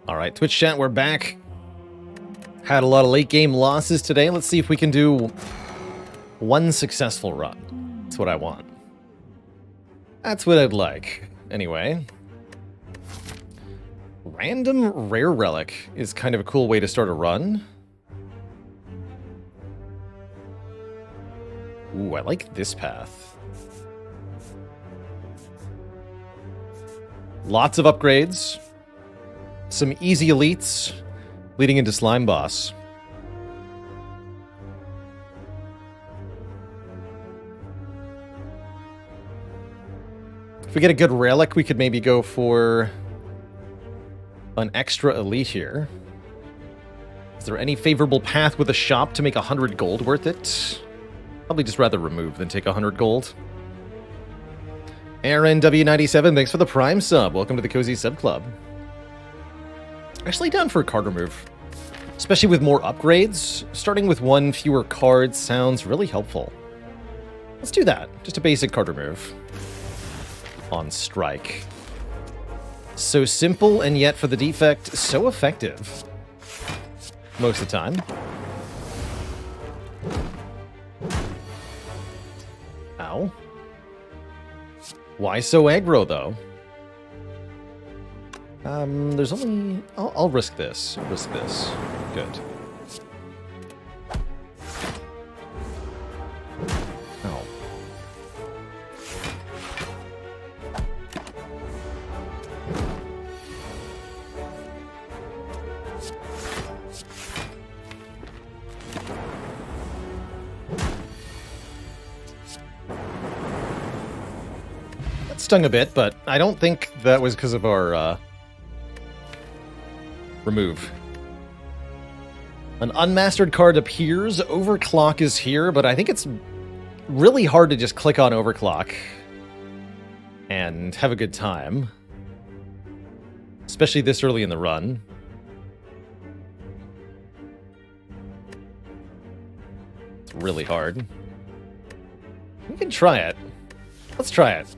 All right, Twitch chat, we're back. Had a lot of late game losses today. Let's see if we can do one successful run. That's what I want. That's what I'd like. Anyway. Random rare relic is kind of a cool way to start a run. Ooh, I like this path. Lots of upgrades. Some easy elites leading into Slime Boss. If we get a good relic, we could maybe go for an extra elite here. Is there any favorable path with a shop to make 100 gold worth it? Probably just rather remove than take 100 gold. Aaron W97, thanks for the Prime sub. Welcome to the Cozy Sub Club. Actually down for a card remove. Especially with more upgrades. Starting with one fewer cards sounds really helpful. Let's do that. Just a basic card remove. On strike. So simple, and yet for the defect, so effective. Most of the time. Ow. Why so aggro, though? There's only... I'll risk this. Risk this. Good. Ow. That stung a bit, but I don't think that was because of our, remove. An unmastered card appears. Overclock is here, but I think it's really hard to just click on Overclock and have a good time. Especially this early in the run. It's really hard. We can try it. Let's try it.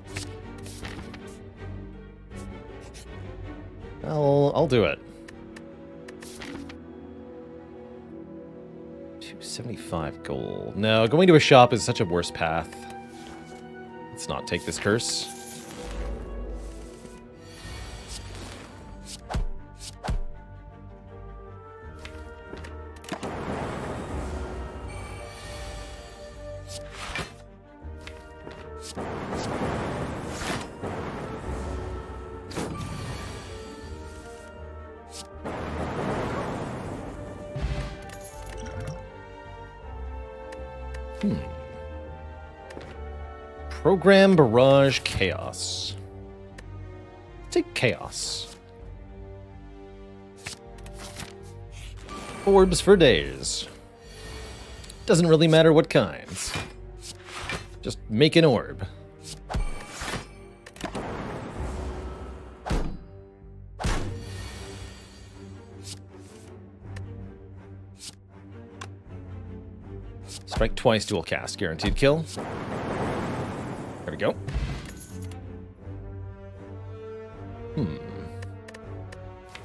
I'll do it. 275 gold. No, going to a shop is such a worse path. Let's not take this curse. Program Barrage Chaos. Take Chaos. Orbs for days. Doesn't really matter what kinds. Just make an orb. Strike twice, dual cast, guaranteed kill. There we go.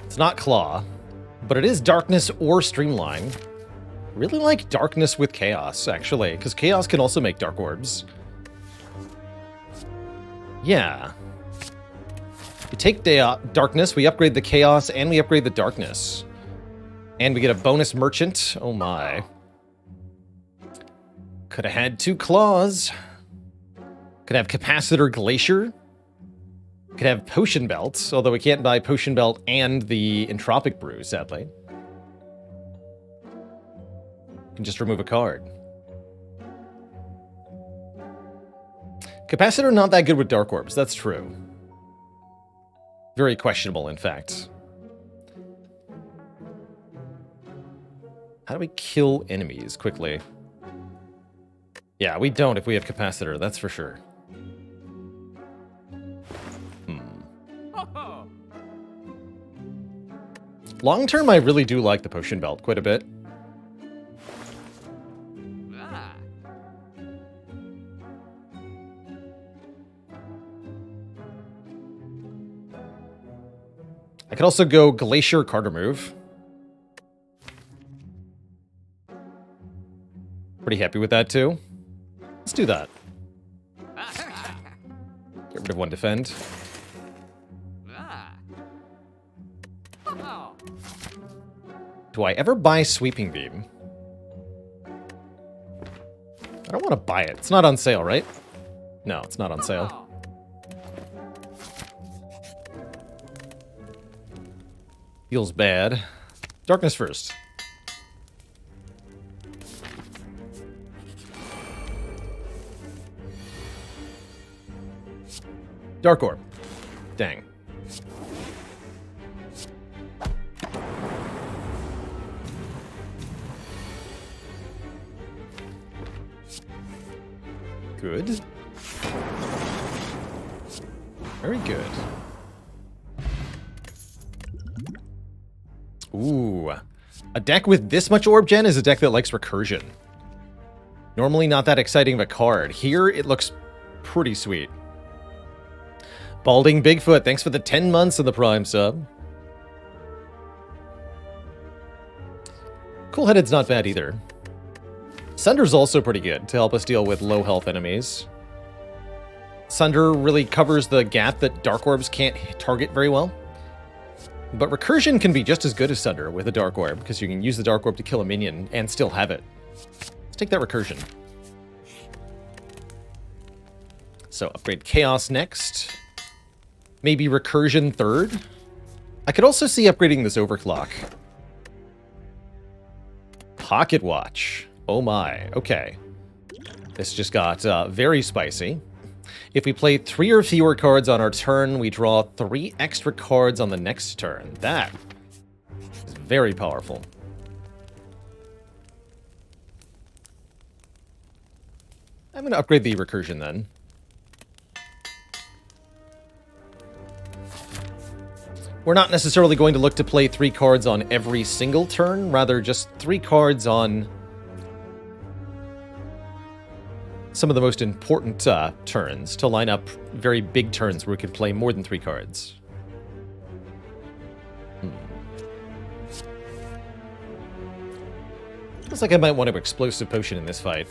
It's not Claw, but it is Darkness or Streamline. Really like Darkness with Chaos, actually, because Chaos can also make Dark Orbs. Yeah. We take the Darkness, we upgrade the Chaos, and we upgrade the Darkness. And we get a bonus Merchant. Oh my. Could have had 2 Claws. Could have Capacitor Glacier. Could have Potion Belt, although we can't buy Potion Belt and the Entropic Brew, sadly. Can just remove a card. Capacitor not that good with Dark Orbs, that's true. Very questionable, in fact. How do we kill enemies quickly? Yeah, we don't if we have Capacitor, that's for sure. Long term, I really do like the Potion Belt quite a bit. I could also go Glacier Carter move. Pretty happy with that, too. Let's do that. Get rid of one defend. Do I ever buy Sweeping Beam? I don't want to buy it. It's not on sale, right? No, it's not on sale. Feels bad. Darkness first. Dark Orb. Dang. Good. Very good. Ooh. A deck with this much Orb Gen is a deck that likes Recursion. Normally not that exciting of a card. Here, it looks pretty sweet. Balding Bigfoot, thanks for the 10 months of the Prime sub. Cool-Headed's not bad either. Sunder's also pretty good to help us deal with low health enemies. Sunder really covers the gap that Dark Orbs can't target very well. But Recursion can be just as good as Sunder with a Dark Orb, because you can use the Dark Orb to kill a minion and still have it. Let's take that Recursion. So upgrade Chaos next. Maybe Recursion third. I could also see upgrading this Overclock. Pocket Watch. Oh my, okay. This just got very spicy. If we play 3 or fewer cards on our turn, we draw 3 extra cards on the next turn. That is very powerful. I'm going to upgrade the Recursion then. We're not necessarily going to look to play 3 cards on every single turn, rather just 3 cards on some of the most important turns to line up very big turns where we could play more than 3 cards. Feels like I might want to Explosive Potion in this fight.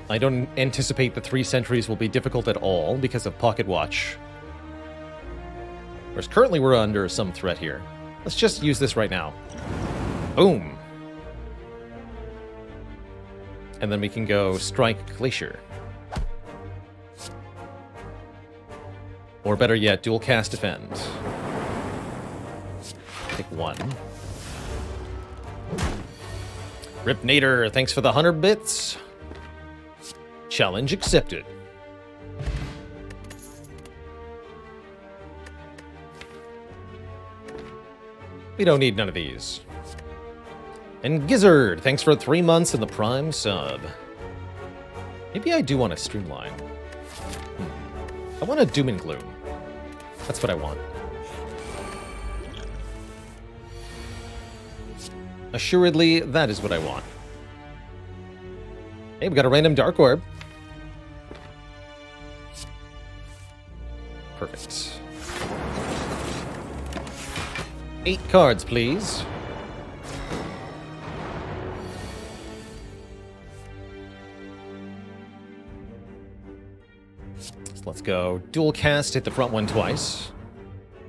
I don't anticipate the 3 sentries will be difficult at all because of Pocket Watch. Whereas currently we're under some threat here. Let's just use this right now. Boom! And then we can go Strike Glacier. Or better yet, Dual Cast Defend. Take 1. Rip Nader, thanks for the 100 bits. Challenge accepted. We don't need none of these. And Gizzard, thanks for 3 months in the Prime sub. Maybe I do want to streamline. I want a Doom and Gloom. That's what I want. Assuredly, that is what I want. Hey, we got a random Dark Orb. Perfect. 8 cards, please. Let's go. Dual cast, hit the front one twice.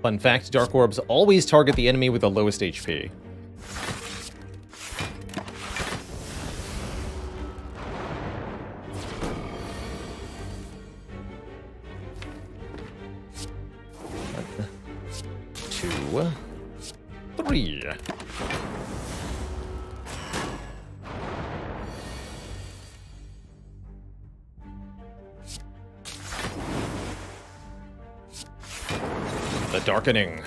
Fun fact, Dark Orbs always target the enemy with the lowest HP. One, 2, 3. The Darkening.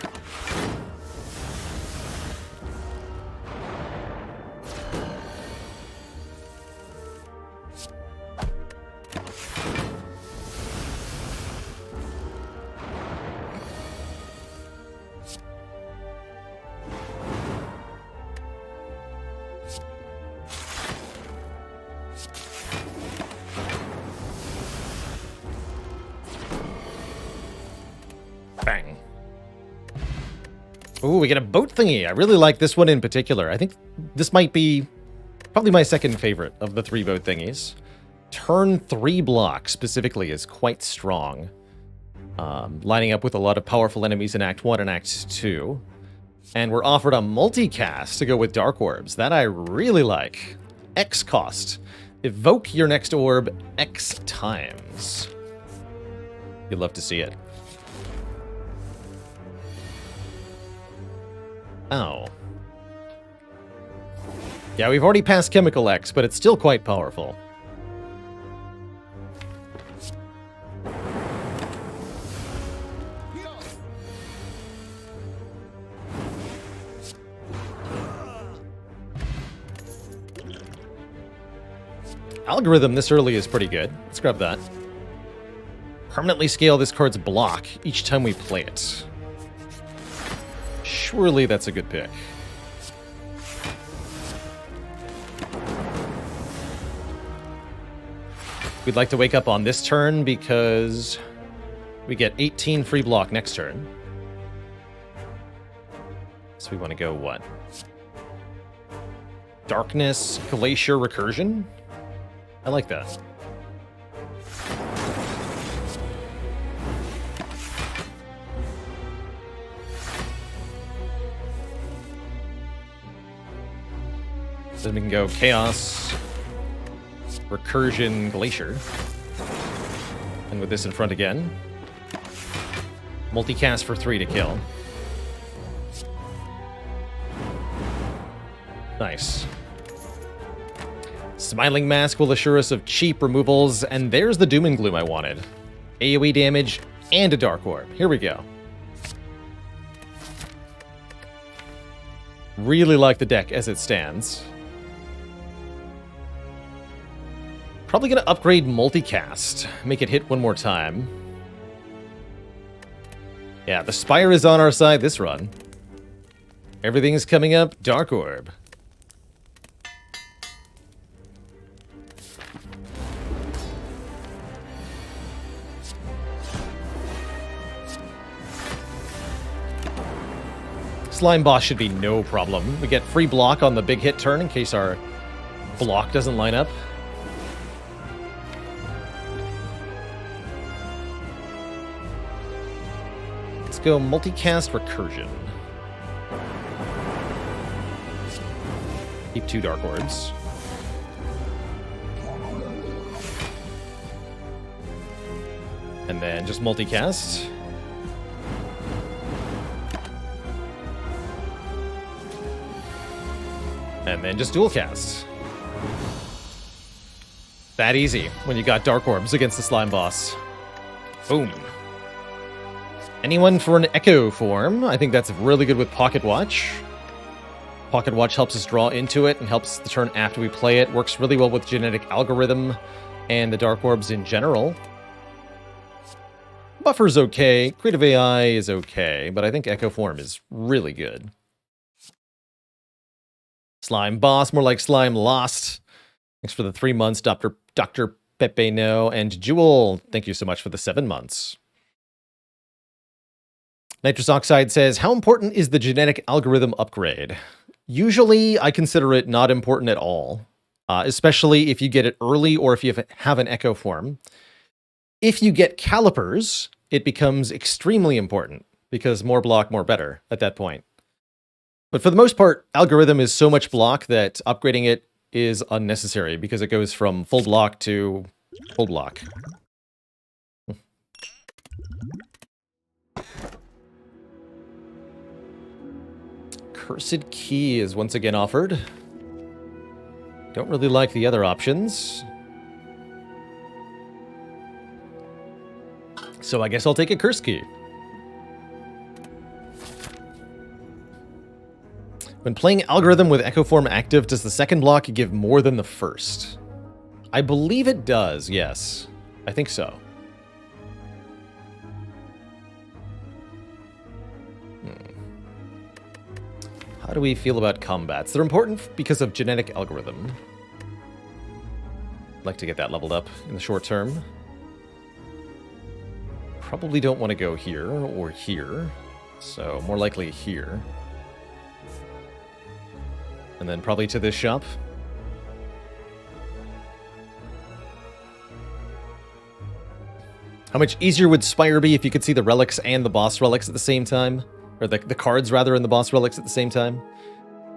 Bang. Ooh, we get a boat thingy. I really like this one in particular. I think this might be probably my second favorite of the 3 boat thingies. Turn 3 block specifically is quite strong. Lining up with a lot of powerful enemies in Act 1 and Act 2. And we're offered a multicast to go with Dark Orbs. That I really like. X cost. Evoke your next orb X times. You'd love to see it. Oh. Yeah, we've already passed Chemical X, but it's still quite powerful. Algorithm this early is pretty good. Let's grab that. Permanently scale this card's block each time we play it. Surely that's a good pick. We'd like to wake up on this turn because we get 18 free block next turn. So we want to go what? Darkness, Glacier, Recursion? I like that. Then we can go Chaos, Recursion, Glacier. And with this in front again. Multicast for 3 to kill. Nice. Smiling Mask will assure us of cheap removals, and there's the Doom and Gloom I wanted. AoE damage and a Dark Orb. Here we go. Really like the deck as it stands. Probably going to upgrade Multicast. Make it hit one more time. Yeah, the Spire is on our side this run. Everything is coming up. Dark Orb. Slime Boss should be no problem. We get free block on the big hit turn in case our block doesn't line up. Let's go Multicast Recursion. Keep 2 Dark Orbs. And then just Multicast. And then just dual cast. That easy when you got Dark Orbs against the Slime Boss. Boom. Anyone for an Echo form? I think that's really good with Pocket Watch. Pocket Watch helps us draw into it and helps the turn after we play it. Works really well with Genetic Algorithm and the Dark Orbs in general. Buffer's okay. Creative AI is okay, but I think Echo form is really good. Slime Boss, more like Slime Lost. Thanks for the 3 months, Dr. Pepe No. And Jewel, thank you so much for the 7 months. Nitrous Oxide says, how important is the genetic algorithm upgrade? Usually, I consider it not important at all, especially if you get it early or if you have an Echo form. If you get Calipers, it becomes extremely important because more block, more better at that point. But for the most part, algorithm is so much block that upgrading it is unnecessary because it goes from full block to full block. Cursed Key is once again offered. Don't really like the other options. So I guess I'll take a Cursed Key. When playing Algorithm with Echo Form active, does the second block give more than the first? I believe it does, yes. I think so. How do we feel about combats? They're important because of Genetic Algorithm. I'd like to get that leveled up in the short term. Probably don't want to go here or here. So more likely here. And then probably to this shop. How much easier would Spire be if you could see the relics and the boss relics at the same time? Or the cards, rather, and the boss relics at the same time?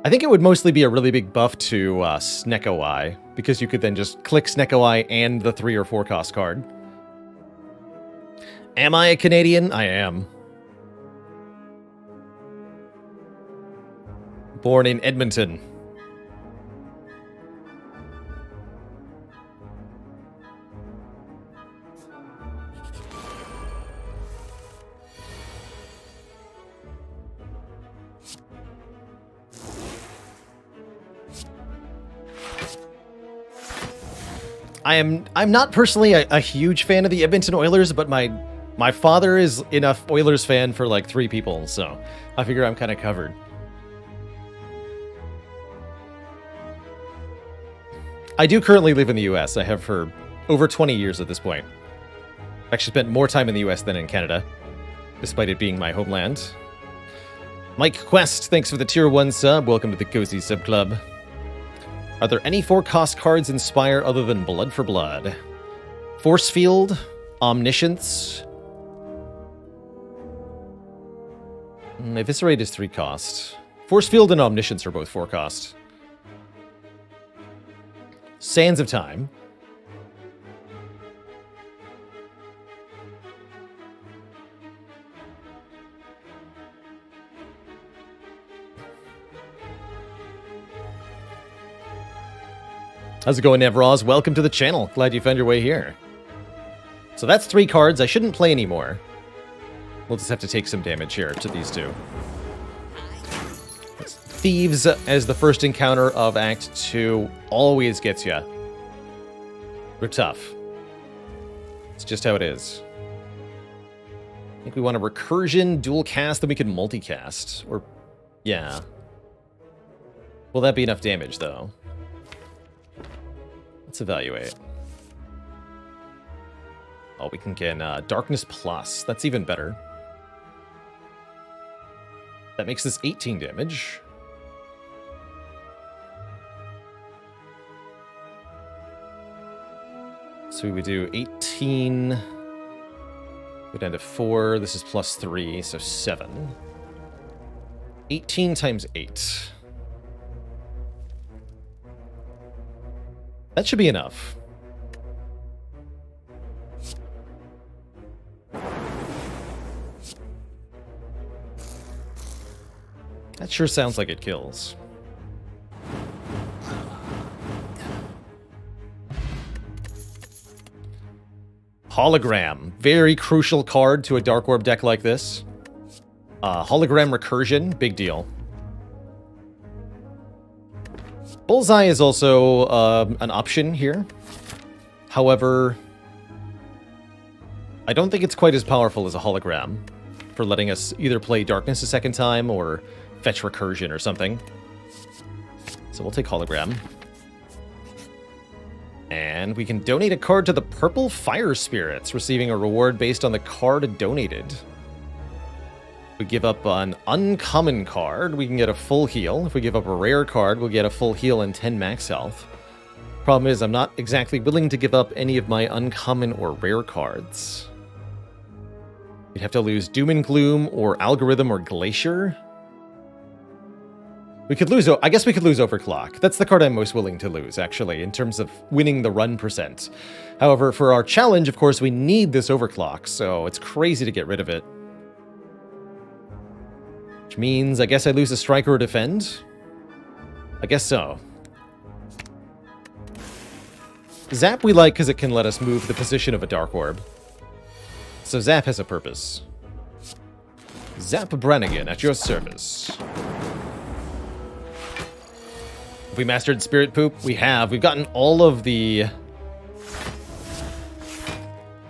I think it would mostly be a really big buff to Snecko Eye, because you could then just click Snecko Eye and the 3 or 4 cost card. Am I a Canadian? I am. Born in Edmonton. I'm not personally a huge fan of the Edmonton Oilers, but my father is enough Oilers fan for like 3 people, so I figure I'm kind of covered. I do currently live in the US. I have for over 20 years at this point. I've actually spent more time in the US than in Canada, despite it being my homeland. Mike Quest, thanks for the tier 1 sub. Welcome to the Cozy Sub Club. Are there any 4-cost cards in Spire other than Blood for Blood? Force Field, Omniscience. Eviscerate is 3-cost. Force Field and Omniscience are both 4-cost. Sands of Time. How's it going, Nevroz? Welcome to the channel. Glad you found your way here. So that's 3 cards. I shouldn't play anymore. We'll just have to take some damage here to these 2. Thieves as the first encounter of Act 2 always gets ya. They're tough. It's just how it is. I think we want a recursion, dual cast, then we can multicast. Or, yeah. Will that be enough damage, though? Let's evaluate. Oh, we can get Darkness Plus. That's even better. That makes this 18 damage. So we would do 18. Go down to 4. This is plus 3, so 7. 18 times 8. That should be enough. That sure sounds like it kills. Hologram. Very crucial card to a Dark Orb deck like this. Hologram Recursion. Big deal. Bullseye is also an option here. However, I don't think it's quite as powerful as a hologram for letting us either play Darkness a second time or fetch Recursion or something. So we'll take hologram. And we can donate a card to the Purple Fire Spirits, receiving a reward based on the card donated. We give up an uncommon card, we can get a full heal. If we give up a rare card, we'll get a full heal and 10 max health. Problem is, I'm not exactly willing to give up any of my uncommon or rare cards. You'd have to lose Doom and Gloom or Algorithm or Glacier. We could lose, I guess we could lose Overclock. That's the card I'm most willing to lose, actually, in terms of winning the run percent. However, for our challenge, of course, we need this Overclock, so it's crazy to get rid of it. Which means, I guess I lose a Strike or a Defend? I guess so. Zap we like because it can let us move the position of a Dark Orb. So Zap has a purpose. Zap Brannigan at your service. Have we mastered Spirit Poop? We have. We've gotten all of the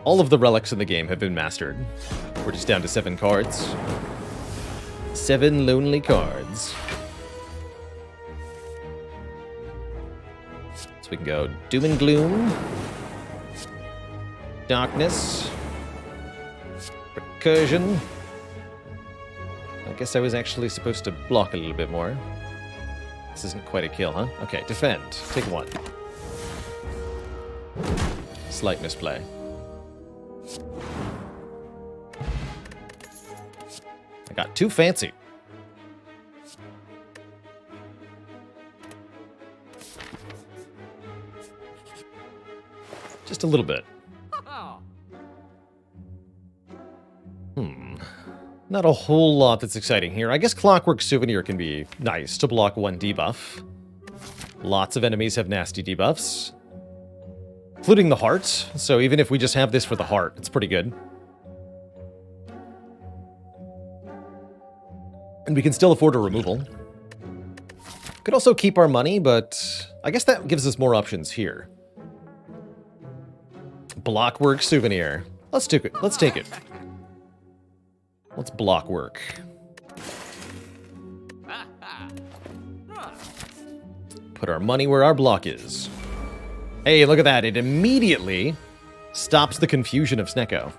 relics in the game have been mastered. We're just down to 7 cards. 7 lonely cards. So we can go Doom and Gloom, Darkness, Recursion, guess I was actually supposed to block a little bit more. This isn't quite a kill, huh? Okay, defend. Take 1. Slight misplay. I got too fancy. Just a little bit. Not a whole lot that's exciting here. I guess Clockwork Souvenir can be nice to block 1 debuff. Lots of enemies have nasty debuffs, including the heart. So even if we just have this for the heart, it's pretty good. And we can still afford a removal. Could also keep our money, but I guess that gives us more options here. Blockwork Souvenir. Let's take it. Let's take it. Let's block work. Put our money where our block is. Hey, look at that. It immediately stops the confusion of Snecko.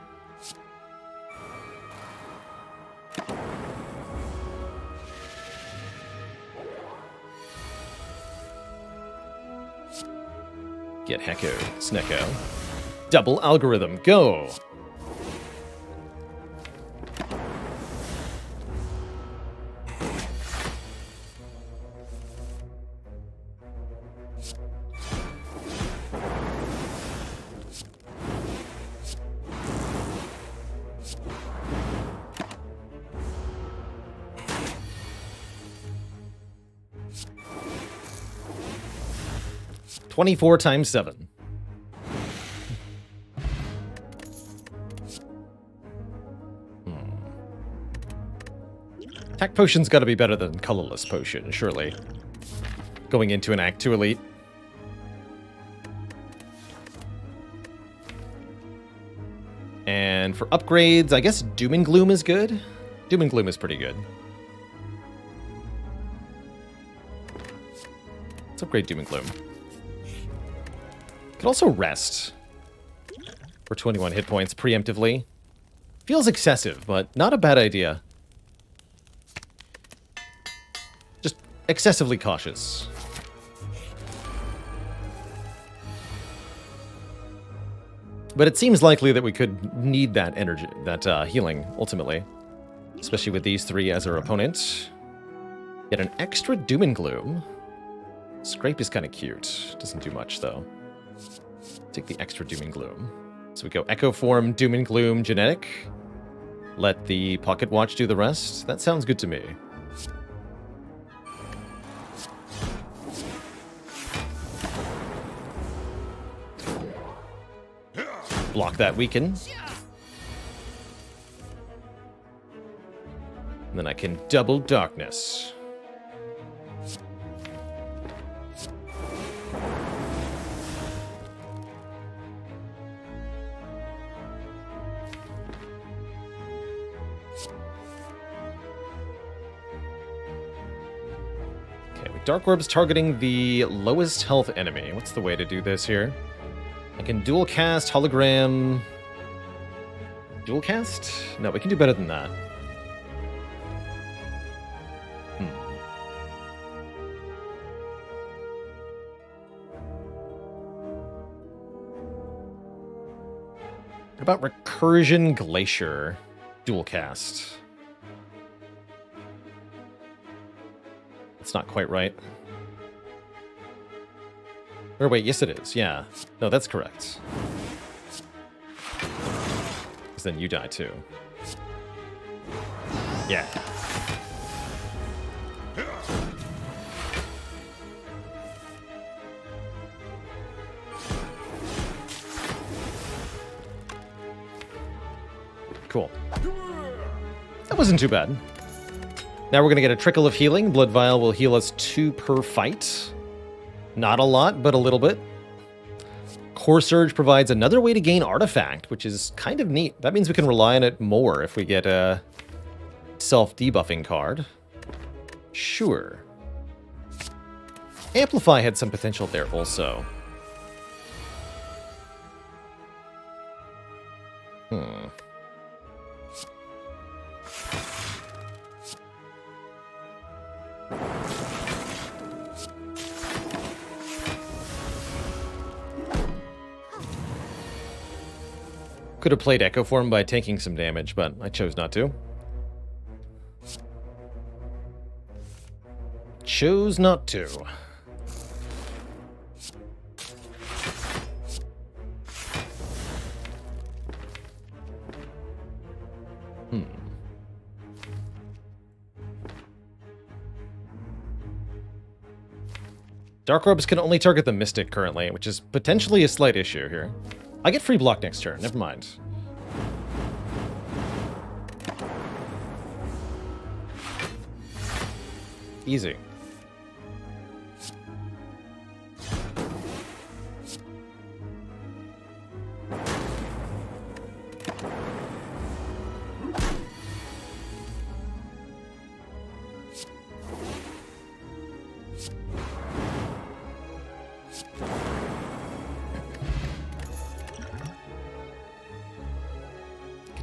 Get Hecko, Snecko. Double algorithm, go! $24 times 7. Attack Potion's gotta be better than Colorless Potion, surely. Going into an Act 2 Elite. And for upgrades, I guess Doom and Gloom is good? Doom and Gloom is pretty good. Let's upgrade Doom and Gloom. Could also rest for 21 hit points preemptively. Feels excessive, but not a bad idea. Just excessively cautious. But it seems likely that we could need that energy, that healing, ultimately. Especially with these 3 as our opponent. Get an extra Doom and Gloom. Scrape is kind of cute. Doesn't do much, though. Take the extra Doom and Gloom. So we go Echo Form, Doom and Gloom, Genetic. Let the Pocket Watch do the rest. That sounds good to me. Block that Weaken. And then I can double Darkness. Dark Orb's targeting the lowest health enemy. What's the way to do this here? I can dual cast hologram. Dual cast? No, we can do better than that. What about Recursion Glacier dual cast? It's not quite right. Or wait, yes it is, yeah. No, that's correct. Because then you die too. Yeah. Cool. That wasn't too bad. Now we're going to get a trickle of healing. Blood Vial will heal us 2 per fight. Not a lot, but a little bit. Core Surge provides another way to gain Artifact, which is kind of neat. That means we can rely on it more if we get a self-debuffing card. Sure. Amplify had some potential there also. Could have played Echo Form by taking some damage, but I chose not to. Chose not to. Dark Orbs can only target the Mystic currently, which is potentially a slight issue here. I get free block next turn, never mind. Easy.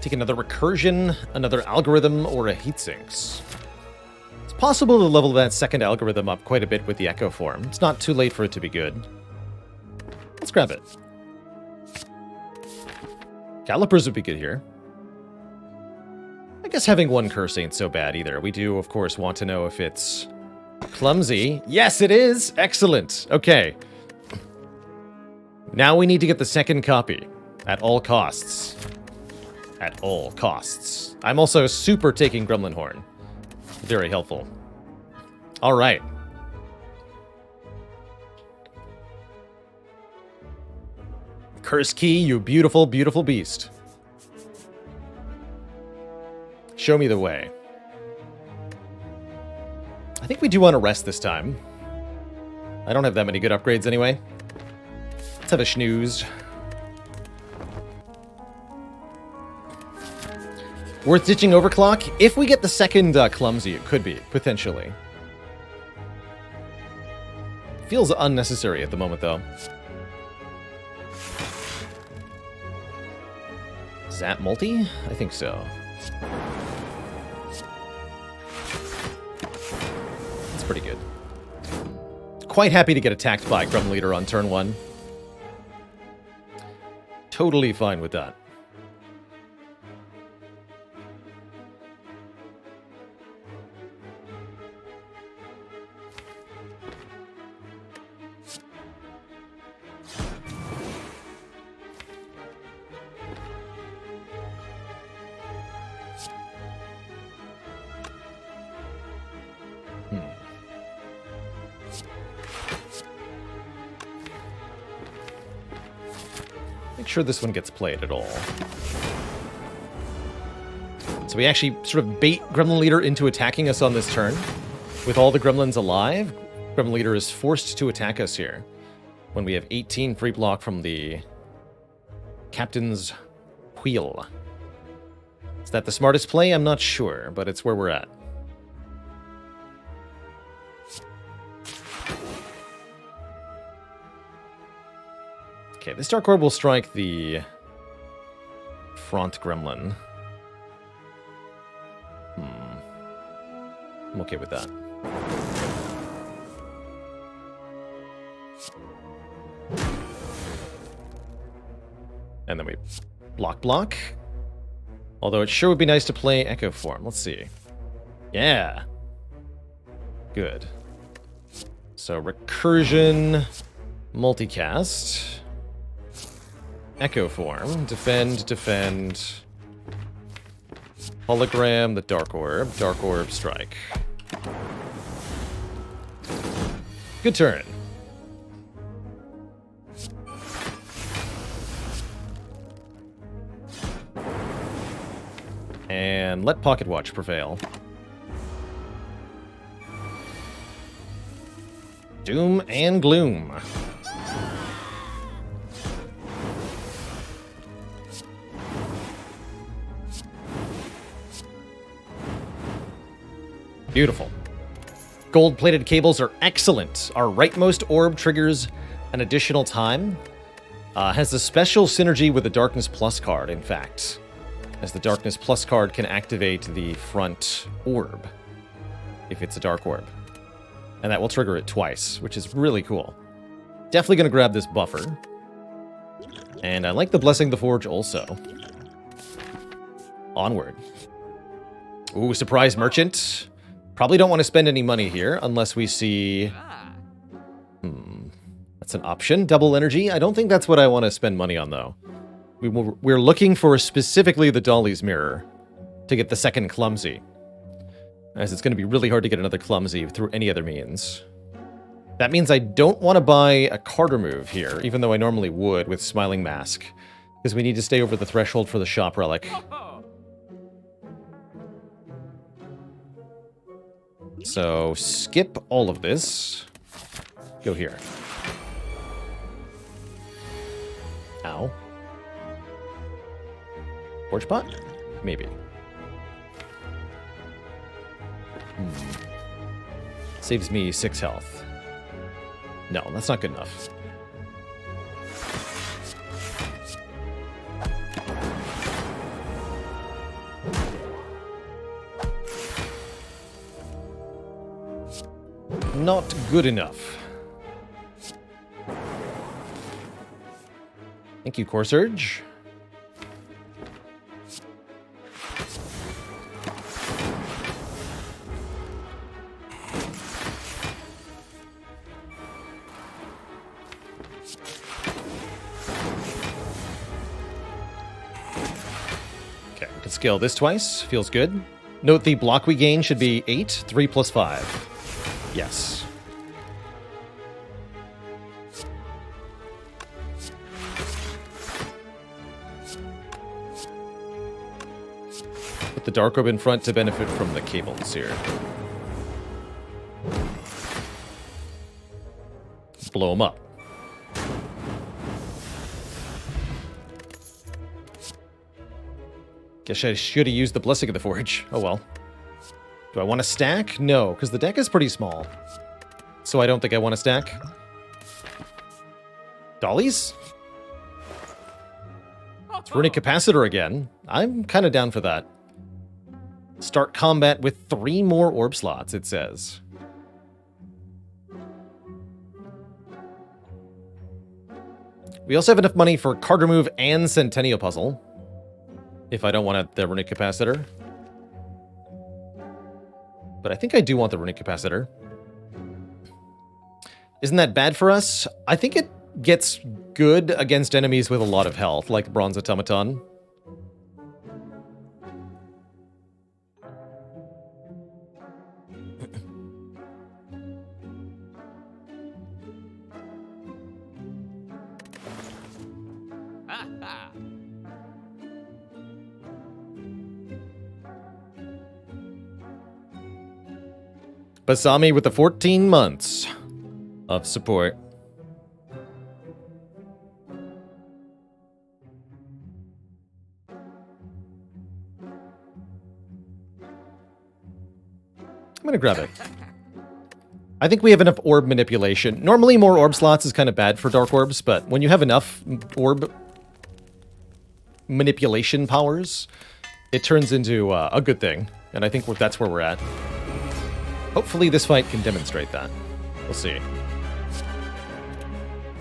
Take another recursion, another algorithm, or a heatsinks. It's possible to level that second algorithm up quite a bit with the Echo Form. It's not too late for it to be good. Let's grab it. Gallopers would be good here. I guess having one curse ain't so bad either. We do, of course, want to know if it's clumsy. Yes, it is! Excellent! Okay. Now we need to get the second copy. At all costs. At all costs. I'm also super taking Gremlin Horn. Very helpful. All right. Curse Key, you beautiful, beautiful beast. Show me the way. I think we do want to rest this time. I don't have that many good upgrades anyway. Let's have a snooze. Worth ditching Overclock? If we get the second Clumsy, it could be, potentially. Feels unnecessary at the moment, though. Is that multi? I think so. That's pretty good. Quite happy to get attacked by Gremlin Leader on turn 1. Totally fine with that. Make sure this one gets played at all. So we actually sort of bait Gremlin Leader into attacking us on this turn. With all the gremlins alive, Gremlin Leader is forced to attack us here. When we have 18 free block from the Captain's Wheel. Is that the smartest play? I'm not sure, but it's where we're at. Okay, this Dark Orb will strike the front gremlin. I'm okay with that. And then we block. Although it sure would be nice to play Echo Form. Let's see. Yeah. Good. So recursion, multicast. Echo Form, defend, hologram, the Dark Orb strike. Good turn. And let Pocket Watch prevail. Doom and gloom. Beautiful. Gold-plated cables are excellent. Our rightmost orb triggers an additional time. Has a special synergy with the Darkness Plus card, in fact. As the Darkness Plus card can activate the front orb. If it's a Dark Orb. And that will trigger it twice, which is really cool. Definitely going to grab this buffer. And I like the Blessing the Forge also. Onward. Ooh, surprise merchant. Probably don't want to spend any money here unless we see... That's an option. Double energy. I don't think that's what I want to spend money on, though. We're looking for specifically the Dolly's Mirror to get the second Clumsy, as it's going to be really hard to get another Clumsy through any other means. That means I don't want to buy a card remove here, even though I normally would with Smiling Mask, because we need to stay over the threshold for the Shop Relic. So, skip all of this. Go here. Ow. Forge pot? Maybe. Saves me 6 health. No, that's not good enough. Not good enough. Thank you, Core Surge. Okay, we can scale this twice. Feels good. Note the block we gain should be 8, 3 plus 5. Yes. Put the Dark Orb in front to benefit from the cables here. Blow them up. Guess I should have used the Blessing of the Forge. Oh well. Do I want to stack? No, because the deck is pretty small. So I don't think I want to stack. Dollies? It's Runic Capacitor again. I'm kind of down for that. Start combat with 3 more orb slots, it says. We also have enough money for card remove and Centennial Puzzle. If I don't want the Runic Capacitor. But I think I do want the Runic Capacitor. Isn't that bad for us? I think it gets good against enemies with a lot of health, like Bronze Automaton. Basami with the 14 months of support. I'm gonna grab it. I think we have enough orb manipulation. Normally more orb slots is kind of bad for Dark Orbs, but when you have enough orb manipulation powers, it turns into a good thing. And I think that's where we're at. Hopefully this fight can demonstrate that. We'll see.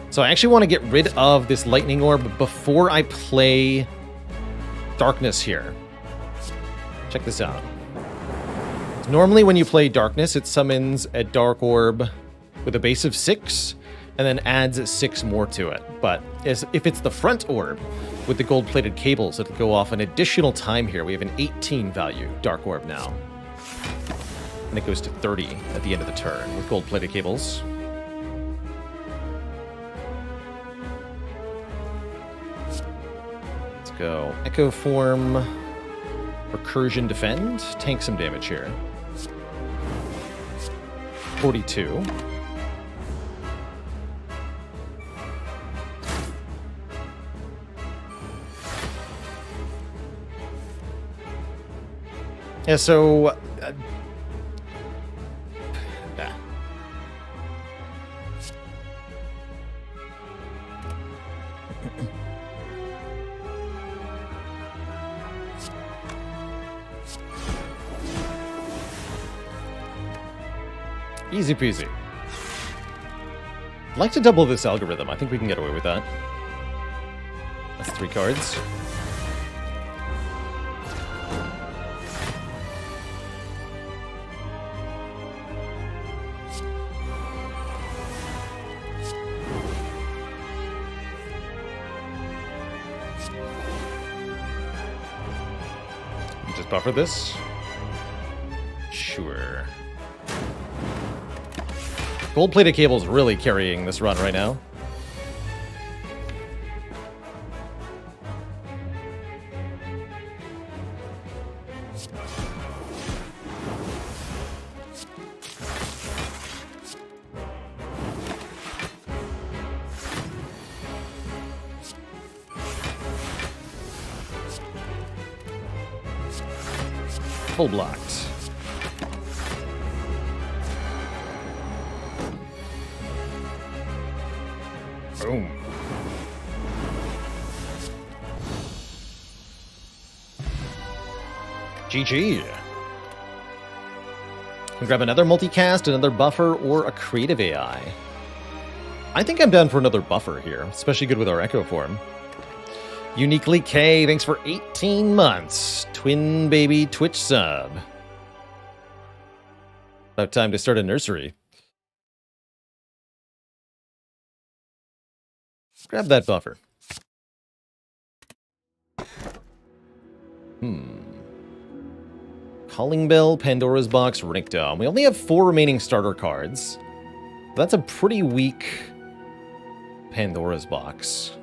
So I actually want to get rid of this Lightning Orb before I play Darkness here. Check this out. So normally when you play Darkness, it summons a Dark Orb with a base of 6, and then adds 6 more to it. But if it's the front orb with the gold-plated cables, it'll go off an additional time here. We have an 18 value Dark Orb now. And it goes to 30 at the end of the turn with gold-plated cables. Let's go. Echo Form, Recursion Defend. Tank some damage here. 42. Yeah, so... Easy peasy. I'd like to double this algorithm. I think we can get away with that. That's 3 cards. buffer this? Sure. Gold-plated cable's really carrying this run right now. Full blocked. Boom. GG. Grab another multicast, another buffer, or a creative AI. I think I'm down for another buffer here, especially good with our Echo form. Uniquely K, thanks for 18 months. Twin baby Twitch sub. About time to start a nursery. Grab that buffer. Calling Bell, Pandora's Box, Rinkdom. We only have 4 remaining starter cards. That's a pretty weak Pandora's Box.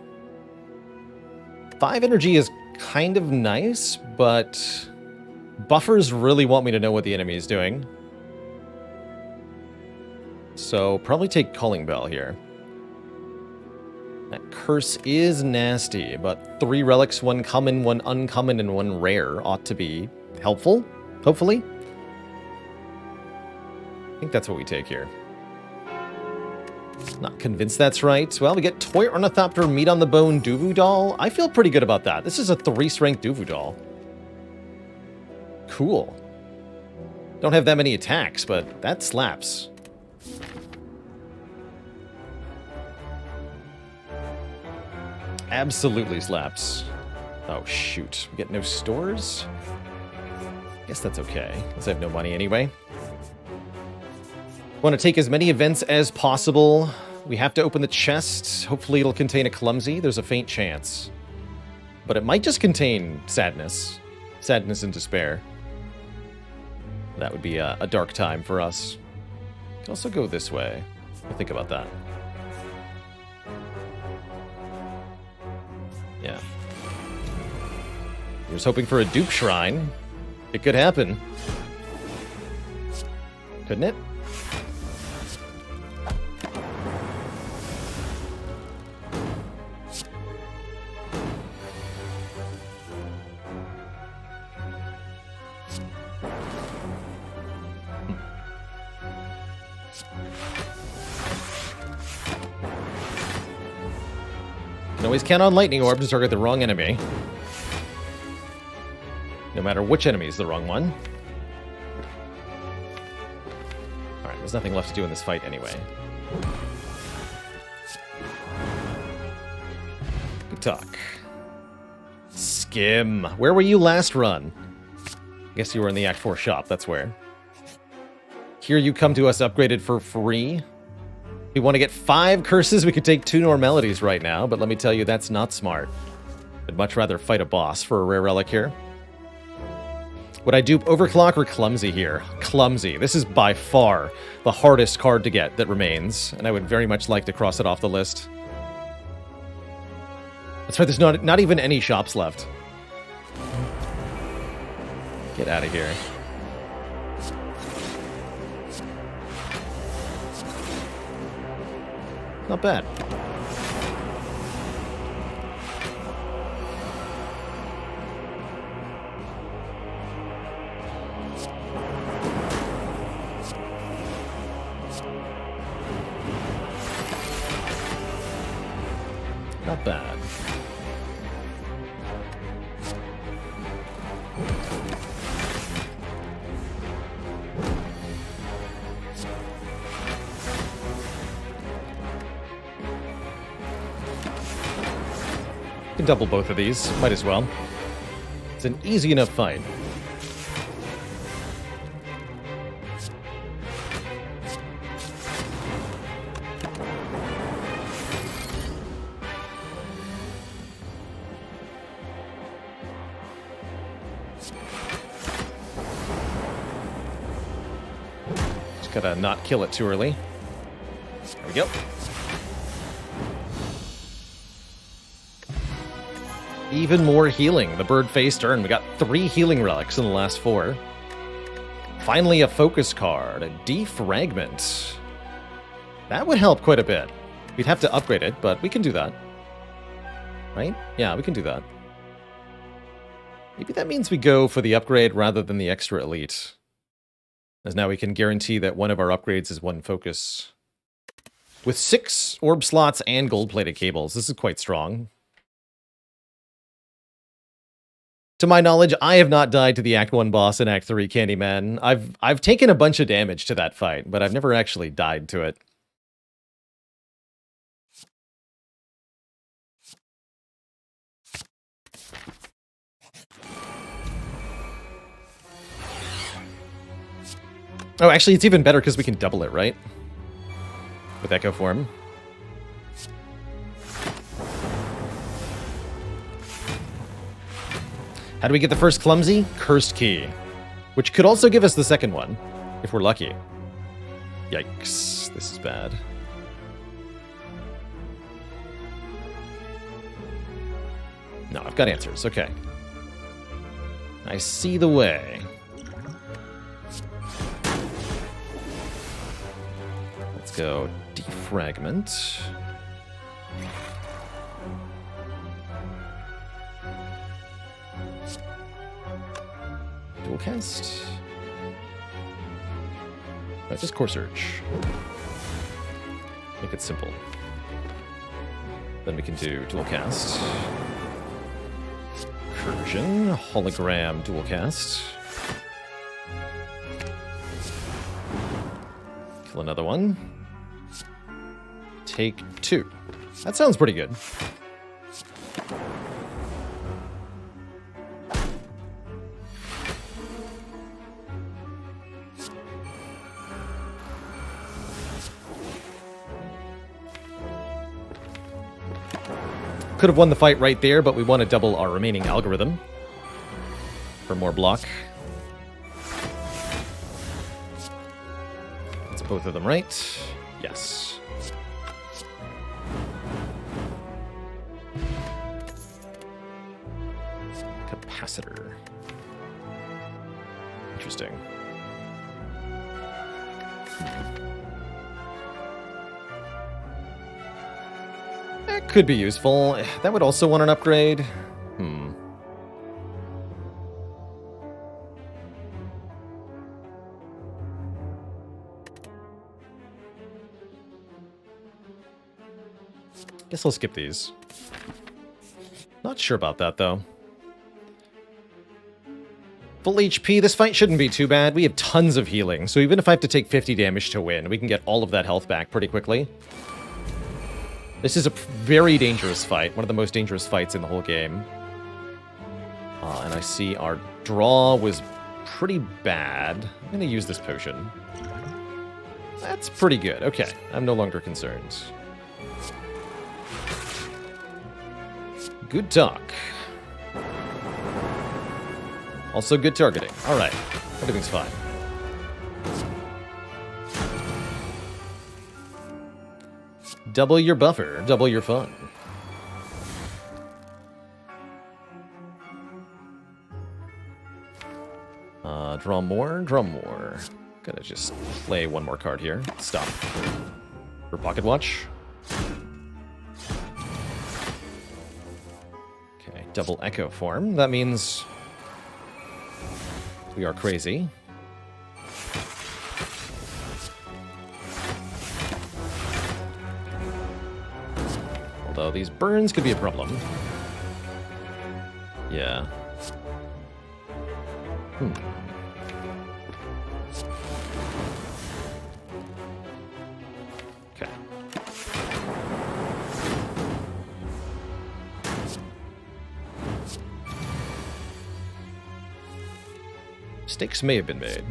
5 energy is kind of nice, but buffers really want me to know what the enemy is doing. So probably take Calling Bell here. That curse is nasty, but 3 relics, 1 common, 1 uncommon, and 1 rare ought to be helpful, hopefully. I think that's what we take here. Not convinced that's right. Well, we get Toy Ornithopter, Meat on the Bone, Duvu Doll. I feel pretty good about that. This is a 3-strength Duvu Doll. Cool. Don't have that many attacks, but that slaps. Absolutely slaps. Oh, shoot. We get no stores? Guess that's okay, because I have no money anyway. Want to take as many events as possible. We have to open the chest. Hopefully it'll contain a Clumsy. There's a faint chance. But it might just contain Sadness. Sadness and Despair. That would be a dark time for us. Could also go this way. I'll think about that. Yeah. He was hoping for a dupe shrine. It could happen. Couldn't it? Can always count on Lightning Orb to target the wrong enemy. No matter which enemy is the wrong one. Alright, there's nothing left to do in this fight anyway. Good talk. Skim. Where were you last run? Guess you were in the Act 4 shop, that's where. Here you come to us upgraded for free. We want to get 5 curses, we could take 2 normalities right now, but let me tell you, that's not smart. I'd much rather fight a boss for a rare relic here. Would I dupe Overclock or Clumsy here? Clumsy. This is by far the hardest card to get that remains, and I would very much like to cross it off the list. That's right, there's not even any shops left. Get out of here. Not bad. Not bad. Can double both of these. Might as well. It's an easy enough fight. Gotta not kill it too early. There we go. Even more healing. The bird faced turn. We got 3 healing relics in the last 4. Finally, a focus card. A defragment. That would help quite a bit. We'd have to upgrade it, but we can do that. Right? Yeah, we can do that. Maybe that means we go for the upgrade rather than the extra elite. As now we can guarantee that one of our upgrades is 1 focus. With 6 orb slots and gold-plated cables, this is quite strong. To my knowledge, I have not died to the Act 1 boss in Act 3 Candyman. I've taken a bunch of damage to that fight, but I've never actually died to it. Oh, actually, it's even better because we can double it, right? With Echo Form. How do we get the first Clumsy? Cursed Key. Which could also give us the second one, if we're lucky. Yikes, this is bad. No, I've got answers, okay. I see the way. Let's go defragment. Dual cast. Right, just Core Surge. Make it simple. Then we can do dual cast. Incursion, hologram, dual cast. Kill another one. Take 2. That sounds pretty good. Could have won the fight right there, but we want to double our remaining algorithm for more block. That's both of them right. Yes. Capacitor. Interesting. That could be useful. That would also want an upgrade. Guess I'll skip these. Not sure about that, though. Full HP, this fight shouldn't be too bad. We have tons of healing, so even if I have to take 50 damage to win, we can get all of that health back pretty quickly. This is a very dangerous fight, one of the most dangerous fights in the whole game. And I see our draw was pretty bad. I'm going to use this potion. That's pretty good. Okay, I'm no longer concerned. Good talk. Also good targeting. All right, everything's fine. Double your buffer, double your fun. Draw more, draw more. Gonna just play one more card here. Stop. For Pocket Watch. Okay, double Echo Form. That means we are crazy. Although these burns could be a problem. Yeah. Okay. Mistakes may have been made.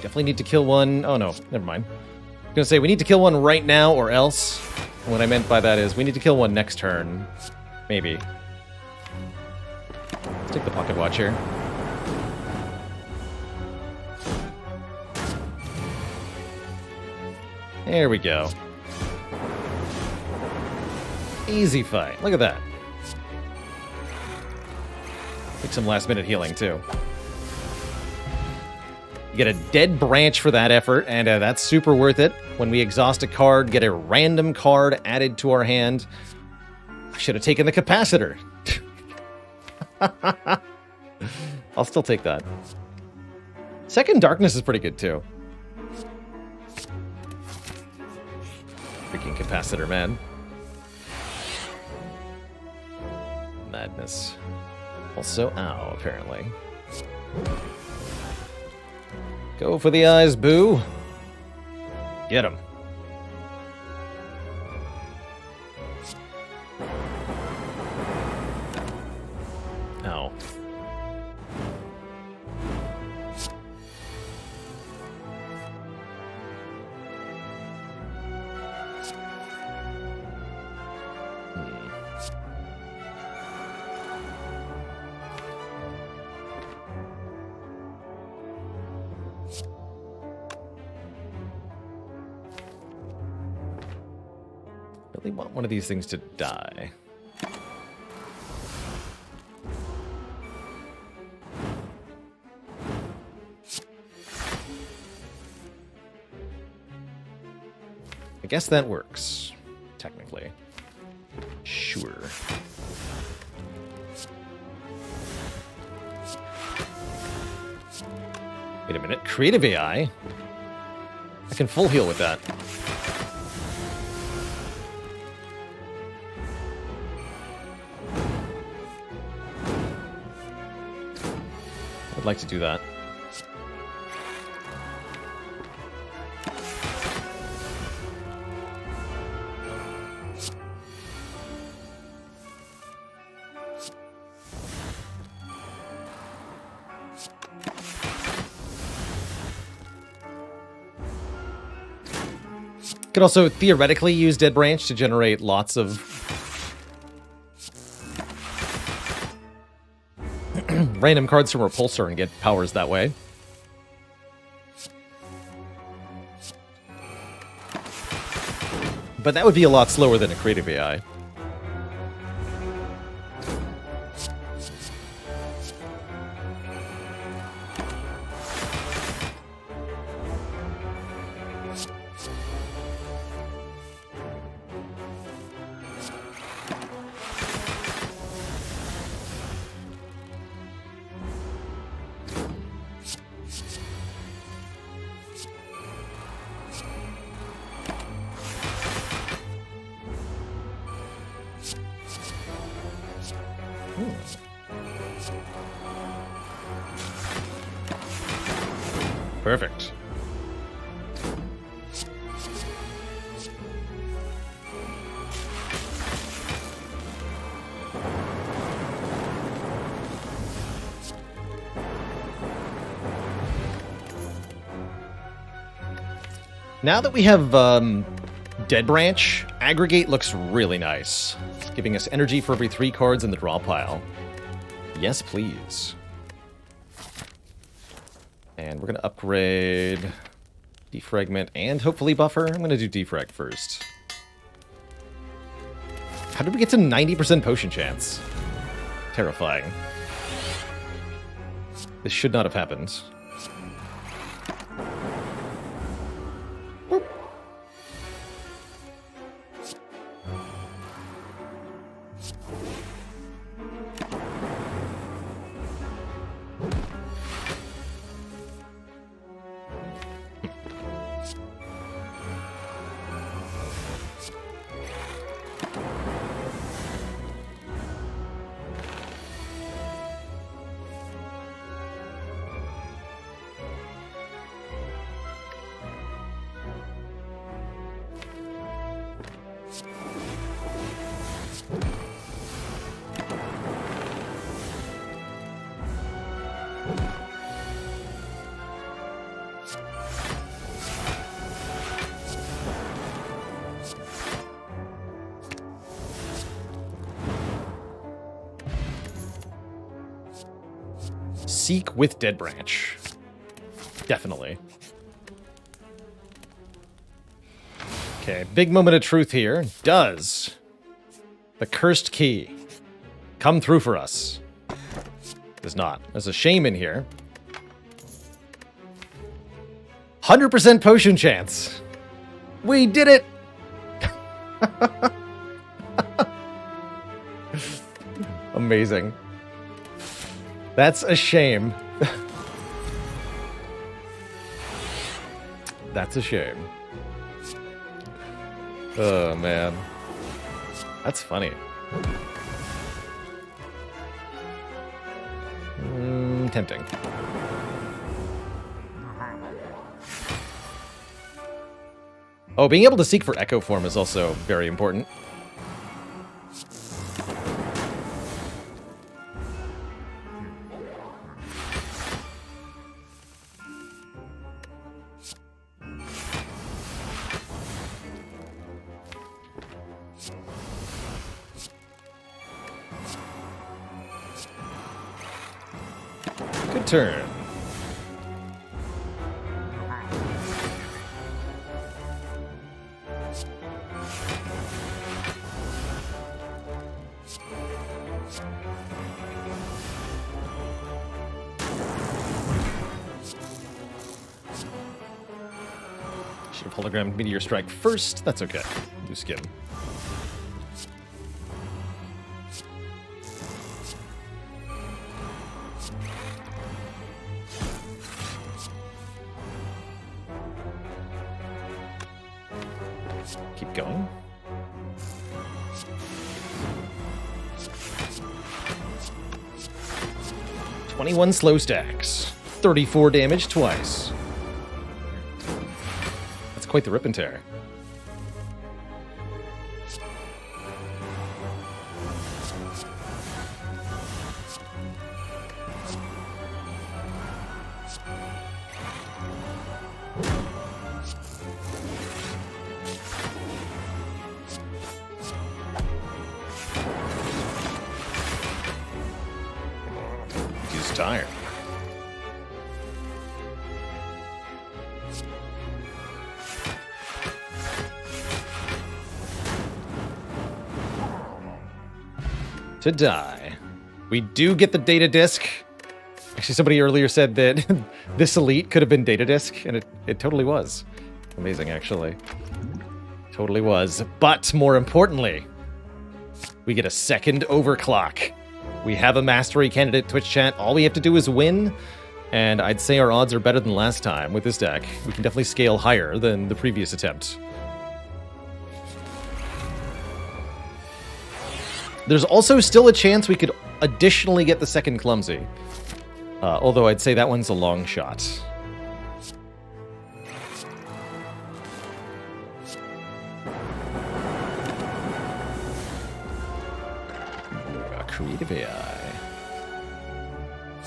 definitely need to kill one. Oh no, never mind. I'm gonna say we need to kill one right now or else. And what I meant by that is we need to kill one next turn. Maybe. Let's take the pocket watch here. There we go. Easy fight. Look at that. Take some last minute healing too. You get a dead branch for that effort, and that's super worth it. When we exhaust a card, get a random card added to our hand. I should have taken the capacitor. I'll still take that. Second Darkness is pretty good too. Freaking capacitor, man. Madness. Also, ow, apparently. Go for the eyes, boo. Get him. Ow. Really want one of these things to die. I guess that works, technically. Sure. Wait a minute, creative AI? I can full heal with that. I'd like to do that. Could also theoretically use Dead Branch to generate lots of random cards from Repulsor and get powers that way. But that would be a lot slower than a creative AI. Perfect. Now that we have Dead Branch, Aggregate looks really nice, giving us energy for every 3 cards in the draw pile. Yes, please. And we're going to upgrade Defragment and hopefully Buffer. I'm going to do Defrag first. How did we get to 90% potion chance? Terrifying. This should not have happened. Seek with Dead Branch. Definitely. Okay, big moment of truth here. Does the cursed key come through for us? Does not. There's a shame in here. 100% potion chance. We did it! Amazing. That's a shame. That's a shame. Oh, man. That's funny. Tempting. Oh, being able to seek for Echo Form is also very important. Good turn. Should have hologrammed Meteor Strike first. That's okay. Do skim. Keep going. "21 slow stacks. 34 damage twice. That's quite the rip and tear. He's tired. To die. We do get the data disk. Actually, somebody earlier said that this elite could have been data disk, and it totally was. Amazing, actually. Totally was. But more importantly, we get a second overclock. We have a mastery candidate, Twitch chat. All we have to do is win, and I'd say our odds are better than last time with this deck. We can definitely scale higher than the previous attempt. There's also still a chance we could additionally get the second Clumsy. Although I'd say that one's a long shot. Creative AI.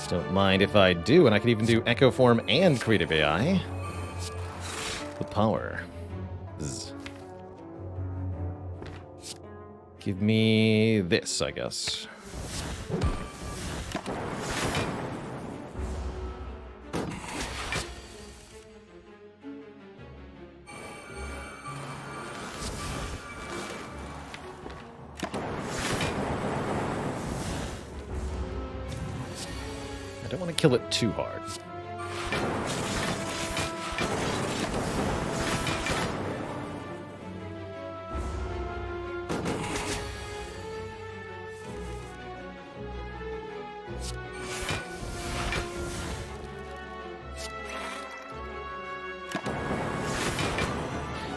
Don't mind if I do, and I can even do Echo Form and Creative AI. The power. Zzz. Give me this, I guess. I don't want to kill it too hard.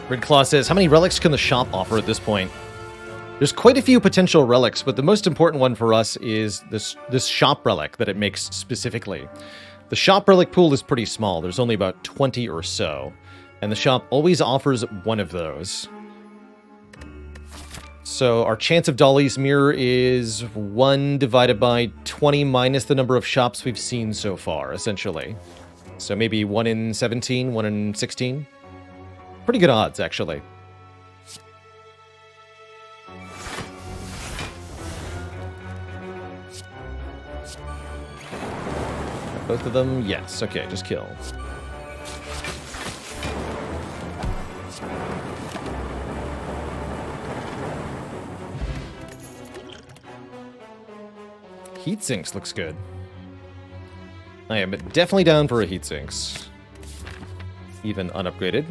Redclaw says, how many relics can the shop offer at this point? There's quite a few potential relics, but the most important one for us is this shop relic that it makes specifically. The shop relic pool is pretty small. There's only about 20 or so, and the shop always offers one of those. So our chance of Dolly's Mirror is 1 divided by 20 minus the number of shops we've seen so far, essentially. So maybe 1 in 17, 1 in 16. Pretty good odds, actually. Both of them? Yes. Okay, just kill. Heat sinks looks good. I am definitely down for a heat sinks. Even unupgraded.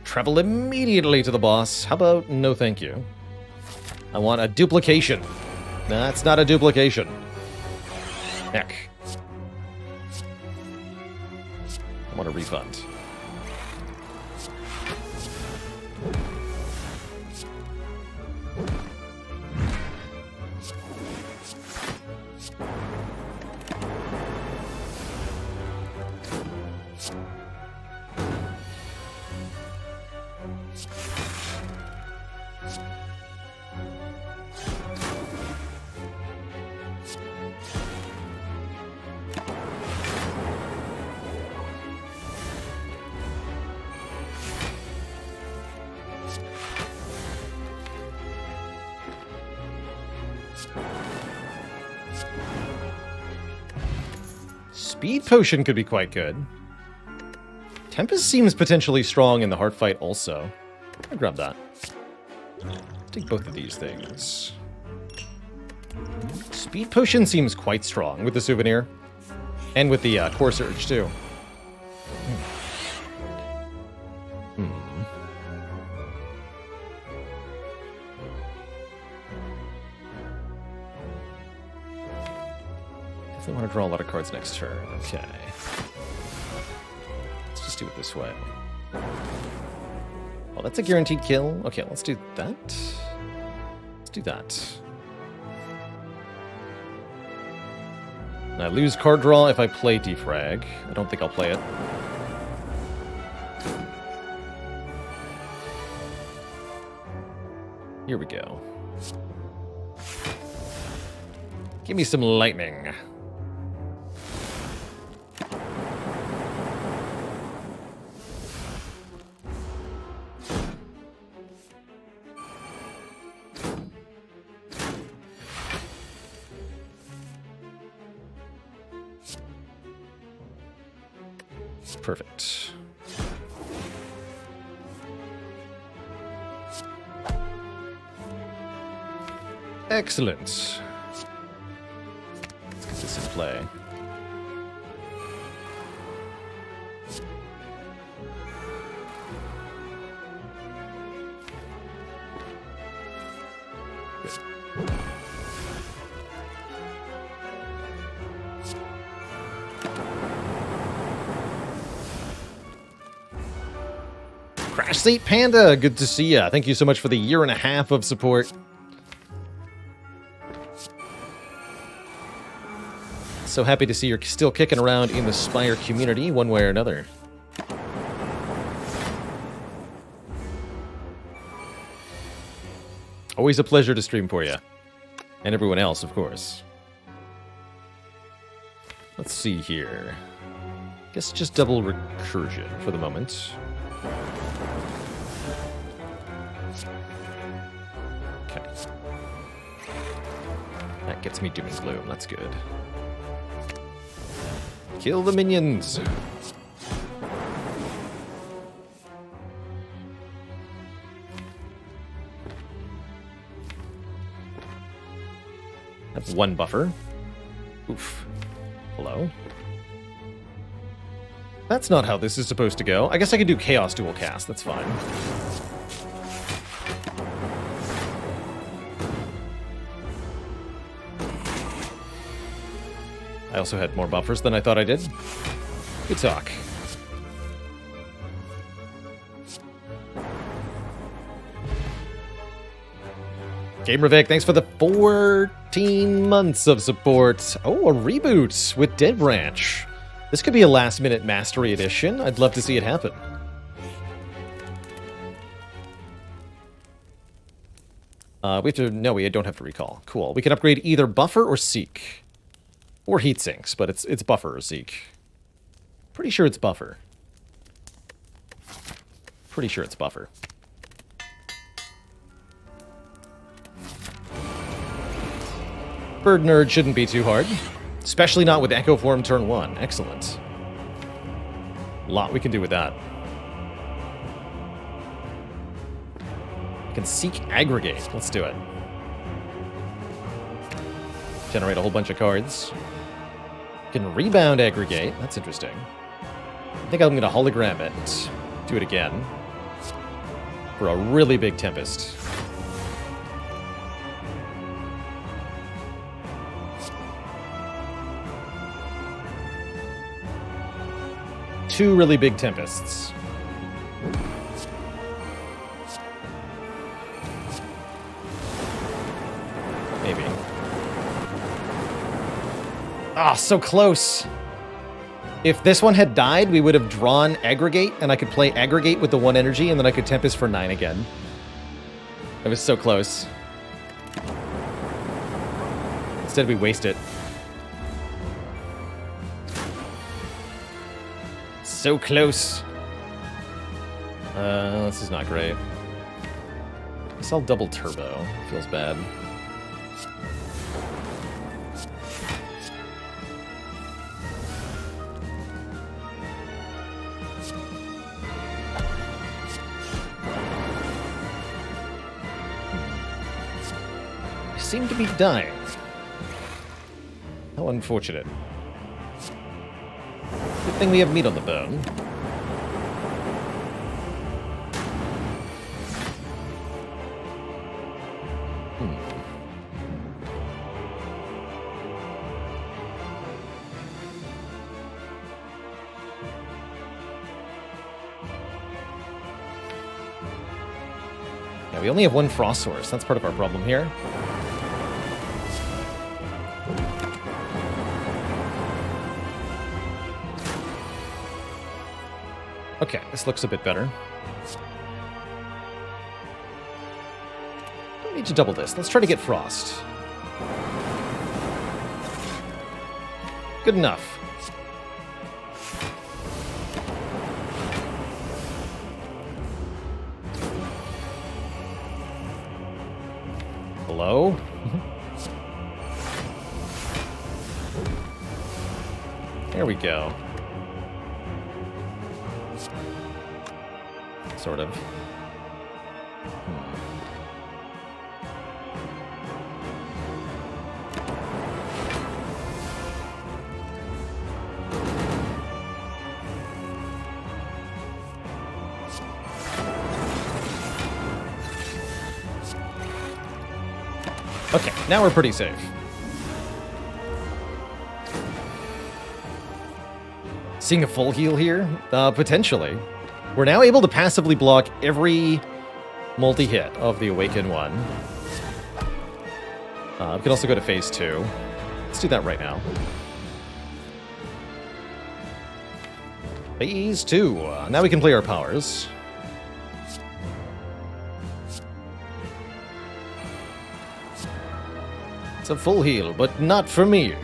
Travel immediately to the boss. How about no thank you? I want a duplication. That's not a duplication. Heck. I want a refund. Speed potion could be quite good. Tempest seems potentially strong in the heart fight also. I'll grab that. Take both of these things. Speed potion seems quite strong with the souvenir. And with the core surge too. I want to draw a lot of cards next turn. Okay. Let's just do it this way. Well, that's a guaranteed kill. Okay, let's do that. Let's do that. And I lose card draw if I play Defrag. I don't think I'll play it. Here we go. Give me some lightning. Perfect. Excellent. Let's get this in play. Good. Crash State Panda, good to see ya. Thank you so much for the 1.5 years of support. So happy to see you're still kicking around in the Spire community one way or another. Always a pleasure to stream for you. And everyone else, of course. Let's see here. Guess just double recursion for the moment. Okay. That gets me doom and gloom. That's good. Kill the minions! That's one buffer. Oof. Hello? That's not how this is supposed to go. I guess I could do Chaos Dual Cast. That's fine. I also had more buffers than I thought I did. Good talk. GamerVic, thanks for the 14 months of support. Oh, a reboot with Dead Branch. This could be a last-minute Mastery Edition. I'd love to see it happen. We have to... No, we don't have to recall. Cool. We can upgrade either Buffer or Seek. Or Heat Sinks, but it's Buffer or Seek. Pretty sure it's Buffer. Pretty sure it's Buffer. Bird Nerd shouldn't be too hard. Especially not with Echo Form turn 1. Excellent. A lot we can do with that. We can seek Aggregate. Let's do it. Generate a whole bunch of cards. We can rebound Aggregate. That's interesting. I think I'm going to hologram it. Do it again. For a really big Tempest. Two really big Tempests. Maybe. Ah, so close. If this one had died, we would have drawn Aggregate, and I could play Aggregate with the 1 energy, and then I could Tempest for 9 again. It was so close. Instead, we waste it. So close. This is not great. I guess I'll double turbo. Feels bad. I seem to be dying. How unfortunate. Good thing we have meat on the bone. Yeah, we only have 1 Frost Source. That's part of our problem here. Okay, this looks a bit better. Don't need to double this. Let's try to get Frost. Good enough. Hello? There we go. Sort of. Okay, now we're pretty safe. Seeing a full heal here? Potentially. We're now able to passively block every multi-hit of the Awakened one. We can also go to phase 2. Let's do that right now. Phase 2. Now we can play our powers. It's a full heal, but not for me.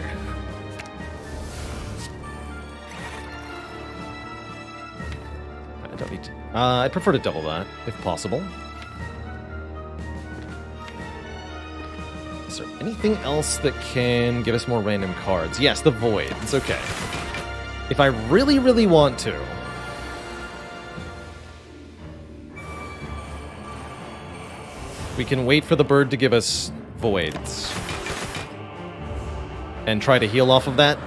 I don't need to... I prefer to double that, if possible. Is there anything else that can give us more random cards? Yes, the Void. It's okay. If I really, really want to... we can wait for the bird to give us Voids. And try to heal off of that.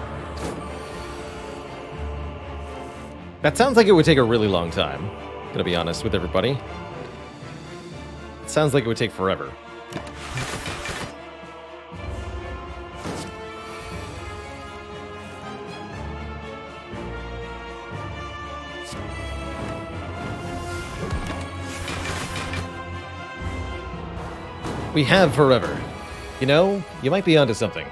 That sounds like it would take a really long time. Gonna be honest with everybody. It sounds like it would take forever. We have forever. You know, you might be onto something.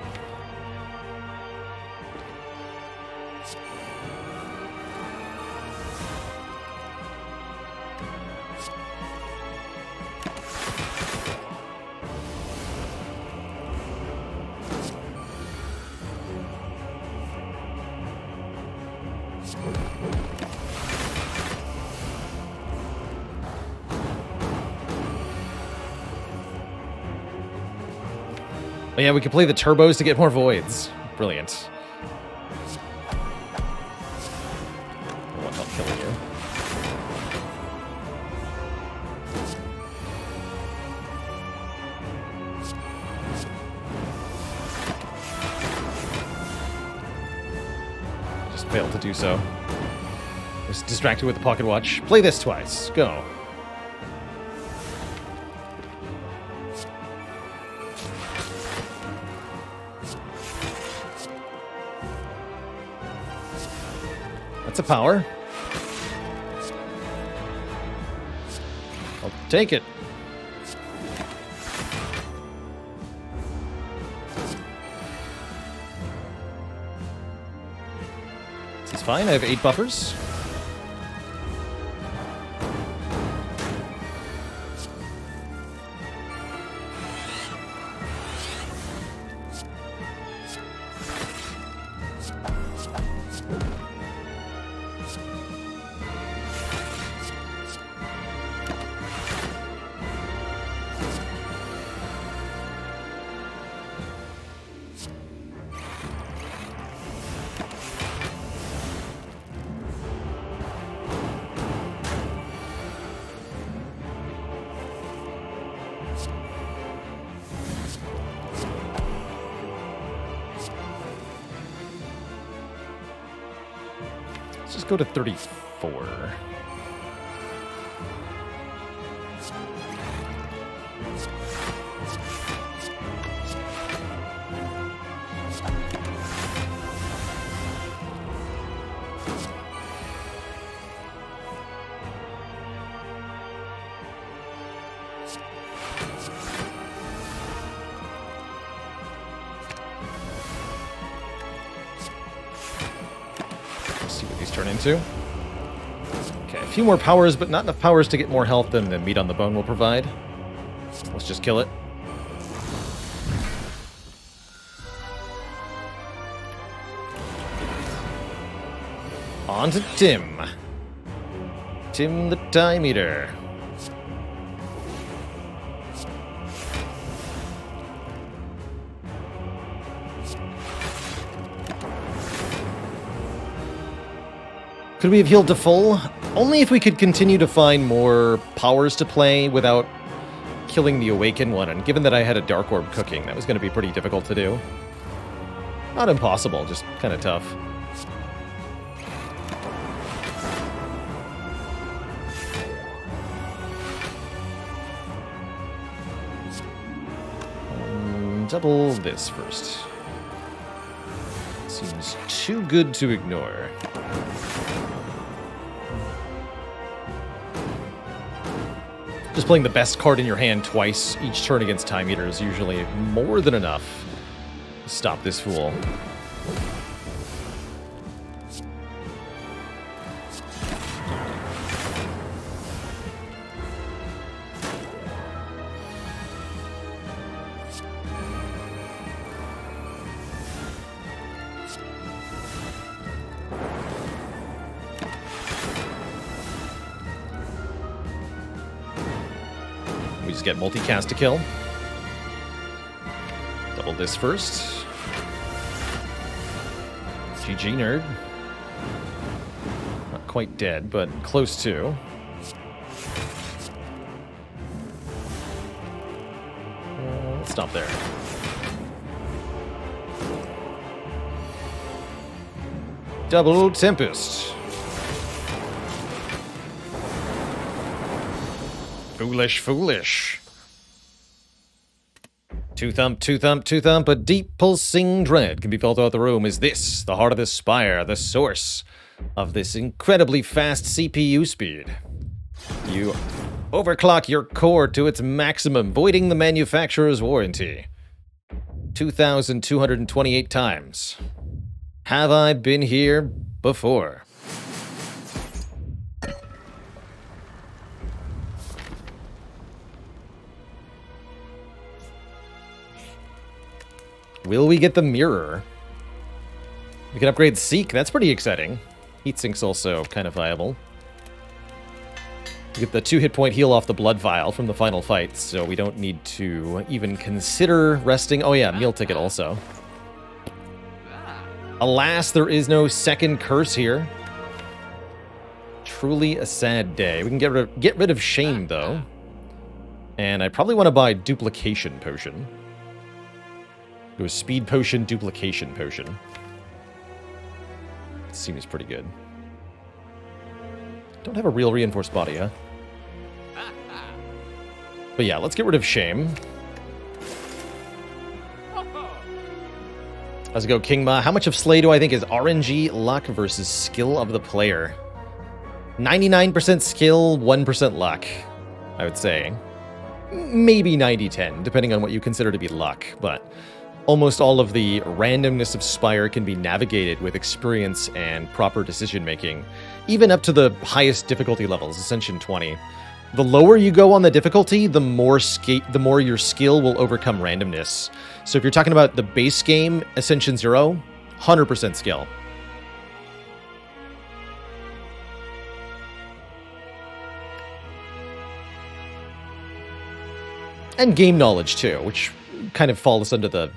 Oh yeah, we can play the turbos to get more voids. Brilliant. I want help killing you. I just failed to do so. I was distracted with the pocket watch. Play this twice. Go. That's a power. I'll take it. This is fine. I have 8 buffers. Let's just go to 34. Turn into. Okay, a few more powers, but not enough powers to get more health than the meat on the bone will provide. Let's just kill it. On to Tim. Tim the Time Eater. Could we have healed to full? Only if we could continue to find more powers to play without killing the Awakened one, and given that I had a Dark Orb cooking, that was going to be pretty difficult to do. Not impossible, just kind of tough. Double this first. Seems too good to ignore. Just playing the best card in your hand twice each turn against Time Eater is usually more than enough to stop this fool. We just get multicast to kill. Double this first. GG, nerd. Not quite dead, but close to. Let's stop there. Double Tempest. Foolish, foolish. Two thump, two thump, two thump. A deep pulsing dread can be felt throughout the room. Is this the heart of the Spire, the source of this incredibly fast CPU speed? You overclock your core to its maximum, voiding the manufacturer's warranty. 2,228 times. Have I been here before? Will we get the mirror? We can upgrade Seek. That's pretty exciting. Heatsink's also kind of viable. We get the 2 hit point heal off the blood vial from the final fight, so we don't need to even consider resting. Oh yeah, meal ticket also. Alas, there is no second curse here. Truly a sad day. We can get rid of shame, though. And I probably want to buy duplication potion. Do a speed potion, duplication potion. Seems pretty good. Don't have a real reinforced body, huh? But yeah, let's get rid of shame. How's it go, King Ma? How much of Slay do I think is RNG, luck versus skill of the player? 99% skill, 1% luck, I would say. Maybe 90-10, depending on what you consider to be luck, but almost all of the randomness of Spire can be navigated with experience and proper decision-making, even up to the highest difficulty levels, Ascension 20. The lower you go on the difficulty, the more your skill will overcome randomness. So if you're talking about the base game, Ascension 0, 100% skill. And game knowledge, too, which kind of falls under the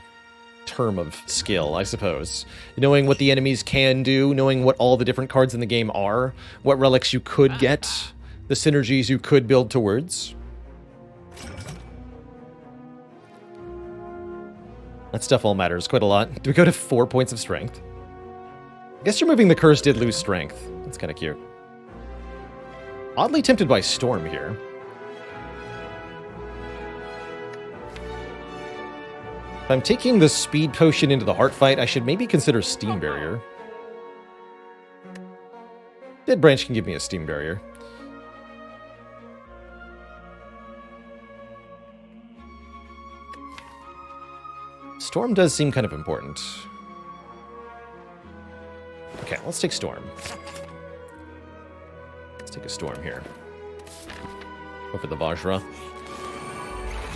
term of skill, I suppose. Knowing what the enemies can do, knowing what all the different cards in the game are, what relics you could get, the synergies you could build towards. That stuff all matters quite a lot. Do we go to 4 points of strength? I guess removing the curse did lose strength. That's kind of cute. Oddly tempted by Storm here. If I'm taking the speed potion into the heart fight, I should maybe consider Steam Barrier. Dead Branch can give me a Steam Barrier. Storm does seem kind of important. Okay, let's take Storm. Let's take a Storm here. Go for the Vajra.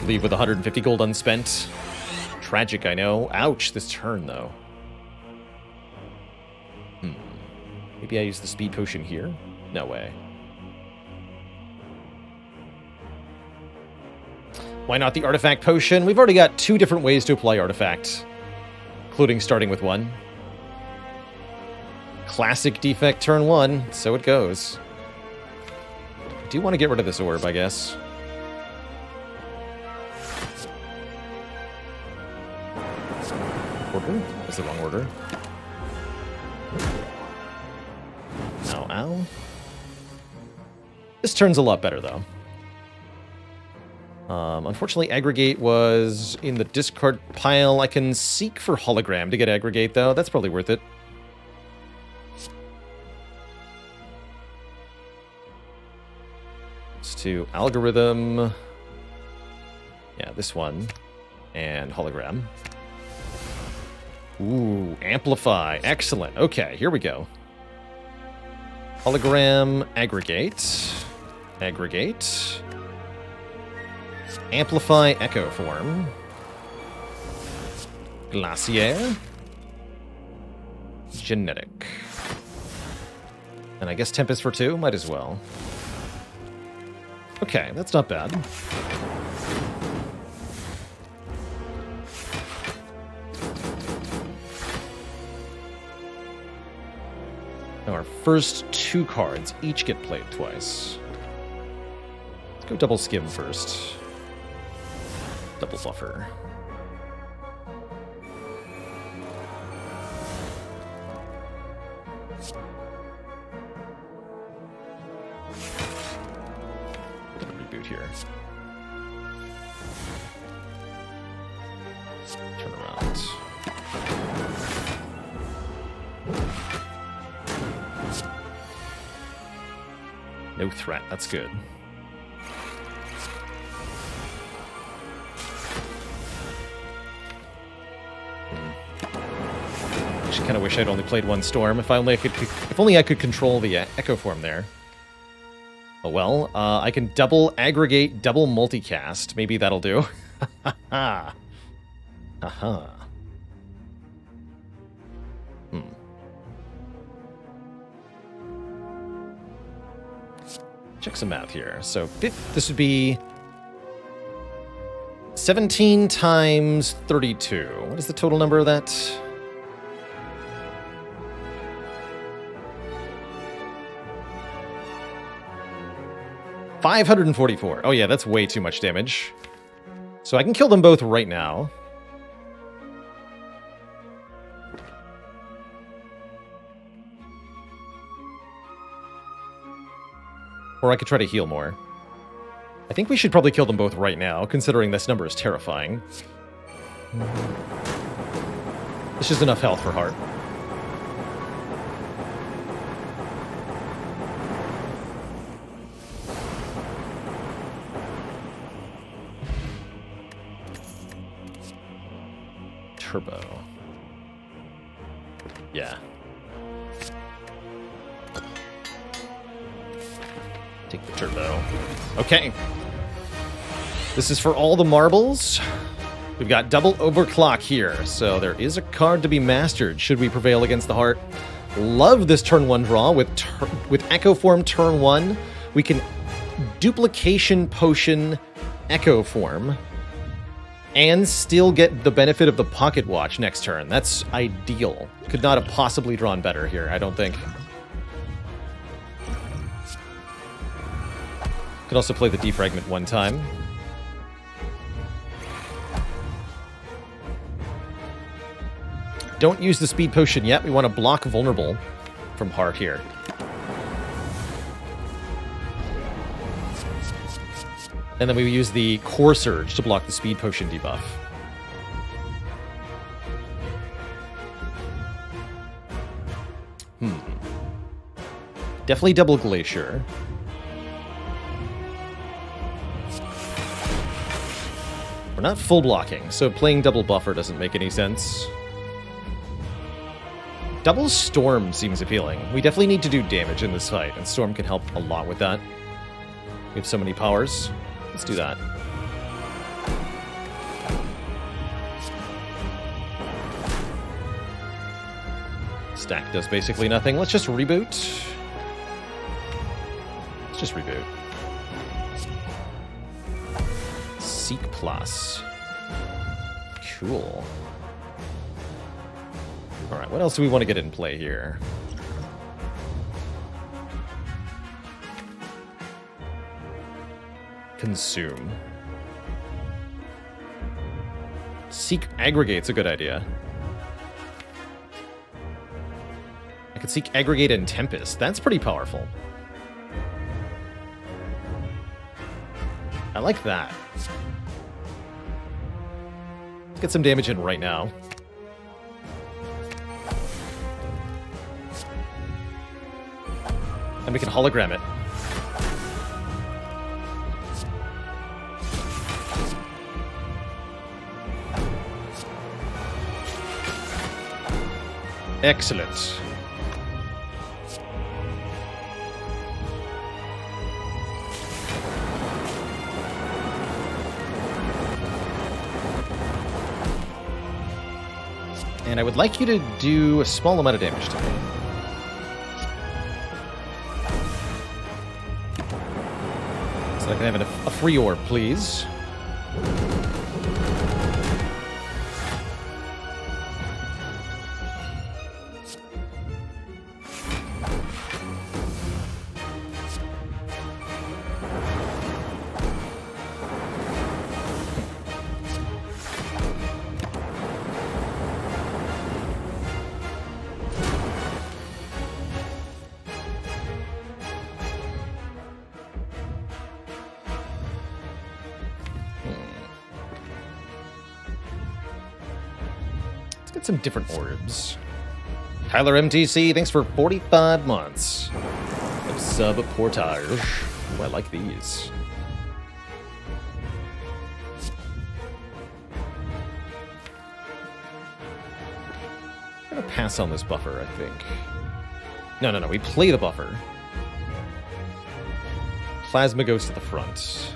Leave with 150 gold unspent. Tragic, I know. Ouch, this turn, though. Maybe I use the speed potion here? No way. Why not the artifact potion? We've already got 2 different ways to apply artifact, including starting with 1. Classic defect turn 1, so it goes. I do want to get rid of this orb, I guess. Order? That's the wrong order. Ow, ow. This turn's a lot better, though. Unfortunately, Aggregate was in the discard pile. I can seek for Hologram to get Aggregate, though. That's probably worth it. Let's do Algorithm. Yeah, this one. And Hologram. Ooh, Amplify. Excellent. Okay, here we go. Hologram, Aggregate. Aggregate. Amplify Echo Form. Glacier. Genetic. And I guess Tempest for 2? Might as well. Okay, that's not bad. Now our first 2 cards each get played twice. Let's go double skim first. Double buffer. Reboot here. Turn around. No threat, that's good. I kind of wish I'd only played 1 Storm. If only I could control the Echo Form there. Oh well, I can double aggregate, double multicast. Maybe that'll do. Haha. Haha. Check some math here. So this would be 17 times 32. What is the total number of that? 544. Oh yeah, that's way too much damage. So I can kill them both right now. Or I could try to heal more. I think we should probably kill them both right now, considering this number is terrifying. It's just enough health for Heart. Turbo. Yeah. Take the turbo. Okay. This is for all the marbles. We've got double overclock here, so there is a card to be mastered should we prevail against the Heart. Love this turn 1 draw with Echo Form turn 1. We can Duplication Potion Echo Form and still get the benefit of the Pocket Watch next turn. That's ideal. Could not have possibly drawn better here, I don't think. Could also play the Defragment one time. Don't use the Speed Potion yet. We want to block Vulnerable from Heart here. And then we use the Core Surge to block the Speed Potion debuff. Definitely double Glacier. We're not full blocking, so playing double Buffer doesn't make any sense. Double Storm seems appealing. We definitely need to do damage in this fight, and Storm can help a lot with that. We have so many powers. Let's do that. Stack does basically nothing. Let's just reboot. Let's just reboot. Seek Plus. Cool. Alright, what else do we want to get in play here? Consume. Seek Aggregate's a good idea. I could Seek Aggregate and Tempest. That's pretty powerful. I like that. Let's get some damage in right now. And we can hologram it. Excellent. And I would like you to do a small amount of damage to me. So I can have a free orb, please. Some different orbs. Tyler MTC, thanks for 45 months of sub portage. Ooh, I like these. I'm gonna pass on this buffer, I think. No, we play the buffer. Plasma goes to the front.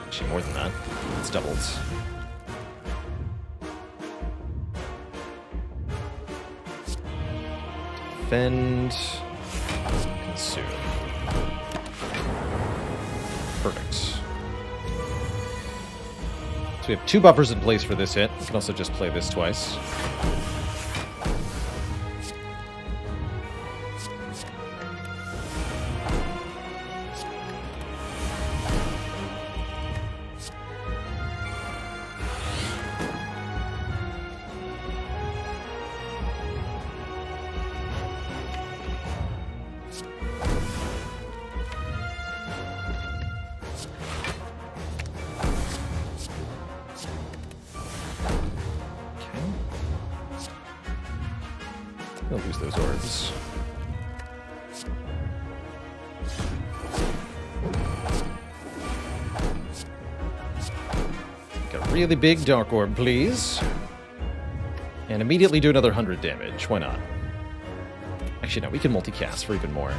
Actually, more than that. It's doubled. Defend. Consume. Perfect. So we have 2 buffers in place for this hit. We can also just play this twice. I'll lose those orbs. Make a really big Dark Orb, please. And immediately do another 100 damage. Why not? Actually, no, we can multicast for even more.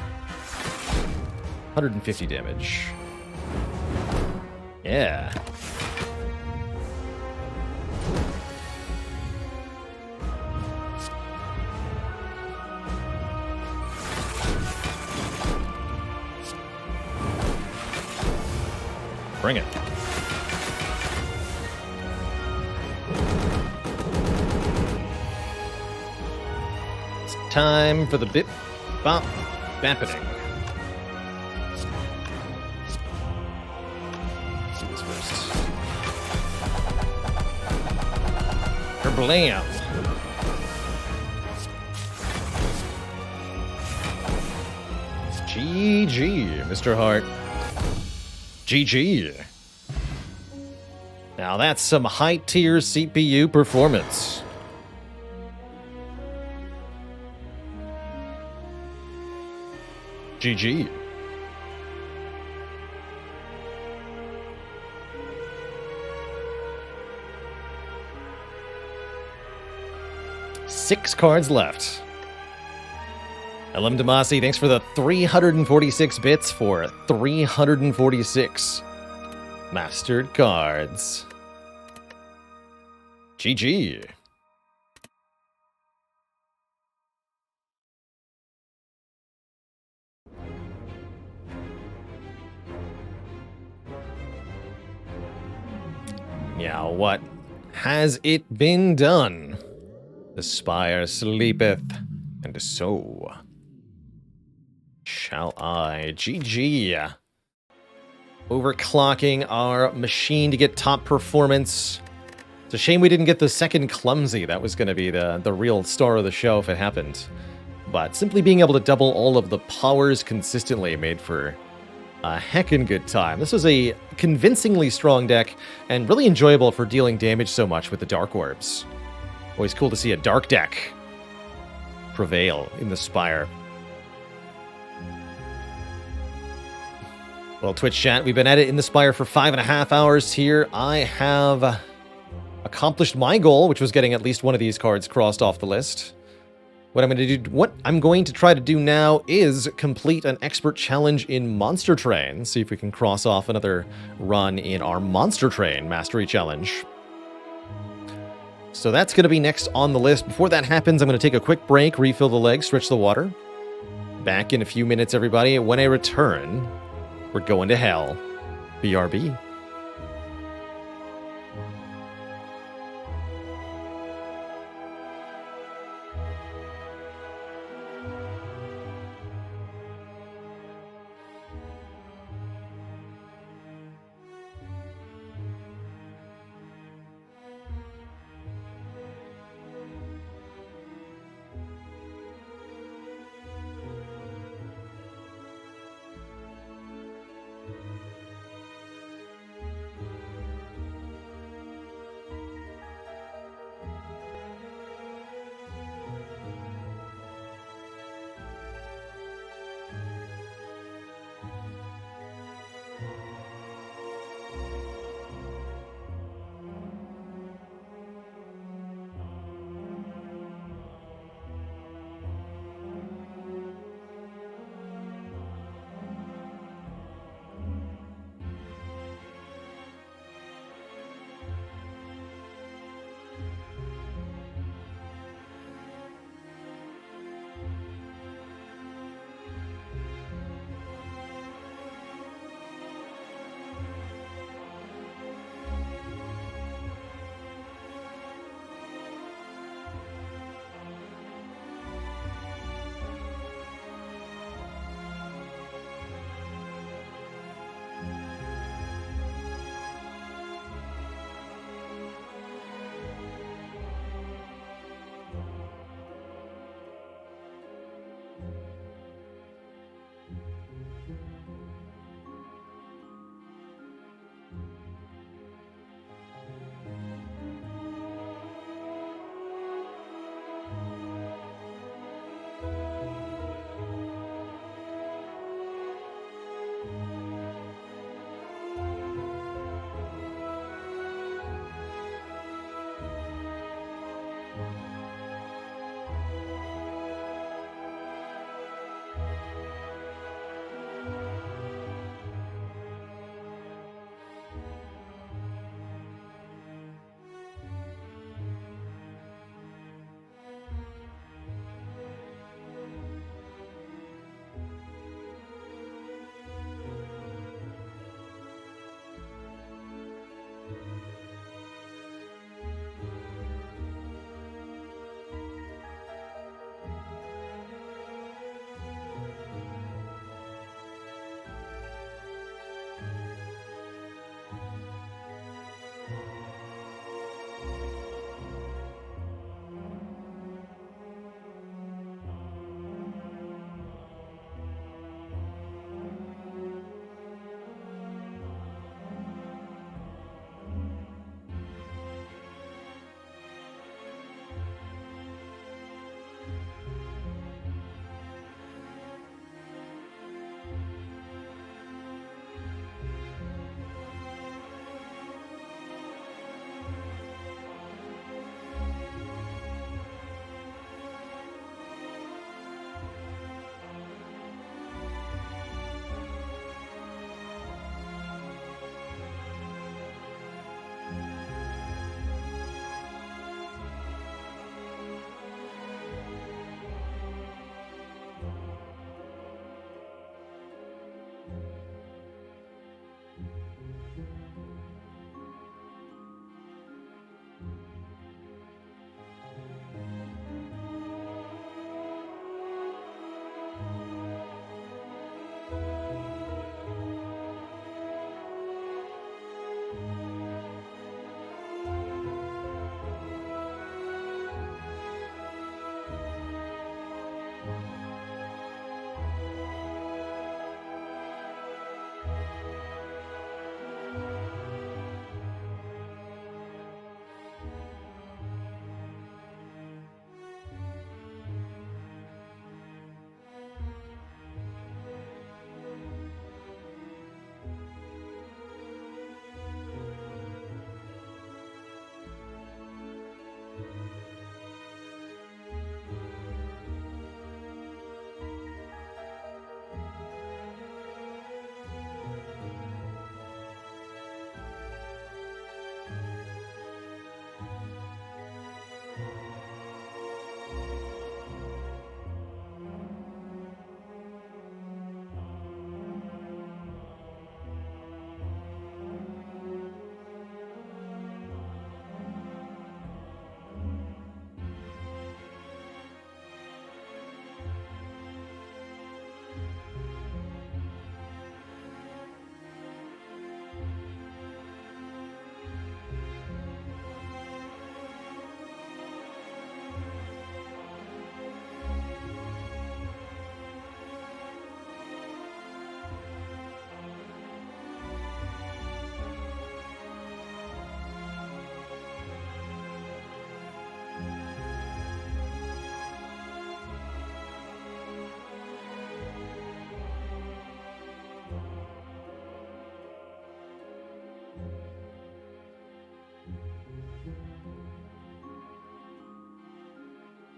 150 damage. Yeah. Bring it. It's time for the bip bop bappening. Let's do this first. Kerblam. GG, Mr. Hart. GG. Now that's some high-tier CPU performance. GG. Six cards left. LM Damasi, thanks for the 346 bits for 346 mastered cards. GG. Now what has it been done? The Spire sleepeth, and so shall I. GG. Overclocking our machine to get top performance. It's a shame we didn't get the second Clumsy. That was going to be the real star of the show if it happened. But simply being able to double all of the powers consistently made for a heckin' good time. This was a convincingly strong deck, and really enjoyable for dealing damage so much with the Dark Orbs. Always cool to see a dark deck prevail in the Spire. Well, Twitch chat, we've been at it in the Spire for 5.5 hours here. I have accomplished my goal, which was getting at least one of these cards crossed off the list. What I'm going to try to do now is complete an expert challenge in Monster Train. See if we can cross off another run in our Monster Train Mastery Challenge. So that's going to be next on the list. Before that happens, I'm going to take a quick break, refill the legs, stretch the water. Back in a few minutes, everybody. When I return, we're going to hell. BRB.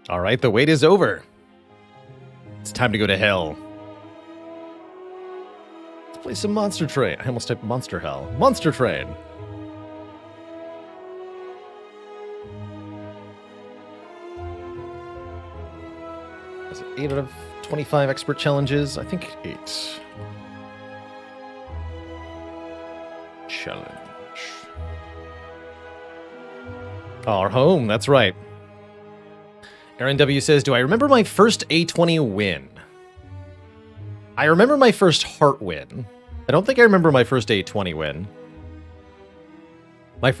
All right, the wait is over. It's time to go to hell. Let's play some Monster Train. I almost typed Monster Hell. Monster Train. Is it 8 out of 25 expert challenges? I think 8. Challenge. Our home, that's right. Aaron W says, do I remember my first A20 win? I remember my first heart win. I don't think I remember my first A20 win.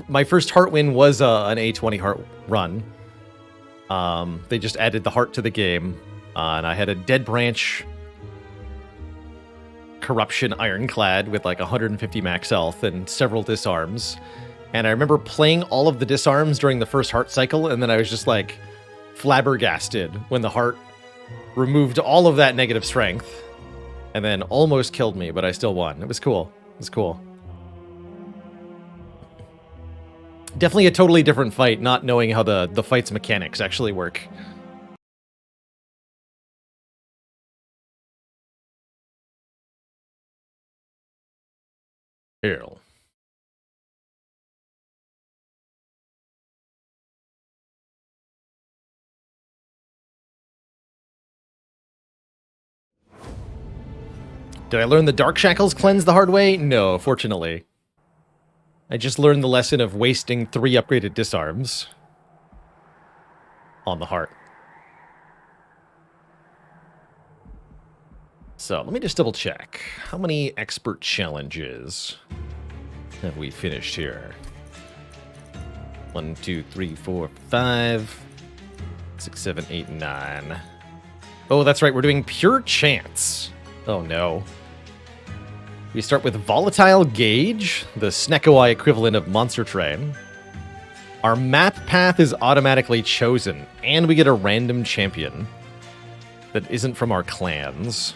My first heart win was an A20 heart run. They just added the heart to the game. And I had a Dead Branch Corruption Ironclad with like 150 max health and several disarms. And I remember playing all of the disarms during the first heart cycle, and then I was just like flabbergasted when the heart removed all of that negative strength and then almost killed me, but I still won. It was cool. It was cool. Definitely a totally different fight, not knowing how the fight's mechanics actually work. Earl. Did I learn the Dark Shackles cleanse the hard way? No, fortunately. I just learned the lesson of wasting 3 upgraded disarms on the heart. So, let me just double check. How many expert challenges have we finished here? 1, 2, 3, 4, 5, 6, 7, 8, 9. Oh, that's right, we're doing Pure Chance. Oh no. We start with Volatile Gauge, the Snecko-Eye equivalent of Monster Train. Our map path is automatically chosen, and we get a random champion that isn't from our clans.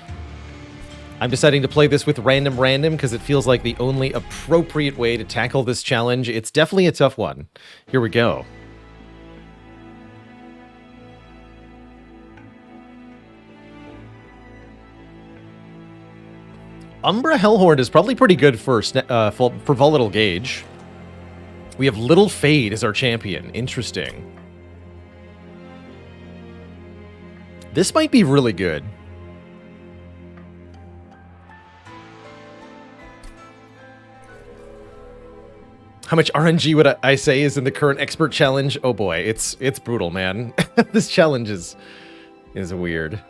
I'm deciding to play this with random because it feels like the only appropriate way to tackle this challenge. It's definitely a tough one. Here we go. Umbra Hellhorn is probably pretty good for Volatile Gauge. We have Little Fade as our champion. Interesting. This might be really good. How much RNG would I say is in the current expert challenge? Oh boy, it's brutal, man. This challenge is weird.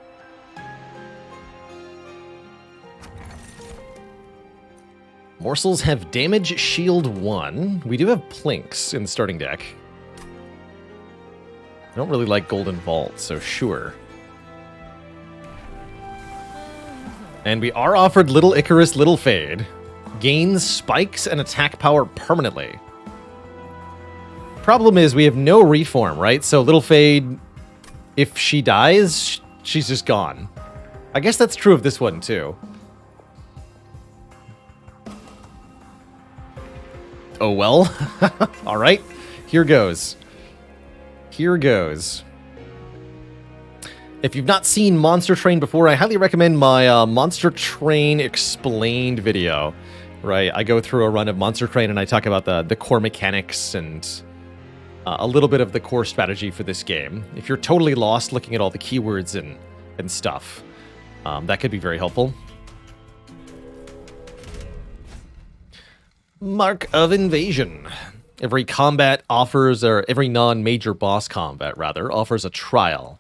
Morsels have damage shield 1. We do have Plinks in the starting deck. I don't really like Golden Vault, so sure. And we are offered Little Icarus, Little Fade. Gains spikes and attack power permanently. Problem is we have no reform, right? So Little Fade, if she dies, she's just gone. I guess that's true of this one too. Oh well. All right. Here goes. Here goes. If you've not seen Monster Train before, I highly recommend my Monster Train Explained video. Right, I go through a run of Monster Train and I talk about the core mechanics and a little bit of the core strategy for this game. If you're totally lost looking at all the keywords and stuff, that could be very helpful. Mark of Invasion. Every combat offers, or every non-major boss combat, rather, offers a trial.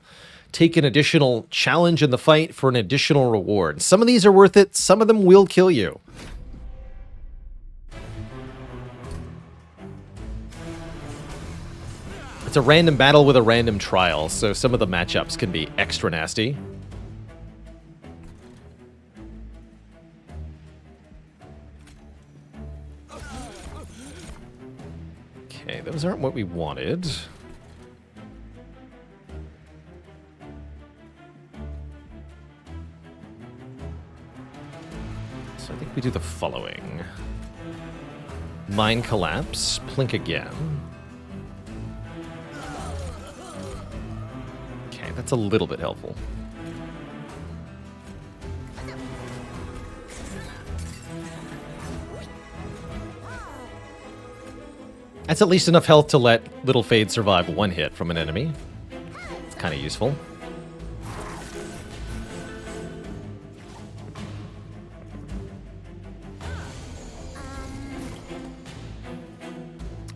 Take an additional challenge in the fight for an additional reward. Some of these are worth it, some of them will kill you. It's a random battle with a random trial, so some of the matchups can be extra nasty. Okay, those aren't what we wanted. So I think we do the following. Mine Collapse, Plink again. That's a little bit helpful. That's at least enough health to let Little Fade survive one hit from an enemy. It's kind of useful.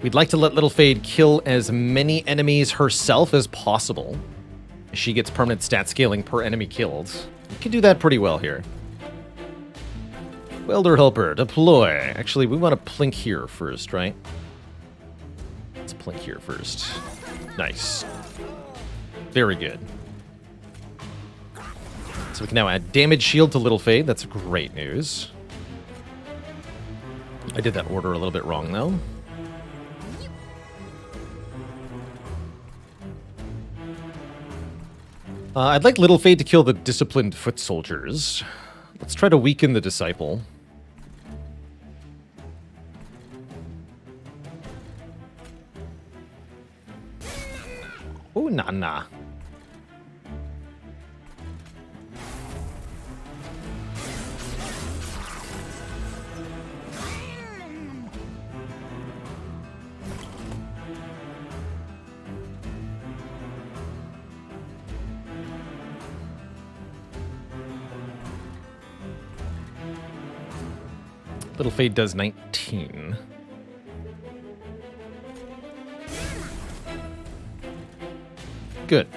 We'd like to let Little Fade kill as many enemies herself as possible. She gets permanent stat scaling per enemy killed. We can do that pretty well here. Welder Helper, deploy. Actually, we want to plink here first, right? Let's plink here first. Nice. Very good. So we can now add damage shield to Little Fade. That's great news. I did that order a little bit wrong, though. I'd like Little Fade to kill the disciplined foot soldiers. Let's try to weaken the disciple. Ooh, nah. Little Fade does 19. Good.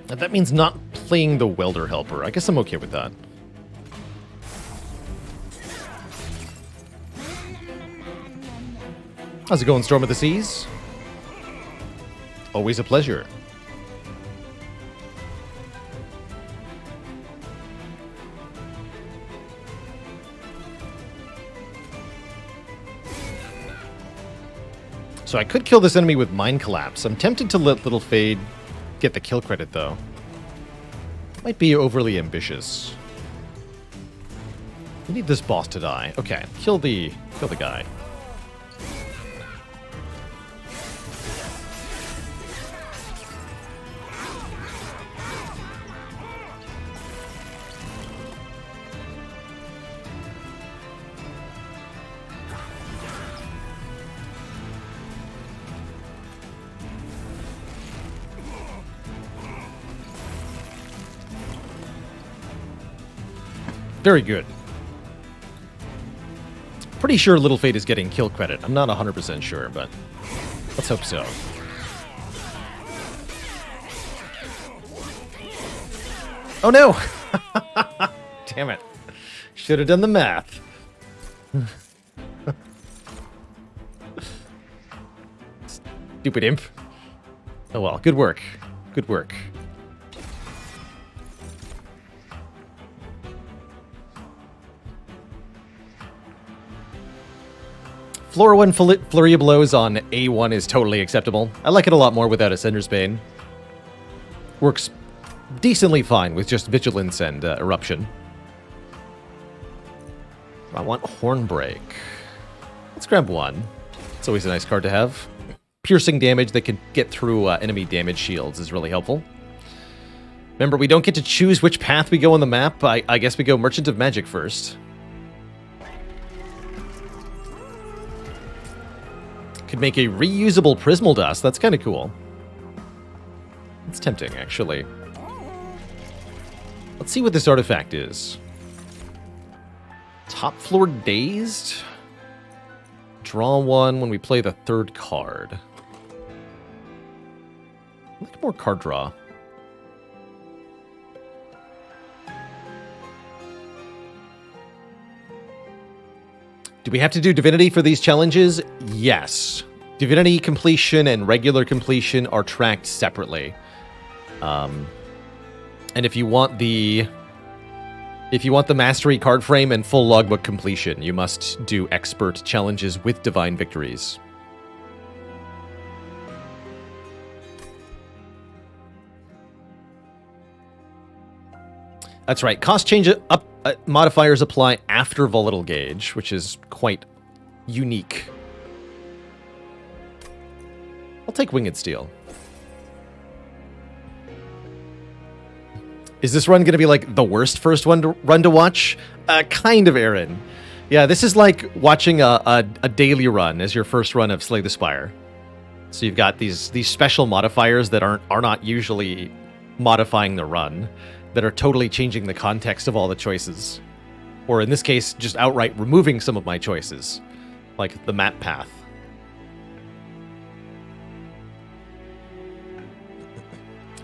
That means not playing the Welder Helper. I guess I'm okay with that. How's it going, Storm of the Seas? Always a pleasure. So I could kill this enemy with Mind Collapse. I'm tempted to let Little Fade get the kill credit, though. Might be overly ambitious. We need this boss to die. Okay, kill the guy. Very good. Pretty sure Little Fade is getting kill credit. I'm not 100% sure, but let's hope so. Oh no! Damn it. Should have done the math. Stupid imp. Oh well, good work. Good work. Floor 1 Flurry of Blows on A1 is totally acceptable. I like it a lot more without Ascender's Bane. Works decently fine with just Vigilance and Eruption. I want Hornbreak. Let's grab one. It's always a nice card to have. Piercing damage that can get through enemy damage shields is really helpful. Remember, we don't get to choose which path we go on the map. I guess we go Merchant of Magic first. Could make a reusable Prismal Dust. That's kind of cool. It's tempting, actually. Let's see what this artifact is. Top Floor Dazed. Draw one when we play the third card. Look more card draw. Do we have to do Divinity for these challenges? Yes. Divinity completion and regular completion are tracked separately. And if you want the Mastery card frame and full logbook completion, you must do Expert challenges with Divine Victories. That's right. Cost change modifiers apply after Volatile Gauge, which is quite unique. I'll take Winged Steel. Is this run going to be like the worst first run to watch? Kind of, Aaron. Yeah, this is like watching a daily run as your first run of Slay the Spire. So you've got these special modifiers that are not usually modifying the run, that are totally changing the context of all the choices. Or in this case, just outright removing some of my choices, like the map path.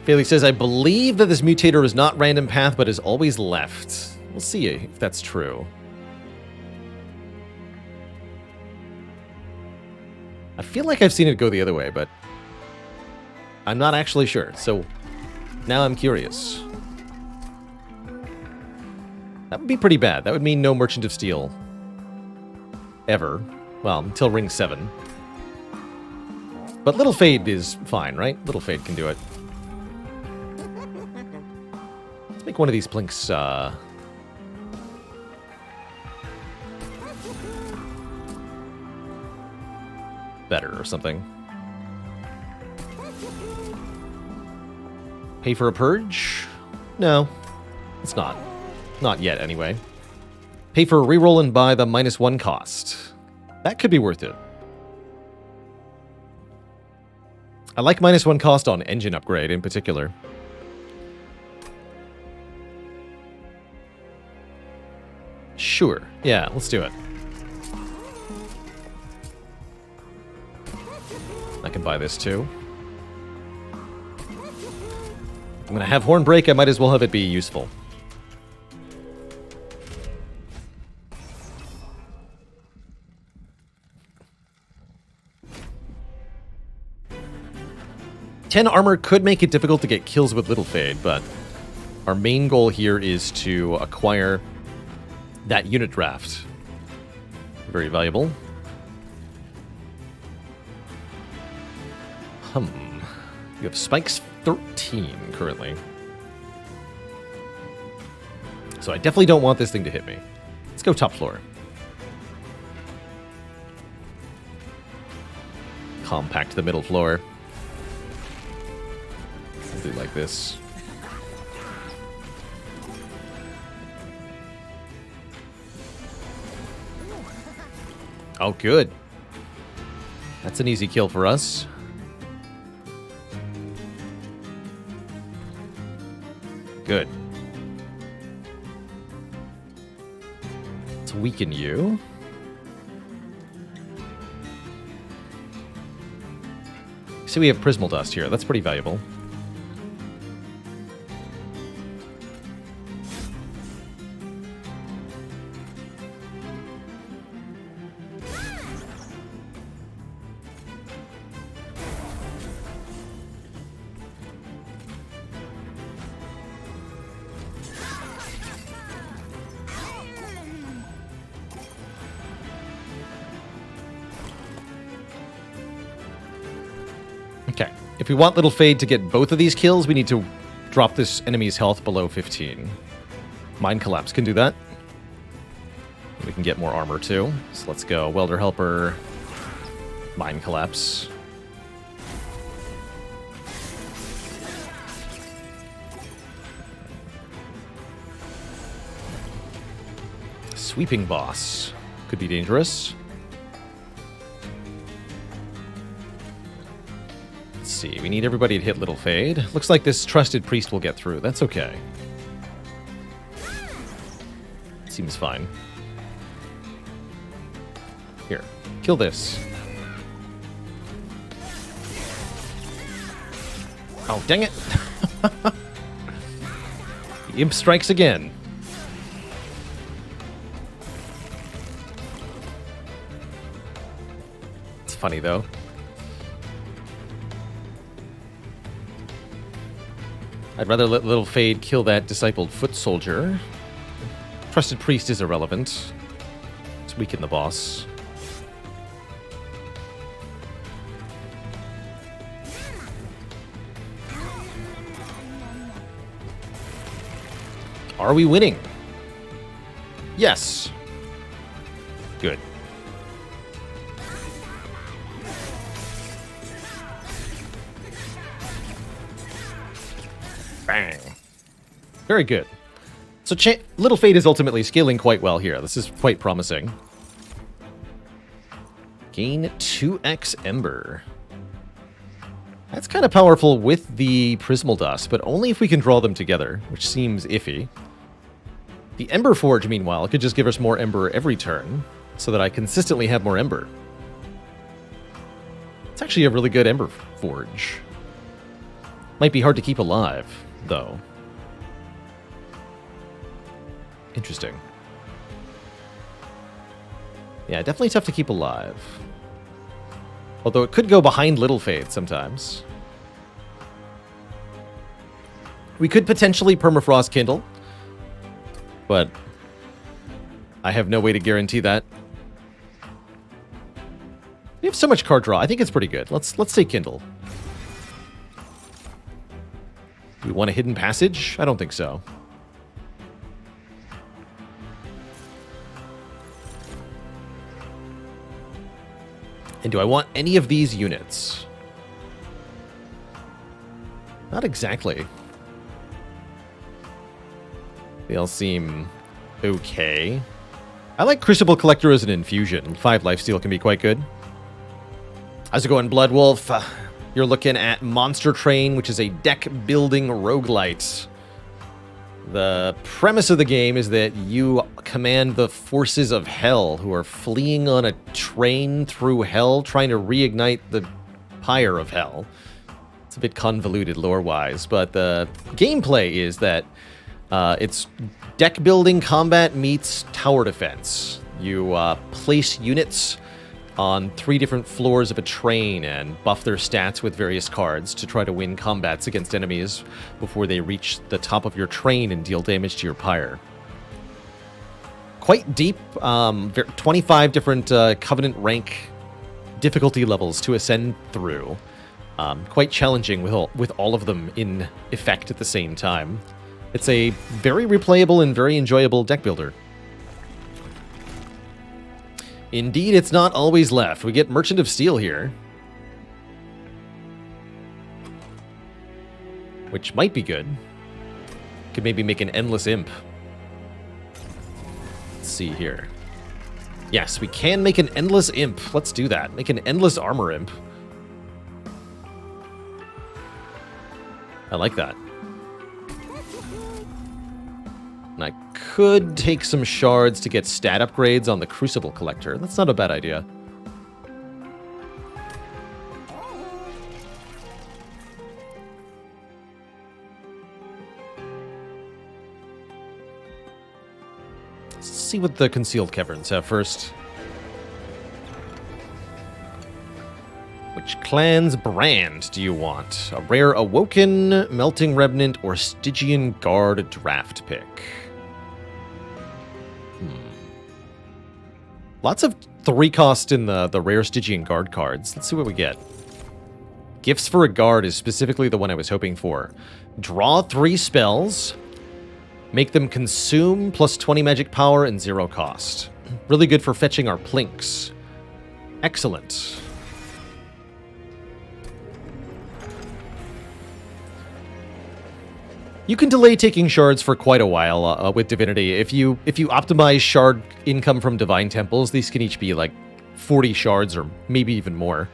Faley says, I believe that this mutator is not random path, but is always left. We'll see if that's true. I feel like I've seen it go the other way, but I'm not actually sure, so now I'm curious. That would be pretty bad. That would mean no Merchant of Steel. Ever. Well, until Ring 7. But Little Fade is fine, right? Little Fade can do it. Let's make one of these plinks, better or something. Pay for a purge? No, it's not. Not yet, anyway. Pay for a reroll and buy the -1 cost. That could be worth it. I like -1 cost on engine upgrade in particular. Sure. Yeah, let's do it. I can buy this too. I'm gonna have Horn Break, I might as well have it be useful. "10 armor could make it difficult to get kills with Little Fade, but our main goal here is to acquire that unit draft. Very valuable. You have spikes 13 currently. So I definitely don't want this thing to hit me. Let's go top floor. Compact the middle floor. I'll do like this. Oh, good. That's an easy kill for us. Good. Let's weaken you. See, we have Prismal Dust here. That's pretty valuable. Okay, if we want Little Fade to get both of these kills, we need to drop this enemy's health below 15. Mind Collapse can do that. We can get more armor too. So let's go Welder Helper, Mind Collapse. Sweeping Boss could be dangerous. See, we need everybody to hit Little Fade. Looks like this Trusted Priest will get through. That's okay. Seems fine. Here, kill this. Oh, dang it! The Imp strikes again. It's funny, though. I'd rather let Little Fade kill that Discipled Foot Soldier. Trusted Priest is irrelevant. Let's weaken the boss. Are we winning? Yes. Good. Bang. Very good. So Little Fade is ultimately scaling quite well here. This is quite promising. Gain 2x Ember. That's kind of powerful with the Prismal Dust, but only if we can draw them together, which seems iffy. The Ember Forge, meanwhile, could just give us more Ember every turn, so that I consistently have more Ember. It's actually a really good Ember Forge. Might be hard to keep alive, though. Interesting. Yeah, definitely tough to keep alive. Although it could go behind Little Fade sometimes. We could potentially Permafrost Kindle, but I have no way to guarantee that. We have so much card draw. I think it's pretty good. Let's say Kindle. Do we want a Hidden Passage? I don't think so. And do I want any of these units? Not exactly. They all seem okay. I like Crucible Collector as an infusion. 5 lifesteal can be quite good. How's it going, Bloodwolf? You're looking at Monster Train, which is a deck-building roguelite. The premise of the game is that you command the forces of hell who are fleeing on a train through hell, trying to reignite the pyre of hell. It's a bit convoluted lore-wise, but the gameplay is that it's deck-building combat meets tower defense. You place units on 3 different floors of a train and buff their stats with various cards to try to win combats against enemies before they reach the top of your train and deal damage to your pyre. Quite deep, 25 different Covenant rank difficulty levels to ascend through. Quite challenging with all of them in effect at the same time. It's a very replayable and very enjoyable deck builder. Indeed, it's not always left. We get Merchant of Steel here, which might be good. Could maybe make an Endless Imp. Let's see here. Yes, we can make an Endless Imp. Let's do that. Make an Endless Armor Imp. I like that. And I could take some shards to get stat upgrades on the Crucible Collector. That's not a bad idea. Let's see what the Concealed Caverns have first. Which clan's brand do you want? A rare Awoken, Melting Remnant, or Stygian Guard draft pick? Lots of 3-cost in the rare Stygian Guard cards. Let's see what we get. Gifts for a Guard is specifically the one I was hoping for. Draw 3 spells. Make them consume plus 20 magic power and 0 cost. Really good for fetching our plinks. Excellent. You can delay taking shards for quite a while with Divinity. If you optimize shard income from Divine Temples, these can each be like 40 shards or maybe even more.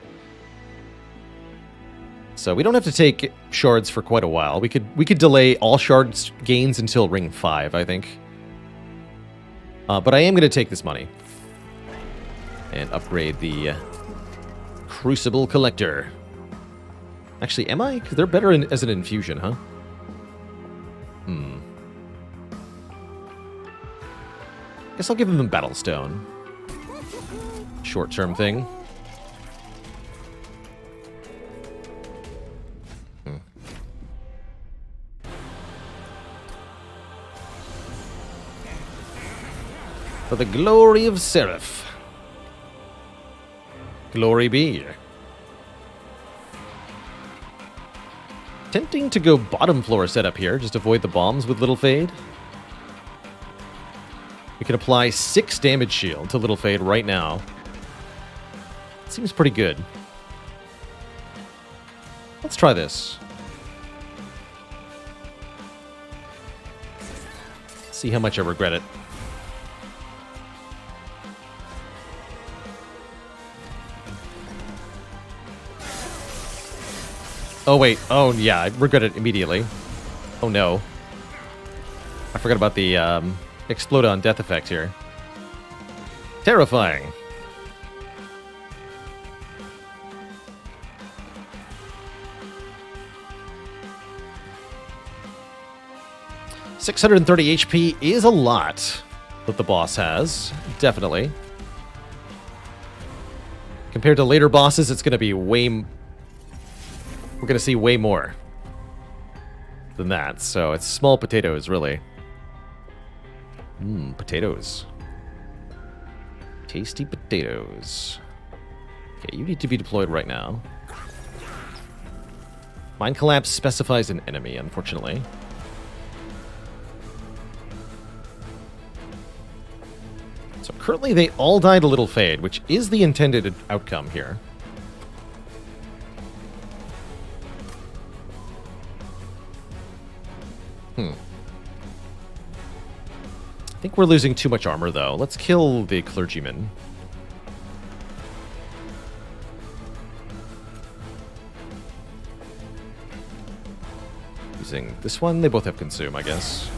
So we don't have to take shards for quite a while. We could delay all shards gains until Ring 5, I think. But I am going to take this money and upgrade the Crucible Collector. Actually, am I? 'Cause they're better as an infusion, huh? Guess I'll give them the Battlestone. Short-term thing. For the glory of Seraph. Glory be. Tempting to go bottom floor setup here, just avoid the bombs with Little Fade. We can apply 6 damage shield to Little Fade right now. Seems pretty good. Let's try this. See how much I regret it. Oh, wait. Oh, yeah. I regret it immediately. Oh, no. I forgot about the explode on death effect here. Terrifying. $630 HP is a lot that the boss has. Definitely. Compared to later bosses, it's going to be way... We're going to see way more than that. So it's small potatoes, really. Potatoes. Tasty potatoes. Okay, you need to be deployed right now. Mind Collapse specifies an enemy, unfortunately. So currently they all died a Little Fade, which is the intended outcome here. I think we're losing too much armor, though. Let's kill the clergyman. Using this one, they both have consume, I guess.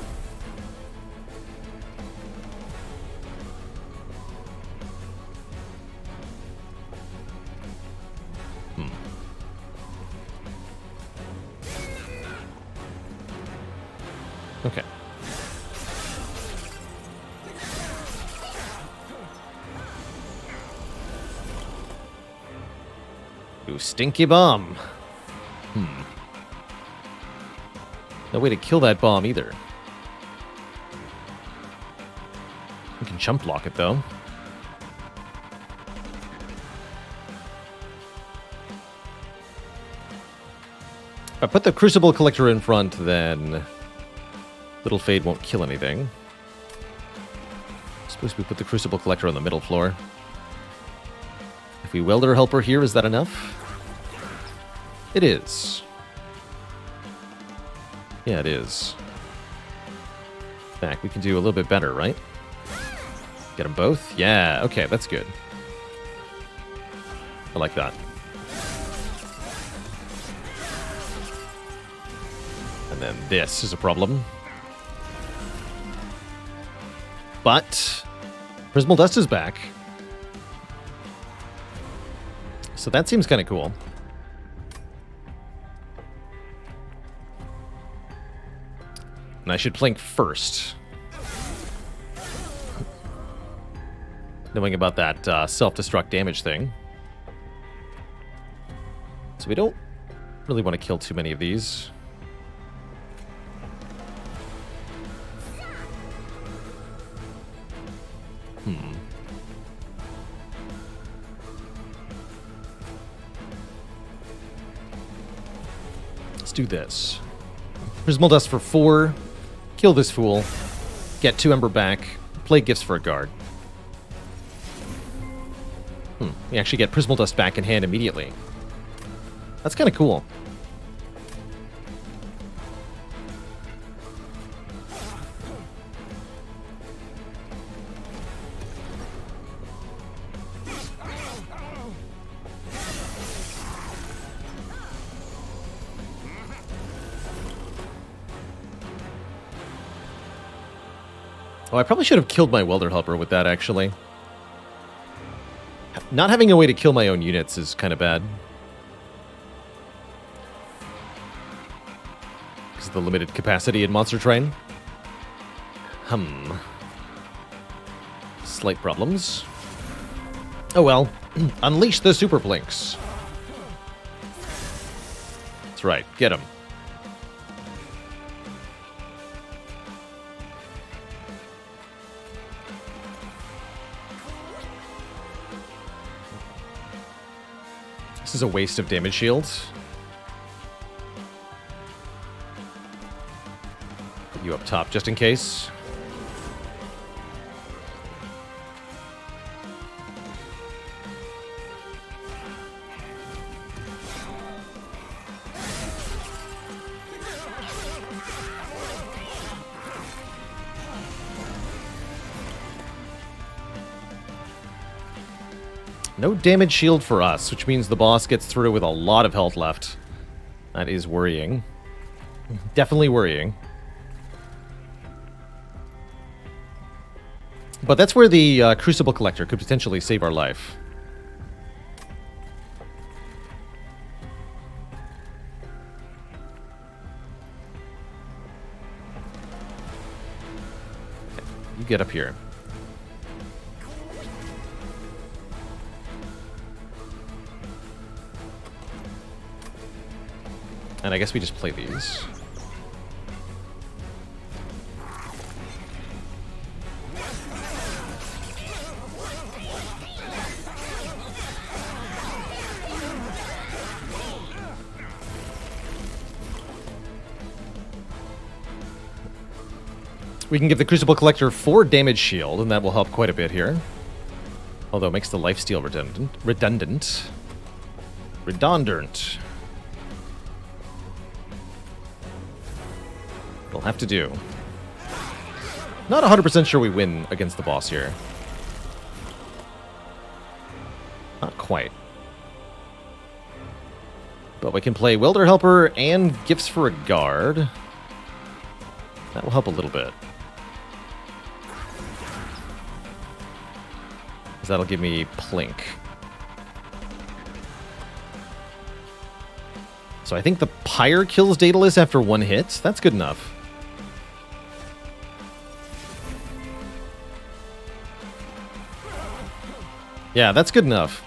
Okay. Ooh, stinky bomb. No way to kill that bomb either. We can jump block it though. If I put the Crucible Collector in front, then Little Fade won't kill anything. Suppose we put the Crucible Collector on the middle floor. If we Welder Helper here, is that enough? It is. Yeah, it is. In fact, we can do a little bit better, right? Get them both? Yeah, okay, that's good. I like that. And then this is a problem. But Prismal Dust is back. So that seems kind of cool. And I should plink first. Knowing about that self-destruct damage thing. So we don't really want to kill too many of these. Let's do this. Prismal Dust for 4. Kill this fool. Get 2 Ember back. Play Gifts for a guard. We actually get Prismal Dust back in hand immediately. That's kind of cool. Oh, I probably should have killed my Welder Helper with that, actually. Not having a way to kill my own units is kind of bad. Because of the limited capacity in Monster Train. Slight problems. Oh well. Unleash the Super Plinks. That's right, get him. This is a waste of damage shields. Put you up top just in case. No damage shield for us, which means the boss gets through with a lot of health left. That is worrying. Definitely worrying. But that's where the Crucible Collector could potentially save our life. Okay, you get up here. And I guess we just play these. We can give the Crucible Collector 4 damage shield, and that will help quite a bit here. Although it makes the lifesteal redundant. We'll have to do. Not 100% sure we win against the boss here. Not quite. But we can play Welder Helper and Gifts for a Guard. That will help a little bit. That'll give me Plink. So I think the Pyre kills Daedalus after 1 hit. That's good enough. Yeah, that's good enough.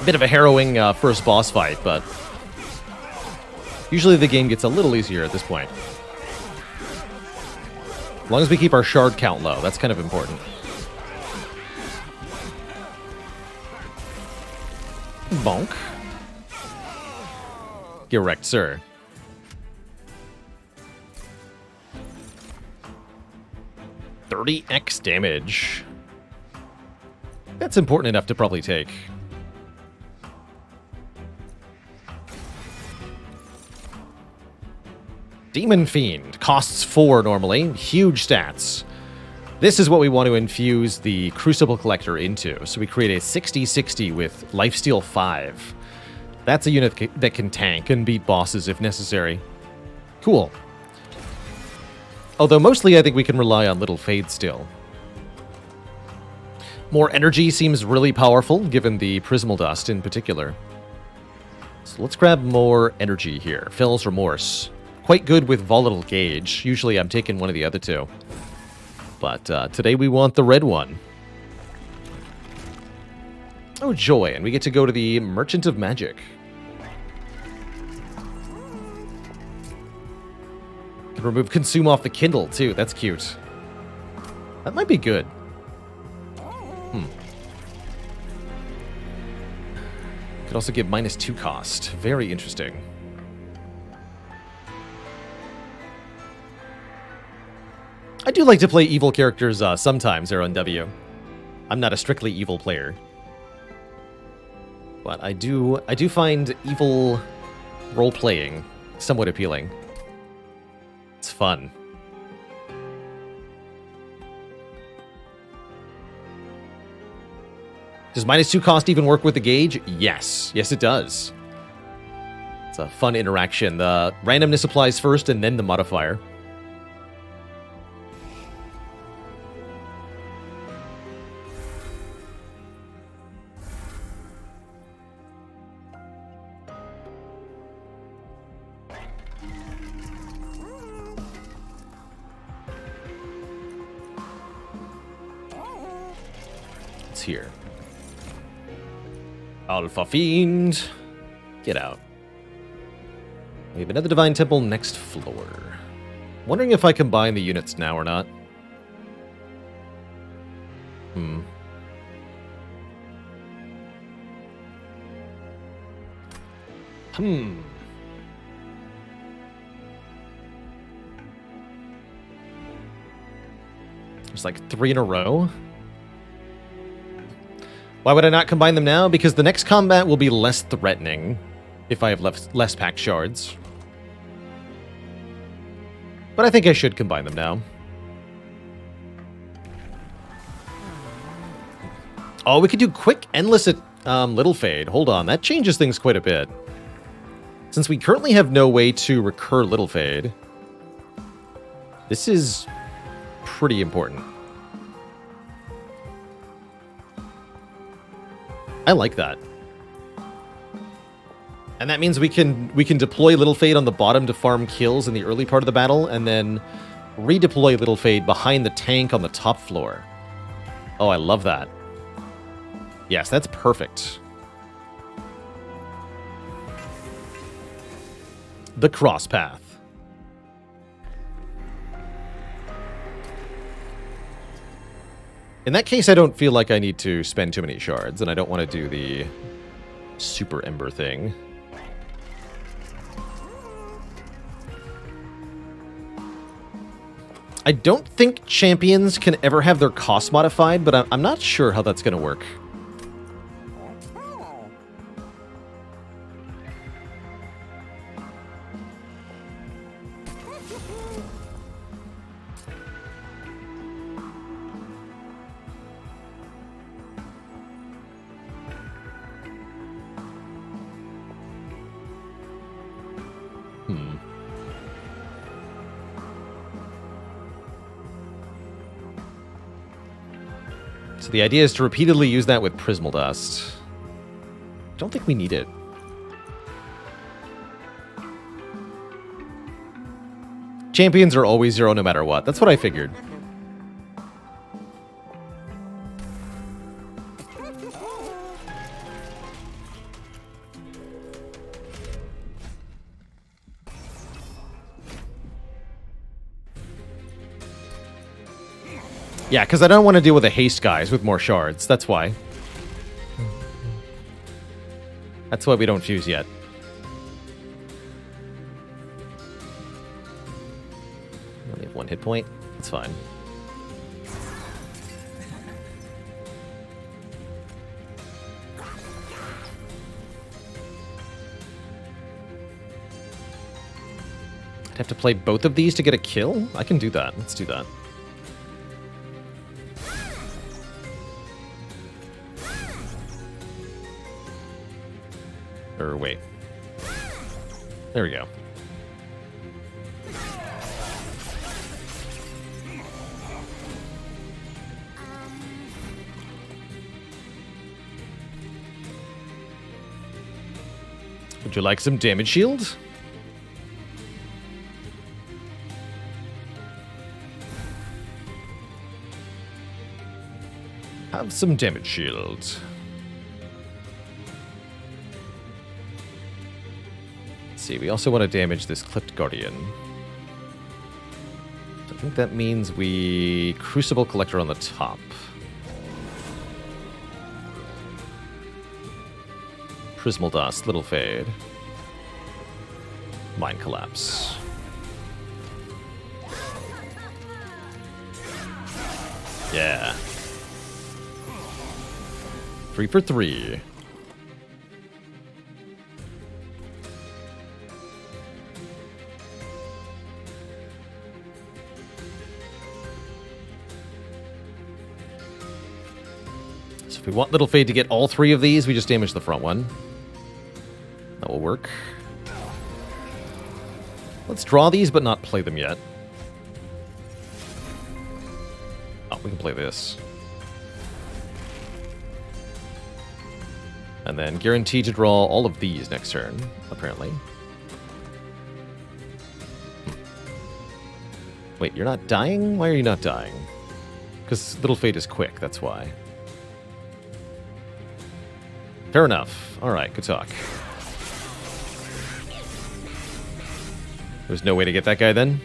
A bit of a harrowing first boss fight, but usually the game gets a little easier at this point. As long as we keep our shard count low, that's kind of important. Bonk. Get wrecked, sir. $30x damage. That's important enough to probably take. Demon Fiend. Costs 4 normally. Huge stats. This is what we want to infuse the Crucible Collector into. So we create a 60-60 with Lifesteal 5. That's a unit that can tank and beat bosses if necessary. Cool. Although mostly I think we can rely on Little Fade still. More energy seems really powerful, given the Prismal Dust in particular. So let's grab more energy here. Fell's Remorse. Quite good with Volatile Gauge. Usually I'm taking one of the other two. But today we want the red one. Oh, joy. And we get to go to the Merchant of Magic. Can remove Consume off the Kindle, too. That's cute. That might be good. Could also give -2 cost. Very interesting. I do like to play evil characters sometimes, RNW. I'm not a strictly evil player. But I do find evil role-playing somewhat appealing. It's fun. Does -2 cost even work with the gauge? Yes. Yes, it does. It's a fun interaction. The randomness applies first and then the modifier. Here. Alpha Fiend. Get out. We have another Divine Temple next floor. Wondering if I combine the units now or not. There's like 3 in a row. Why would I not combine them now? Because the next combat will be less threatening if I have less packed shards. But I think I should combine them now. Oh, we could do quick, endless at Little Fade. Hold on, that changes things quite a bit. Since we currently have no way to recur Little Fade, this is pretty important. I like that. And that means we can deploy Little Fade on the bottom to farm kills in the early part of the battle, and then redeploy Little Fade behind the tank on the top floor. Oh, I love that. Yes, that's perfect. The cross path. In that case, I don't feel like I need to spend too many shards, and I don't want to do the super ember thing. I don't think champions can ever have their cost modified, but I'm not sure how that's going to work. So the idea is to repeatedly use that with Prismal Dust. Don't think we need it. Champions are always 0 no matter what. That's what I figured. Yeah, because I don't want to deal with the haste guys with more shards. That's why. That's why we don't fuse yet. Only have 1 hit point. That's fine. I'd have to play both of these to get a kill? I can do that. Let's do that. Or wait. There we go. Would you like some damage shield? Have some damage shield. See, we also want to damage this Clipped Guardian. I think that means we Crucible Collector on the top. Prismal Dust, Little Fade. Mind Collapse. Yeah. 3 for 3. If we want Little Fade to get all 3 of these, we just damage the front one. That will work. Let's draw these, but not play them yet. Oh, we can play this. And then guaranteed to draw all of these next turn, apparently. Wait, you're not dying? Why are you not dying? Because Little Fade is quick, that's why. Fair enough. Alright, good talk. There's no way to get that guy then?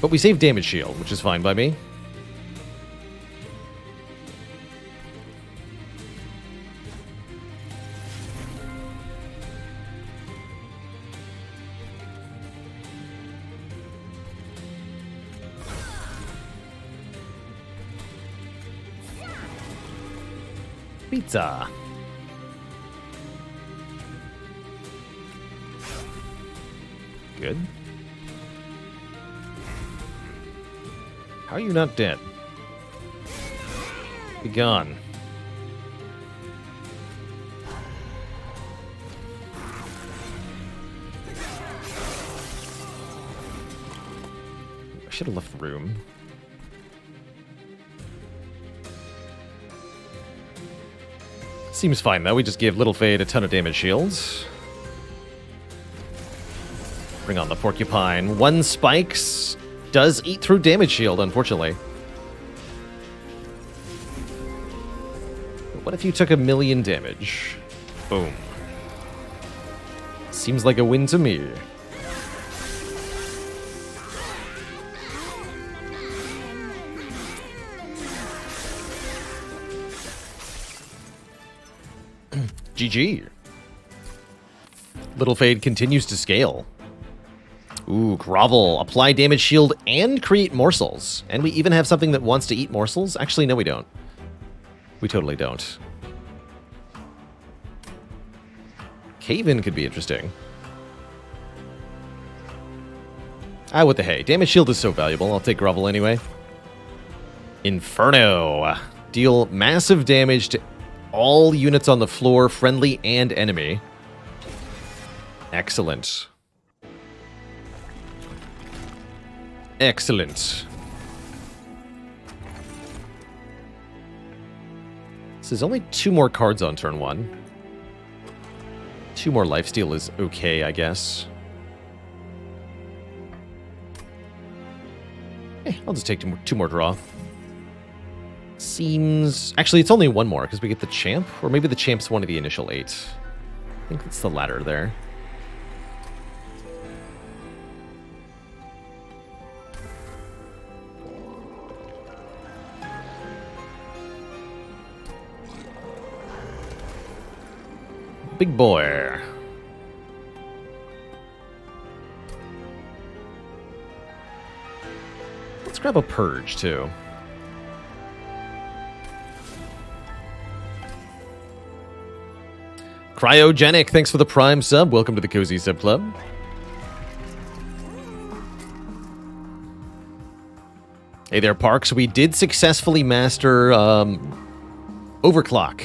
But we saved damage shield, which is fine by me. Pizza. Good. How are you not dead? Be gone. I should have left room. Seems fine, though. We just give Little Fade a ton of damage shields. Bring on the Porcupine. 1 spikes does eat through damage shield, unfortunately. But what if you took 1,000,000 damage? Boom. Seems like a win to me. GG. Little Fade continues to scale. Ooh, Grovel. Apply damage shield and create morsels. And we even have something that wants to eat morsels? Actually, no, we don't. We totally don't. Cave-in could be interesting. Ah, what the hey. Damage shield is so valuable. I'll take Grovel anyway. Inferno. Deal massive damage to all units on the floor, friendly and enemy. Excellent. Excellent. This is only 2 more cards on turn 1. 2 more lifesteal is okay, I guess. Hey, I'll just take 2 more draw. Seems... Actually, it's only 1 more, because we get the champ. Or maybe the champ's one of the initial 8. I think it's the latter there. Big boy. Let's grab a purge, too. Cryogenic, thanks for the Prime sub. Welcome to the Cozy Sub Club. Hey there, Parks. We did successfully master Overclock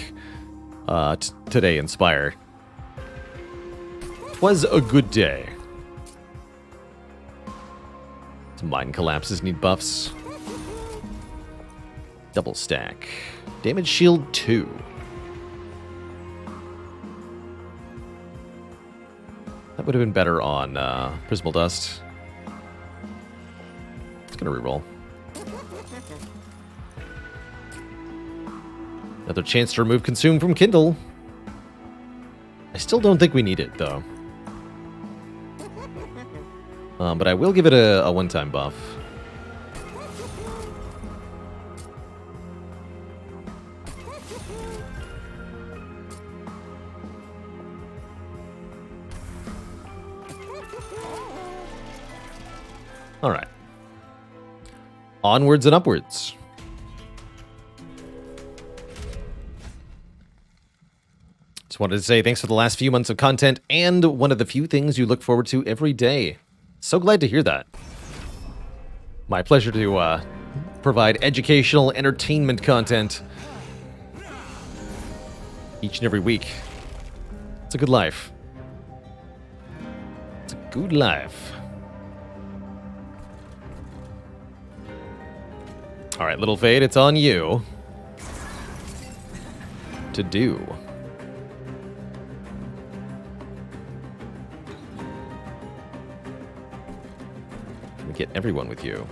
today in Spire. Twas a good day. Some mind collapses need buffs. Double stack. Damage shield 2. That would have been better on Prismal Dust. It's gonna reroll. Another chance to remove Consume from Kindle. I still don't think we need it, though. But I will give it a one-time buff. All right. Onwards and upwards. Just wanted to say thanks for the last few months of content and one of the few things you look forward to every day. So glad to hear that. My pleasure to provide educational entertainment content each and every week. It's a good life. It's a good life. All right, Little Fade, it's on you to do. Can we get everyone with you?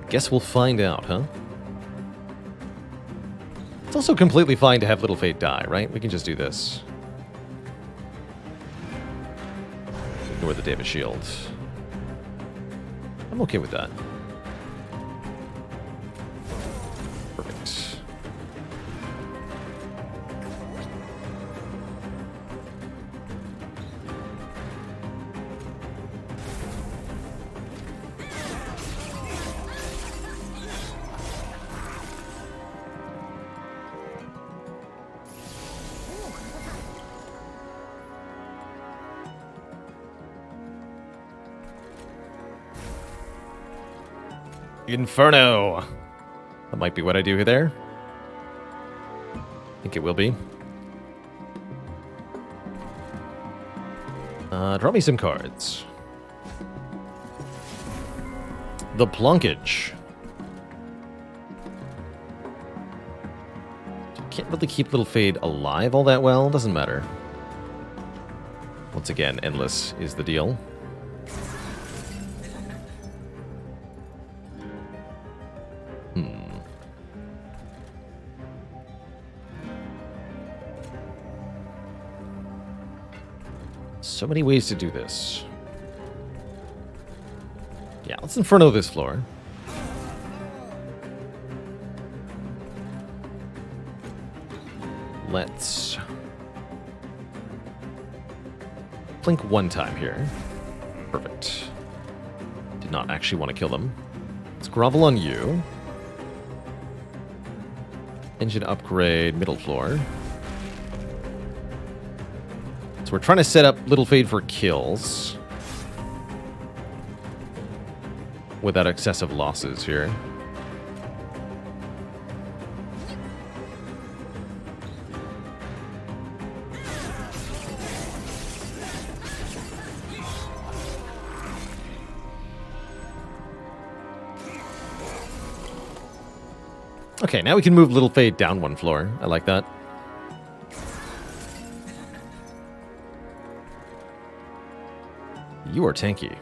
Guess we'll find out, huh? It's also completely fine to have Little Fade die, right? We can just do this. Ignore the damage shield. I'm okay with that. Perfect. Inferno! That might be what I do there. I think it will be. Draw me some cards. The Plunkage. Can't really keep Little Fade alive all that well. Doesn't matter. Once again, endless is the deal. So many ways to do this. Yeah, let's Inferno this floor. Let's blink one time here. Perfect. Did not actually want to kill them. Let's grovel on you. Engine upgrade, middle floor. So we're trying to set up Little Fade for kills without excessive losses here. Okay, now we can move Little Fade down one floor. I like that. You are tanky.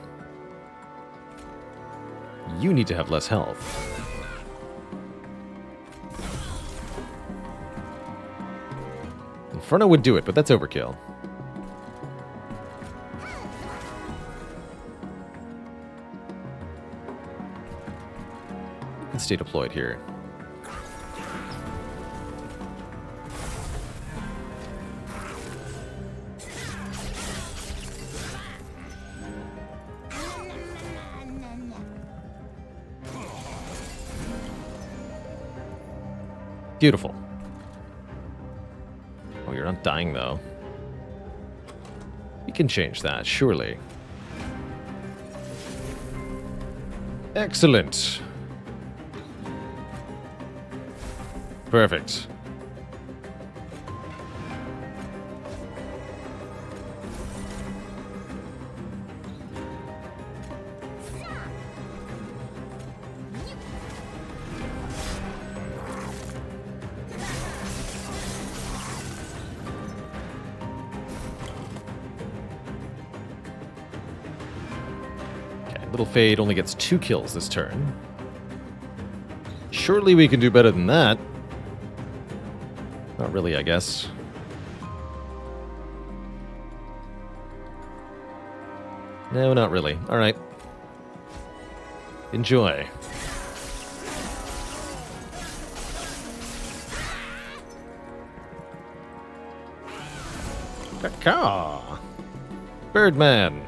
You need to have less health. Inferno would do it, but that's overkill. Let's stay deployed here. Beautiful. Oh, you're not dying, though. We can change that, surely. Excellent. Perfect. Little Fade only gets 2 kills this turn. Surely we can do better than that. Not really, I guess. No, not really. Alright. Enjoy. Caw. Birdman.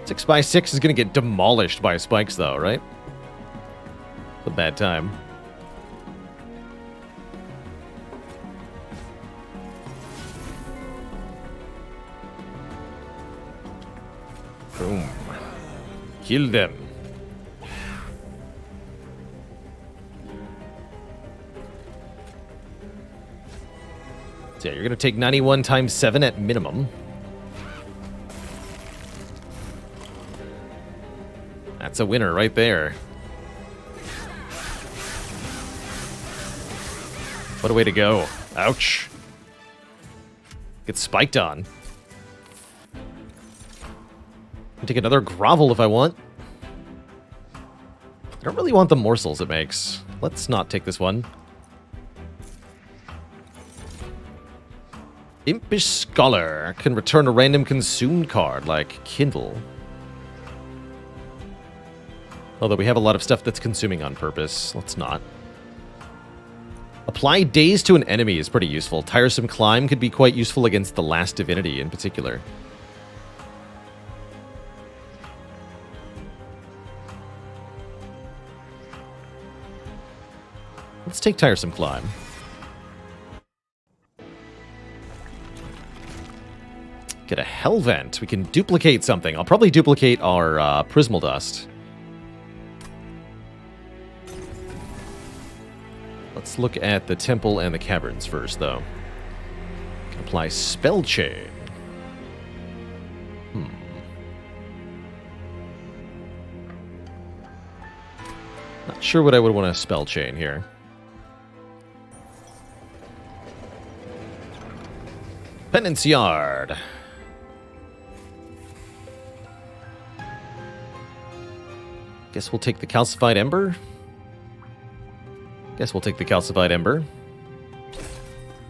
6x6 is going to get demolished by spikes, though, right? A bad time. Boom. Kill them. So yeah, you're going to take 91 times 7 at minimum. That's a winner right there. What a way to go. Ouch. Get spiked on. I'll take another grovel if I want. I don't really want the morsels it makes. Let's not take this one. Impish Scholar can return a random consumed card like Kindle. Although we have a lot of stuff that's consuming on purpose. Let's not. Apply Daze to an enemy is pretty useful. Tiresome Climb could be quite useful against the Last Divinity in particular. Let's take Tiresome Climb. Get a Hell Vent. We can duplicate something. I'll probably duplicate our Prismal Dust. Let's look at the Temple and the Caverns first, though. Can apply Spell Chain. Not sure what I would want to Spell Chain here. Penance Yard. Guess we'll take the Calcified Ember.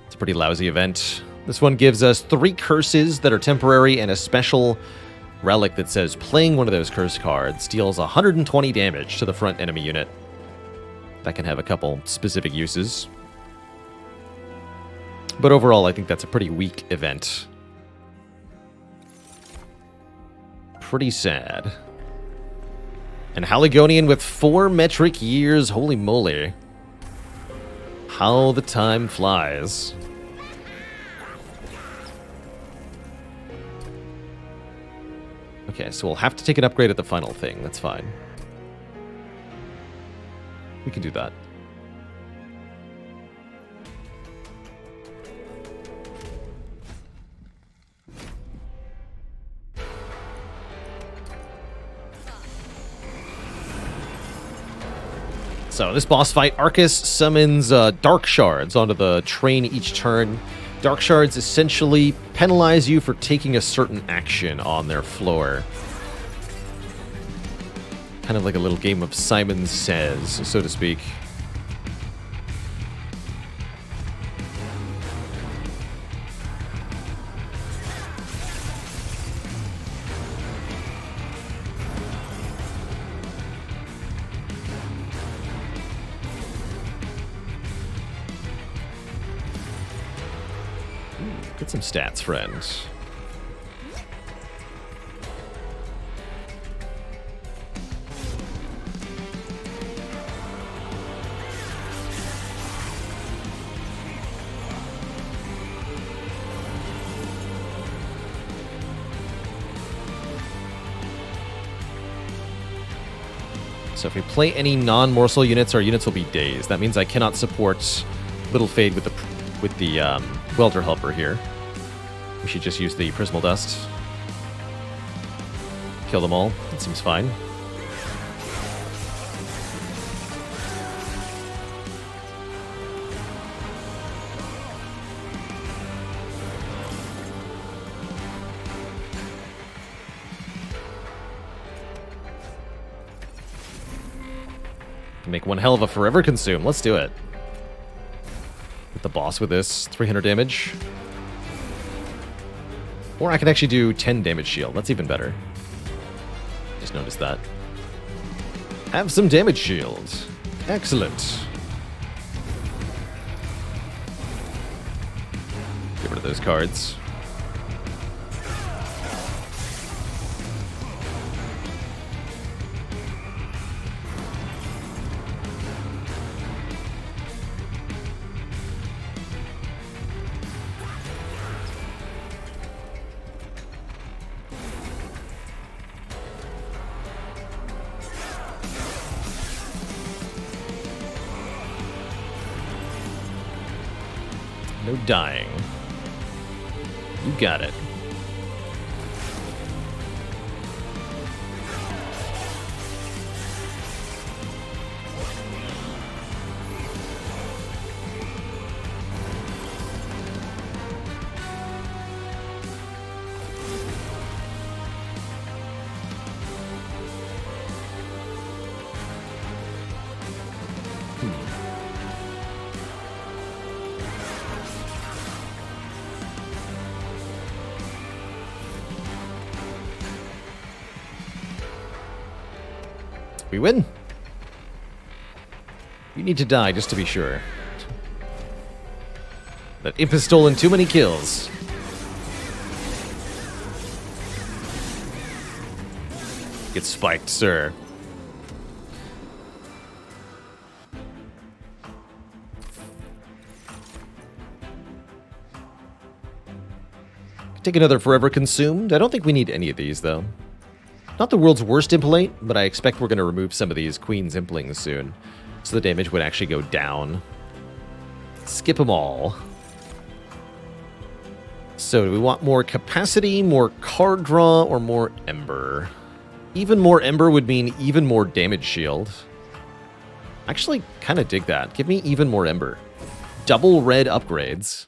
It's a pretty lousy event. This one gives us 3 curses that are temporary and a special relic that says playing one of those curse cards deals 120 damage to the front enemy unit. That can have a couple specific uses. But overall, I think that's a pretty weak event. Pretty sad. And Haligonian with 4 metric years, holy moly. How the time flies. Okay, so we'll have to take an upgrade at the final thing. That's fine. We can do that. So this boss fight, Arcus summons Dark Shards onto the train each turn. Dark Shards essentially penalize you for taking a certain action on their floor. Kind of like a little game of Simon Says, so to speak. Get some stats, friends. So if we play any non-morsel units, our units will be dazed. That means I cannot support Little Fade with the Welder Helper here. We should just use the Prismal Dust. Kill them all. That seems fine. Make one hell of a forever consume. Let's do it. Hit the boss with this. 300 damage. Or I can actually do 10 damage shield. That's even better. Just noticed that. Have some damage shield. Excellent. Get rid of those cards. No dying. You got it. We win. You need to die just to be sure. That imp has stolen too many kills. Get spiked, sir. Take another Forever Consumed. I don't think we need any of these, though. Not the world's worst Impelate, but I expect we're going to remove some of these Queen's Implings soon. So the damage would actually go down. Skip them all. So do we want more capacity, more card draw, or more Ember? Even more Ember would mean even more damage shield. Actually, kind of dig that. Give me even more Ember. Double red upgrades.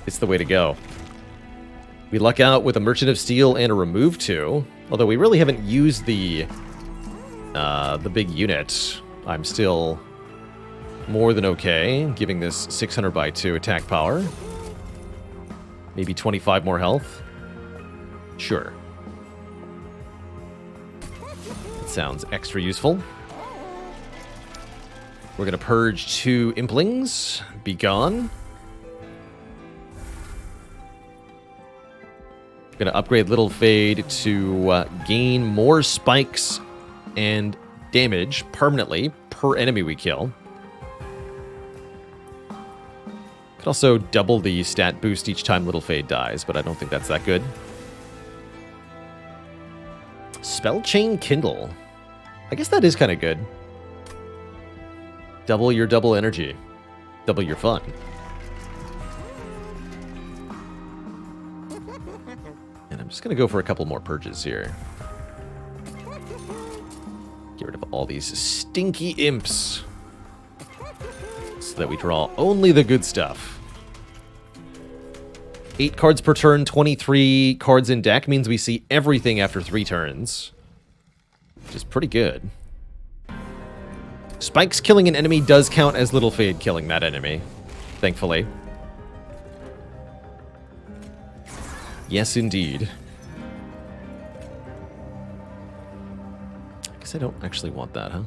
It's the way to go. We luck out with a Merchant of Steel and a Remove 2. Although we really haven't used the big unit. I'm still more than okay giving this 600 by 2 attack power. Maybe 25 more health. Sure. It sounds extra useful. We're going to purge 2 Implings. Be gone. Going to upgrade Little Fade to gain more spikes and damage permanently per enemy we kill. Could also double the stat boost each time Little Fade dies, but I don't think that's that good. Spell Chain Kindle. I guess that is kind of good. Double your double energy. Double your fun. And I'm just going to go for a couple more purges here. Get rid of all these stinky imps. So that we draw only the good stuff. 8 cards per turn, 23 cards in deck means we see everything after 3 turns. Which is pretty good. Spikes killing an enemy does count as Little Fade killing that enemy. Thankfully. Yes, indeed. I guess I don't actually want that, huh?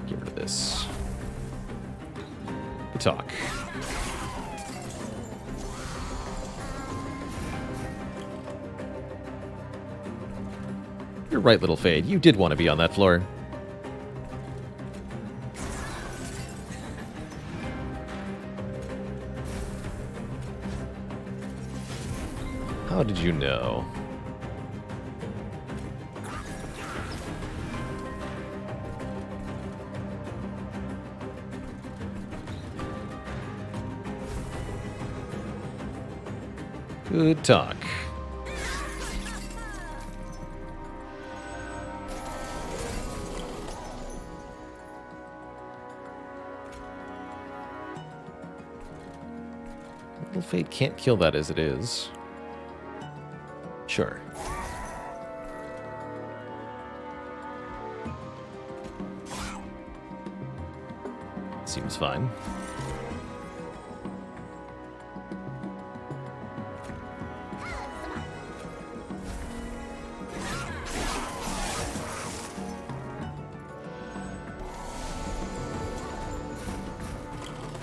Get rid of this. Good talk. You're right, Little Fade. You did want to be on that floor. How did you know? Good talk. Little Fade can't kill that as it is. Sure. Seems fine.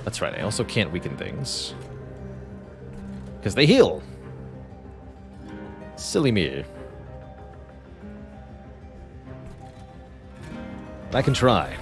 That's right, I also can't weaken things. Because they heal. Silly me. I can try.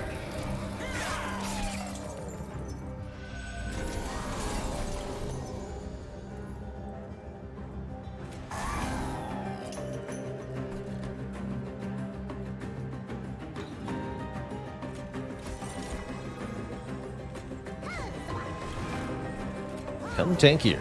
Come tank here.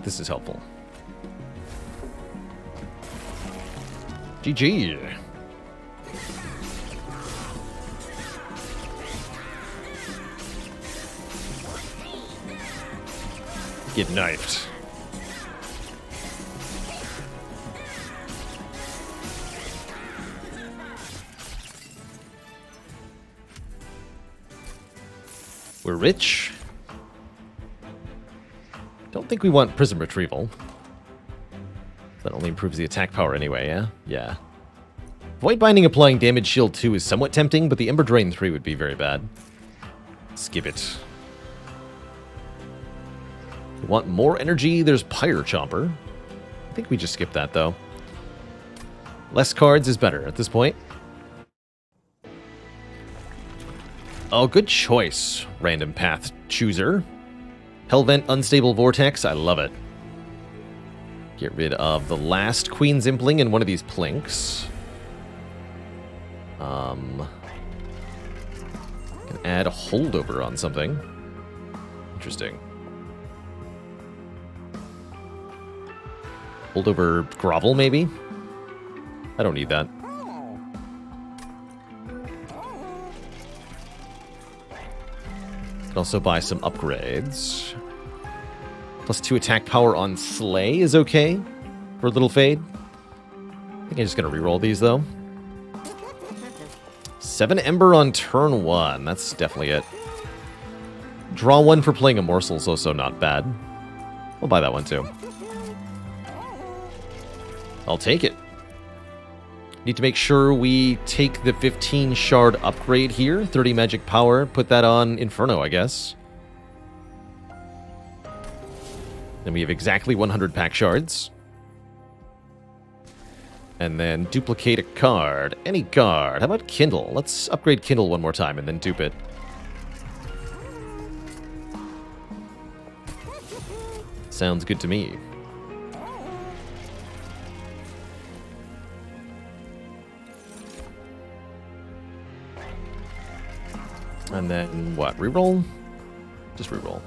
This is helpful. GG. Get knifed. We're rich. Don't think we want Prism Retrieval. That only improves the attack power anyway, yeah? Yeah. Void Binding applying damage shield 2 is somewhat tempting, but the Ember Drain 3 would be very bad. Skip it. We want more energy, there's Pyre Chomper. I think we just skip that, though. Less cards is better at this point. Oh, good choice, Random Path Chooser. Hellvent Unstable Vortex, I love it. Get rid of the last Queen's Impling and one of these Plinks. Can add a Holdover on something. Interesting. Holdover Grovel, maybe? I don't need that. Can also buy some upgrades. +2 attack power on Slay is okay for a little fade. I think I'm just going to reroll these, though. 7 Ember on turn 1. That's definitely it. Draw 1 for playing a Morsel is also not bad. We'll buy that one, too. I'll take it. Need to make sure we take the 15 shard upgrade here. 30 magic power. Put that on Inferno, I guess. Then we have exactly 100 pack shards. And then duplicate a card. Any card. How about Kindle? Let's upgrade Kindle one more time and then dupe it. Sounds good to me. And then what? Reroll? Just reroll.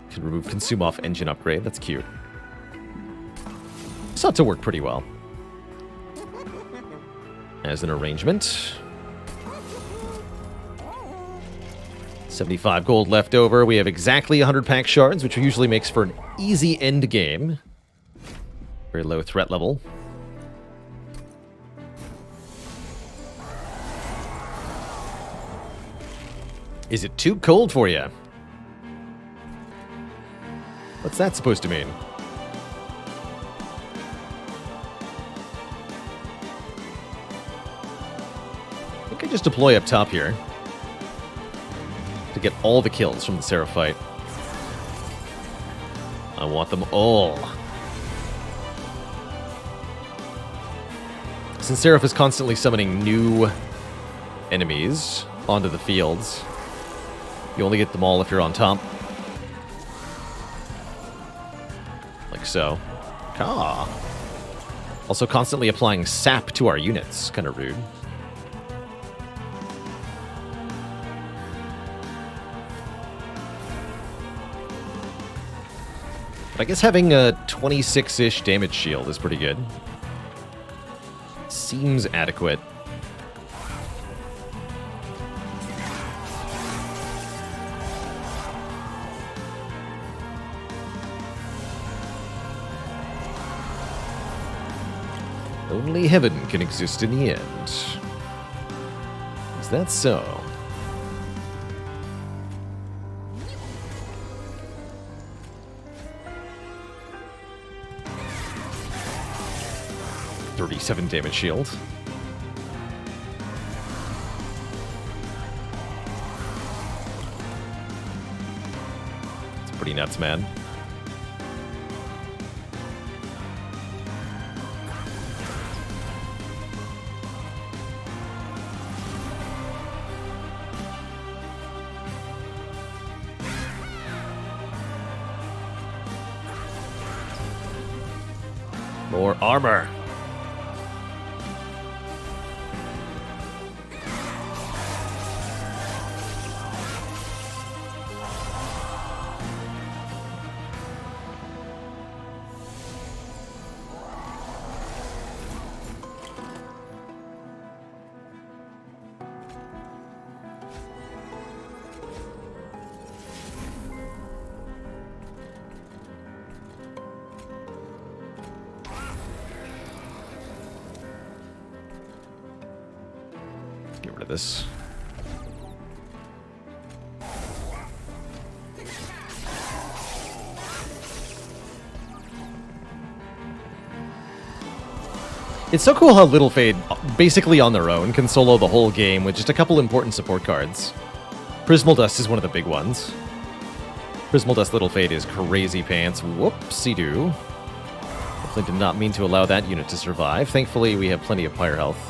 Can remove consume off engine upgrade. That's cute. It's ought to work pretty well. As an arrangement. 75 gold left over. We have exactly 100 pack shards, which usually makes for an easy end game. Very low threat level. Is it too cold for you? What's that supposed to mean? I think I just deploy up top here to get all the kills from the Seraph fight. I want them all. Since Seraph is constantly summoning new enemies onto the fields, you only get them all if you're on top. Like so. Ah. Also constantly applying sap to our units. Kind of rude. But I guess having a 26-ish damage shield is pretty good. Seems adequate. Only heaven can exist in the end. Is that so? .37 damage shield. It's pretty nuts, man. More armor. Get rid of this. It's so cool how Little Fade, basically on their own, can solo the whole game with just a couple important support cards. Prismal Dust is one of the big ones. Prismal Dust Little Fade is crazy pants. Whoopsie-doo. Definitely did not mean to allow that unit to survive. Thankfully, we have plenty of pyre health.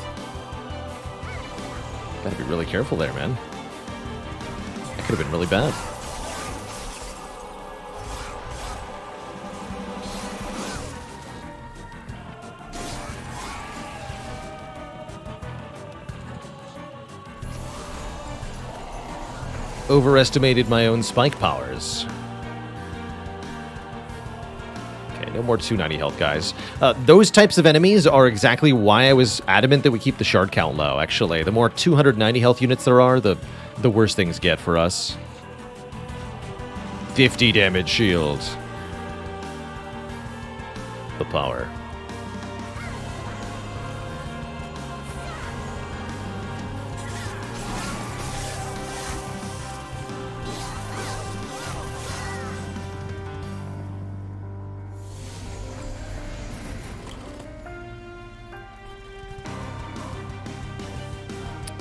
Gotta be really careful there, man. That could have been really bad. Overestimated my own spike powers. Okay, no more 290 health, guys. Those types of enemies are exactly why I was adamant that we keep the shard count low, actually. The more 290 health units there are, the worse things get for us. 50 damage shield. The power.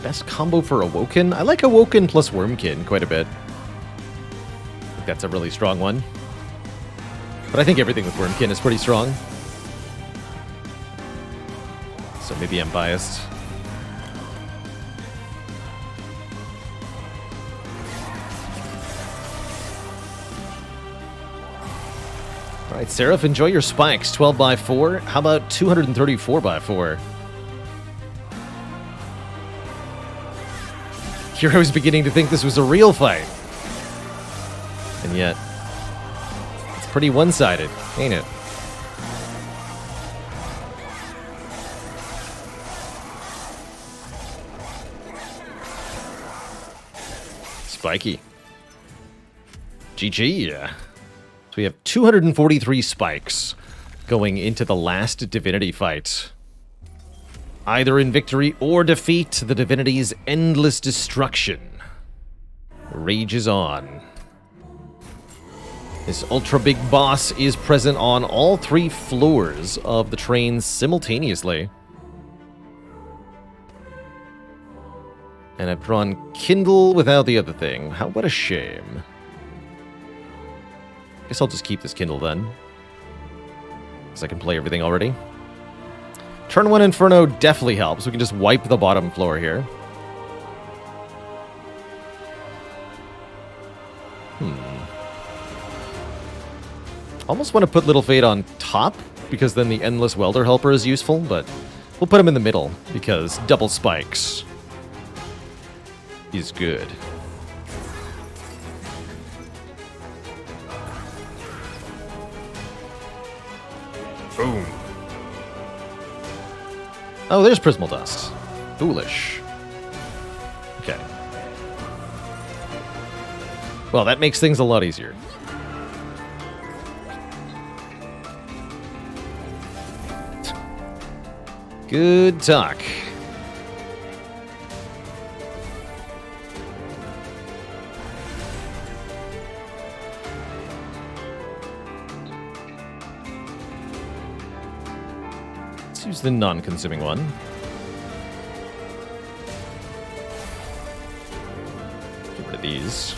Best combo for Awoken? I like Awoken plus Wormkin quite a bit. I think that's a really strong one. But I think everything with Wormkin is pretty strong. So maybe I'm biased. Alright, Seraph, enjoy your spikes. 12 by 4. How about 234 by 4? Hero's beginning to think this was a real fight. And yet, it's pretty one-sided, ain't it? Spiky. GG. So we have 243 spikes going into the last divinity fight. Either in victory or defeat, the divinity's endless destruction rages on. This ultra big boss is present on all 3 floors of the train simultaneously. And I've drawn Kindle without the other thing. What a shame. Guess I'll just keep this Kindle then, because I can play everything already. Turn 1 Inferno definitely helps. We can just wipe the bottom floor here. Almost want to put Little Fade on top, because then the Endless Welder Helper is useful, but we'll put him in the middle, because double spikes is good. Boom. Oh, there's Prismal Dust. Foolish. Okay. Well, that makes things a lot easier. Good talk. Let's use the non-consuming one. Get rid of these.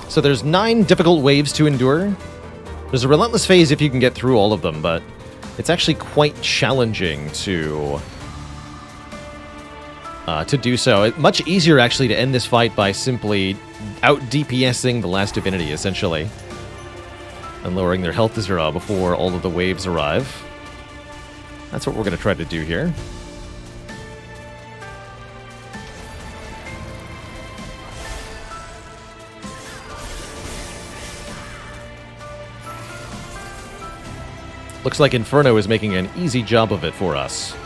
So there's 9 difficult waves to endure. There's a relentless phase if you can get through all of them, but it's actually quite challenging to do so. It's much easier, actually, to end this fight by simply out-DPSing the last divinity, essentially, and lowering their health to 0 before all of the waves arrive. That's what we're going to try to do here. Looks like Inferno is making an easy job of it for us.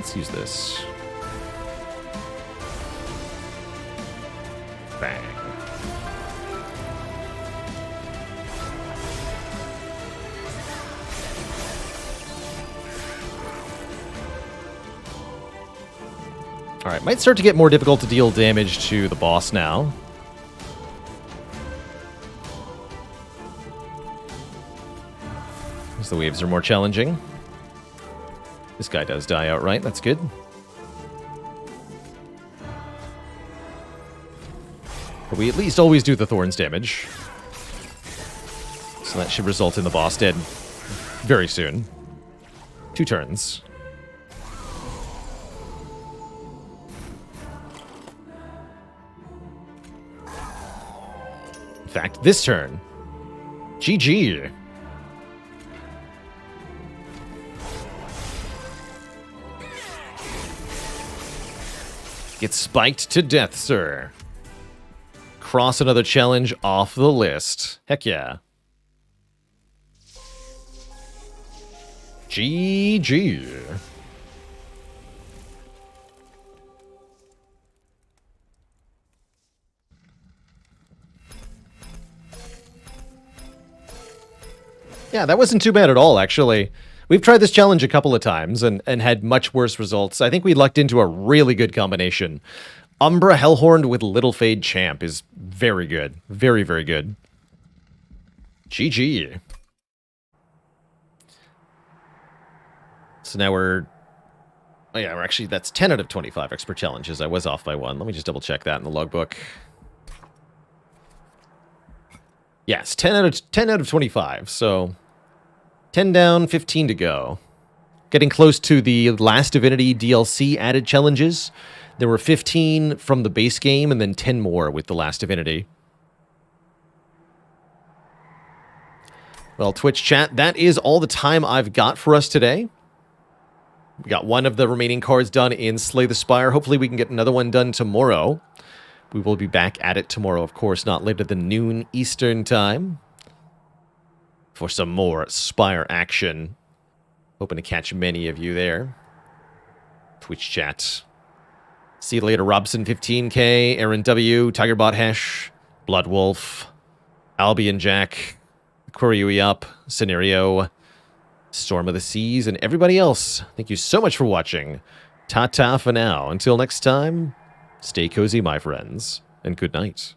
Let's use this. Bang. Alright, might start to get more difficult to deal damage to the boss now. As the waves are more challenging. This guy does die outright, that's good. But we at least always do the thorns damage. So that should result in the boss dead very soon. 2 turns. In fact, this turn. GG. Get spiked to death, sir. Cross another challenge off the list. Heck yeah. GG. Yeah, that wasn't too bad at all, actually. We've tried this challenge a couple of times and had much worse results. I think we lucked into a really good combination. Umbra Hellhorn with Little Fade Champ is very good. Very, very good. GG. So now we're... Oh yeah, we're actually... That's 10 out of 25 expert challenges. I was off by 1. Let me just double check that in the logbook. Yes, 10 out of 25, so... 10 down, 15 to go. Getting close to the last Divinity DLC added challenges. There were 15 from the base game, and then 10 more with the last Divinity. Well, Twitch chat, that is all the time I've got for us today. We got one of the remaining cards done in Slay the Spire. Hopefully we can get another one done tomorrow. We will be back at it tomorrow, of course, not later than noon Eastern time. For some more Spire action. Hoping to catch many of you there. Twitch chat. See you later, Robson15K, Aaron W, Tigerbot Hesh, Bloodwolf, Albion Jack, Query Up, Scenario, Storm of the Seas, and everybody else. Thank you so much for watching. Ta-ta for now. Until next time, stay cozy, my friends, and good night.